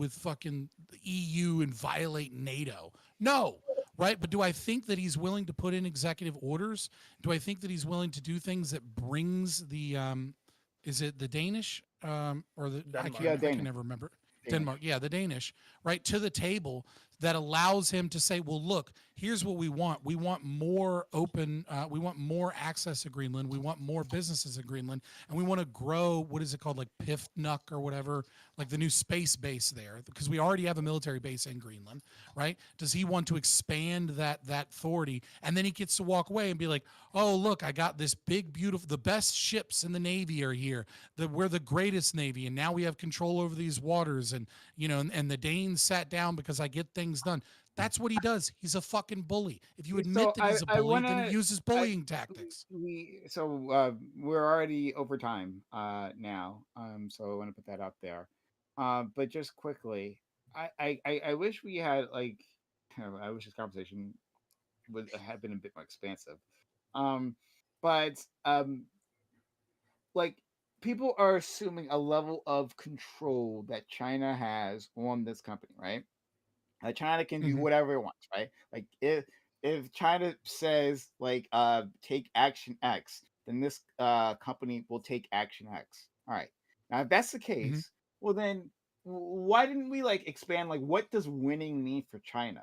EU and violate NATO? No, right? But do I think that he's willing to put in executive orders? Do I think that he's willing to do things that brings the is it the Danish or the I Denmark. Yeah, can Danish. never remember. Denmark, yeah, the Danish, right, to the table that allows him to say, well, look, here's what we want. We want more open, we want more access to Greenland. We want more businesses in Greenland. And we want to grow, what is it called? Like Pifnuk or whatever, like the new space base there, because we already have a military base in Greenland, right? Does he want to expand that authority? And then he gets to walk away and be like, oh, look, I got this big, beautiful, the best ships in the Navy are here. We're the greatest Navy. And now we have control over these waters. And, you know, and the Danes sat down because I get things done. That's what he does. He's a fucking bully. If you admit that he's a bully, then he uses bullying tactics. We're already over time now. So I want to put that out there. But just quickly, I wish we had like, I wish this conversation would have been a bit more expansive. Like people are assuming a level of control that China has on this company, right? China can do whatever it wants, right? Like if China says like take action X, then this company will take action X. All right. Now if that's the case, well then why didn't we like expand like what does winning mean for China?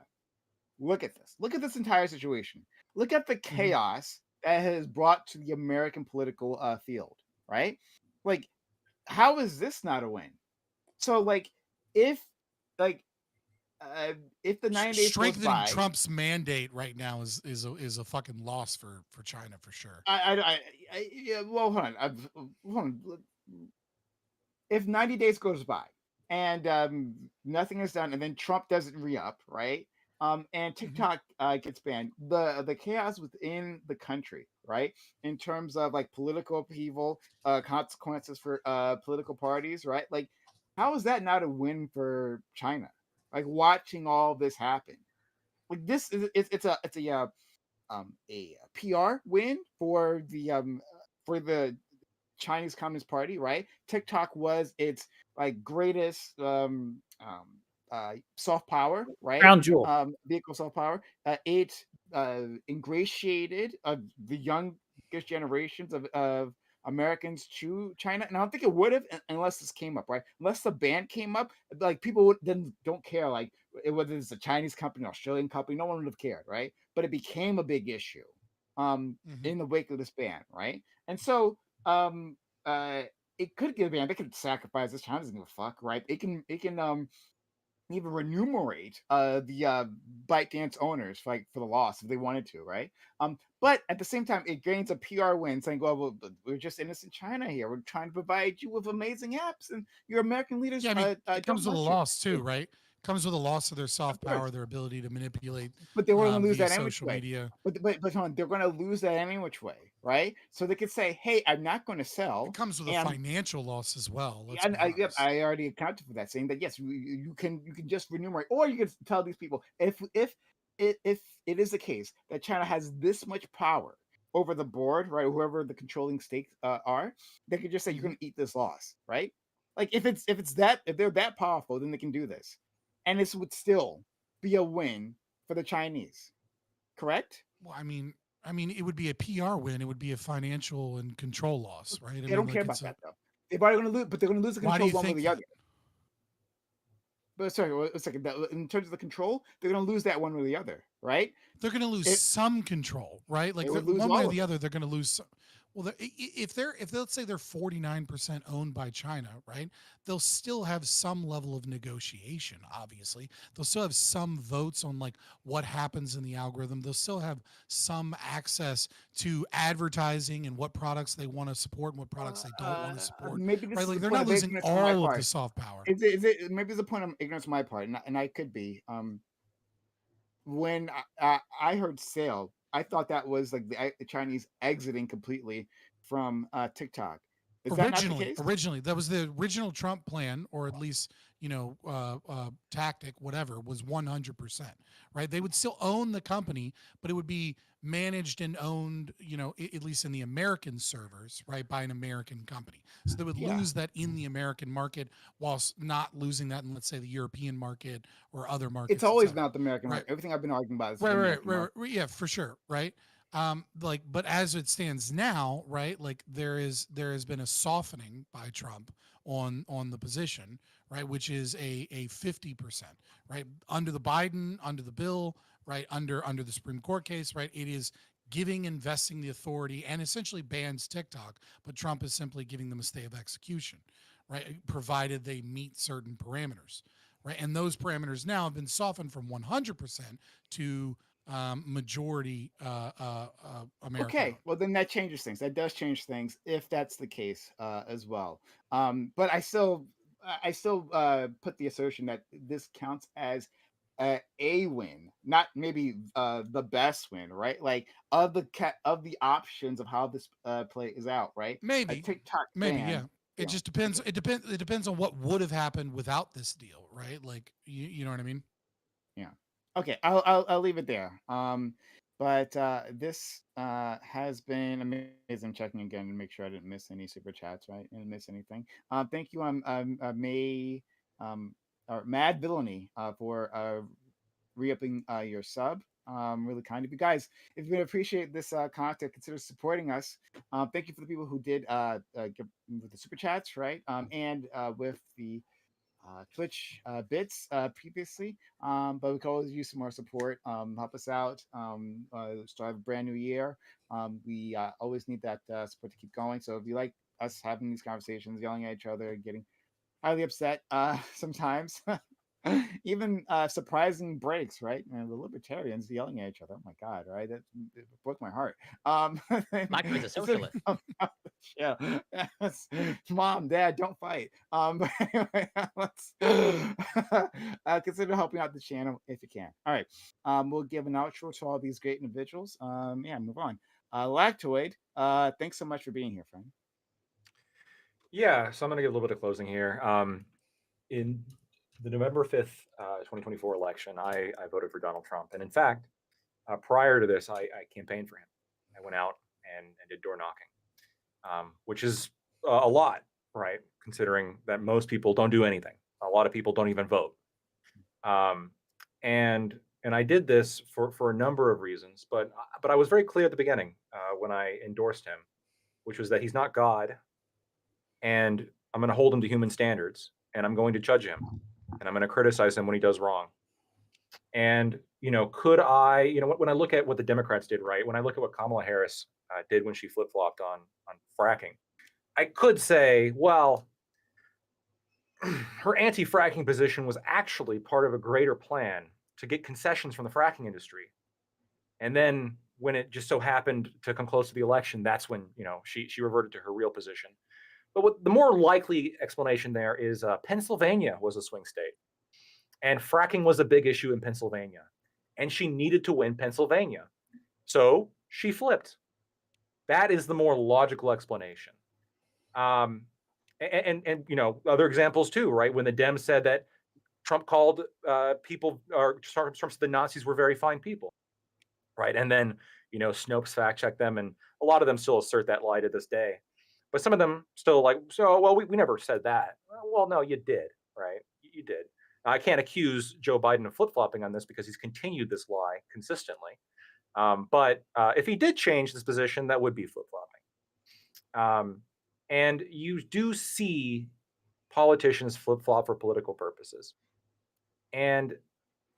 Look at this. Look at this entire situation. Look at the chaos that has brought to the American political field, right? Like how is this not a win? So like if the 9 days strengthening goes by, Trump's mandate right now is a fucking loss for China for sure. Well, hold on. If 90 days goes by and nothing is done, and then Trump doesn't re-up, right? And TikTok gets banned, the chaos within the country, right? In terms of like political upheaval, consequences for political parties, right? Like, how is that not a win for China? Like watching all this happen, like this is it's a PR win for the Chinese Communist Party, right? TikTok was its like greatest soft power, right? Crown jewel. Vehicle soft power. It ingratiated the youngest generations of Americans to China, and I don't think it would have unless this came up, right? Unless the ban came up, like people would then don't care, like whether it's a Chinese company, Australian company, no one would have cared, right? But it became a big issue, in the wake of this ban, right? And so, it could get banned. They could sacrifice this. China doesn't give a fuck, right? It can even remunerate the ByteDance owners for the loss if they wanted to, right? But at the same time, it gains a PR win, saying, "Well, we're just innocent China here. We're trying to provide you with amazing apps, and your American leaders." Yeah, I mean, it comes with a loss too, right? Comes with a loss of their soft power, their ability to manipulate. But they were going to lose via that any which social way. media. But hold on, they're going to lose that any which way, right? So they could say, "Hey, I'm not going to sell." It comes with a financial loss as well. I already accounted for that, saying that yes, you can just remunerate, or you can tell these people if it is the case that China has this much power over the board, right? Whoever the controlling stakes are, they could just say you're going to eat this loss, right? Like if they're that powerful, then they can do this. And this would still be a win for the Chinese, correct? Well, I mean, it would be a PR win. It would be a financial and control loss, right? They don't care about that though. They're probably going to lose, but they're going to lose the control one way or the other. But sorry, a second. In terms of the control, they're going to lose that one way or the other, right? They're going to lose some control, right? Like one way or the other, they're going to lose some. Well, if let's say they're 49% owned by China, right? They'll still have some level of negotiation. Obviously, they'll still have some votes on like what happens in the algorithm. They'll still have some access to advertising and what products they want to support and what products they don't want to support. Maybe this right? is Like the they're point not of losing ignorance on my all of part. the soft power. Is it maybe it's a point of ignorance on my part, and I could be. When I heard sale, I thought that was like the Chinese exiting completely from TikTok. Is that not the case? Originally, that was the original Trump plan, or at least tactic, whatever, was 100%. Right? They would still own the company, but it would be managed and owned, at least in the American servers, right, by an American company. So they would lose that in the American market, whilst not losing that in, let's say, the European market or other markets. It's always not the American market. Everything I've been arguing about is right. Yeah, for sure, right. But as it stands now, right, like there has been a softening by Trump on the position, right, which is a 50%, right, under the Biden, under the bill, right, under the Supreme Court case, right, it is investing the authority and essentially bans TikTok, but Trump is simply giving them a stay of execution, right, provided they meet certain parameters, right, and those parameters now have been softened from 100% to majority American Okay, vote. well then that changes things. That does change things if that's the case as well. But I still put the assertion that this counts as a win, not maybe the best win, right? Like of the options of how this plays out, right? A Maybe, TikTok maybe, ban, yeah. It just depends. okay. It depends on what would have happened without this deal, right? Like you know what I mean? Yeah. Okay, I'll leave it there. But this has been amazing. I'm checking again to make sure I didn't miss any super chats, right? Didn't miss anything. Thank you, May, or Mad Villainy, for re-upping your sub. Really kind of you guys. If you appreciate this content, consider supporting us. Thank you for the people who did give with the super chats, right? And with the Twitch bits previously, but we could always use some more support. Help us out. Start a brand new year. We always need that support to keep going. So if you like us having these conversations, yelling at each other, getting highly upset sometimes, even surprising breaks, right? And the libertarians yelling at each other. Oh my God, right? It broke my heart. Michael is a socialist. Yeah, yes. Mom, Dad, don't fight. But anyway, let's consider helping out the channel if you can. All right, we'll give an outro to all these great individuals. Yeah, move on. Lactoid, thanks so much for being here, friend. Yeah, so I'm going to give a little bit of closing here. In the November 5th, 2024 election, I voted for Donald Trump. And in fact, prior to this, I campaigned for him. I went out and did door knocking, which is a lot, right? Considering that most people don't do anything. A lot of people don't even vote. And I did this for a number of reasons, but I was very clear at the beginning when I endorsed him, which was that he's not God, and I'm going to hold him to human standards, and I'm going to judge him, and I'm going to criticize him when he does wrong. And could I, when I look at what the Democrats did, right? When I look at what Kamala Harris did when she flip-flopped on fracking, I could say, well, her anti-fracking position was actually part of a greater plan to get concessions from the fracking industry. And then when it just so happened to come close to the election, that's when she reverted to her real position. But what the more likely explanation there is Pennsylvania was a swing state, and fracking was a big issue in Pennsylvania, and she needed to win Pennsylvania, so she flipped. That is the more logical explanation. And other examples too, right? When the Dems said that Trump called people, or Trump said the Nazis were very fine people, right? And then Snopes fact checked them, and a lot of them still assert that lie to this day. But some of them still we never said that. Well, no, you did, right? You did. I can't accuse Joe Biden of flip-flopping on this because he's continued this lie consistently. But if he did change this position, that would be flip-flopping. And you do see politicians flip-flop for political purposes. And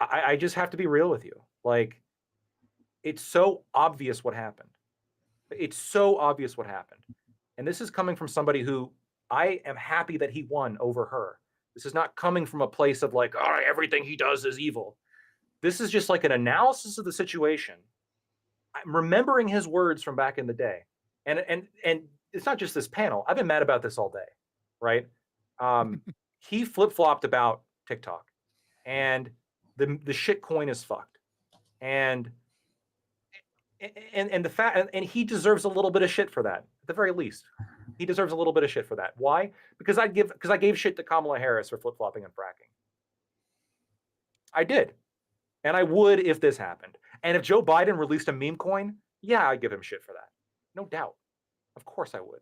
I just have to be real with you. Like, it's so obvious what happened. It's so obvious what happened. And this is coming from somebody who I am happy that he won over her. This is not coming from a place of like, oh, everything he does is evil. This is just like an analysis of the situation. I'm remembering his words from back in the day. And it's not just this panel. I've been mad about this all day, right? He flip-flopped about TikTok, and the shit coin is fucked. And the fact, and he deserves a little bit of shit for that, at the very least. He deserves a little bit of shit for that. Why? Because I gave shit to Kamala Harris for flip-flopping and fracking. I did. And I would if this happened. And if Joe Biden released a meme coin, yeah, I'd give him shit for that. No doubt. Of course I would.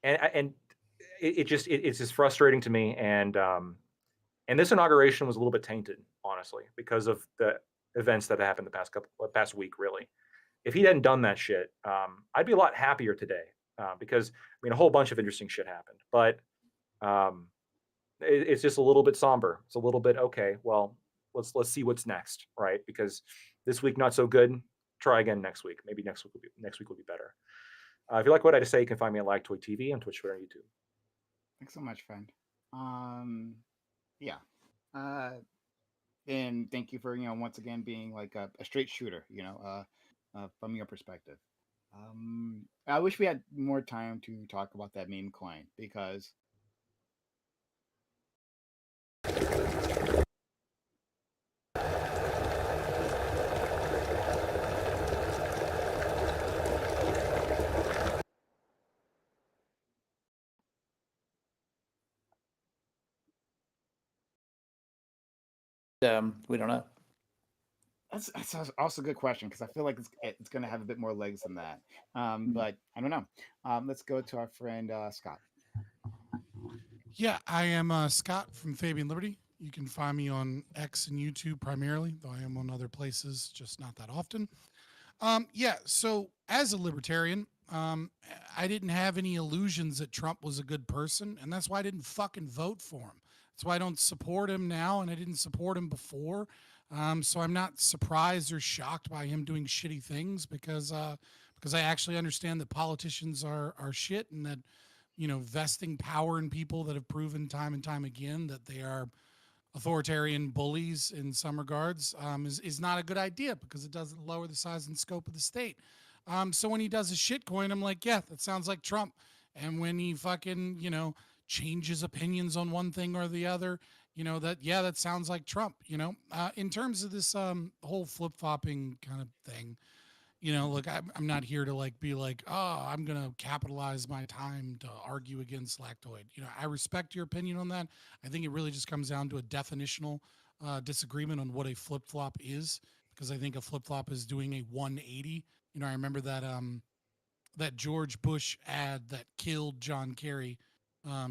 And it's just frustrating to me. And this inauguration was a little bit tainted, honestly, because of events that happened the past week, really. If he hadn't done that shit, I'd be a lot happier today because I mean a whole bunch of interesting shit happened, but it's just a little bit somber. It's a little bit okay. Well, let's see what's next, right? Because this week not so good. Try again next week. Maybe next week will be better. If you like what I had to say, you can find me at Lactoid TV on Twitch, Twitter, and YouTube. Thanks so much, friend. Yeah. And thank you for once again being like a straight shooter. From your perspective. I wish we had more time to talk about that meme coin because We don't know. that's also a good question because I feel like it's going to have a bit more legs than that. But I don't know. Let's go to our friend Scott. Yeah, I am Scott from Fabian Liberty. You can find me on X and YouTube primarily, though I am on other places, just not that often. Yeah, so as a libertarian, I didn't have any illusions that Trump was a good person, and that's why I didn't fucking vote for him. That's why I don't support him now, and I didn't support him before. So I'm not surprised or shocked by him doing shitty things because I actually understand that politicians are shit and that vesting power in people that have proven time and time again that they are authoritarian bullies in some regards is not a good idea because it doesn't lower the size and scope of the state. So when he does a shitcoin, I'm like, yeah, that sounds like Trump. And when he fucking, changes opinions on one thing or the other, that sounds like Trump, in terms of this whole flip-flopping kind of thing. Look, I'm not here to be like, oh, I'm going to capitalize my time to argue against Lactoid. I respect your opinion on that. I think it really just comes down to a definitional disagreement on what a flip-flop is, because I think a flip-flop is doing a 180. I remember that George Bush ad that killed John Kerry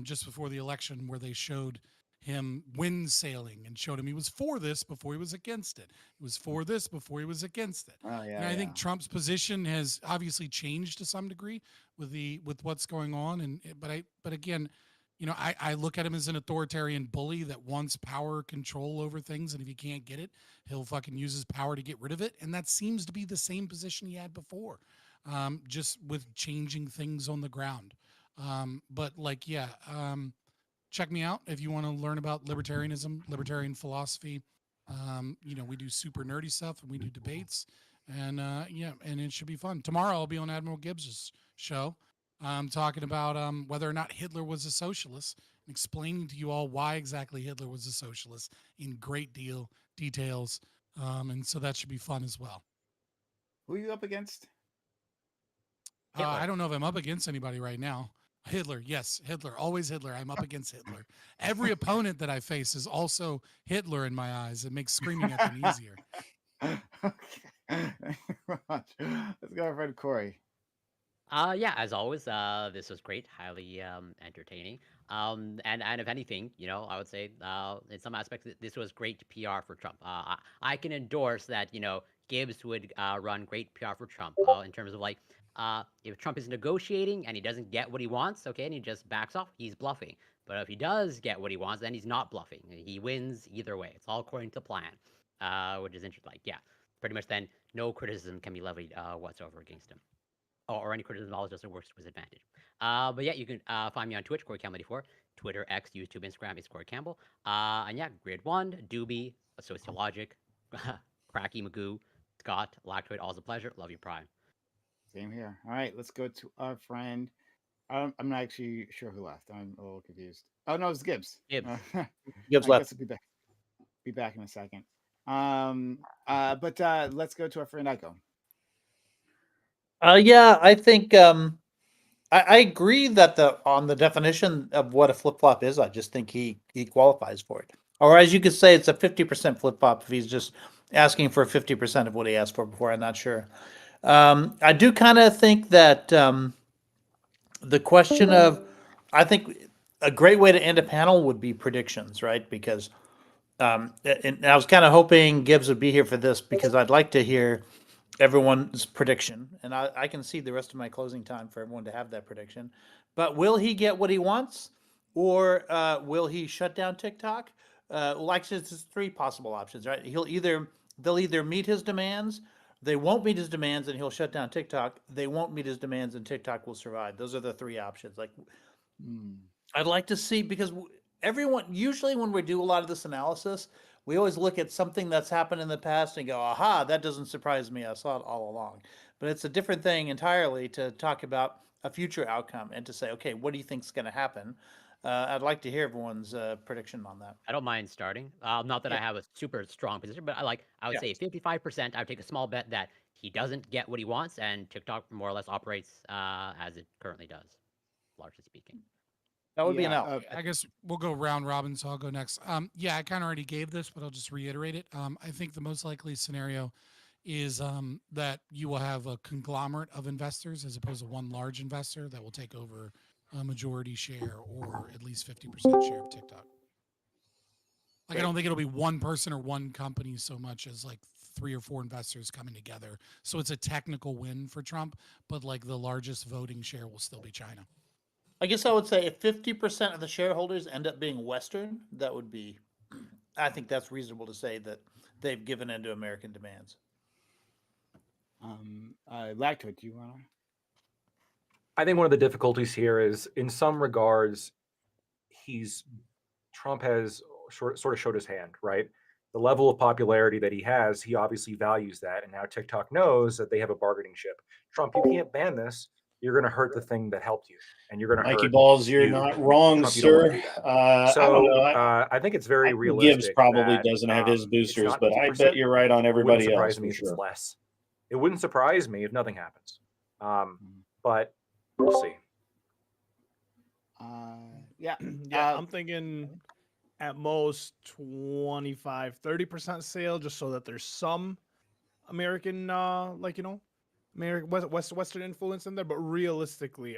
just before the election where they showed him wind sailing and showed him he was for this before he was against it. He was for this before he was against it. Oh, yeah, And I think Trump's position has obviously changed to some degree with what's going on. But again, I look at him as an authoritarian bully that wants power control over things, and if he can't get it, he'll fucking use his power to get rid of it. And that seems to be the same position he had before, just with changing things on the ground. Check me out if you want to learn about libertarianism, libertarian philosophy. We do super nerdy stuff and we do debates, and and it should be fun. Tomorrow I'll be on Admiral Gibbs's show, talking about whether or not Hitler was a socialist, and explaining to you all why exactly Hitler was a socialist in great details, and so that should be fun as well. Who are you up against? I don't know if I'm up against anybody right now. Hitler, yes, Hitler, always Hitler. I'm up against Hitler. Every opponent that I face is also Hitler in my eyes. It makes screaming at them easier. Okay. Thank you very much. Let's go, our friend Corey. Yeah, as always, this was great, highly entertaining. And if anything, I would say in some aspects this was great PR for Trump. I can endorse that. Gibbs would run great PR for Trump in terms of if Trump is negotiating and he doesn't get what he wants, okay, and he just backs off, he's bluffing. But if he does get what he wants, then he's not bluffing. He wins either way. It's all according to plan, which is interesting. Pretty much then no criticism can be levied whatsoever against him. Or any criticism at all, just works to his advantage. But yeah, you can find me on Twitch, Corey-Campbell84, Twitter, X, YouTube, Instagram, it's Corey Campbell. And yeah, Grid 1, Doobie, Sociologic, Cracky Magoo, Scott, Lactoid, all's a pleasure. Love you, Prime. Same here. All right, let's go to our friend. I'm not actually sure who left. I'm a little confused. Oh no, it's Gibbs. Gibbs Gibbs left. Be back in a second. But let's go to our friend Iko. Yeah, I think I agree that on the definition of what a flip flop is, I just think he qualifies for it. Or as you could say, it's a 50% flip flop if he's just asking for 50% of what he asked for before. I'm not sure. I do kind of think that the question of, I think a great way to end a panel would be predictions, right? Because And I was kind of hoping Gibbs would be here for this because I'd like to hear everyone's prediction, and I can see the rest of my closing time for everyone to have that prediction. But will he get what he wants, or will he shut down TikTok? Like there's three possible options, right? They'll either meet his demands, they won't meet his demands, and he'll shut down TikTok. They won't meet his demands, and TikTok will survive. Those are the three options. Like, I'd like to see because everyone usually when we do a lot of this analysis, we always look at something that's happened in the past and go, aha, that doesn't surprise me. I saw it all along. But it's a different thing entirely to talk about a future outcome and to say, okay, what do you think is going to happen? I'd like to hear everyone's prediction on that. I don't mind starting. Not that I have a super strong position, but I would say 55%. I would take a small bet that he doesn't get what he wants, and TikTok more or less operates as it currently does, largely speaking. That would be an L. I guess we'll go round robin, so I'll go next. Yeah, I kind of already gave this, but I'll just reiterate it. I think the most likely scenario is that you will have a conglomerate of investors as opposed to one large investor that will take over a majority share or at least 50% share of TikTok. Like, I don't think it'll be one person or one company so much as like 3 or 4 investors coming together. So it's a technical win for Trump, but like the largest voting share will still be China. I guess I would say if 50% of the shareholders end up being Western, that would be, I think that's reasonable to say that they've given in to American demands. Lactoid, do you want to? I think one of the difficulties here is, in some regards, Trump has sort of showed his hand, right? The level of popularity that he has, he obviously values that, and now TikTok knows that they have a bargaining chip. Trump, you can't ban this. You're going to hurt the thing that helped you, and you're going to hurt Mikey Balls, you're not wrong, Trump, you don't wanna sir. do that. I don't know. I think it's very I think realistic. Gibbs probably that, doesn't have his it's boosters, not but I 50%. bet you're right on It wouldn't everybody else surprise me for if it's sure. less. It wouldn't surprise me if nothing happens. But we'll see. Yeah. I'm thinking at most 25-30% sale, just so that there's some American American Western influence in there. But realistically,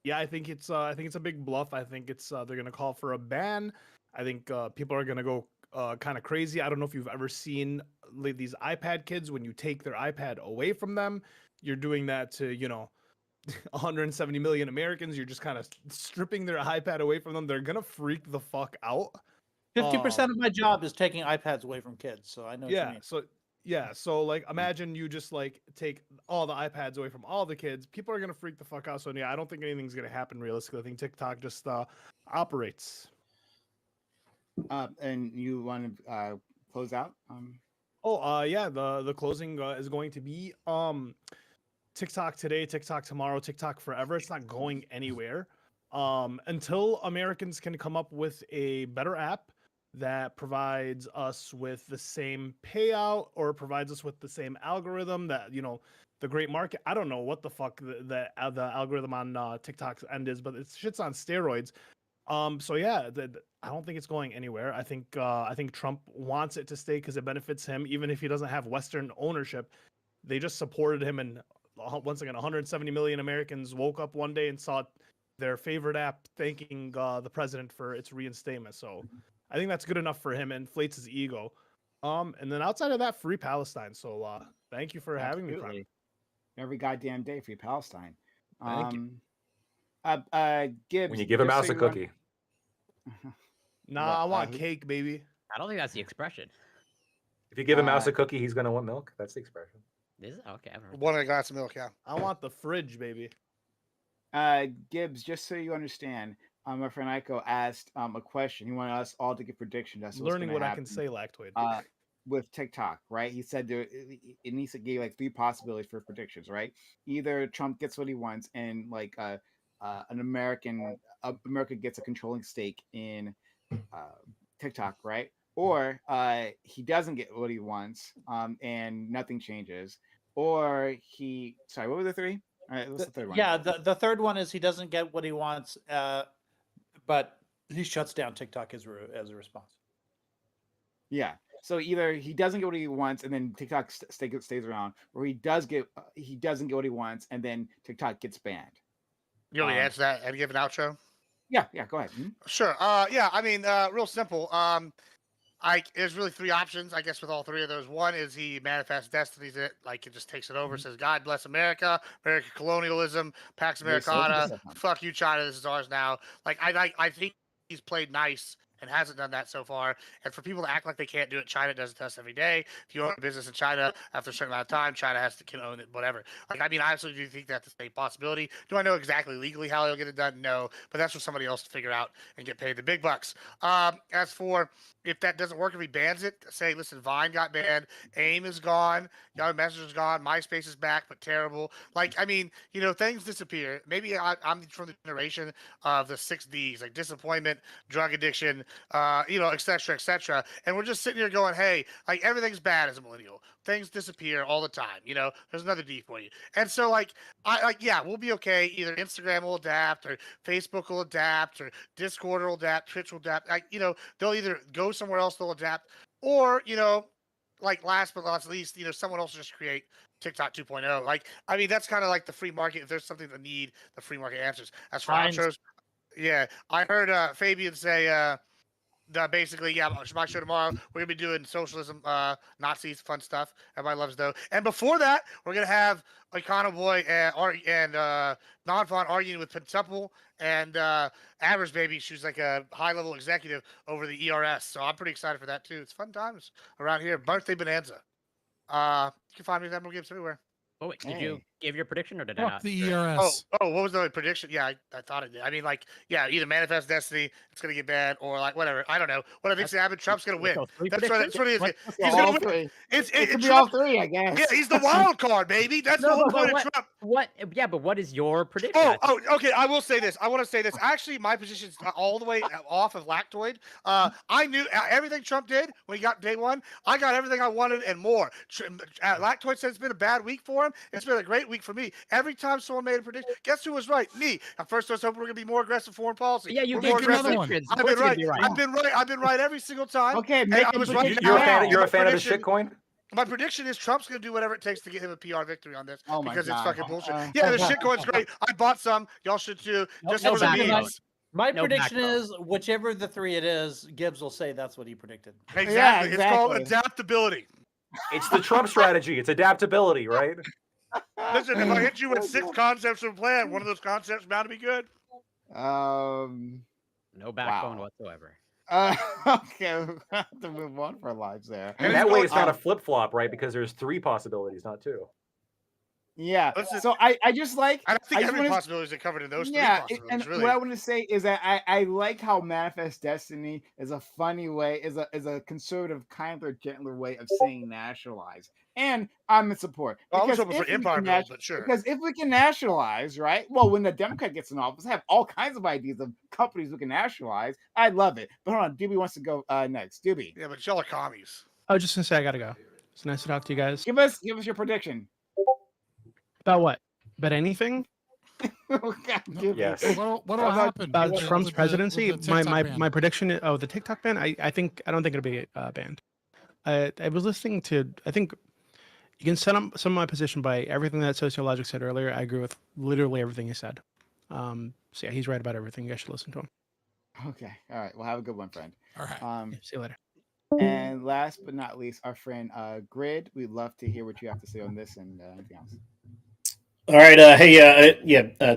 yeah, I think it's a big bluff. I think it's they're gonna call for a ban. I think people are gonna go kind of crazy. I don't know if you've ever seen these iPad kids. When you take their iPad away from them, you're doing that to 170 million Americans. You're just kind of stripping their iPad away from them. They're gonna freak the fuck out. 50% of my job is taking iPads away from kids, so I know what you mean. So like imagine you just like take all the iPads away from all the kids. People are gonna freak the fuck out. So yeah, I don't think anything's gonna happen realistically. I think TikTok just operates. And you want to close out? Yeah, the closing is going to be TikTok today, TikTok tomorrow, TikTok forever. It's not going anywhere until Americans can come up with a better app that provides us with the same payout or provides us with the same algorithm that the great market. I don't know what the fuck the algorithm on TikTok's end is, but it's shit's on steroids. So yeah, I don't think it's going anywhere. I think Trump wants it to stay because it benefits him, even if he doesn't have Western ownership. They just supported him, and once again, 170 million Americans woke up one day and saw their favorite app thanking the president for its reinstatement. So I think that's good enough for him. It inflates his ego. And then outside of that, free Palestine. So thank you for having me, Prime. Every goddamn day, free Palestine. Thank you. Gibbs, When you give a mouse a cookie. Nah, I want cake, baby. I don't think that's the expression. If you give a mouse a cookie, he's gonna want milk. That's the expression. Is it? Okay. I've heard One of the glass of milk, yeah. I want the fridge, baby. Gibbs, just so you understand, my friend Aiko asked a question. He wanted us all to give predictions. That's Learning what I can say, Lactoid. With TikTok, right? He said it needs to give like 3 possibilities for predictions, right? Either Trump gets what he wants and like America gets a controlling stake in TikTok, right? Or he doesn't get what he wants and nothing changes. Or sorry, what were the 3? All right, what's the third one? Yeah, the third one is he doesn't get what he wants, but he shuts down TikTok as a response. Yeah. So either he doesn't get what he wants and then TikTok stays around, or he doesn't get what he wants and then TikTok gets banned. You want me to answer that and give an outro? Yeah, go ahead. Sure. Yeah, I mean, real simple. There's really three options, I guess, with all three of those. One is he manifests destinies it, like it just takes it over, says, God bless America, American colonialism, Pax Very social Americana, sometimes. fuck you, China, this is ours now. I think he's played nice and hasn't done that so far. And for people to act like they can't do it, China does it to us every day. If you own a business in China, after a certain amount of time, China can own it, whatever. I absolutely do think that's a possibility. Do I know exactly legally how he'll get it done? No, but that's for somebody else to figure out and get paid the big bucks. As for if that doesn't work, if he bans it, say, listen, Vine got banned, AIM is gone, Yahoo Messenger's gone, MySpace is back, but terrible. Things disappear. Maybe I'm from the generation of the 6Ds, like disappointment, drug addiction, et cetera, et cetera. And we're just sitting here going, hey, everything's bad as a millennial. Things disappear all the time. There's another D for you. And so, we'll be okay. Either Instagram will adapt, or Facebook will adapt, or Discord will adapt, Twitch will adapt. They'll either go somewhere else, they'll adapt, or, last but not least, someone else will just create TikTok 2.0. That's kind of like the free market. If there's something that need, the free market answers. As for outros, yeah, I heard Fabian say, basically, my show tomorrow, we're gonna be doing socialism, Nazis, fun stuff. Everybody loves those. And before that, we're gonna have Econo Boy and Non-Fun arguing with Pentuple and Average Baby. She's like a high-level executive over the ERS, so I'm pretty excited for that too. It's fun times around here. Birthday bonanza. You can find me at Emerald Games everywhere. Oh, wait, did you give your prediction or did I Fuck not? the ERS. Oh, what was the prediction? Yeah, I thought it did. Either manifest destiny, it's gonna get bad, or whatever. I don't know. What I think's gonna happen, Trump's gonna win. That's what it is. He's gonna win. It could be all three, I guess. Yeah, he's the wild card, baby. That's the whole point of Trump. What? Yeah, but what is your prediction? Okay. I will say this. I want to say this. Actually, my position's all the way off of Lactoid. I knew everything Trump did when he got day one. I got everything I wanted and more. Lactoid said it's been a bad week for him. It's been a great week for me. Every time someone made a prediction, guess who was right? Me. At first, I was hoping we're gonna be more aggressive foreign policy. Yeah, you gave another one. I've been right. I've been right every single time. Okay, I was right. You're a fan of the shitcoin? My prediction is Trump's going to do whatever it takes to get him a PR victory on this because it's God. fucking bullshit. Yeah, the shitcoin's great. I bought some. Y'all should too. Just No for the backbone. memes. My prediction is whichever the three it is, Gibbs will say that's what he predicted. Exactly. It's called adaptability. It's the Trump strategy. It's adaptability, right? Listen, if I hit you with 6 concepts from a plan, one of those concepts bound to be good. No backbone whatsoever. Okay, we'll have to move on for our lives there. And that way, it's not a flip flop, right? Because there's 3 possibilities, not 2. Yeah. So I just like. I don't think every wanna, possibility is covered in those 3 yeah, possibilities. and Really. what I want to say is that I like how Manifest Destiny is a funny way, is a conservative, kinder, gentler way of saying nationalize. And I'm in support. I was Because hoping for if we empire can build, nat- but sure. Because if we can nationalize, right? Well, when the Democrat gets in office, I have all kinds of ideas of companies we can nationalize. I love it. But hold on, Doobie wants to go next. Doobie. Yeah, but y'all are commies. I was just gonna say I gotta go. It's nice to talk to you guys. Give us your prediction. About what? About anything? Yes. What'll happen About with Trump's the presidency? TikTok My ban? prediction. The TikTok ban. I don't think it'll be banned. I was listening to. I think you can set up some of my position by everything that Sociologic said earlier. I agree with literally everything he said. So yeah, he's right about everything. You guys should listen to him. Okay. All right. Well, have a good one, friend. All right. Yeah, see you later. And last but not least, our friend Grid. We'd love to hear what you have to say on this and anything else. All right.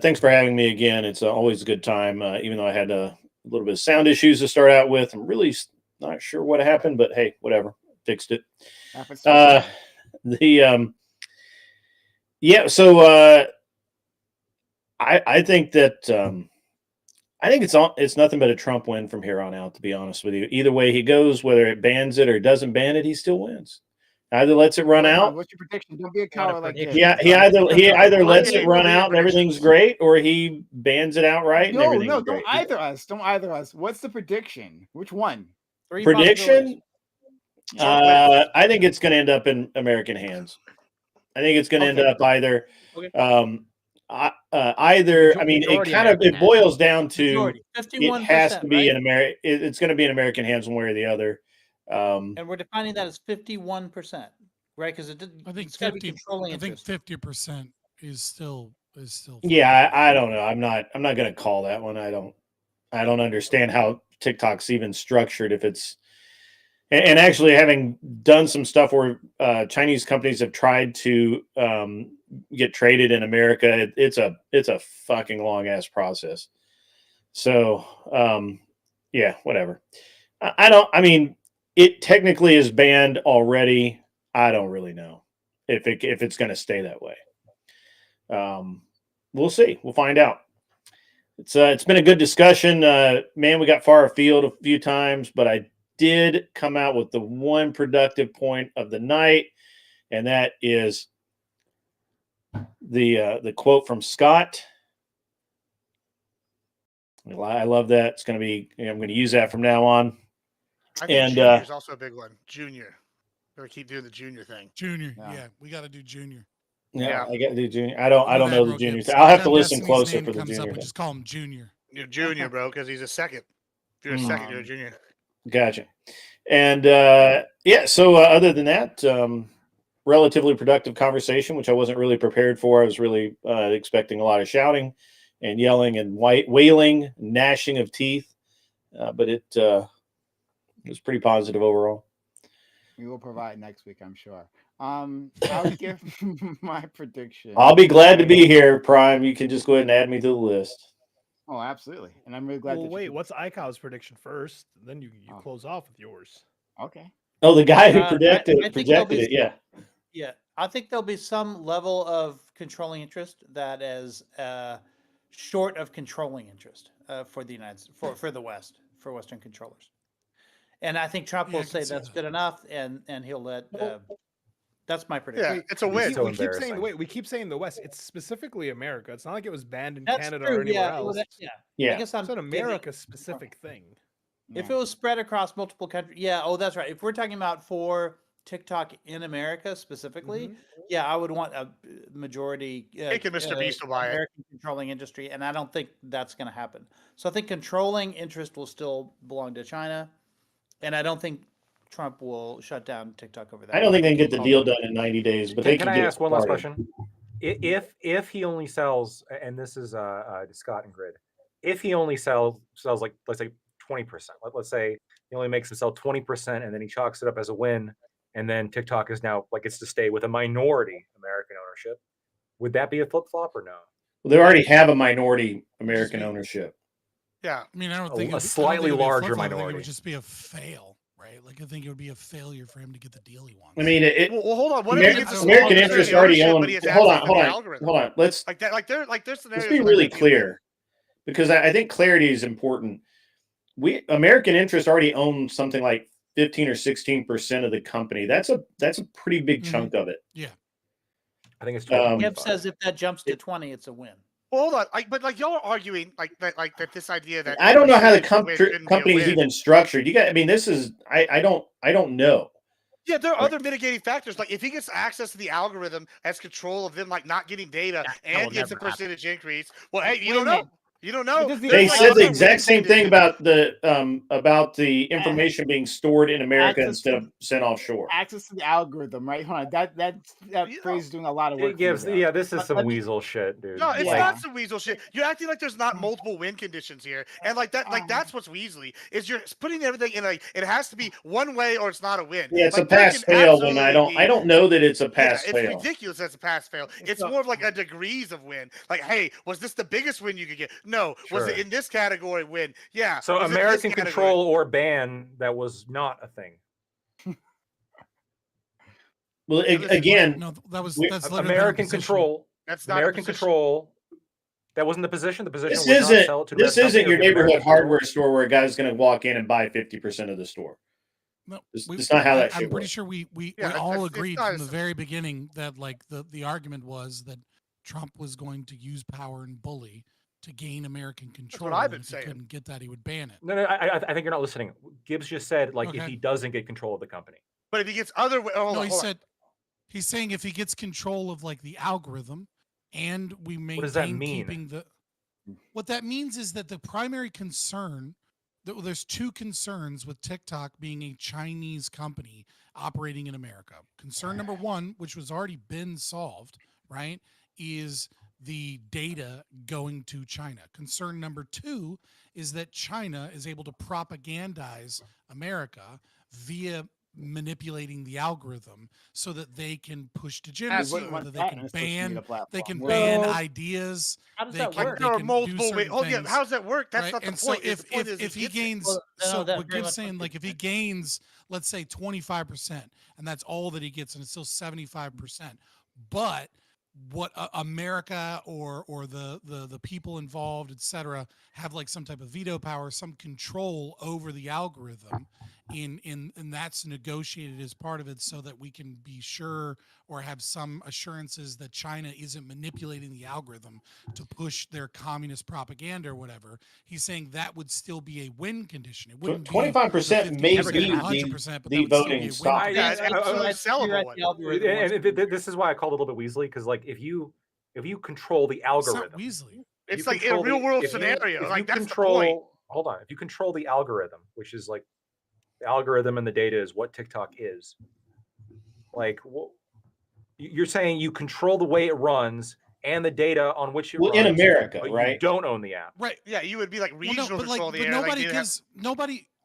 Thanks for having me again. It's always a good time, even though I had a little bit of sound issues to start out with. I'm really not sure what happened, but hey, whatever. Fixed it. I think that it's nothing but a Trump win from here on out, to be honest with you. Either way he goes, whether it bans it or doesn't ban it, he still wins. Either lets it run out. What's your prediction? Don't be a coward like this. Yeah, he either lets it run out and everything's great, or he bans it outright and everything's great. Don't either us. What's the prediction? Which one? Prediction? I think it's going to end up in American hands. I think it's going to end up either. It boils down to it has to be right? It's going to be in American hands one way or the other. And we're defining that as 51%, right? Because I think 50% is still. Yeah, I don't know. I'm not going to call that one. I don't understand how TikTok's even structured. If And actually, having done some stuff where Chinese companies have tried to get traded in America, it's a fucking long ass process. So yeah, whatever. I mean, it technically is banned already. I don't really know if it's going to stay that way. We'll see. We'll find out. It's been a good discussion. Man, we got far afield a few times, but I did come out with the one productive point of the night, and that is the quote from Scott. I love that. It's going to be. I'm going to use that from now on. I think Junior is also a big one. Junior. We're gonna keep doing the Junior thing. Junior, yeah, we got to do Junior. Yeah, I got to do Junior. I don't know the Junior. I'll have to listen closer for the Junior. Just call him Junior. You're Junior, bro, because he's a second. If you're a second, you're a Junior. Gotcha. And yeah, so other than that, relatively productive conversation, which I wasn't really prepared for. I was really expecting a lot of shouting and yelling and wailing, gnashing of teeth, but it was pretty positive overall. We will provide next week, I'm sure. I'll give my prediction. I'll be glad to be here, Prime. You can just go ahead and add me to the list. Oh, absolutely. And I'm really glad Well, that wait, what's ICOW's prediction first? Then you close off with yours. Okay. Oh, the guy who I projected think there'll it, be- yeah. Yeah, I think there'll be some level of controlling interest that is short of controlling interest for the for the West, for Western controllers. And I think Trump will say that's good enough, and he'll let. That's my prediction. Yeah, it's a win. We keep saying the West. It's specifically America. It's not like it was banned in That's Canada true, or anywhere yeah, else. yeah. I guess It's an America-specific thing. If it was spread across multiple countries, yeah. Oh, that's right. If we're talking about for TikTok in America specifically, yeah, I would want a majority. Thinking Mr. Beast will buy it. American controlling industry, and I don't think that's going to happen. So I think controlling interest will still belong to China, and I don't think Trump will shut down TikTok over that. I don't think they can get the deal done in 90 days, but they Can can I get ask it one last started. question? If he only sells, and this is to Scott and Grid, if he only sells like, let's say 20%, let's say he only makes him sell 20%, and then he chalks it up as a win, and then TikTok is now like it's to stay with a minority American ownership, would that be a flip flop or no? Well, they already have a minority American ownership. Yeah, I mean, I don't think a slightly larger it minority. would just be a fail, right? Like I think it would be a failure for him to get the deal he wants. I mean, well, hold on. What American, if he gets American interest already owned. Hold on. Let's be really clear, because I think clarity is important. American interest already owns something like 15 or 16% of the company. That's a pretty big chunk of it. Yeah, I think it's. Gibb says if that jumps to 20, it's a win. Well, hold on, but like y'all are arguing like that this idea that I don't know how the country's company's even structured. You got. I mean, this is. I don't know. Yeah, there are other mitigating factors. Like if he gets access to the algorithm, has control of them, like not getting data, and gets a percentage increase. Well, hey, you don't know. You don't know. They said the exact same thing about the information being stored in America instead of sent offshore. Access to the algorithm, right? Hold on, that phrase is doing a lot of work. It gives, yeah, this is some weasel shit, dude. No, it's not some weasel shit. You're acting like there's not multiple win conditions here, and like that, that's what's weaselly. Is you're putting everything in like it has to be one way or it's not a win. Yeah, it's like, a pass fail. When I don't know that it's a pass fail. It's ridiculous that's a pass fail. It's more of like a degrees of win. Like, hey, was this the biggest win you could get? No. Sure. Was it in this category win? Yeah. So American control or ban, that was not a thing. Well, again, no, that's American control. That's not American control. That wasn't the position. The position. This isn't your neighborhood hardware store where a guy's going to walk in and buy 50% of the store. No, it's not how that shit I'm pretty works. sure we all agreed from the very beginning that like the argument was that Trump was going to use power and bully to gain American control. That's what I've been if saying. He couldn't get that, he would ban it. No, I think you're not listening. Gibbs just said like if he doesn't get control of the company. But if he gets other, he's saying if he gets control of like the algorithm, and we maintain what does that mean? Keeping the. What that means is that the primary concern. There's two concerns with TikTok being a Chinese company operating in America. Concern number one, which was already been solved, right, is the data going to China. Concern number two is that China is able to propagandize America via manipulating the algorithm so that they can push You degeneracy, wouldn't or want that they that can in a social media ban they platform. can Well, ban Well, ideas. how does They that can work? they There are can do multiple ways. certain Oh yeah, things. how's that work? That's Right. not the And so point. The point is if he gets it. gains, Well, no, so that what very Gibbs much saying, makes like if he sense. gains, let's say 25%, and that's all that he gets, and it's still 75%, but what America or the people involved, etc., have like some type of veto power, some control over the algorithm, and that's negotiated as part of it, so that we can be sure or have some assurances that China isn't manipulating the algorithm to push their communist propaganda or whatever. He's saying that would still be a win condition. It wouldn't be 25% may 50% be or 100%, but the that would still be voting a win stock. condition. Yeah, it's absolutely You're sellable at one. the algorithm wants And this is why I call it a little bit Weasley, because like if you control the It's not algorithm, Weasley. It's you like in a control real the- world if you- scenario. if Like you that's the point. control, hold on, if you control the algorithm, which is like the algorithm and the data is what TikTok is, like you're saying you control the way it runs and the data on which it Well, runs, in America, but right? you don't own the app. Right. Yeah, you would be like Well, no, regional but like, control of the but area. nobody like gives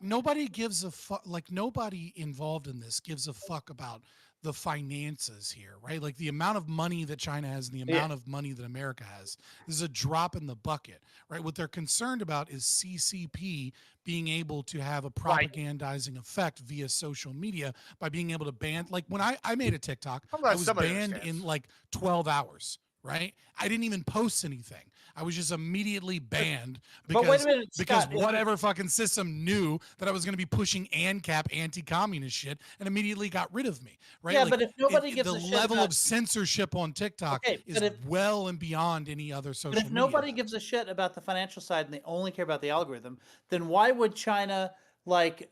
nobody gives a fuck. Like nobody involved in this gives a fuck about the finances here, right? Like the amount of money that China has and the amount of money that America has is a drop in the bucket, right? What they're concerned about is CCP being able to have a propagandizing effect via social media by being able to ban. Like when I made a TikTok, I'm glad I was somebody banned understands. in like 12 hours. Right? I didn't even post anything. I was just immediately banned But wait because a minute, because Scott, whatever fucking system knew that I was going to be pushing ANCAP anti-communist shit and immediately got rid of me. Right? Yeah, Like, but if nobody gives the a shit level about, of censorship on TikTok okay, is well and beyond any other but social if media. nobody gives a shit about the financial side and they only care about the algorithm, then why would China like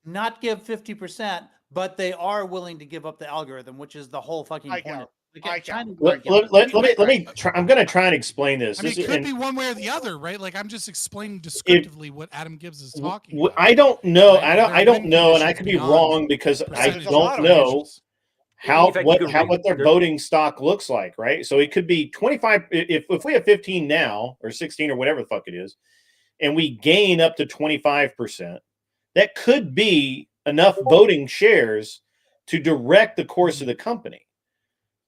not give 50%, but they are willing to give up the algorithm, which is the whole fucking I point. go. Like, China Let me try. I'm going to try and explain this. I mean, This it is- could and be one way or the other, right? Like I'm just explaining descriptively what Adam Gibbs is talking about. I don't know. Right? Like, I there are don't win know, and I conditions could be beyond wrong because I percentage don't of know financials. how In fact, you could read- what their there- voting stock looks like, right? So it could be 25. If we have 15 now or 16 or whatever the fuck it is, and we gain up to 25%, that could be enough voting shares to direct the course of the company.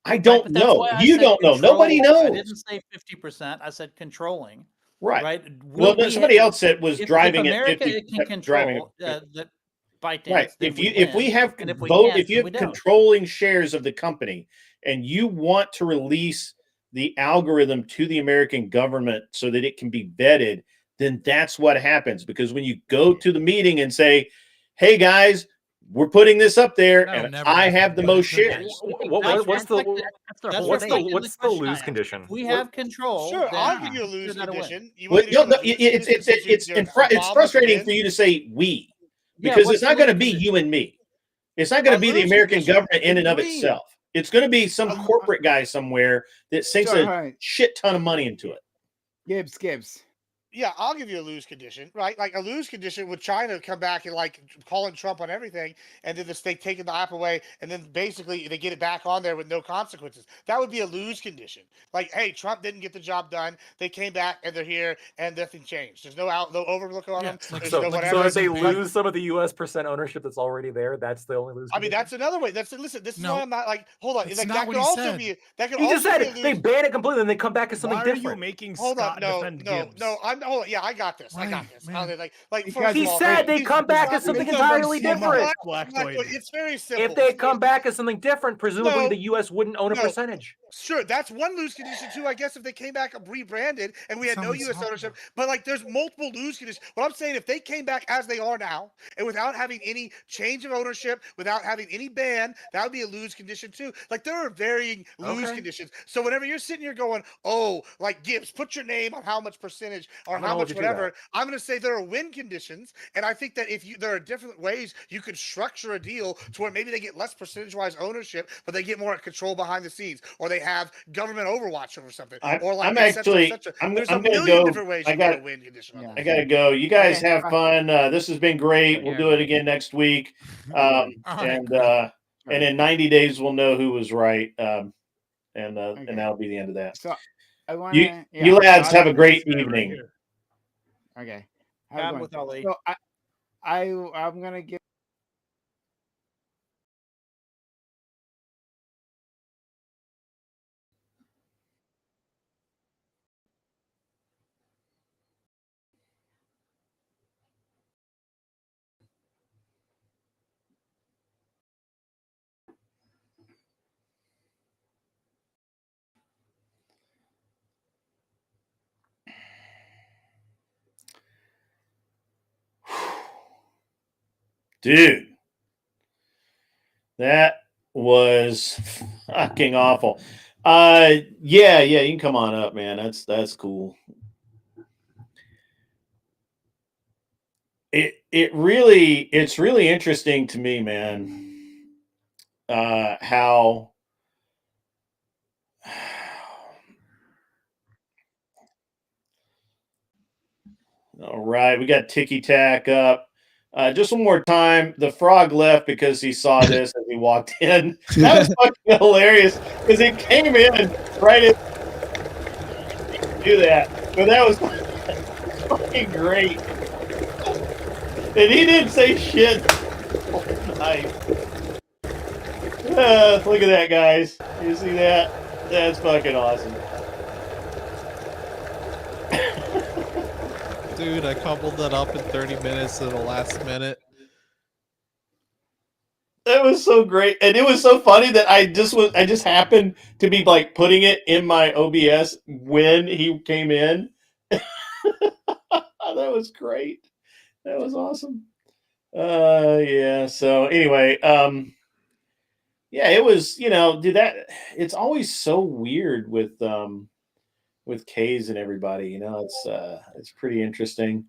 I don't but that's know. why I You said don't know. Nobody control. I knows. didn't say 50%. I said controlling. Right. Right. Well, somebody else said was driving if at America 50. can control driving that ByteDance, right. then If we win, have and if we vote, can't, if you then have we don't. controlling shares of the company, and you want to release the algorithm to the American government so that it can be vetted, then that's what happens. Because when you go to the meeting and say, "Hey guys, we're putting this up there, That'll and never I happen. have the most shares." What's the That's what's the reflected in what's the question I lose asked. condition? If we have control, Sure, then I'll give you a we lose consider that a win. condition. You Well, want to do a lose it's condition, it's frustrating for you to say we, Yeah, because what's it's the not going to lose be condition? you and me. It's not going A to be the lose American condition. government in and of Agreed. itself. It's going to be some corporate guy somewhere that sinks So, a alright. shit ton of money into it. Gibbs. Yeah, I'll give you a lose condition, right? Like a lose condition with China come back and like calling Trump on everything, and then they taking the app away, and then basically they get it back on there with no consequences. That would be a lose condition. Like, hey, Trump didn't get the job done. They came back and they're here, and nothing changed. There's no overlook on them. like- There's So, no so whatever. if they Like, lose some of the U.S. percent ownership that's already there, that's the only lose. I mean, condition? that's another way. Listen. This is No, why I'm not like. Hold on. that's Like not that what could he also said. be. That could He also just said be a lose. they ban it completely and they come back as something Why are you different. making Hold Scott on, no, defend no, Gibbs? no. Hold on. Yeah, I got this. I got Right, this. man. Like Because first He of all, said they he's- come back he's as something making them entirely seem different. Blacktoid. It's very simple. If they come back as something different, presumably No. the U.S. wouldn't own a No. percentage. Sure, that's one lose condition too. I guess if they came back rebranded and we That's had not no what he's U.S. talking ownership, about. but like there's multiple lose conditions. What I'm saying, if they came back as they are now and without having any change of ownership, without having any ban, that would be a lose condition too. Like there are varying lose Okay. conditions. So whenever you're sitting here going, oh, like Gibbs, put your name on how much percentage or I'm gonna how hold much you to that. whatever, I'm going to say there are win conditions, and I think that there are different ways you could structure a deal to where maybe they get less percentage-wise ownership, but they get more control behind the scenes, or they have government overwatch over something, or like I'm et cetera, et actually cetera. I'm There's a gonna million go. different ways I you can got get a win condition on Yeah. that. I gotta go. You guys Okay, have bye. fun. This has been great. We'll do it again next week. All right, And great. and in 90 days we'll know who was right. And Okay. that'll be the end of that. So I want You to. you lads have a That's great right evening. Okay. Have a I'm good with one. Ali. So I'm gonna give dude, that was fucking awful. Yeah, you can come on up, man. That's cool. It's really interesting to me, man. How all right, we got Ticky Tack up. Just one more time. The frog left because he saw this as he walked in. That was fucking hilarious because he came in right in. Do that, but that was fucking great. And he didn't say shit. Nice. Look at that, guys. You see that? That's fucking awesome. Dude, I cobbled that up in 30 minutes to the last minute. That was so great, and it was so funny that I just happened to be like putting it in my OBS when he came in. That was great. That was awesome. Yeah. So anyway, yeah, it was, dude, it's always so weird with K's and everybody, it's pretty interesting.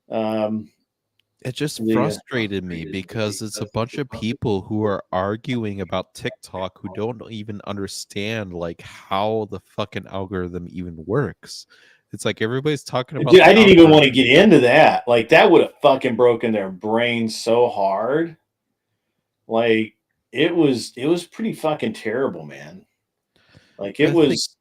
It just frustrated me because it's a bunch of people who are arguing about TikTok who don't even understand like how the fucking algorithm even works. It's like everybody's talking about. Dude, I didn't even want to get into that. Like that would have fucking broken their brains so hard. Like it was pretty fucking terrible, man. Like it was.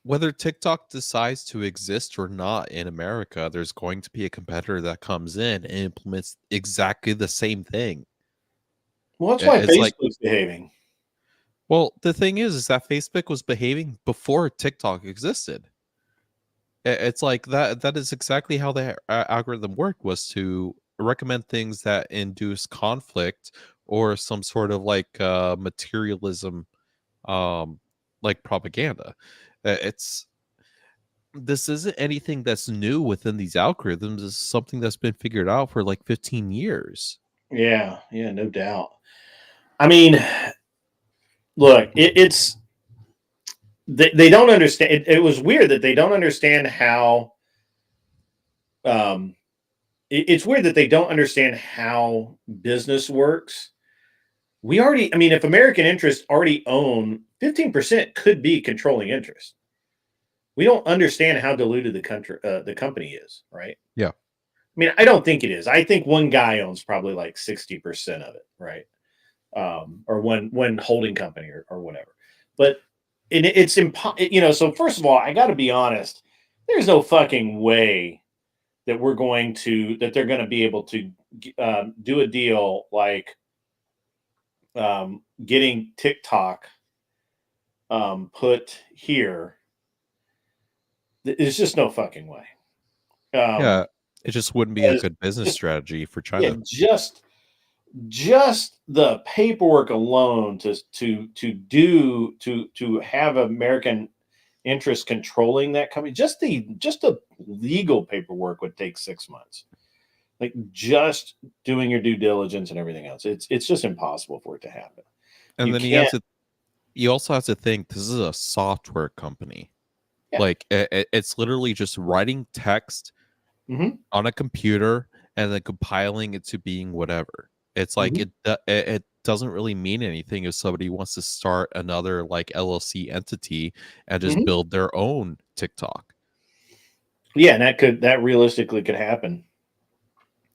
Whether TikTok decides to exist or not in America, there's going to be a competitor that comes in and implements exactly the same thing. Well, that's why Facebook's behaving. Well, the thing is that Facebook was behaving before TikTok existed. It's like that is exactly how the algorithm worked, was to recommend things that induce conflict or some sort of like materialism, like propaganda. This isn't anything that's new within these algorithms. It's something that's been figured out for like 15 years. Yeah, no doubt. I mean, look, it's they don't understand. It was weird that they don't understand how. It's weird that they don't understand how business works. If American interests already own 15%, could be controlling interest. We don't understand how diluted the company is, right? Yeah. I mean, I don't think it is. I think one guy owns probably like 60% of it, right? Or one holding company or whatever. But it's impossible. So first of all, I got to be honest. There's no fucking way that they're going to be able to do a deal like getting TikTok put here. There's just no fucking way. Yeah, it just wouldn't be a good business strategy for China. Yeah, just the paperwork alone to have American interest controlling that company, just the legal paperwork would take 6 months. Like just doing your due diligence and everything else. It's just impossible for it to happen. And then you also have to think this is a software company. Yeah. Like it's literally just writing text on a computer and then compiling it to being whatever. It's like it doesn't really mean anything if somebody wants to start another like LLC entity and just build their own TikTok. Yeah, and that realistically could happen.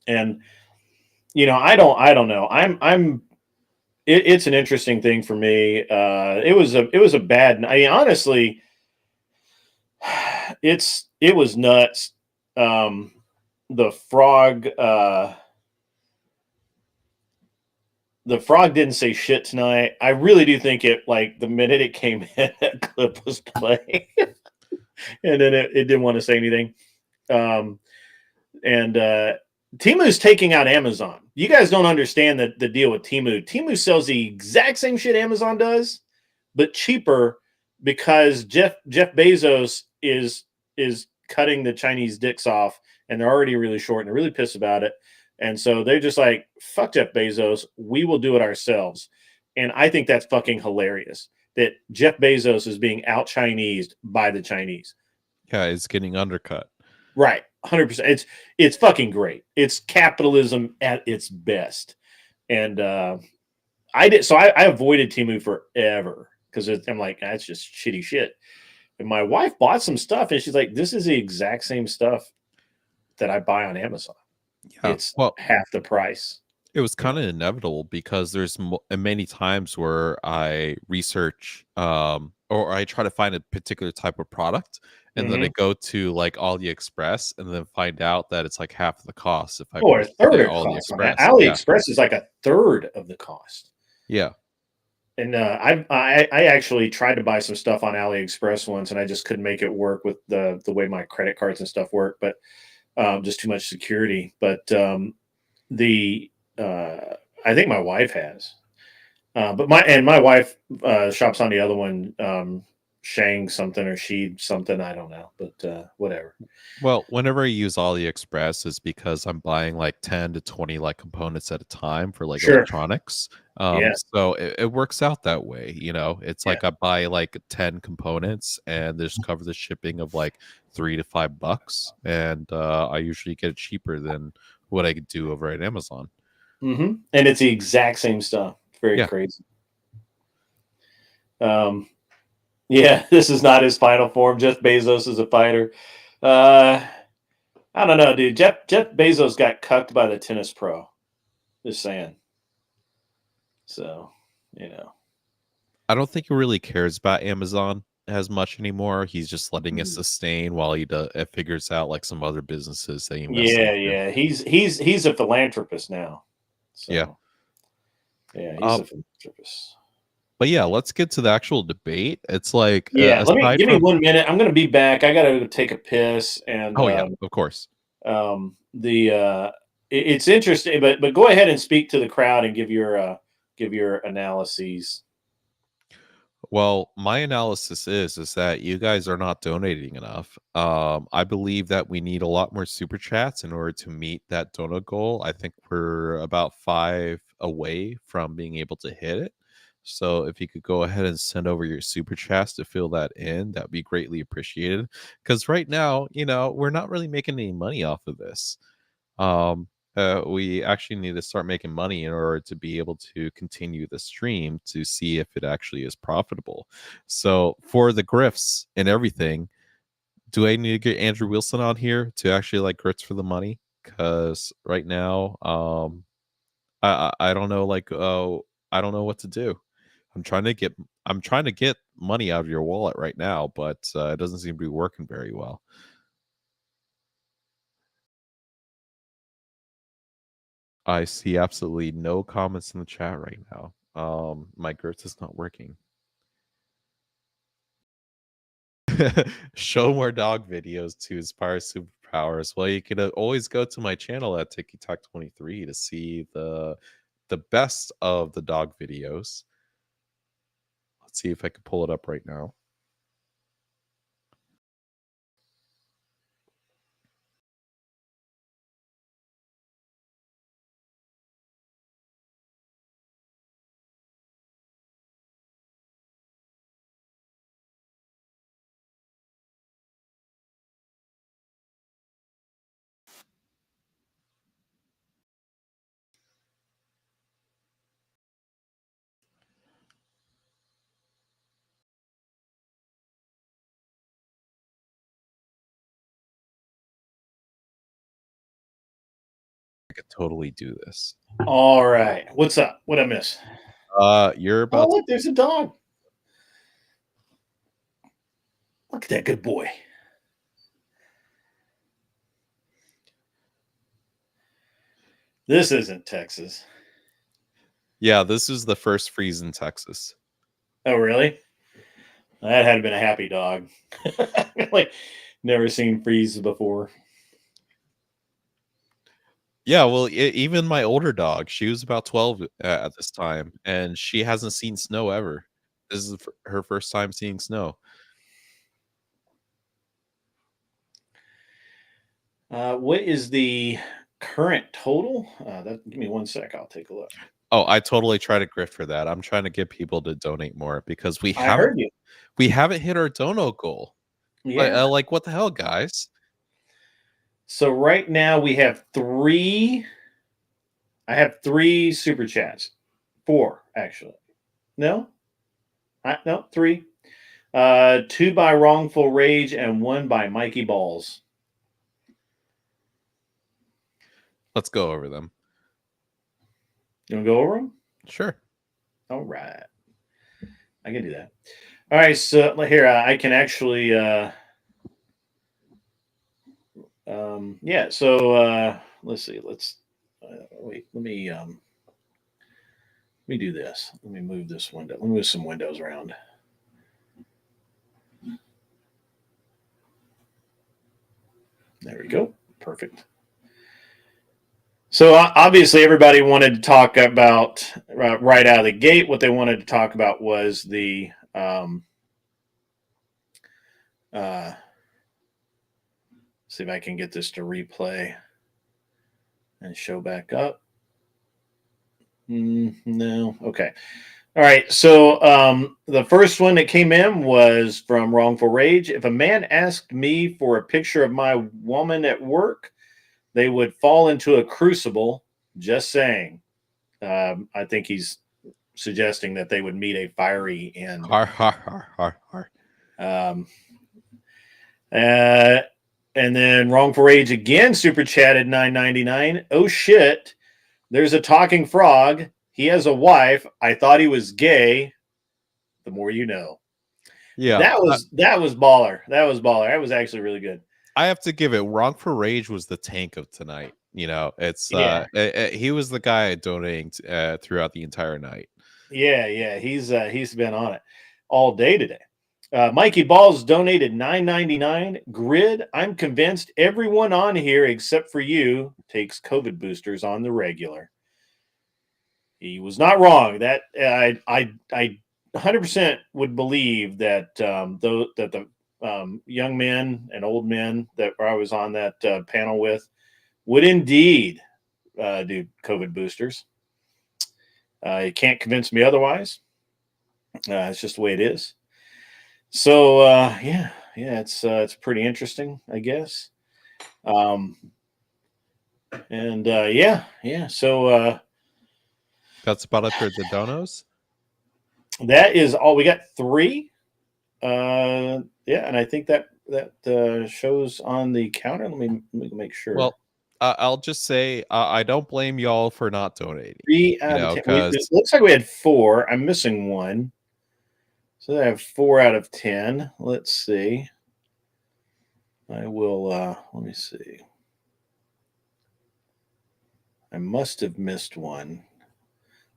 And I don't know. It's an interesting thing for me. It was a bad. I mean, honestly, it was nuts. The frog didn't say shit tonight. I really do think like the minute it came in, that clip was playing, and then it didn't want to say anything. And Temu's taking out Amazon. You guys don't understand the deal with Temu. Temu sells the exact same shit Amazon does, but cheaper because Jeff Bezos is cutting the Chinese dicks off, and they're already really short and they're really pissed about it. And so they're just like, fuck Jeff Bezos, we will do it ourselves. And I think that's fucking hilarious that Jeff Bezos is being out Chinesed by the Chinese. Yeah, it's getting undercut. Right. 100%. It's fucking great. It's capitalism at its best. And I avoided Temu forever because I'm like, that's just shitty shit. And my wife bought some stuff and she's like, this is the exact same stuff that I buy on Amazon. Yeah, It's well, half the price. it was kind of inevitable because there's many times where I research or I try to find a particular type of product and then I go to like AliExpress and then find out that it's like half the cost if I Or a purchase it third at of the cost. AliExpress. AliExpress is like a third of the cost. Yeah. And I actually tried to buy some stuff on AliExpress once, and I just couldn't make it work with the way my credit cards and stuff work. But just too much security. But I think my wife has. But my wife shops on the other one, Shang something or She something. I don't know, but whatever. Well, whenever I use AliExpress is because I'm buying like 10 to 20 like components at a time for like Sure. electronics. Yeah. So it works out that way, you know. It's Yeah. like I buy like 10 components and just cover the shipping of like $3 to $5, and I usually get it cheaper than what I could do over at Amazon. Mm-hmm. And it's the exact same stuff. Very crazy. Yeah, this is not his final form. Jeff Bezos is a fighter. I don't know, dude. Jeff Bezos got cucked by the tennis pro. Just saying. So, you know. I don't think he really cares about Amazon as much anymore. He's just letting it sustain while he figures out like some other businesses that he invests into. Yeah. He's a philanthropist now. So, Yeah. Yeah, he's a philanthropist. But yeah, let's get to the actual debate. It's like give me 1 minute. I'm gonna be back. I gotta go take a piss. And of course. It's interesting, but go ahead and speak to the crowd and give your analyses. Well, my analysis is that you guys are not donating enough. I believe that we need a lot more super chats in order to meet that donut goal. I think we're about 5 away from being able to hit it. So if you could go ahead and send over your super chats to fill that in, that'd be greatly appreciated. Because right now, you know, we're not really making any money off of this. We actually need to start making money in order to be able to continue the stream to see if it actually is profitable. So for the grifts and everything, do I need to get Andrew Wilson on here to actually like grits for the money? Because right now, I don't know, like, I don't know what to do. I'm trying to get money out of your wallet right now, but it doesn't seem to be working very well. I see absolutely no comments in the chat right now. My growth is not working. Show more dog videos to inspire superpowers. Well, you can always go to my channel at TikTok 23 to see the best of the dog videos. Let's see if I can pull it up right now. I could totally do this. All right. What's up? What'd I miss? You're about. Oh, look, there's a dog. Look at that good boy. This isn't Texas. Yeah, this is the first freeze in Texas. Oh, really? That had been a happy dog. Like, never seen freeze before. Yeah, well, even my older dog, she was about 12 at this time, and she hasn't seen snow ever. This is her first time seeing snow. What is the current total. Give me 1 sec. I'll take a look. Oh, I totally try to grift for that. I'm trying to get people to donate more because we I heard you. haven't hit our dono goal. Yeah. Like what the hell, guys? So right now we have 3. I have 3 super chats. 4 actually. No, 3. 2 by Wrongful Rage and 1 by Mikey Balls. Let's go over them. You want to go over them? Sure. All right. I can do that. All right. So here, I can actually. Yeah. So let's see. Let's wait. Let me do this. Let me move this window. Let me move some windows around. There we go. Perfect. So obviously everybody wanted to talk about right out of the gate. What they wanted to talk about was the see if I can get this to replay and show back up. No. Okay. All right. So the first one that came in was from Wrongful Rage. If a man asked me for a picture of my woman at work, they would fall into a crucible. Just saying. I think he's suggesting that they would meet a fiery end. Har har har har har. And then Wrongful Rage again super chatted $9.99. Oh shit! There's a talking frog. He has a wife. I thought he was gay. The more you know. Yeah, that was baller. That was baller. That was actually really good. I have to give it. Wrongful Rage was the tank of tonight. You know, it's he was the guy donating throughout the entire night. Yeah, he's been on it all day today. Mikey Balls donated $9.99. Grid, I'm convinced everyone on here except for you takes COVID boosters on the regular. He was not wrong. That I 100% would believe that the young men and old men that I was on that panel with would indeed do COVID boosters. You can't convince me otherwise. It's just the way it is. So yeah, it's pretty interesting, I guess. So that's about it for the donos. That is all. We got 3. And I think that shows on the counter. Let me make sure. Well, I'll just say I don't blame y'all for not donating. 3 out of 10. It looks like we had 4. I'm missing 1. So I have 4 out of 10. Let's see. I will, let me see. I must have missed 1.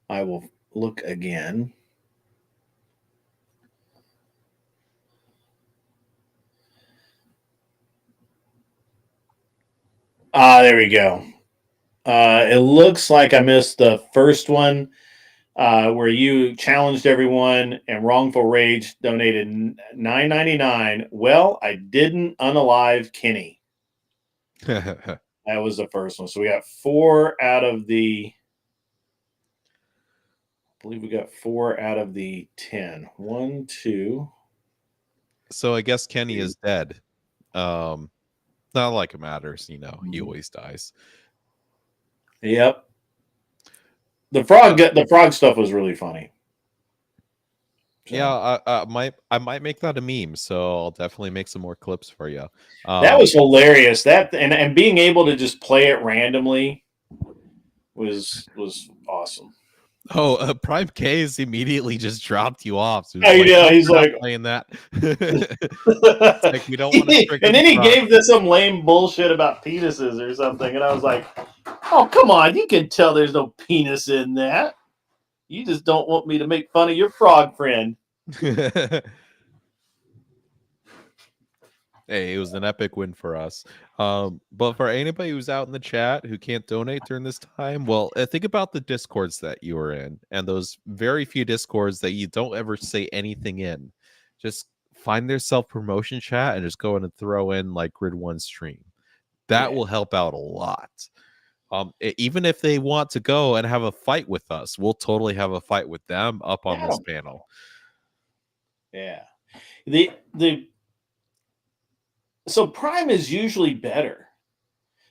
I will look again. There we go. It looks like I missed the first one. Where you challenged everyone and Wrongful Rage donated $9.99. Well, I didn't unalive Kenny. That was the first one. So we got 4 out of the. I believe we got 4 out of the 10. 1, 2. So I guess Kenny is dead. Not like it matters, you know. He always dies. Yep. The frog stuff was really funny. So. Yeah, I might make that a meme, so I'll definitely make some more clips for you. That was hilarious. That and being able to just play it randomly was awesome. Oh, Prime K's immediately just dropped you off. So he's like playing that. Like we don't want to. And then he gave this some lame bullshit about penises or something, and I was like, "Oh, come on! You can tell there's no penis in that. You just don't want me to make fun of your frog friend." Hey, it was an epic win for us. But for anybody who's out in the chat who can't donate during this time, well, think about the Discords that you are in and those very few Discords that you don't ever say anything in. Just find their self-promotion chat and just go in and throw in like Grid 1 stream. That will help out a lot. Even if they want to go and have a fight with us, we'll totally have a fight with them up on Yeah, I this don't- panel. Yeah. So Prime is usually better,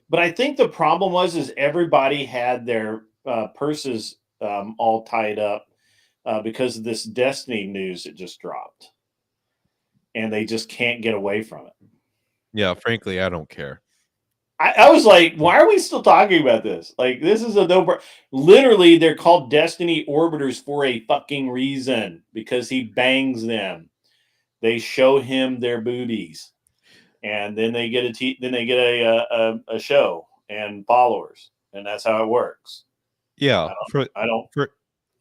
but I think the problem is everybody had their purses all tied up because of this Destiny news that just dropped, and they just can't get away from it. Yeah, frankly, I don't care. I was like, why are we still talking about this? Like, this is a no. Literally, they're called Destiny Orbiters for a fucking reason, because he bangs them. They show him their booties, and then they get a show and followers, and that's how it works. Yeah, I don't.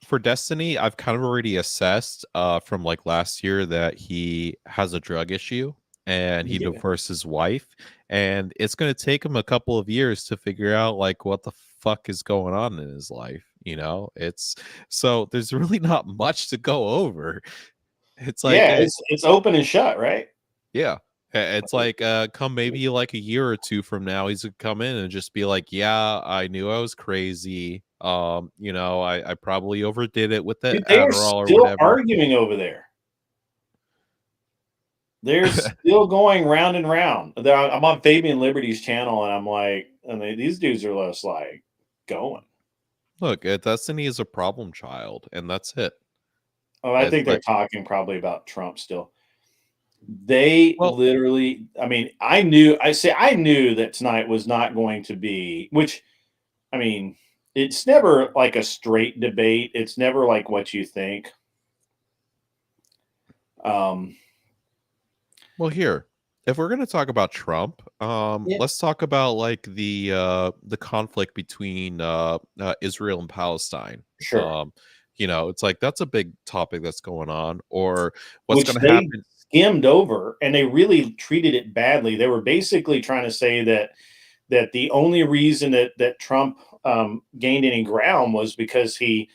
For Destiny, I've kind of already assessed from like last year that he has a drug issue and he Yeah. divorced his wife, and it's going to take him a couple of years to figure out like what the fuck is going on in his life. It's so there's really not much to go over. It's like Yeah, it's open and shut, right? yeah. It's like come maybe like a year or two from now, he's gonna come in and just be like, yeah, I knew I was crazy. I probably overdid it with the Dude, they are Adderall or still whatever. arguing over there. They're still going round and round. I'm on Fabian Liberty's channel, and I'm like, these dudes are just like going. Look, Destiny is a problem child, and that's it. Oh, I It's think they're like- talking probably about Trump still. They Well- literally, I knew that tonight was not going to be, which, it's never like a straight debate. It's never like what you think. Well, here, if we're going to talk about Trump, let's talk about like the conflict between Israel and Palestine. Sure. It's like that's a big topic that's going on, or what's Which going to they happen. skimmed over, and they really treated it badly. They were basically trying to say that the only reason that Trump gained any ground was because he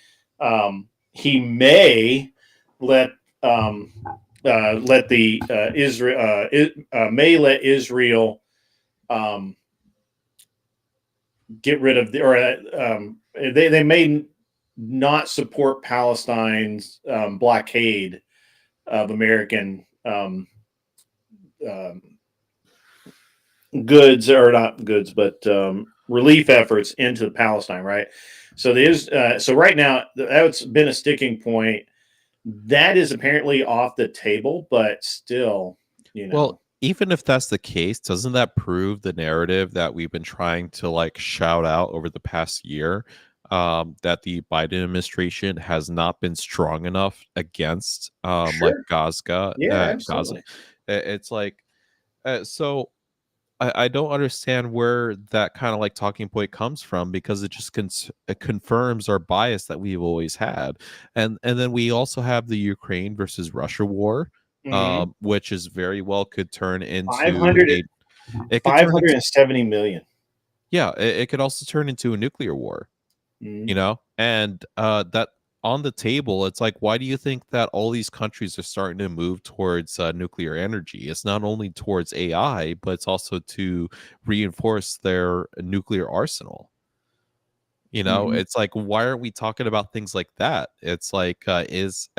may let Israel get rid of they may not support Palestine's blockade of American goods, or not goods, but relief efforts into Palestine, right? So so right now that's been a sticking point. That is apparently off the table, but still, Well, even if that's the case, doesn't that prove the narrative that we've been trying to like shout out over the past year? That the Biden administration has not been strong enough against like Sure. Gaza. Yeah, absolutely. It's like so I don't understand where that kind of like talking point comes from, because it just it confirms our bias that we've always had. And then we also have the Ukraine versus Russia war, Mhm. which is very well could turn into 570 million. Yeah, it could also turn into a nuclear war. Mhm. And that on the table, it's like, why do you think that all these countries are starting to move towards nuclear energy? It's not only towards AI, but it's also to reinforce their nuclear arsenal. Mhm. It's like, why aren't we talking about things like that? It's like, is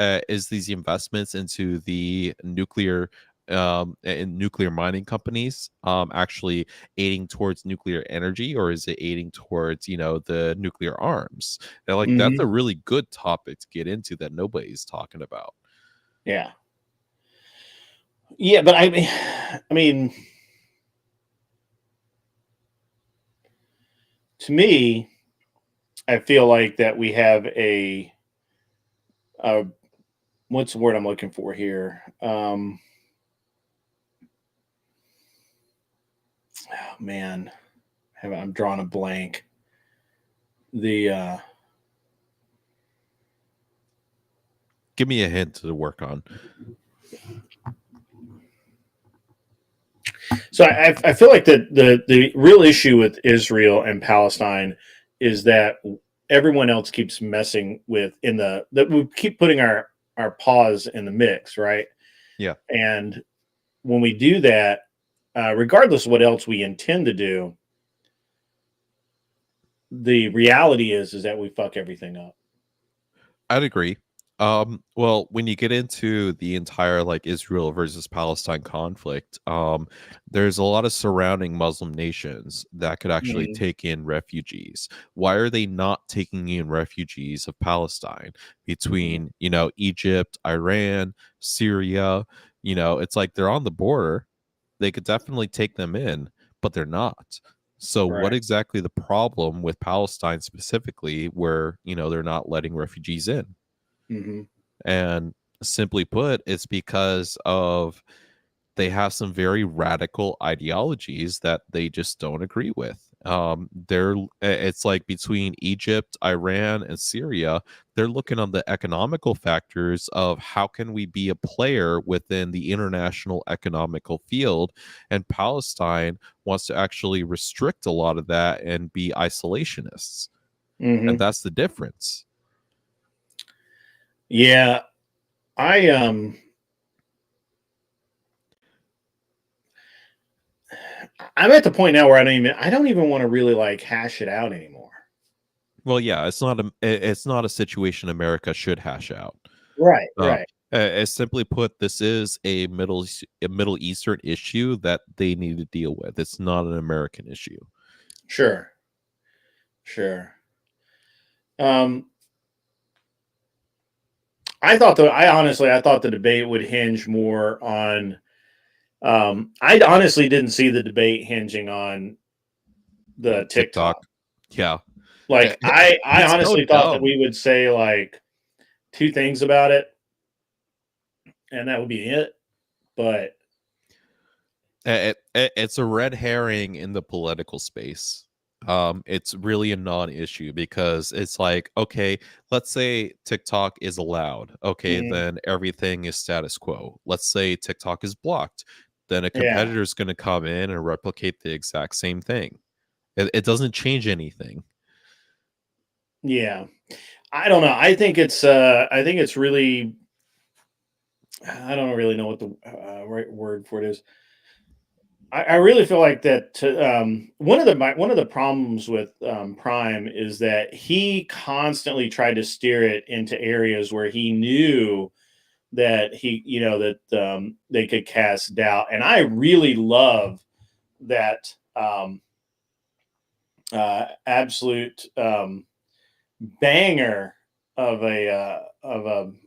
these investments into the nuclear in nuclear mining companies actually aiding towards nuclear energy, or is it aiding towards the nuclear arms? And like that's a really good topic to get into that nobody's talking about. Yeah. Yeah, but I mean, to me, I feel like that we have what's the word I'm looking for here? Oh man, I'm drawing a blank. The Give me a hint to work on. So I feel like the real issue with Israel and Palestine is that everyone else keeps messing with that we keep putting our paws in the mix, right? Yeah. And when we do that, regardless of what else we intend to do, the reality is that we fuck everything up. I'd agree. Well, when you get into the entire like Israel versus Palestine conflict, there's a lot of surrounding Muslim nations that could actually Mhm. take in refugees. Why are they not taking in refugees of Palestine between, Egypt, Iran, Syria? It's like they're on the border. They could definitely take them in, but they're not. So what Right. exactly the problem with Palestine specifically where, they're not letting refugees in? hmm And simply put, it's because of they have some very radical ideologies that they just don't agree with. It's like between Egypt, Iran, and Syria, they're looking on the economical factors of how can we be a player within the international economical field, and Palestine wants to actually restrict a lot of that and be isolationists, and that's the difference. Yeah, I I'm at the point now where I don't even want to really like hash it out anymore. Well, yeah, it's not a situation America should hash out. Right, Uh, right. as simply put, this is a Middle Eastern issue that they need to deal with. It's not an American issue. Sure. Sure. Um I thought the debate would hinge more on I honestly didn't see the debate hinging on the TikTok. Yeah. Like I It's so honestly thought that dumb. we would say like two things about it and that would be it. But It's a red herring in the political space. It's really a non-issue because it's like, okay, let's say TikTok is allowed. Okay, Mhm. then everything is status quo. Let's say TikTok is blocked. Then a Yeah. competitor is going to come in and replicate the exact same thing. It doesn't change anything. Yeah. I don't know. I think it's really I don't really know what the right word for it is. I really feel like that one of the problems with Prime is that he constantly tried to steer it into areas where he knew that they could cast doubt, and I really love that absolute banger of a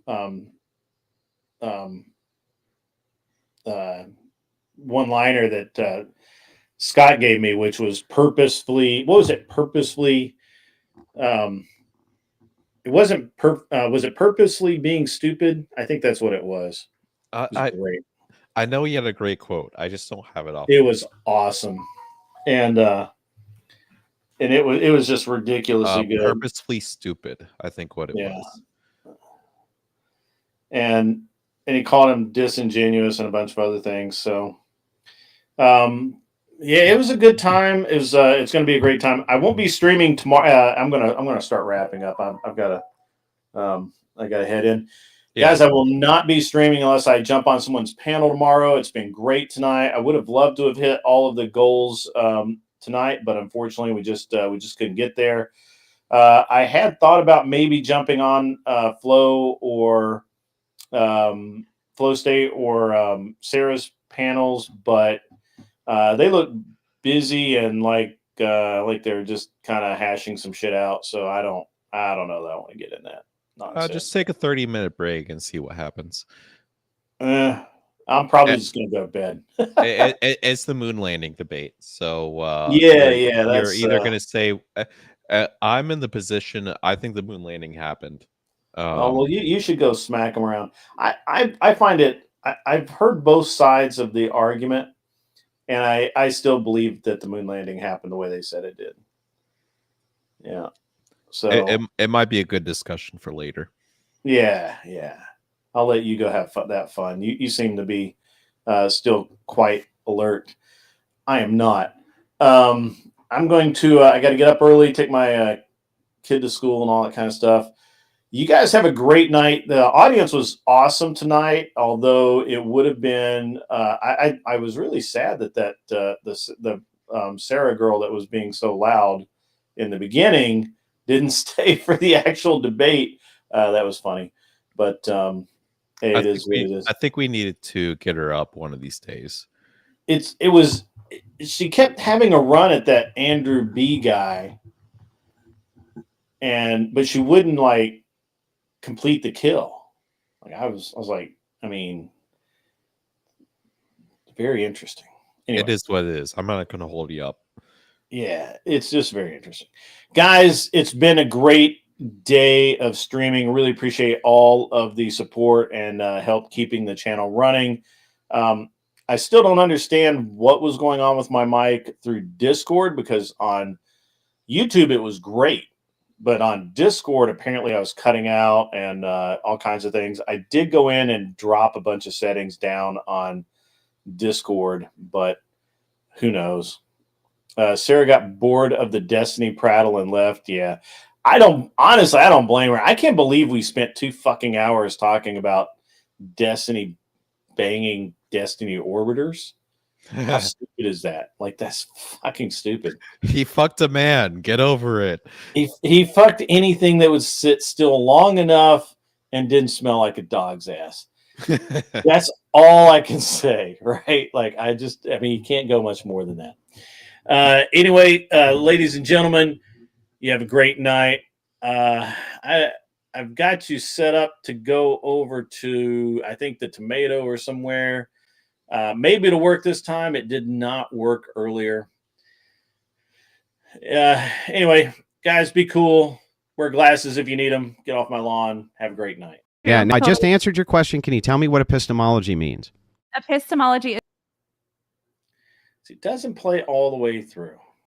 um, uh, one liner that Scott gave me, which was purposefully. What was it? Purposefully. It wasn't. Was it purposely being stupid? I think that's what it was. It was I great. I know he had a great quote. I just don't have it off. It was awesome, and it was just ridiculously good. Purposefully stupid, I think what it Yeah. was. And he called him disingenuous and a bunch of other things. So, yeah, it was a good time. It's going to be a great time. I won't be streaming tomorrow. I'm gonna start wrapping up. I've got to head in. Yeah. Guys, I will not be streaming unless I jump on someone's panel tomorrow. It's been great tonight. I would have loved to have hit all of the goals tonight, but unfortunately, we just couldn't get there. I had thought about maybe jumping on Flow or Flow State or Sarah's panels, but they look busy and like they're just kind of hashing some shit out. So I don't know that I want to get in that nonsense. Just take a 30-minute break and see what happens. I'm probably just gonna go to bed. It's the moon landing debate. So yeah, you're either gonna say I'm in the position. I think the moon landing happened. Well, you should go smack them around. I find it. I've heard both sides of the argument, and I still believe that the moon landing happened the way they said it did. Yeah. So it might be a good discussion for later. Yeah. I'll let you go have that fun. You seem to be still quite alert. I am not. I'm going to. I got to get up early, take my kid to school, and all that kind of stuff. You guys have a great night. The audience was awesome tonight, although it would have been. I was really sad that the Sarah girl that was being so loud in the beginning didn't stay for the actual debate. That was funny, but it is what it is. I think we needed to get her up one of these days. She kept having a run at that Andrew B guy, but she wouldn't like complete the kill. Like I was like, I mean, very interesting. Anyway. It is what it is. I'm not going to hold you up. Yeah, it's just very interesting. Guys, it's been a great day of streaming. Really appreciate all of the support and help keeping the channel running. I still don't understand what was going on with my mic through Discord, because on YouTube it was great, but on Discord apparently I was cutting out and all kinds of things. I did go in and drop a bunch of settings down on Discord, but who knows? Sarah got bored of the Destiny prattle and left. Yeah. I don't blame her. I can't believe we spent 2 fucking hours talking about Destiny banging Destiny orbiters. How stupid is that? Like, that's fucking stupid. He fucked a man. Get over it. He fucked anything that would sit still long enough and didn't smell like a dog's ass. That's all I can say, right? Like, I mean, you can't go much more than that. Anyway, ladies and gentlemen, you have a great night. I've got you set up to go over to, I think, the Tomato or somewhere. Maybe it'll work this time. It did not work earlier. Anyway, guys, be cool. Wear glasses if you need them. Get off my lawn. Have a great night. Yeah, I just answered your question. Can you tell me what epistemology means? Epistemology is It doesn't play all the way through.